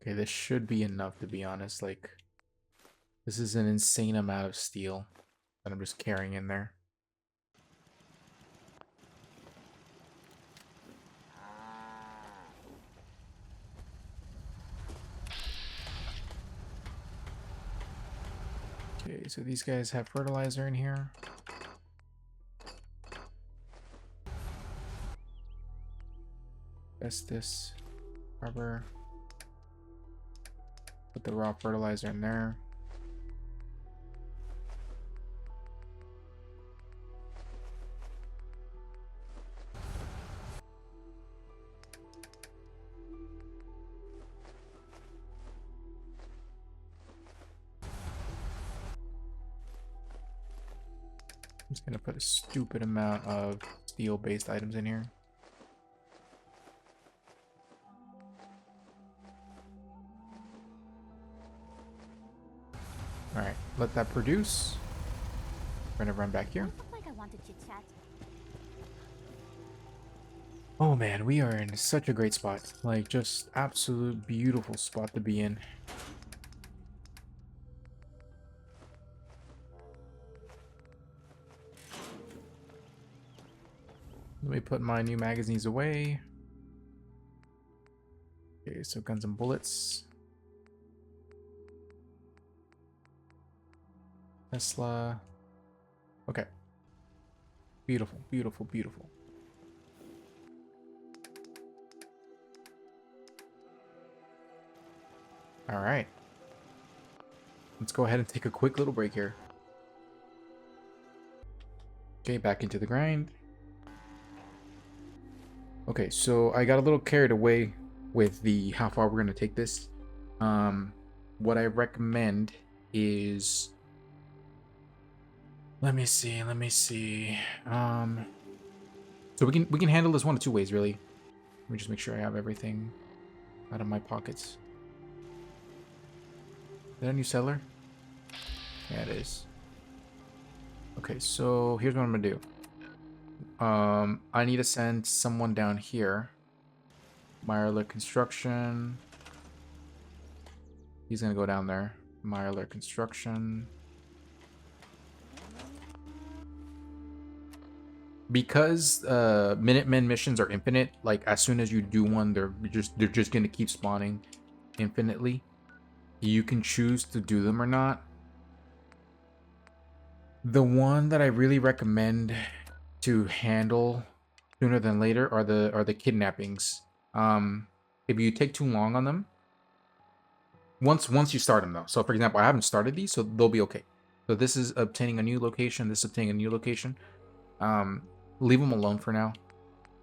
Okay, this should be enough, to be honest. Like, this is an insane amount of steel that I'm just carrying in there. Okay, so these guys have fertilizer in here. Test this rubber. Put the raw fertilizer in there. I'm just gonna put a stupid amount of steel-based items in here. Alright, let that produce. We're gonna run back here. Look like I wanted chit chat. Oh man, we are in such a great spot. Like, just absolute beautiful spot to be in. Let me put my new magazines away. Okay, so guns and bullets. Tesla. Okay. Beautiful, beautiful, beautiful. All right. Let's go ahead and take a quick little break here. Okay, back into the grind. Okay, so I got a little carried away with the how far we're going to take this. What I recommend is... Let me see. So we can handle this one of two ways, really. Let me just make sure I have everything out of my pockets. Is that a new settler? Yeah, it is. Okay, so here's what I'm gonna do. I need to send someone down here. Meyerler Construction. He's gonna go down there. Meyerler Construction. because Minutemen missions are infinite, like as soon as you do one, they're just gonna keep spawning infinitely. You can choose to do them or not. The one that I really recommend to handle sooner than later are the kidnappings. If you take too long on them, once you start them though. So for example, I haven't started these, so they'll be okay. So this is obtaining a new location. This is obtaining a new location. Leave them alone for now.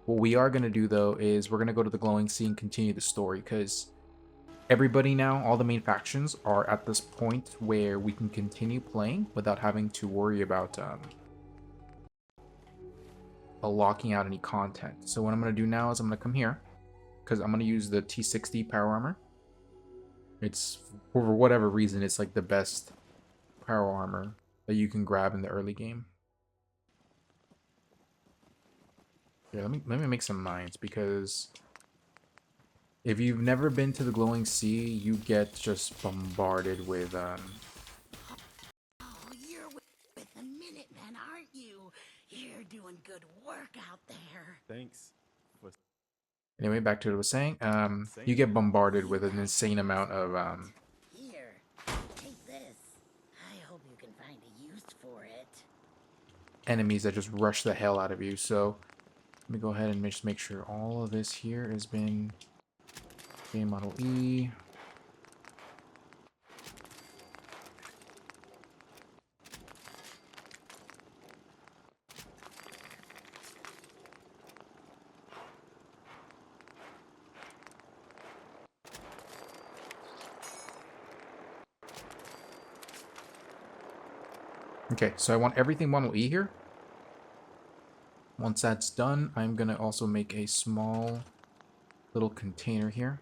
What we are going to do though is we're going to go to the glowing sea and continue the story, because everybody now, all the main factions are at this point where we can continue playing without having to worry about locking out any content. So what I'm going to do now is I'm going to come here, because I'm going to use the T60 power armor. It's, for whatever reason, it's like the best power armor that you can grab in the early game. Yeah, let me make some mines, because if you've never been to the glowing sea, you get just bombarded with Oh, you're with the Minutemen, aren't you? You're doing good work out there. Thanks. Anyway, back to what I was saying. You get bombarded with an insane amount of Here, take this. I hope you can find a use for it. enemies that just rush the hell out of you. So let me go ahead and just make sure all of this here has been game model E. Okay, so I want everything model E here. Once that's done, I'm gonna also make a small little container here.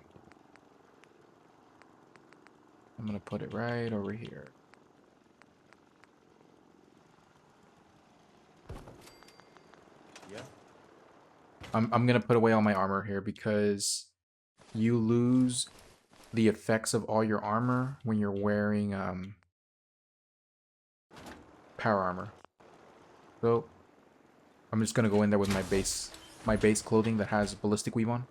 I'm gonna put it right over here. Yeah. I'm gonna put away all my armor here, because you lose the effects of all your armor when you're wearing power armor. So I'm just gonna go in there with my base clothing that has ballistic weave on,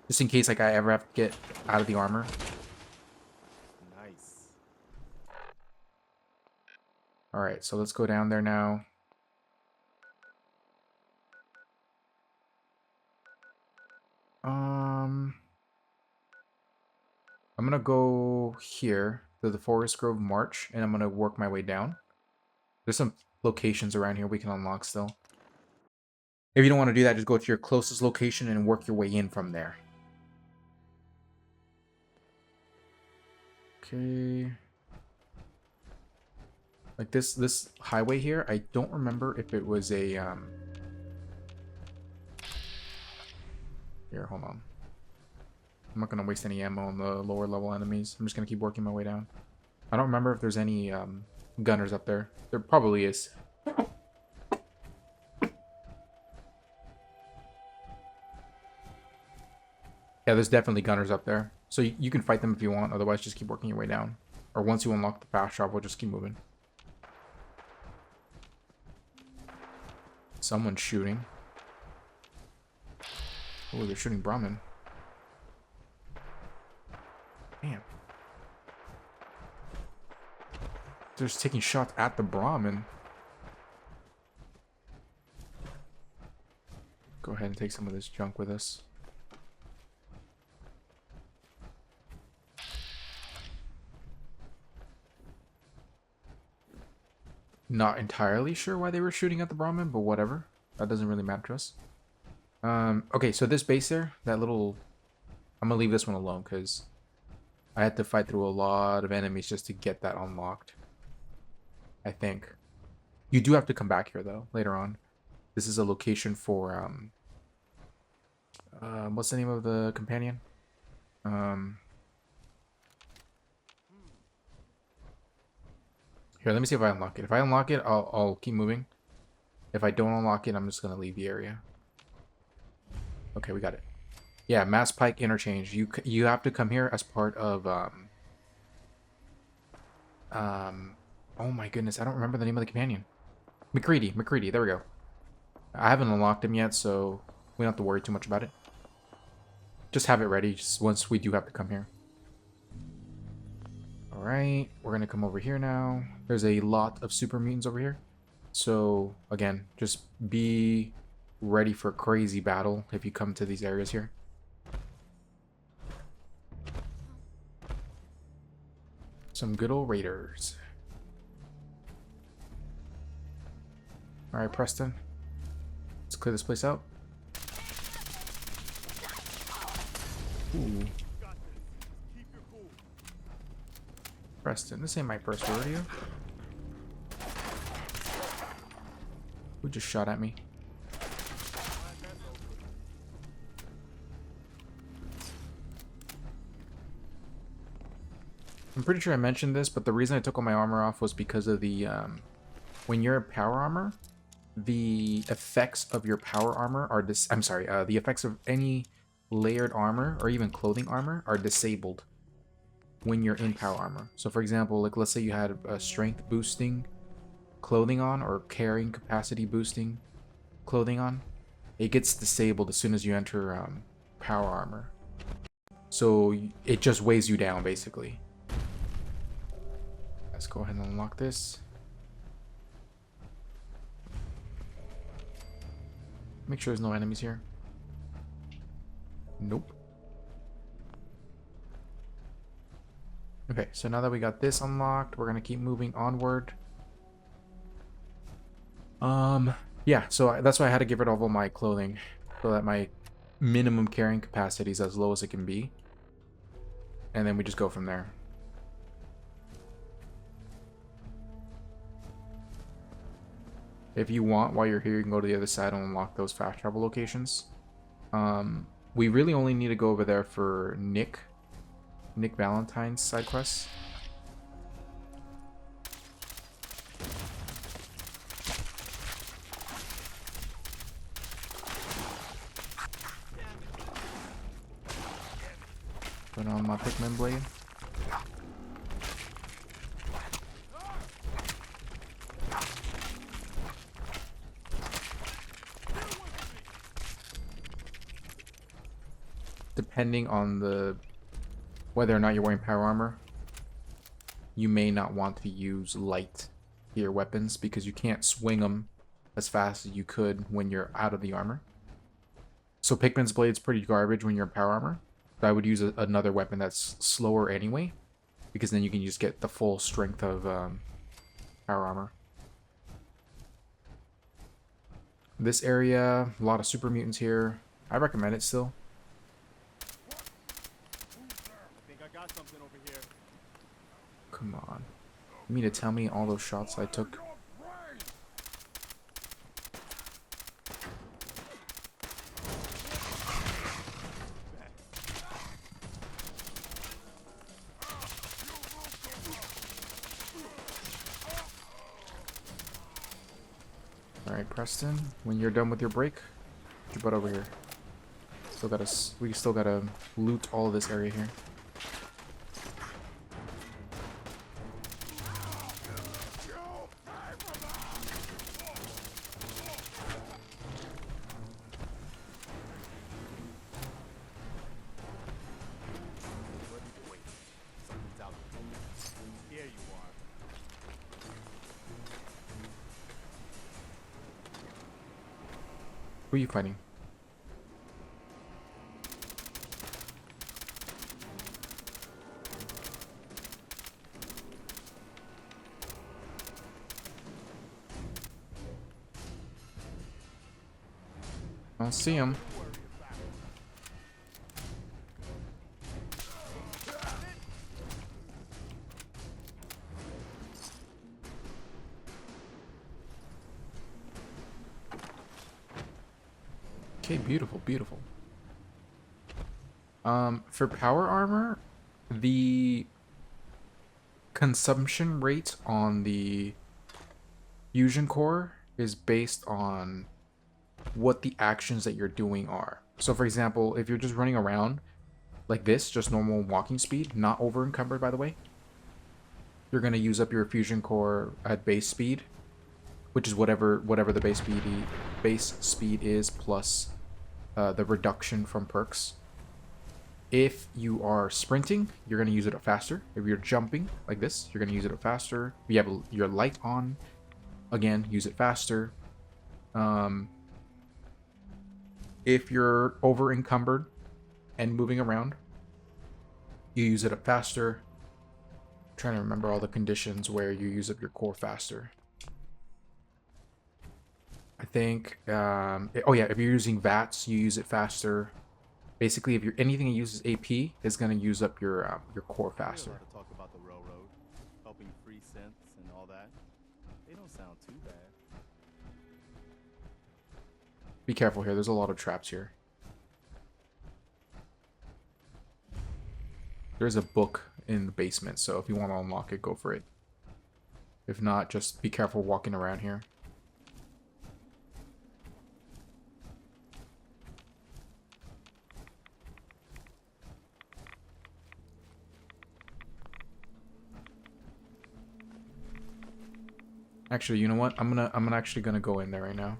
just in case like I ever have to get out of the armor. Nice. All right, so let's go down there now. I'm gonna go here to the Forest Grove March, and I'm gonna work my way down. There's some locations around here we can unlock still. If you don't want to do that, just go to your closest location and work your way in from there. Okay. Like this highway here, I don't remember if it was a Here, hold on. I'm not gonna waste any ammo on the lower level enemies. I'm just gonna keep working my way down. I don't remember if there's any gunners up there. There probably is. Yeah, there's definitely gunners up there. So you can fight them if you want, otherwise just keep working your way down. Or once you unlock the fast shop, we'll just keep moving. Someone's shooting. Oh, they're shooting Brahmin. Damn. They're just taking shots at the Brahmin. Go ahead and take some of this junk with us. Not entirely sure why they were shooting at the Brahmin, but whatever. That doesn't really matter to us. Okay, so this base there, that little... I'm gonna leave this one alone, because I had to fight through a lot of enemies just to get that unlocked. I think. You do have to come back here, though, later on. This is a location for, what's the name of the companion? Here, let me see if I unlock it. If I unlock it, I'll keep moving. If I don't unlock it, I'm just gonna leave the area. Okay, we got it. Yeah, Mass Pike Interchange. You have to come here as part of oh my goodness, I don't remember the name of the companion. McCready, there we go. I haven't unlocked him yet, so we don't have to worry too much about it. Just have it ready just once we do have to come here. Alright, we're going to come over here now. There's a lot of super mutants over here. So, again, just be ready for a crazy battle if you come to these areas here. Some good old raiders. Alright, Preston. Let's clear this place out. Ooh. Preston, this ain't my first rodeo. Who just shot at me? I'm pretty sure I mentioned this, but the reason I took all my armor off was because of the, when you're in power armor, the effects of your power armor are the effects of any layered armor or even clothing armor are disabled when you're in power armor. So for example, like let's say you had a strength boosting clothing on or carrying capacity boosting clothing on, it gets disabled as soon as you enter power armor. So it just weighs you down basically. Let's go ahead and unlock this. Make sure there's no enemies here. Nope. Okay, so now that we got this unlocked, we're gonna keep moving onward. Yeah, so that's why I had to get rid of all my clothing, so that my minimum carrying capacity is as low as it can be. And then we just go from there. If you want, while you're here, you can go to the other side and unlock those fast travel locations. We really only need to go over there for Nick Valentine's side quests. Put on my Pikmin blade. Depending on whether or not you're wearing power armor, you may not want to use light tier weapons because you can't swing them as fast as you could when you're out of the armor. So Pikmin's blade's pretty garbage when you're in power armor. But I would use another weapon that's slower anyway, because then you can just get the full strength of power armor. This area, a lot of super mutants here. I recommend it still. Come on. You mean to tell me all those shots I took? Alright, Preston, when you're done with your break, get your butt over here. We still gotta loot all of this area here. Who are you fighting? I don't see him. Okay, beautiful, beautiful. For power armor, the consumption rate on the fusion core is based on what the actions that you're doing are. So for example, if you're just running around like this, just normal walking speed, not over encumbered by the way, you're going to use up your fusion core at base speed which is whatever the base speed is plus the reduction from perks. If you are sprinting, you're going to use it up faster. If you're jumping like this, you're going to use it up faster. If you have your light on, again, use it faster. If you're over encumbered and moving around, you use it up faster. I'm trying to remember all the conditions where you use up your core faster. I think, oh yeah, if you're using VATS, you use it faster. Basically, if you're anything that uses AP is going to use up your core faster. To talk about the railroad, helping free cents and all that. They don't sound too bad. Be careful here. There's a lot of traps here. There's a book in the basement, so if you want to unlock it, go for it. If not, just be careful walking around here. Actually, you know what? I'm actually gonna go in there right now.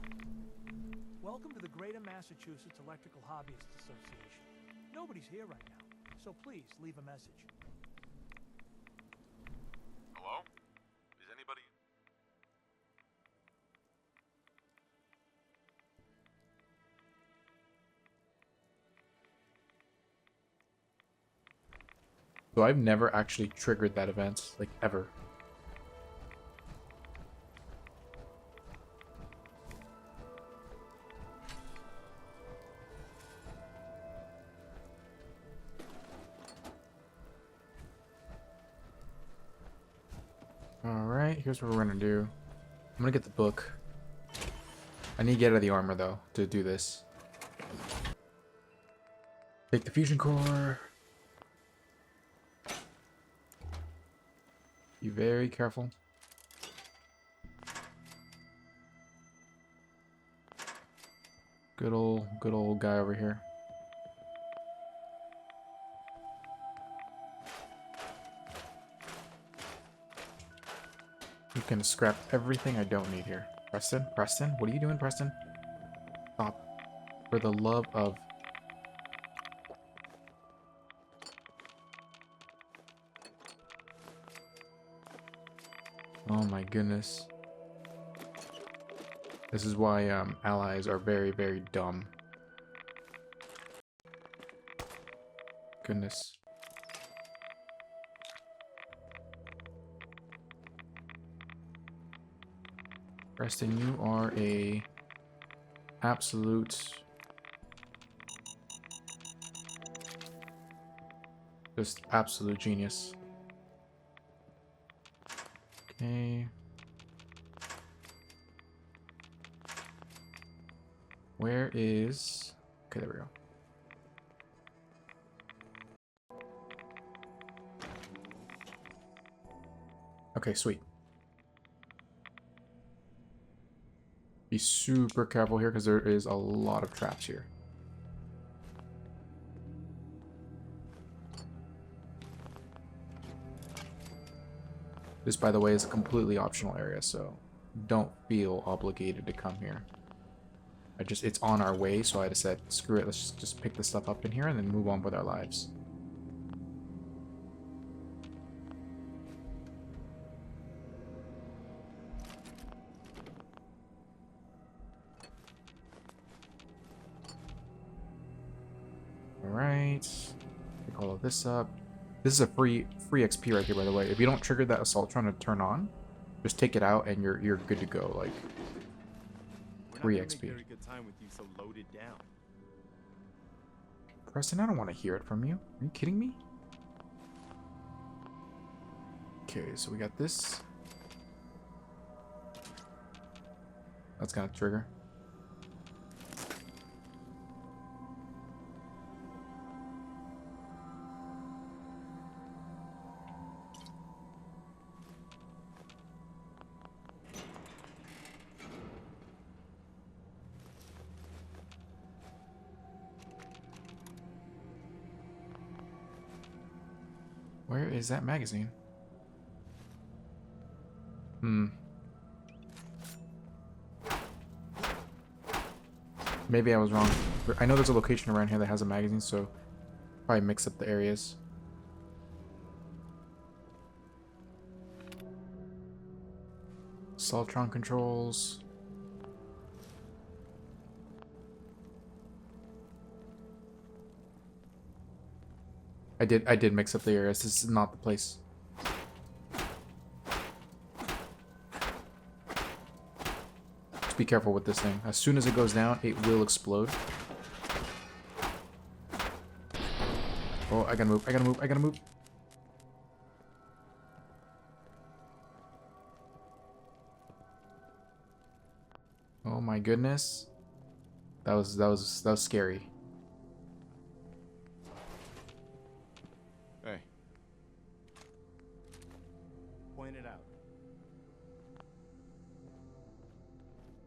Welcome to the Greater Massachusetts Electrical Hobbyists Association. Nobody's here right now, so please leave a message. Hello? Is anybody... So I've never actually triggered that event, like, ever. Alright, here's what we're gonna do. I'm gonna get the book. I need to get out of the armor, though, to do this. Take the fusion core. Be very careful. Good old guy over here. You can scrap everything I don't need here. Preston? Preston? What are you doing, Preston? Stop. For the love of... Oh my goodness. This is why allies are very, very dumb. Goodness. Preston, you are a absolute just absolute genius. Okay. Where is... Okay, there we go. Okay, sweet. Be super careful here because there is a lot of traps here. This, by the way, is a completely optional area, so don't feel obligated to come here. It's on our way, so I decided, screw it, let's just pick this stuff up in here and then move on with our lives. Alright. Pick all of this up. This is a free XP right here, by the way. If you don't trigger that Assaultron to turn on, just take it out and you're good to go. Like, free XP. Very good time with you so loaded down. Preston, I don't want to hear it from you. Are you kidding me? Okay, so we got this. That's gonna trigger. Where is that magazine? Maybe I was wrong. I know there's a location around here that has a magazine, so probably mix up the areas. Saltron controls. I did mix up the areas. This is not the place. Just be careful with this thing. As soon as it goes down, it will explode. Oh, I gotta move. I gotta move. I gotta move. Oh my goodness. That was scary. Hey. Point it out.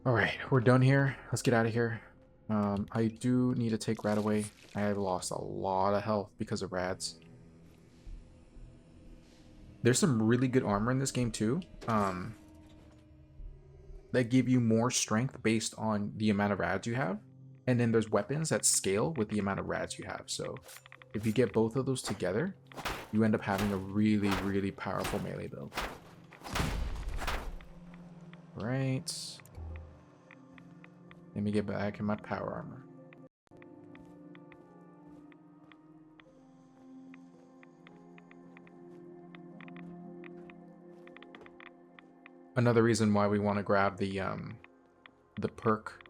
Alright, we're done here. Let's get out of here. I do need to take Radaway. I have lost a lot of health because of Rads. There's some really good armor in this game too. That give you more strength based on the amount of Rads you have. And then there's weapons that scale with the amount of Rads you have. So if you get both of those together, you end up having a really, really powerful melee build. Right. Let me get back in my power armor. Another reason why we want to grab the perk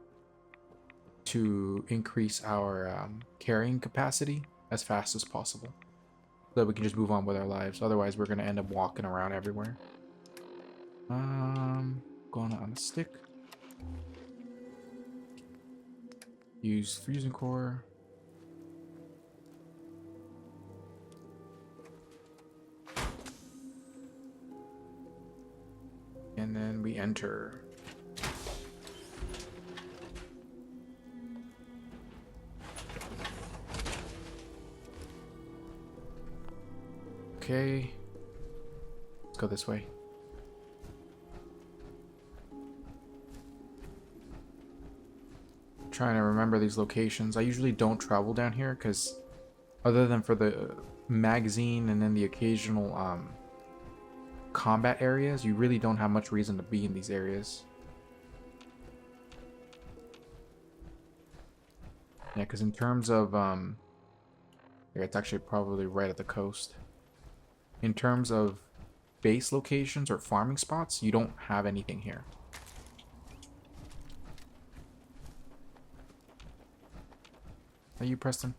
to increase our carrying capacity as fast as possible, so that we can just move on with our lives. Otherwise, we're gonna end up walking around everywhere. Going on the stick. Use fusion core. And then we enter. Okay. Let's go this way. Trying to remember these locations. I usually don't travel down here because other than for the magazine and then the occasional combat areas, you really don't have much reason to be in these areas. Yeah, because in terms of yeah, it's actually probably right at the coast. In terms of base locations or farming spots, you don't have anything here. Are you Preston?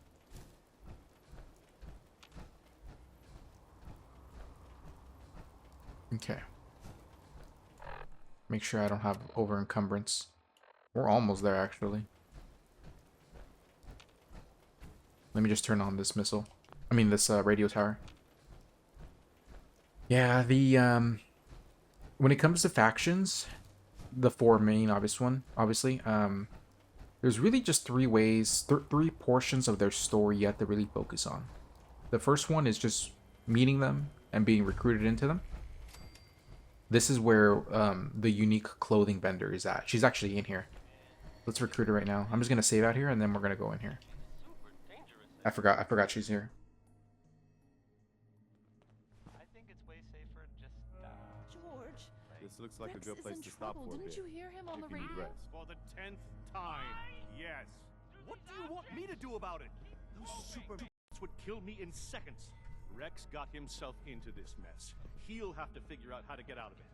Okay. Make sure I don't have over encumbrance. We're almost there, actually. Let me just turn on this missile. I mean, this radio tower. Yeah, the when it comes to factions, the four main obviously, there's really just three ways, three portions of their story you have to really focus on. The first one is just meeting them and being recruited into them. This is where the unique clothing vendor is at. She's actually in here. Let's recruit her right now. I'm just gonna save out here and then we're gonna go in here. I forgot she's here. I think it's way safer just George. This looks like Rex a good is place in to stop trouble. for a Didn't bit. you hear him on the If you need radio? rest. For the 10th time, yes. What do you want me to do about it? Those super would kill me in seconds. Rex got himself into this mess. He'll have to figure out how to get out of it.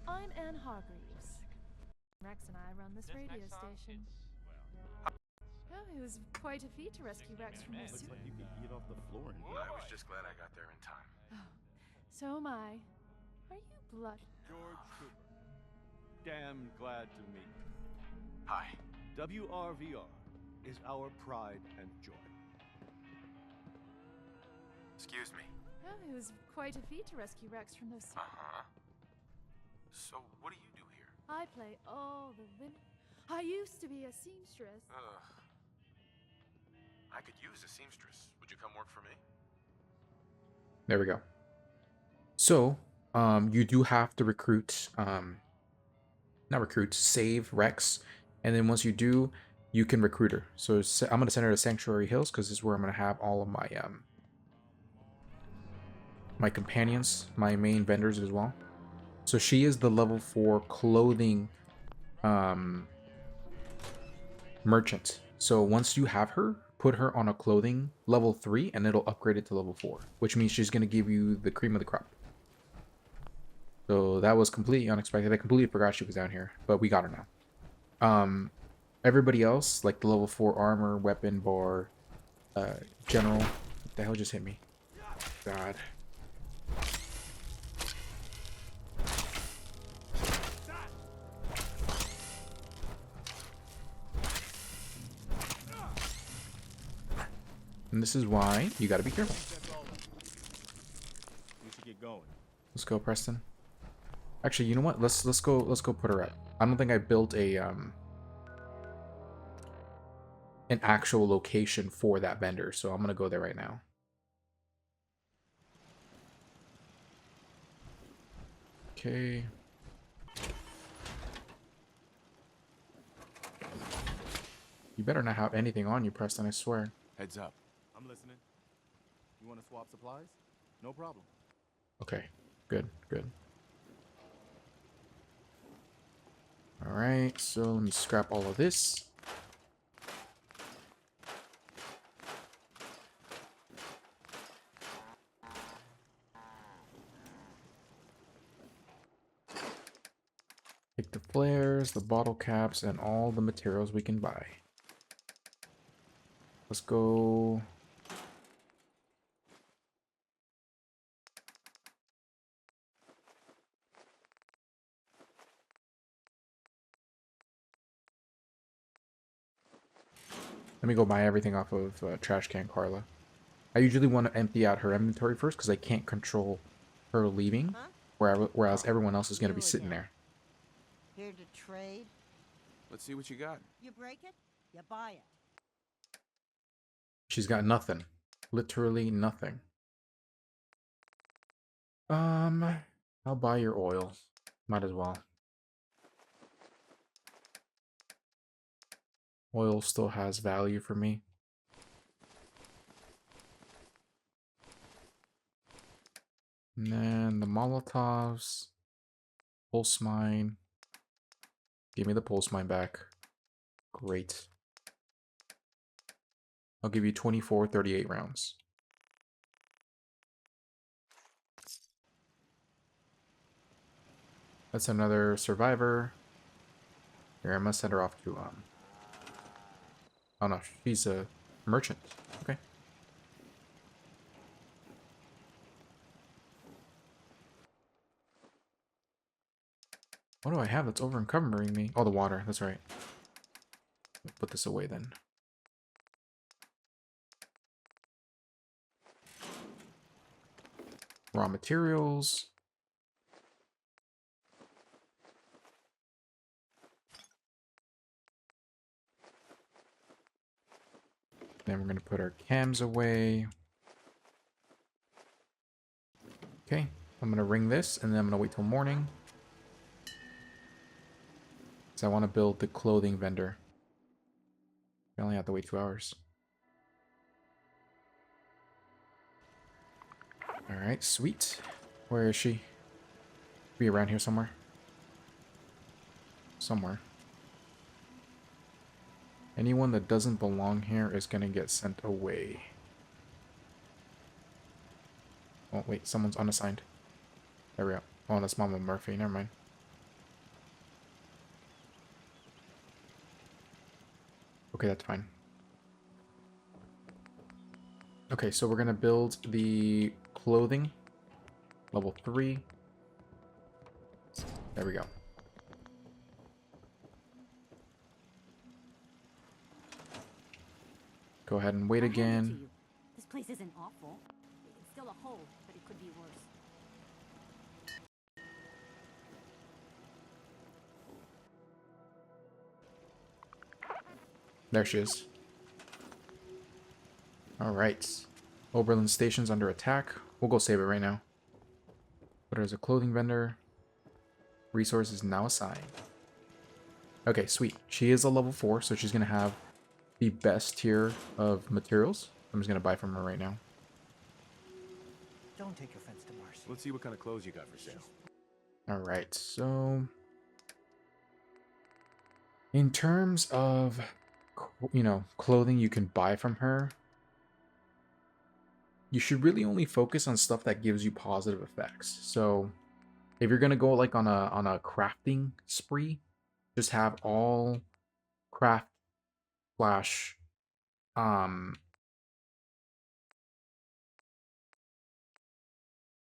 I'm Anne Hargreaves. Rex and I run this radio station. Oh, it was quite a feat to rescue Rex from this. Looks like you could eat off the floor in here. I was just glad I got there in time. Oh, so am I. Are you blood? George Cooper. Damn glad to meet you. Hi. WRVR is our pride and joy. Excuse me. Oh, it was quite a feat to rescue Rex from those. Uh-huh. So, what do you do here? I play all the women. I used to be a seamstress. Ugh. I could use a seamstress. Would you come work for me? There we go. So, you do have to recruit, not recruit, save Rex. And then once you do, you can recruit her. So I'm gonna send her to Sanctuary Hills because this is where I'm gonna have all of my my companions, my main vendors as well. So she is the level 4 clothing merchant. So once you have her, put her on a clothing level 3 and it'll upgrade it to level 4, which means she's gonna give you the cream of the crop. So that was completely unexpected. I completely forgot she was down here, but we got her now. Everybody else, like the level 4 armor, weapon bar, general. What the hell just hit me? God. And this is why you gotta be careful. We should get going. Let's go, Preston. Actually, you know what? Let's go put her up. I don't think I built a an actual location for that vendor, so I'm gonna go there right now. Okay. You better not have anything on you, Preston, I swear. Heads up. I'm listening. You want to swap supplies? No problem. Okay, good, good. Alright, so let me scrap all of this. Take the flares, the bottle caps, and all the materials we can buy. Let's go. Let me go buy everything off of Trash Can Carla. I usually want to empty out her inventory first because I can't control her leaving, whereas everyone else is going to be sitting there. Here to trade? Let's see what you got. You break it, you buy it. She's got nothing. Literally nothing. I'll buy your oil. Might as well. Oil still has value for me. And then the Molotovs. Pulse mine. Give me the pulse mine back. Great. I'll give you 24, 38 rounds. That's another survivor. Here, I must send her off to, oh no, she's a merchant. Okay. What do I have that's over encumbering me? Oh, the water. That's right. Put this away then. Raw materials. Then we're going to put our cams away. Okay, I'm going to ring this and then I'm going to wait till morning. Because I want to build the clothing vendor. I only have to wait 2 hours. Alright, sweet. Where is she? Be around here somewhere. Somewhere. Anyone that doesn't belong here is going to get sent away. Oh, wait, someone's unassigned. There we go. Oh, that's Mama Murphy. Never mind. Okay, that's fine. Okay, so we're going to build the clothing. Level 3. There we go. Go ahead and wait again. This place isn't awful. It's still a hole, but it could be worse. There she is. Alright. Oberlin Station's under attack. We'll go save it right now. Put her as a clothing vendor. Resources now assigned. Okay, sweet. She is a level 4, so she's going to have the best tier of materials. I'm just gonna buy from her right now. Don't take offense to Marcy. Let's see what kind of clothes you got for sale. All right, so in terms of, you know, clothing you can buy from her, you should really only focus on stuff that gives you positive effects. So if you're gonna go like on a crafting spree, just have all craft slash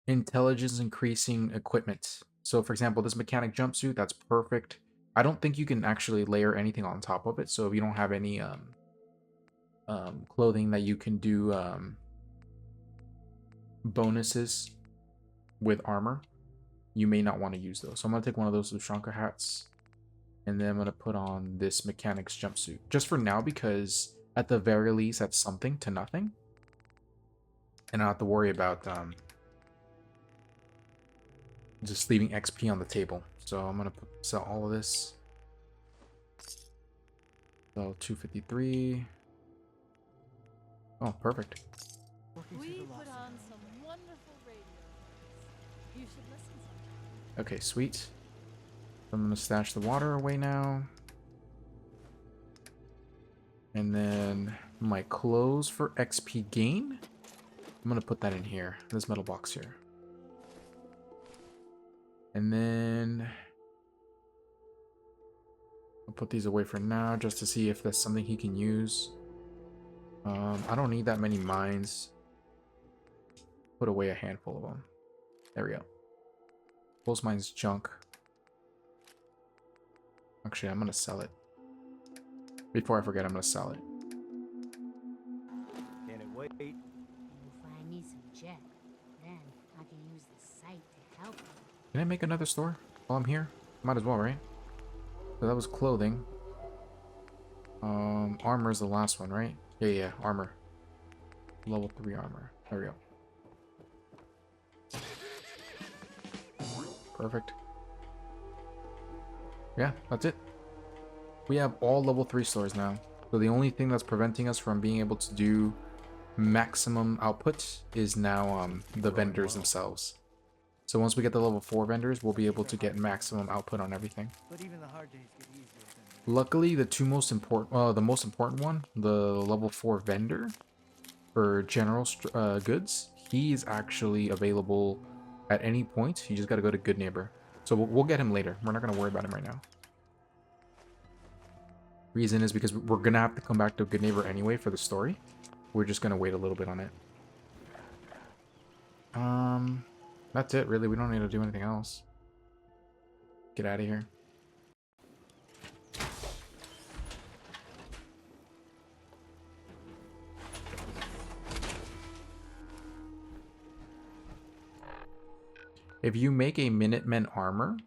intelligence increasing equipment. So for example, this mechanic jumpsuit, that's perfect. I don't think you can actually layer anything on top of it. So if you don't have any clothing that you can do bonuses with armor, you may not want to use those. So I'm gonna take one of those Ushanka hats, and then I'm gonna put on this mechanic's jumpsuit just for now, because at the very least that's something to nothing, and I don't have to worry about just leaving XP on the table. So I'm gonna sell all of this. So 253. Oh, perfect. We put on some wonderful radio plays. You should listen sometime. Okay, sweet. I'm gonna stash the water away now. And then my clothes for XP gain, I'm gonna put that in here, this metal box here. And then I'll put these away for now just to see if that's something he can use. I don't need that many mines. Put away a handful of them. There we go. Pulse mine's junk. Actually, I'm gonna sell it. Before I forget, I'm gonna sell it. Can it wait? We'll find me some jet. Then I can use the site to help you. Can I make another store while I'm here? Might as well, right? So that was clothing. Armor is the last one, right? Yeah, armor. Level 3 armor. There we go. Perfect. Yeah, that's it. We have all level 3 stores now. So the only thing that's preventing us from being able to do maximum output is now the vendors themselves. So once we get the level 4 vendors, we'll be able to get maximum output on everything. But even the hard days get easier than Luckily, the most important one, the level 4 vendor for general goods, he is actually available at any point. You just got to go to Good Neighbor. So we'll get him later. We're not going to worry about him right now. Reason is because we're going to have to come back to Good Neighbor anyway for the story. We're just going to wait a little bit on it. That's it, really. We don't need to do anything else. Get out of here. If you make a Minutemen armor,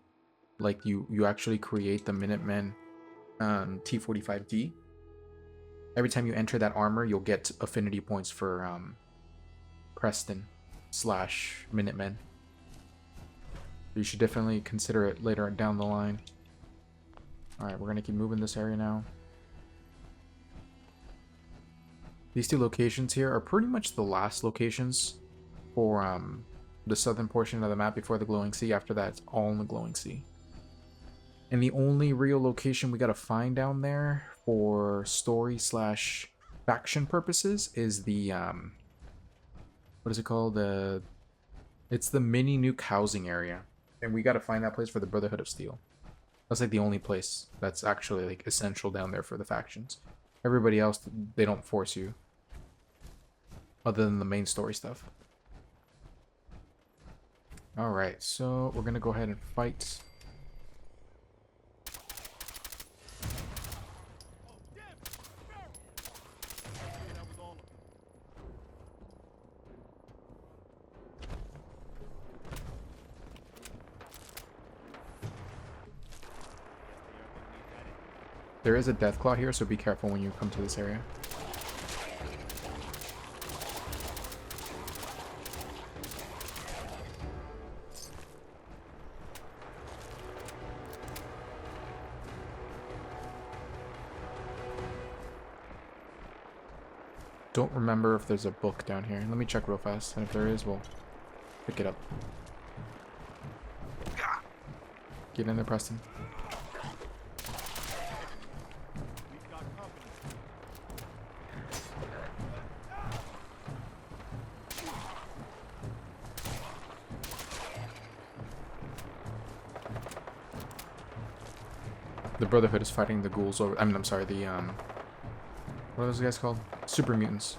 like you actually create the Minutemen T45D, every time you enter that armor, you'll get affinity points for Preston / Minutemen. You should definitely consider it later down the line. Alright, we're going to keep moving this area now. These two locations here are pretty much the last locations for the southern portion of the map before the Glowing Sea. After that, it's all in the Glowing Sea. And the only real location we gotta find down there for story / faction purposes is the what is it called? It's the mini nuke housing area, and we gotta find that place for the Brotherhood of Steel. That's like the only place that's actually like essential down there for the factions. Everybody else, they don't force you, other than the main story stuff. Alright, so we're gonna go ahead and fight. There is a Deathclaw here, so be careful when you come to this area. don't remember if there's a book down here. Let me check real fast, and if there is, we'll pick it up. Get in there, Preston. The Brotherhood is fighting the ghouls over. I mean, I'm sorry, the what are those guys called? Super mutants.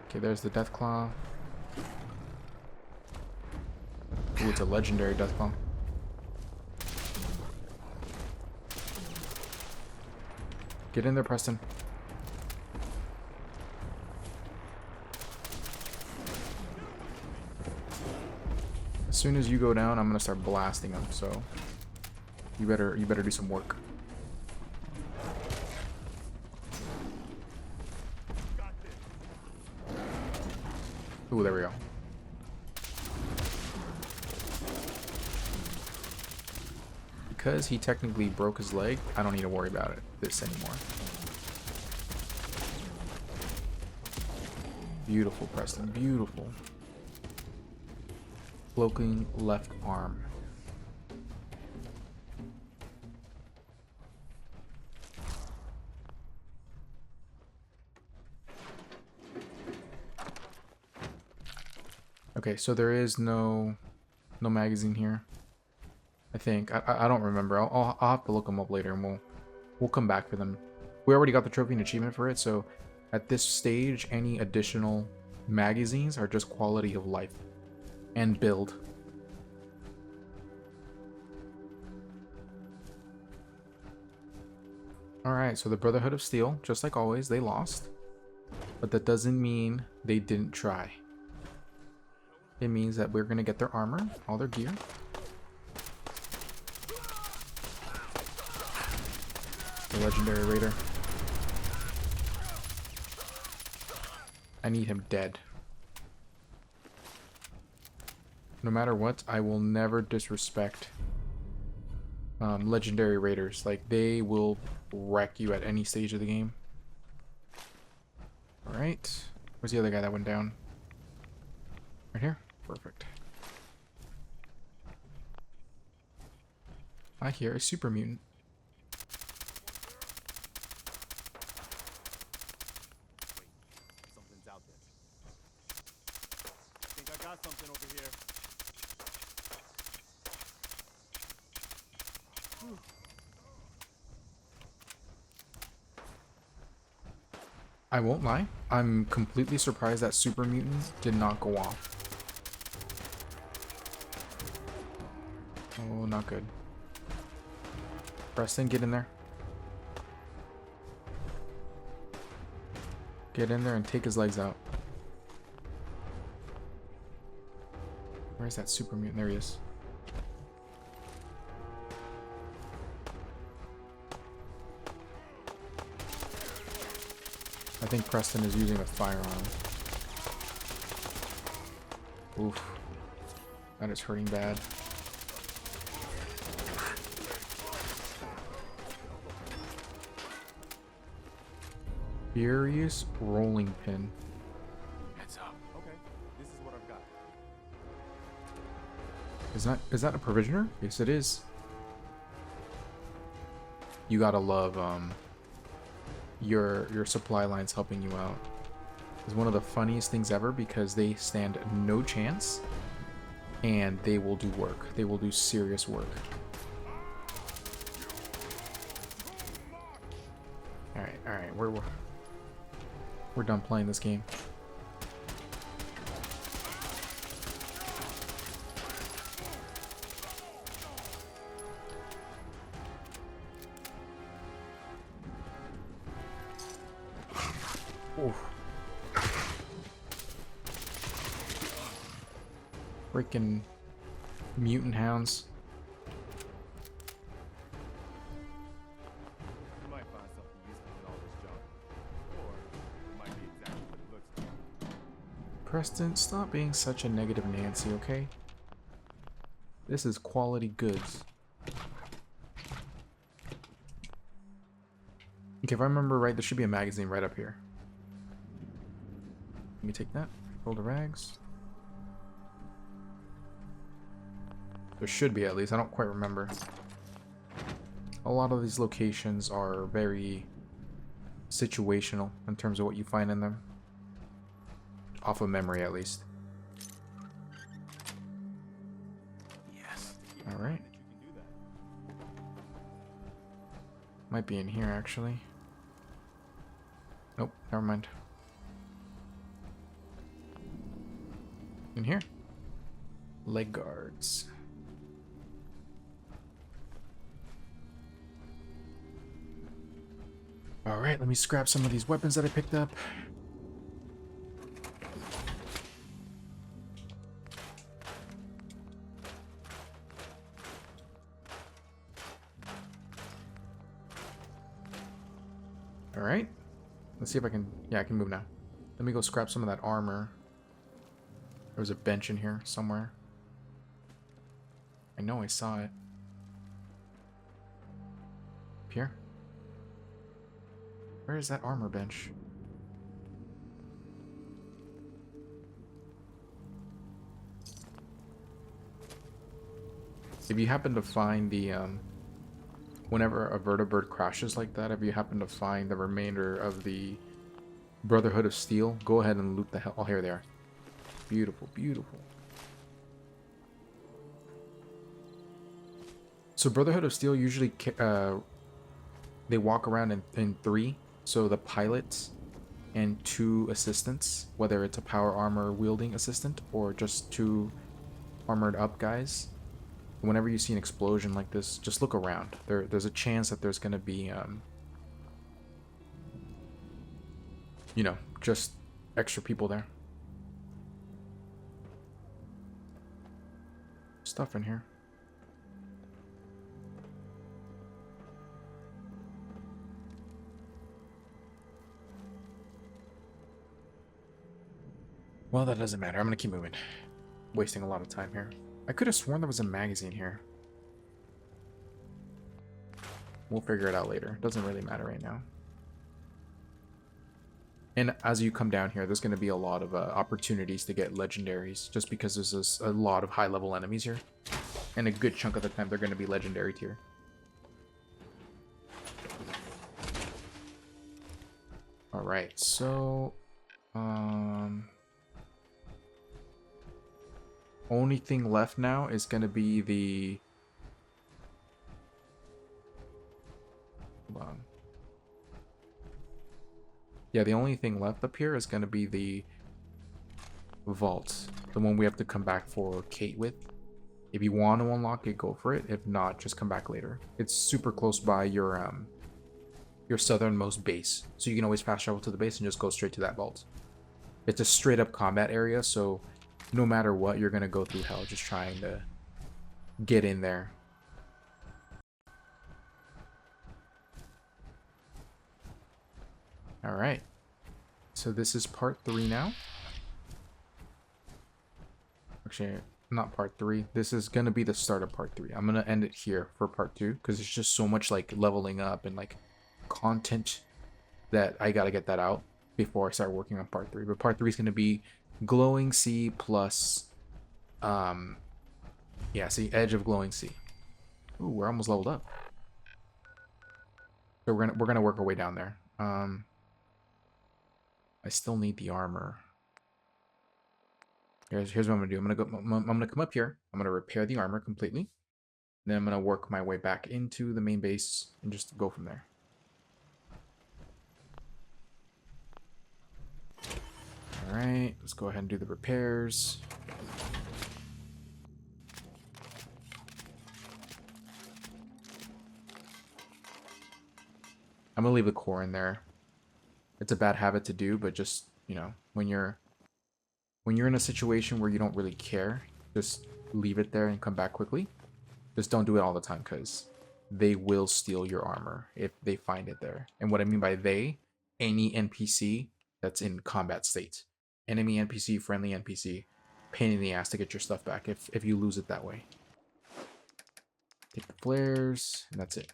Okay, there's the Deathclaw. Ooh, it's a legendary Deathclaw. Get in there, Preston. As soon as you go down, I'm gonna start blasting them. So you better do some work. Ooh, there we go. Because he technically broke his leg, I don't need to worry about this anymore. Beautiful, Preston. Beautiful. Cloaking left arm. Okay, so there is no magazine here. I think I don't remember. I'll have to look them up later, and we'll come back for them. We already got the trophy and achievement for it, so at this stage, any additional magazines are just quality of life and build. Alright, so the Brotherhood of Steel, just like always, they lost. But that doesn't mean they didn't try. It means that we're going to get their armor, all their gear. The Legendary Raider. I need him dead. No matter what, I will never disrespect Legendary Raiders. Like, they will wreck you at any stage of the game. Alright. Where's the other guy that went down? Right here? Perfect. I hear a super mutant. Something's out there. I think I got something over here. Whew. I won't lie. I'm completely surprised that super mutant did not go off. Oh, not good. Preston, get in there. Get in there and take his legs out. Where's that super mutant? There he is. I think Preston is using a firearm. Oof. That is hurting bad. Furious rolling pin. Heads up. Okay, this is what I've got. Is that a provisioner? Yes, it is. You gotta love your supply lines helping you out. It's one of the funniest things ever because they stand no chance and they will do work. They will do serious work. Alright, we're done playing this game. Oof. Freaking mutant hounds. You might find something useful in all this junk. Or it might be exactly what it looks like. Preston, stop being such a negative Nancy, okay? This is quality goods. Okay, if I remember right, there should be a magazine right up here. Let me take that. Roll the rags. There should be, at least. I don't quite remember. A lot of these locations are very situational in terms of what you find in them. Off of memory, at least. Yes. Alright. Might be in here, actually. Nope, never mind. In here. Leg guards. Alright, let me scrap some of these weapons that I picked up. Alright. Let's see if I can... Yeah, I can move now. Let me go scrap some of that armor. There was a bench in here somewhere. I know I saw it. Up here? Where is that armor bench? If you happen to find the, whenever a vertibird crashes like that, if you happen to find the remainder of the Brotherhood of Steel, go ahead and loot the hell. Oh, here they are. Beautiful, beautiful. So Brotherhood of Steel usually, they walk around in 3. So the pilots and 2 assistants, whether it's a power armor wielding assistant or just 2 armored up guys. Whenever you see an explosion like this, just look around. There's a chance that there's going to be, you know, just extra people there. Stuff in here. Well, that doesn't matter. I'm going to keep moving. Wasting a lot of time here. I could have sworn there was a magazine here. We'll figure it out later. Doesn't really matter right now. And as you come down here, there's going to be a lot of opportunities to get legendaries, just because there's a lot of high-level enemies here. And a good chunk of the time, they're going to be legendary tier. Alright, so... only thing left now is going to be the... Hold on. Yeah, the only thing left up here is going to be the vault. The one we have to come back for Kate with. If you want to unlock it, go for it. If not, just come back later. It's super close by your southernmost base. So you can always fast travel to the base and just go straight to that vault. It's a straight up combat area, so no matter what, you're going to go through hell just trying to get in there. Alright. So this is part 3 now. Actually, not part 3. This is going to be the start of part 3. I'm going to end it here for part 2 because it's just so much like leveling up and like content that I got to get that out before I start working on part 3. But part 3 is going to be Glowing Sea plus yeah, see, Edge of Glowing Sea. Ooh, we're almost leveled up. So we're gonna work our way down there. I still need the armor. Here's what I'm gonna do. I'm gonna come up here. I'm gonna repair the armor completely. Then I'm gonna work my way back into the main base and just go from there. Alright, let's go ahead and do the repairs. I'm gonna leave the core in there. It's a bad habit to do, but just, you know, when you're in a situation where you don't really care, just leave it there and come back quickly. Just don't do it all the time, because they will steal your armor if they find it there. And what I mean by they, any NPC that's in combat state. Enemy NPC, friendly NPC, pain in the ass to get your stuff back if you lose it that way. Take the flares, and that's it.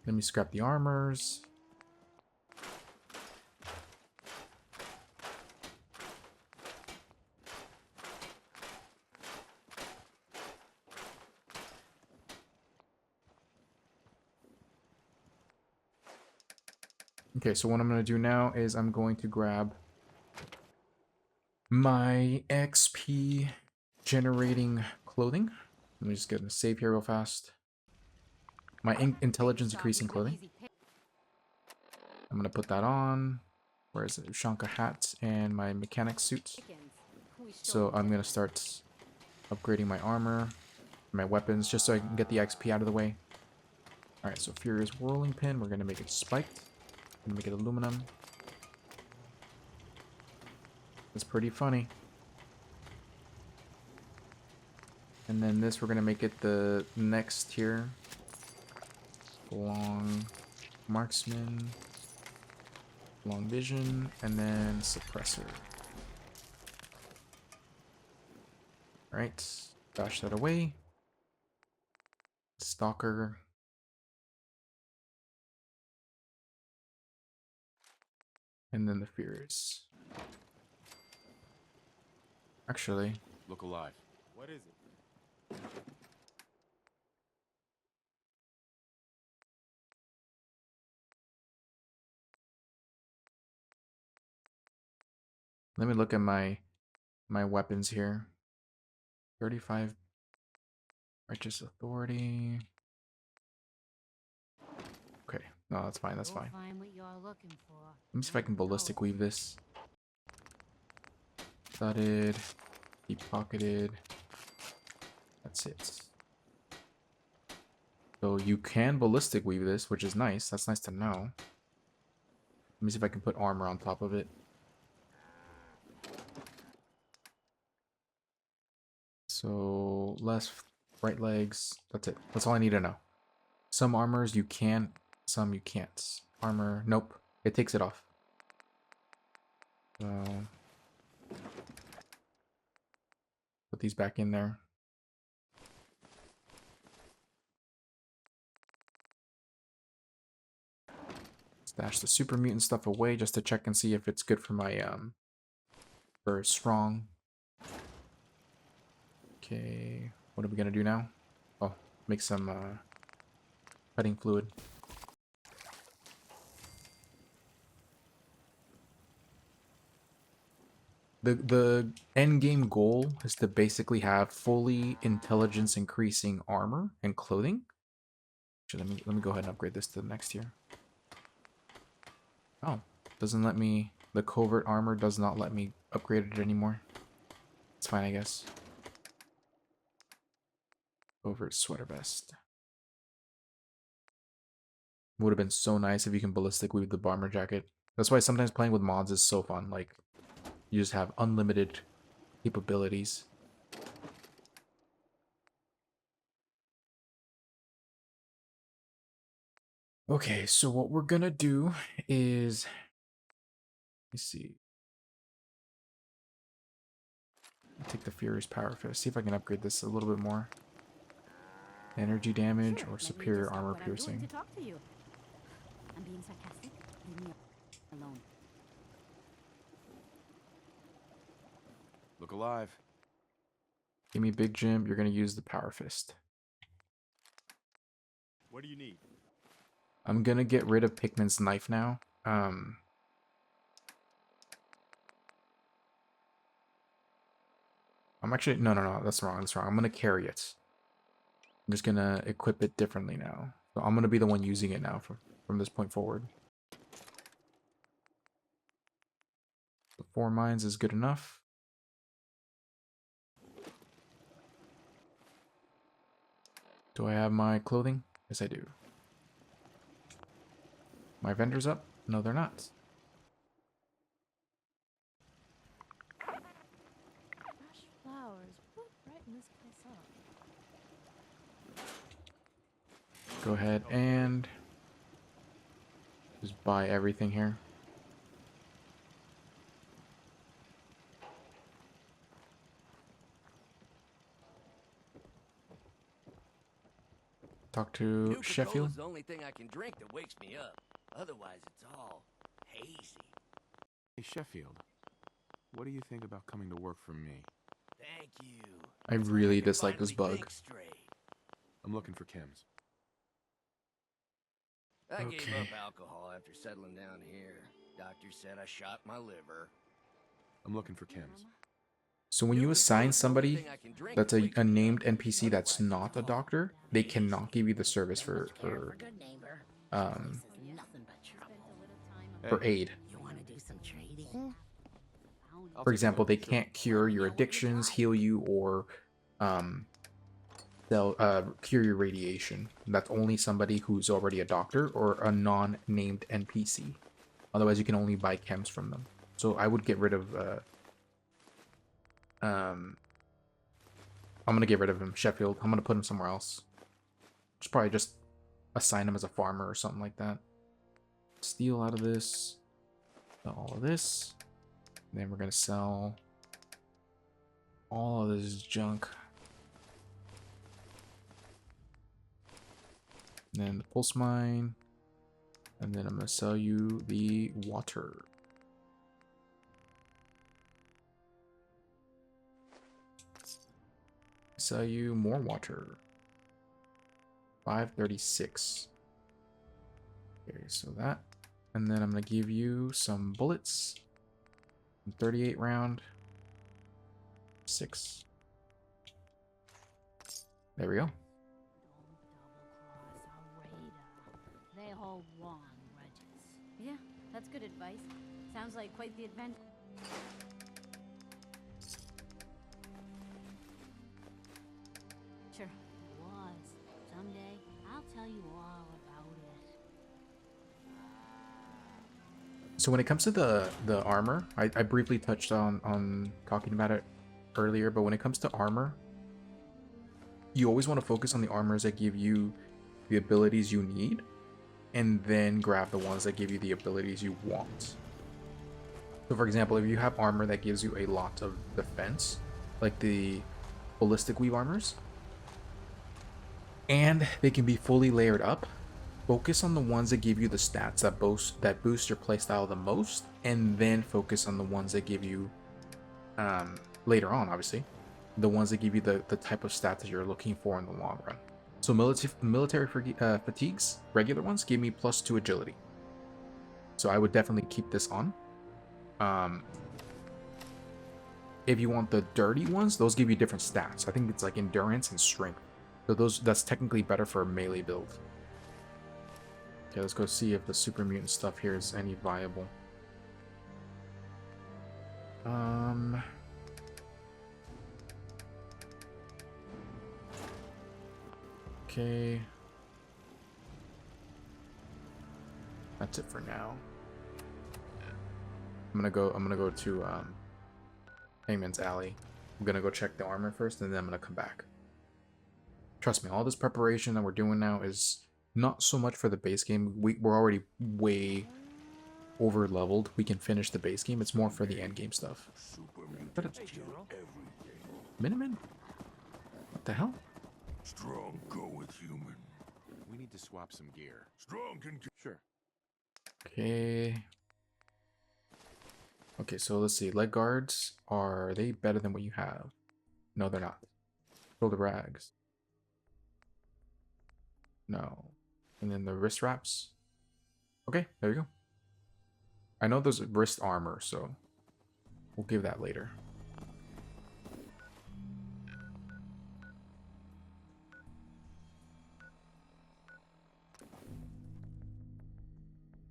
Let me scrap the armors. Okay, so what I'm going to do now is I'm going to grab my XP generating clothing. Let me just get a save here real fast. My intelligence increasing clothing. I'm going to put that on. Where is it? Ushanka hat and my mechanic suit. So I'm going to start upgrading my armor, my weapons, just so I can get the XP out of the way. Alright, so Furious Whirling Pin, we're going to make it spiked. We're going to make it aluminum. That's pretty funny. And then this, we're going to make it the next tier. Long Marksman. Long Vision. And then Suppressor. Alright. Dash that away. Stalker. And then the Furious. Actually. Look alive. What is it? Let me look at my weapons here. 35 Righteous Authority. Okay, no, that's fine, that's fine. Find what you're looking for. Let me see if I can ballistic weave this. Thudded, deep pocketed. That's it. So you can ballistic weave this, which is nice. That's nice to know. Let me see if I can put armor on top of it. So left, right legs. That's it. That's all I need to know. Some armors you can, some you can't. Armor, nope. It takes it off. So put these back in there. Stash the super mutant stuff away just to check and see if it's good for my for strong. Okay, what are we gonna do now? Oh, make some cutting fluid. The end game goal is to basically have fully intelligence increasing armor and clothing. Actually, let me go ahead and upgrade this to the next tier. Oh, doesn't let me. The covert armor does not let me upgrade it anymore. It's fine, I guess. Covert sweater vest. Would have been so nice if you can ballistic weave the bomber jacket. That's why sometimes playing with mods is so fun. Like, you just have unlimited capabilities. Okay, so what we're gonna do is, let me see. Take the Furious Power Fist. See if I can upgrade this a little bit more. Energy damage or superior armor piercing. To talk to you. I'm being sarcastic. Leave me alone. Look alive. Give me Big Jim. You're gonna use the Power Fist. What do you need? I'm gonna get rid of Pikmin's knife now. I'm actually no, that's wrong. That's wrong. I'm gonna carry it. I'm just gonna equip it differently now. So I'm gonna be the one using it now from this point forward. The 4 mines is good enough. Do I have my clothing? Yes, I do. My vendors up? No, they're not. Fresh flowers. What brighten this place up? Go ahead and just buy everything here. talk to Nuka-Cola's Sheffield. the only thing I can drink that wakes me up. Otherwise, it's all hazy. Hey, Sheffield. What do you think about coming to work for me? Thank you. I really dislike this bug. I'm looking for chems. I gave Okay. up alcohol after settling down here. Doctor said I shot my liver. I'm looking for chems. So when you assign somebody that's a named NPC that's not a doctor, they cannot give you the service for aid. You want to do some trading? For example, they can't cure your addictions, heal you, or they'll cure your radiation. That's only somebody who's already a doctor or a non-named NPC. Otherwise, you can only buy chems from them. So I would get rid of. I'm gonna get rid of him, Sheffield. I'm gonna put him somewhere else. Just probably just assign him as a farmer or something like that. Steal out of this. Sell all of this. And then we're gonna sell all of this junk. And then the pulse mine. And then I'm gonna sell you the water. Sell you more water. 536. Okay, so that. And then I'm gonna give you some bullets. 38 round. 6. There we go. They hold long grudges. Yeah, that's good advice. Sounds like quite the adventure. Sure, it was. Someday, I'll tell you all about it. So when it comes to the armor, I briefly touched on talking about it earlier, but when it comes to armor, you always want to focus on the armors that give you the abilities you need, and then grab the ones that give you the abilities you want. So for example, if you have armor that gives you a lot of defense, like the ballistic weave armors, and they can be fully layered up, focus on the ones that give you the stats that boost your playstyle the most, and then focus on the ones that give you later on, obviously, the ones that give you the type of stats that you're looking for in the long run. So military fatigues, regular ones, give me +2 agility. So I would definitely keep this on. If you want the dirty ones, those give you different stats. I think it's like endurance and strength. So that's technically better for a melee build. Okay, let's go see if the super mutant stuff here is any viable. Okay. That's it for now. I'm gonna go to Hangman's Alley. I'm gonna go check the armor first, and then I'm gonna come back. Trust me, all this preparation that we're doing now is not so much for the base game. We're already way over leveled. We can finish the base game. It's more for the end game stuff. But it's Miniman? What the hell? Strong go with human. We need to swap some gear. Strong can. Sure. Okay. Okay, so let's see. Leg guards, are they better than what you have? No, they're not. Shoulder rags. No. And then the wrist wraps. Okay, there you go. I know there's wrist armor, so we'll give that later.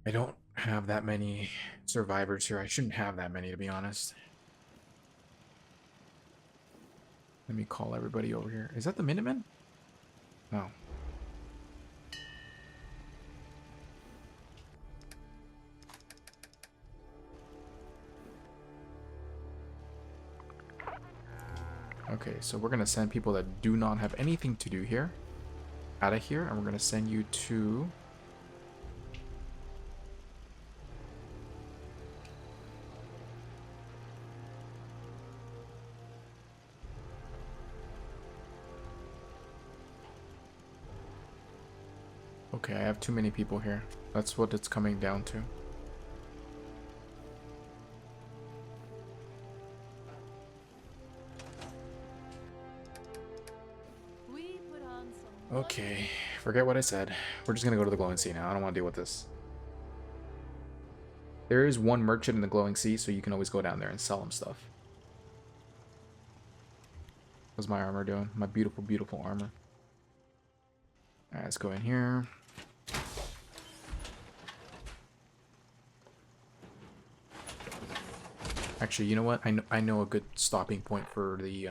I don't have that many survivors here. I shouldn't have that many, to be honest. Let me call everybody over here. Is that the Minutemen? No. Okay, so we're going to send people that do not have anything to do here out of here, and we're going to send you to... Okay, I have too many people here. That's what it's coming down to. We put on some Okay, forget what I said. We're just gonna go to the glowing sea now. I don't want to deal with this. There is one merchant in the glowing sea, so you can always go down there and sell him stuff. How's my armor doing? My beautiful, beautiful armor. Alright, let's go in here. Actually, you know what? I know a good stopping point for the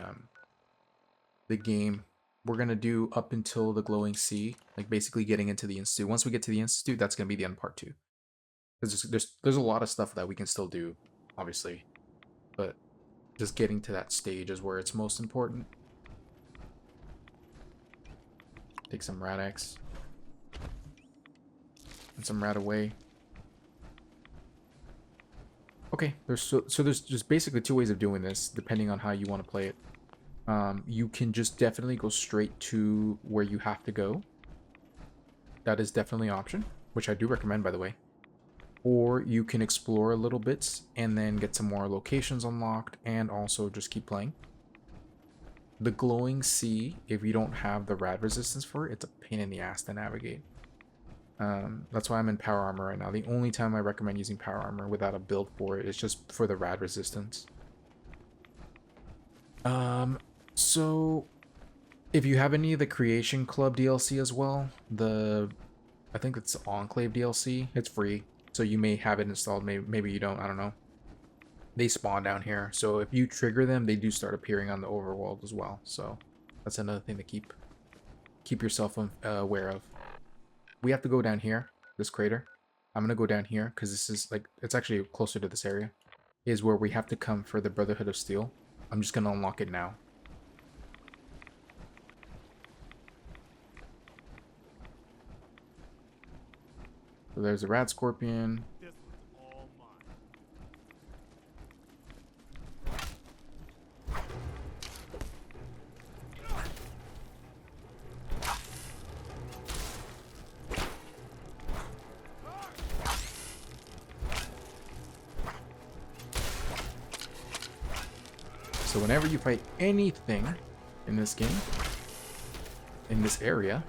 game. We're gonna do up until the glowing sea, like basically getting into the institute. Once we get to the institute, that's gonna be the end part 2. There's a lot of stuff that we can still do, obviously, but just getting to that stage is where it's most important. Take some Rad-X and some Rad away. Okay, there's just basically 2 ways of doing this, depending on how you want to play it. You can just definitely go straight to where you have to go. That is definitely an option, which I do recommend, by the way. Or you can explore a little bit and then get some more locations unlocked and also just keep playing. The glowing sea, if you don't have the rad resistance for it, it's a pain in the ass to navigate. That's why I'm in power armor right now. The only time I recommend using power armor without a build for it is just for the rad resistance. So if you have any of the Creation Club DLC as well, I think it's Enclave DLC, it's free. So you may have it installed, maybe you don't, I don't know. They spawn down here, so if you trigger them, they do start appearing on the overworld as well. So that's another thing to keep yourself aware of. We have to go down here, this crater. I'm gonna go down here because this is like, it's actually closer to this area. Is where we have to come for the Brotherhood of Steel. I'm just gonna unlock it now. So there's a Rad Scorpion. So whenever you fight anything in this game, in this area,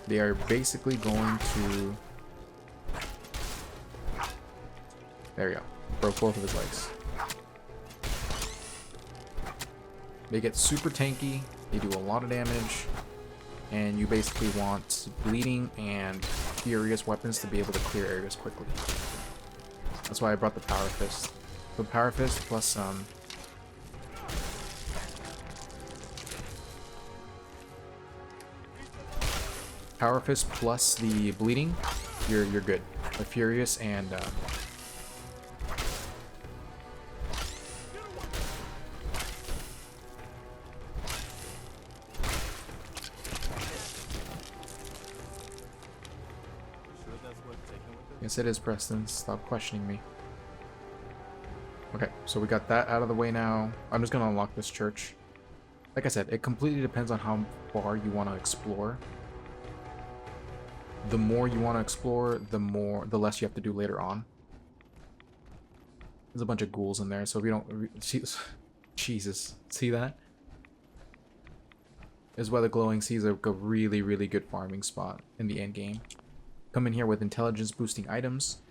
they are basically going to... There you go. Broke both of his legs. They get super tanky, they do a lot of damage, and you basically want bleeding and furious weapons to be able to clear areas quickly. That's why I brought the Power Fist. The Power Fist plus Power Fist plus the bleeding, you're good. The furious and yes, it is, Preston. Stop questioning me. Okay, so we got that out of the way now. I'm just gonna unlock this church. Like I said, it completely depends on how far you want to explore. The more you want to explore, the less you have to do later on. There's a bunch of ghouls in there, so if you don't see, Jesus, see that? This is why the glowing sea is a really, really good farming spot in the end game. Come in here with intelligence boosting items,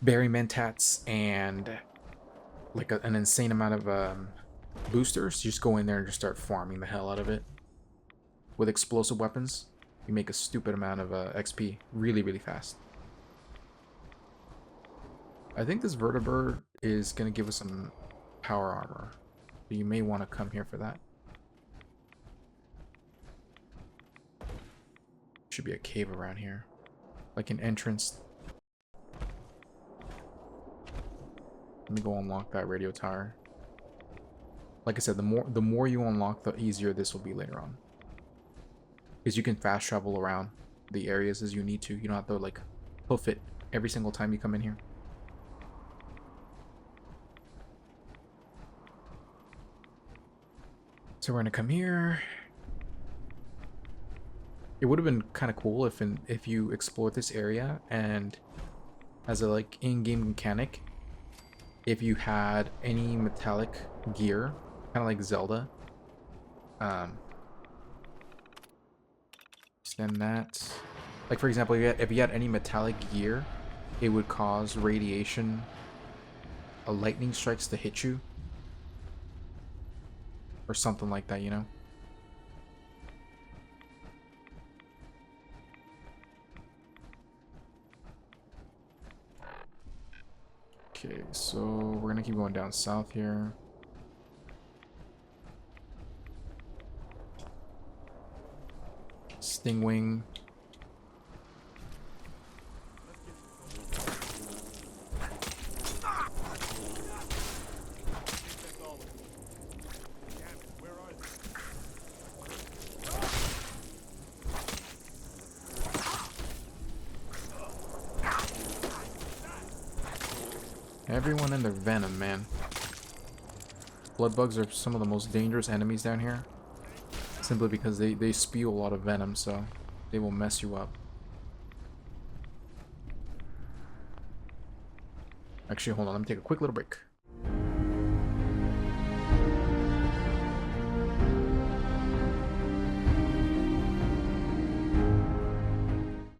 berry mentats, and like an insane amount of boosters. You just go in there and just start farming the hell out of it. With explosive weapons, you make a stupid amount of XP really, really fast. I think this vertibird is going to give us some power armor. So you may want to come here for that. Should be a cave around here. Like an entrance. Let me go unlock that radio tower. Like I said, the more you unlock, the easier this will be later on. Because you can fast travel around the areas as you need to. You don't have to like hoof it every single time you come in here. So we're gonna come here. It would have been kind of cool if you explored this area and as a like in-game mechanic, if you had any metallic gear, kind of like Zelda. Extend that. Like for example, if you had any metallic gear, it would cause radiation, lightning strikes to hit you, or something like that, you know. Okay, so we're gonna keep going down south here. Stingwing. Everyone and their venom, man. Blood bugs are some of the most dangerous enemies down here. Simply because they spew a lot of venom, so they will mess you up. Actually, hold on, let me take a quick little break.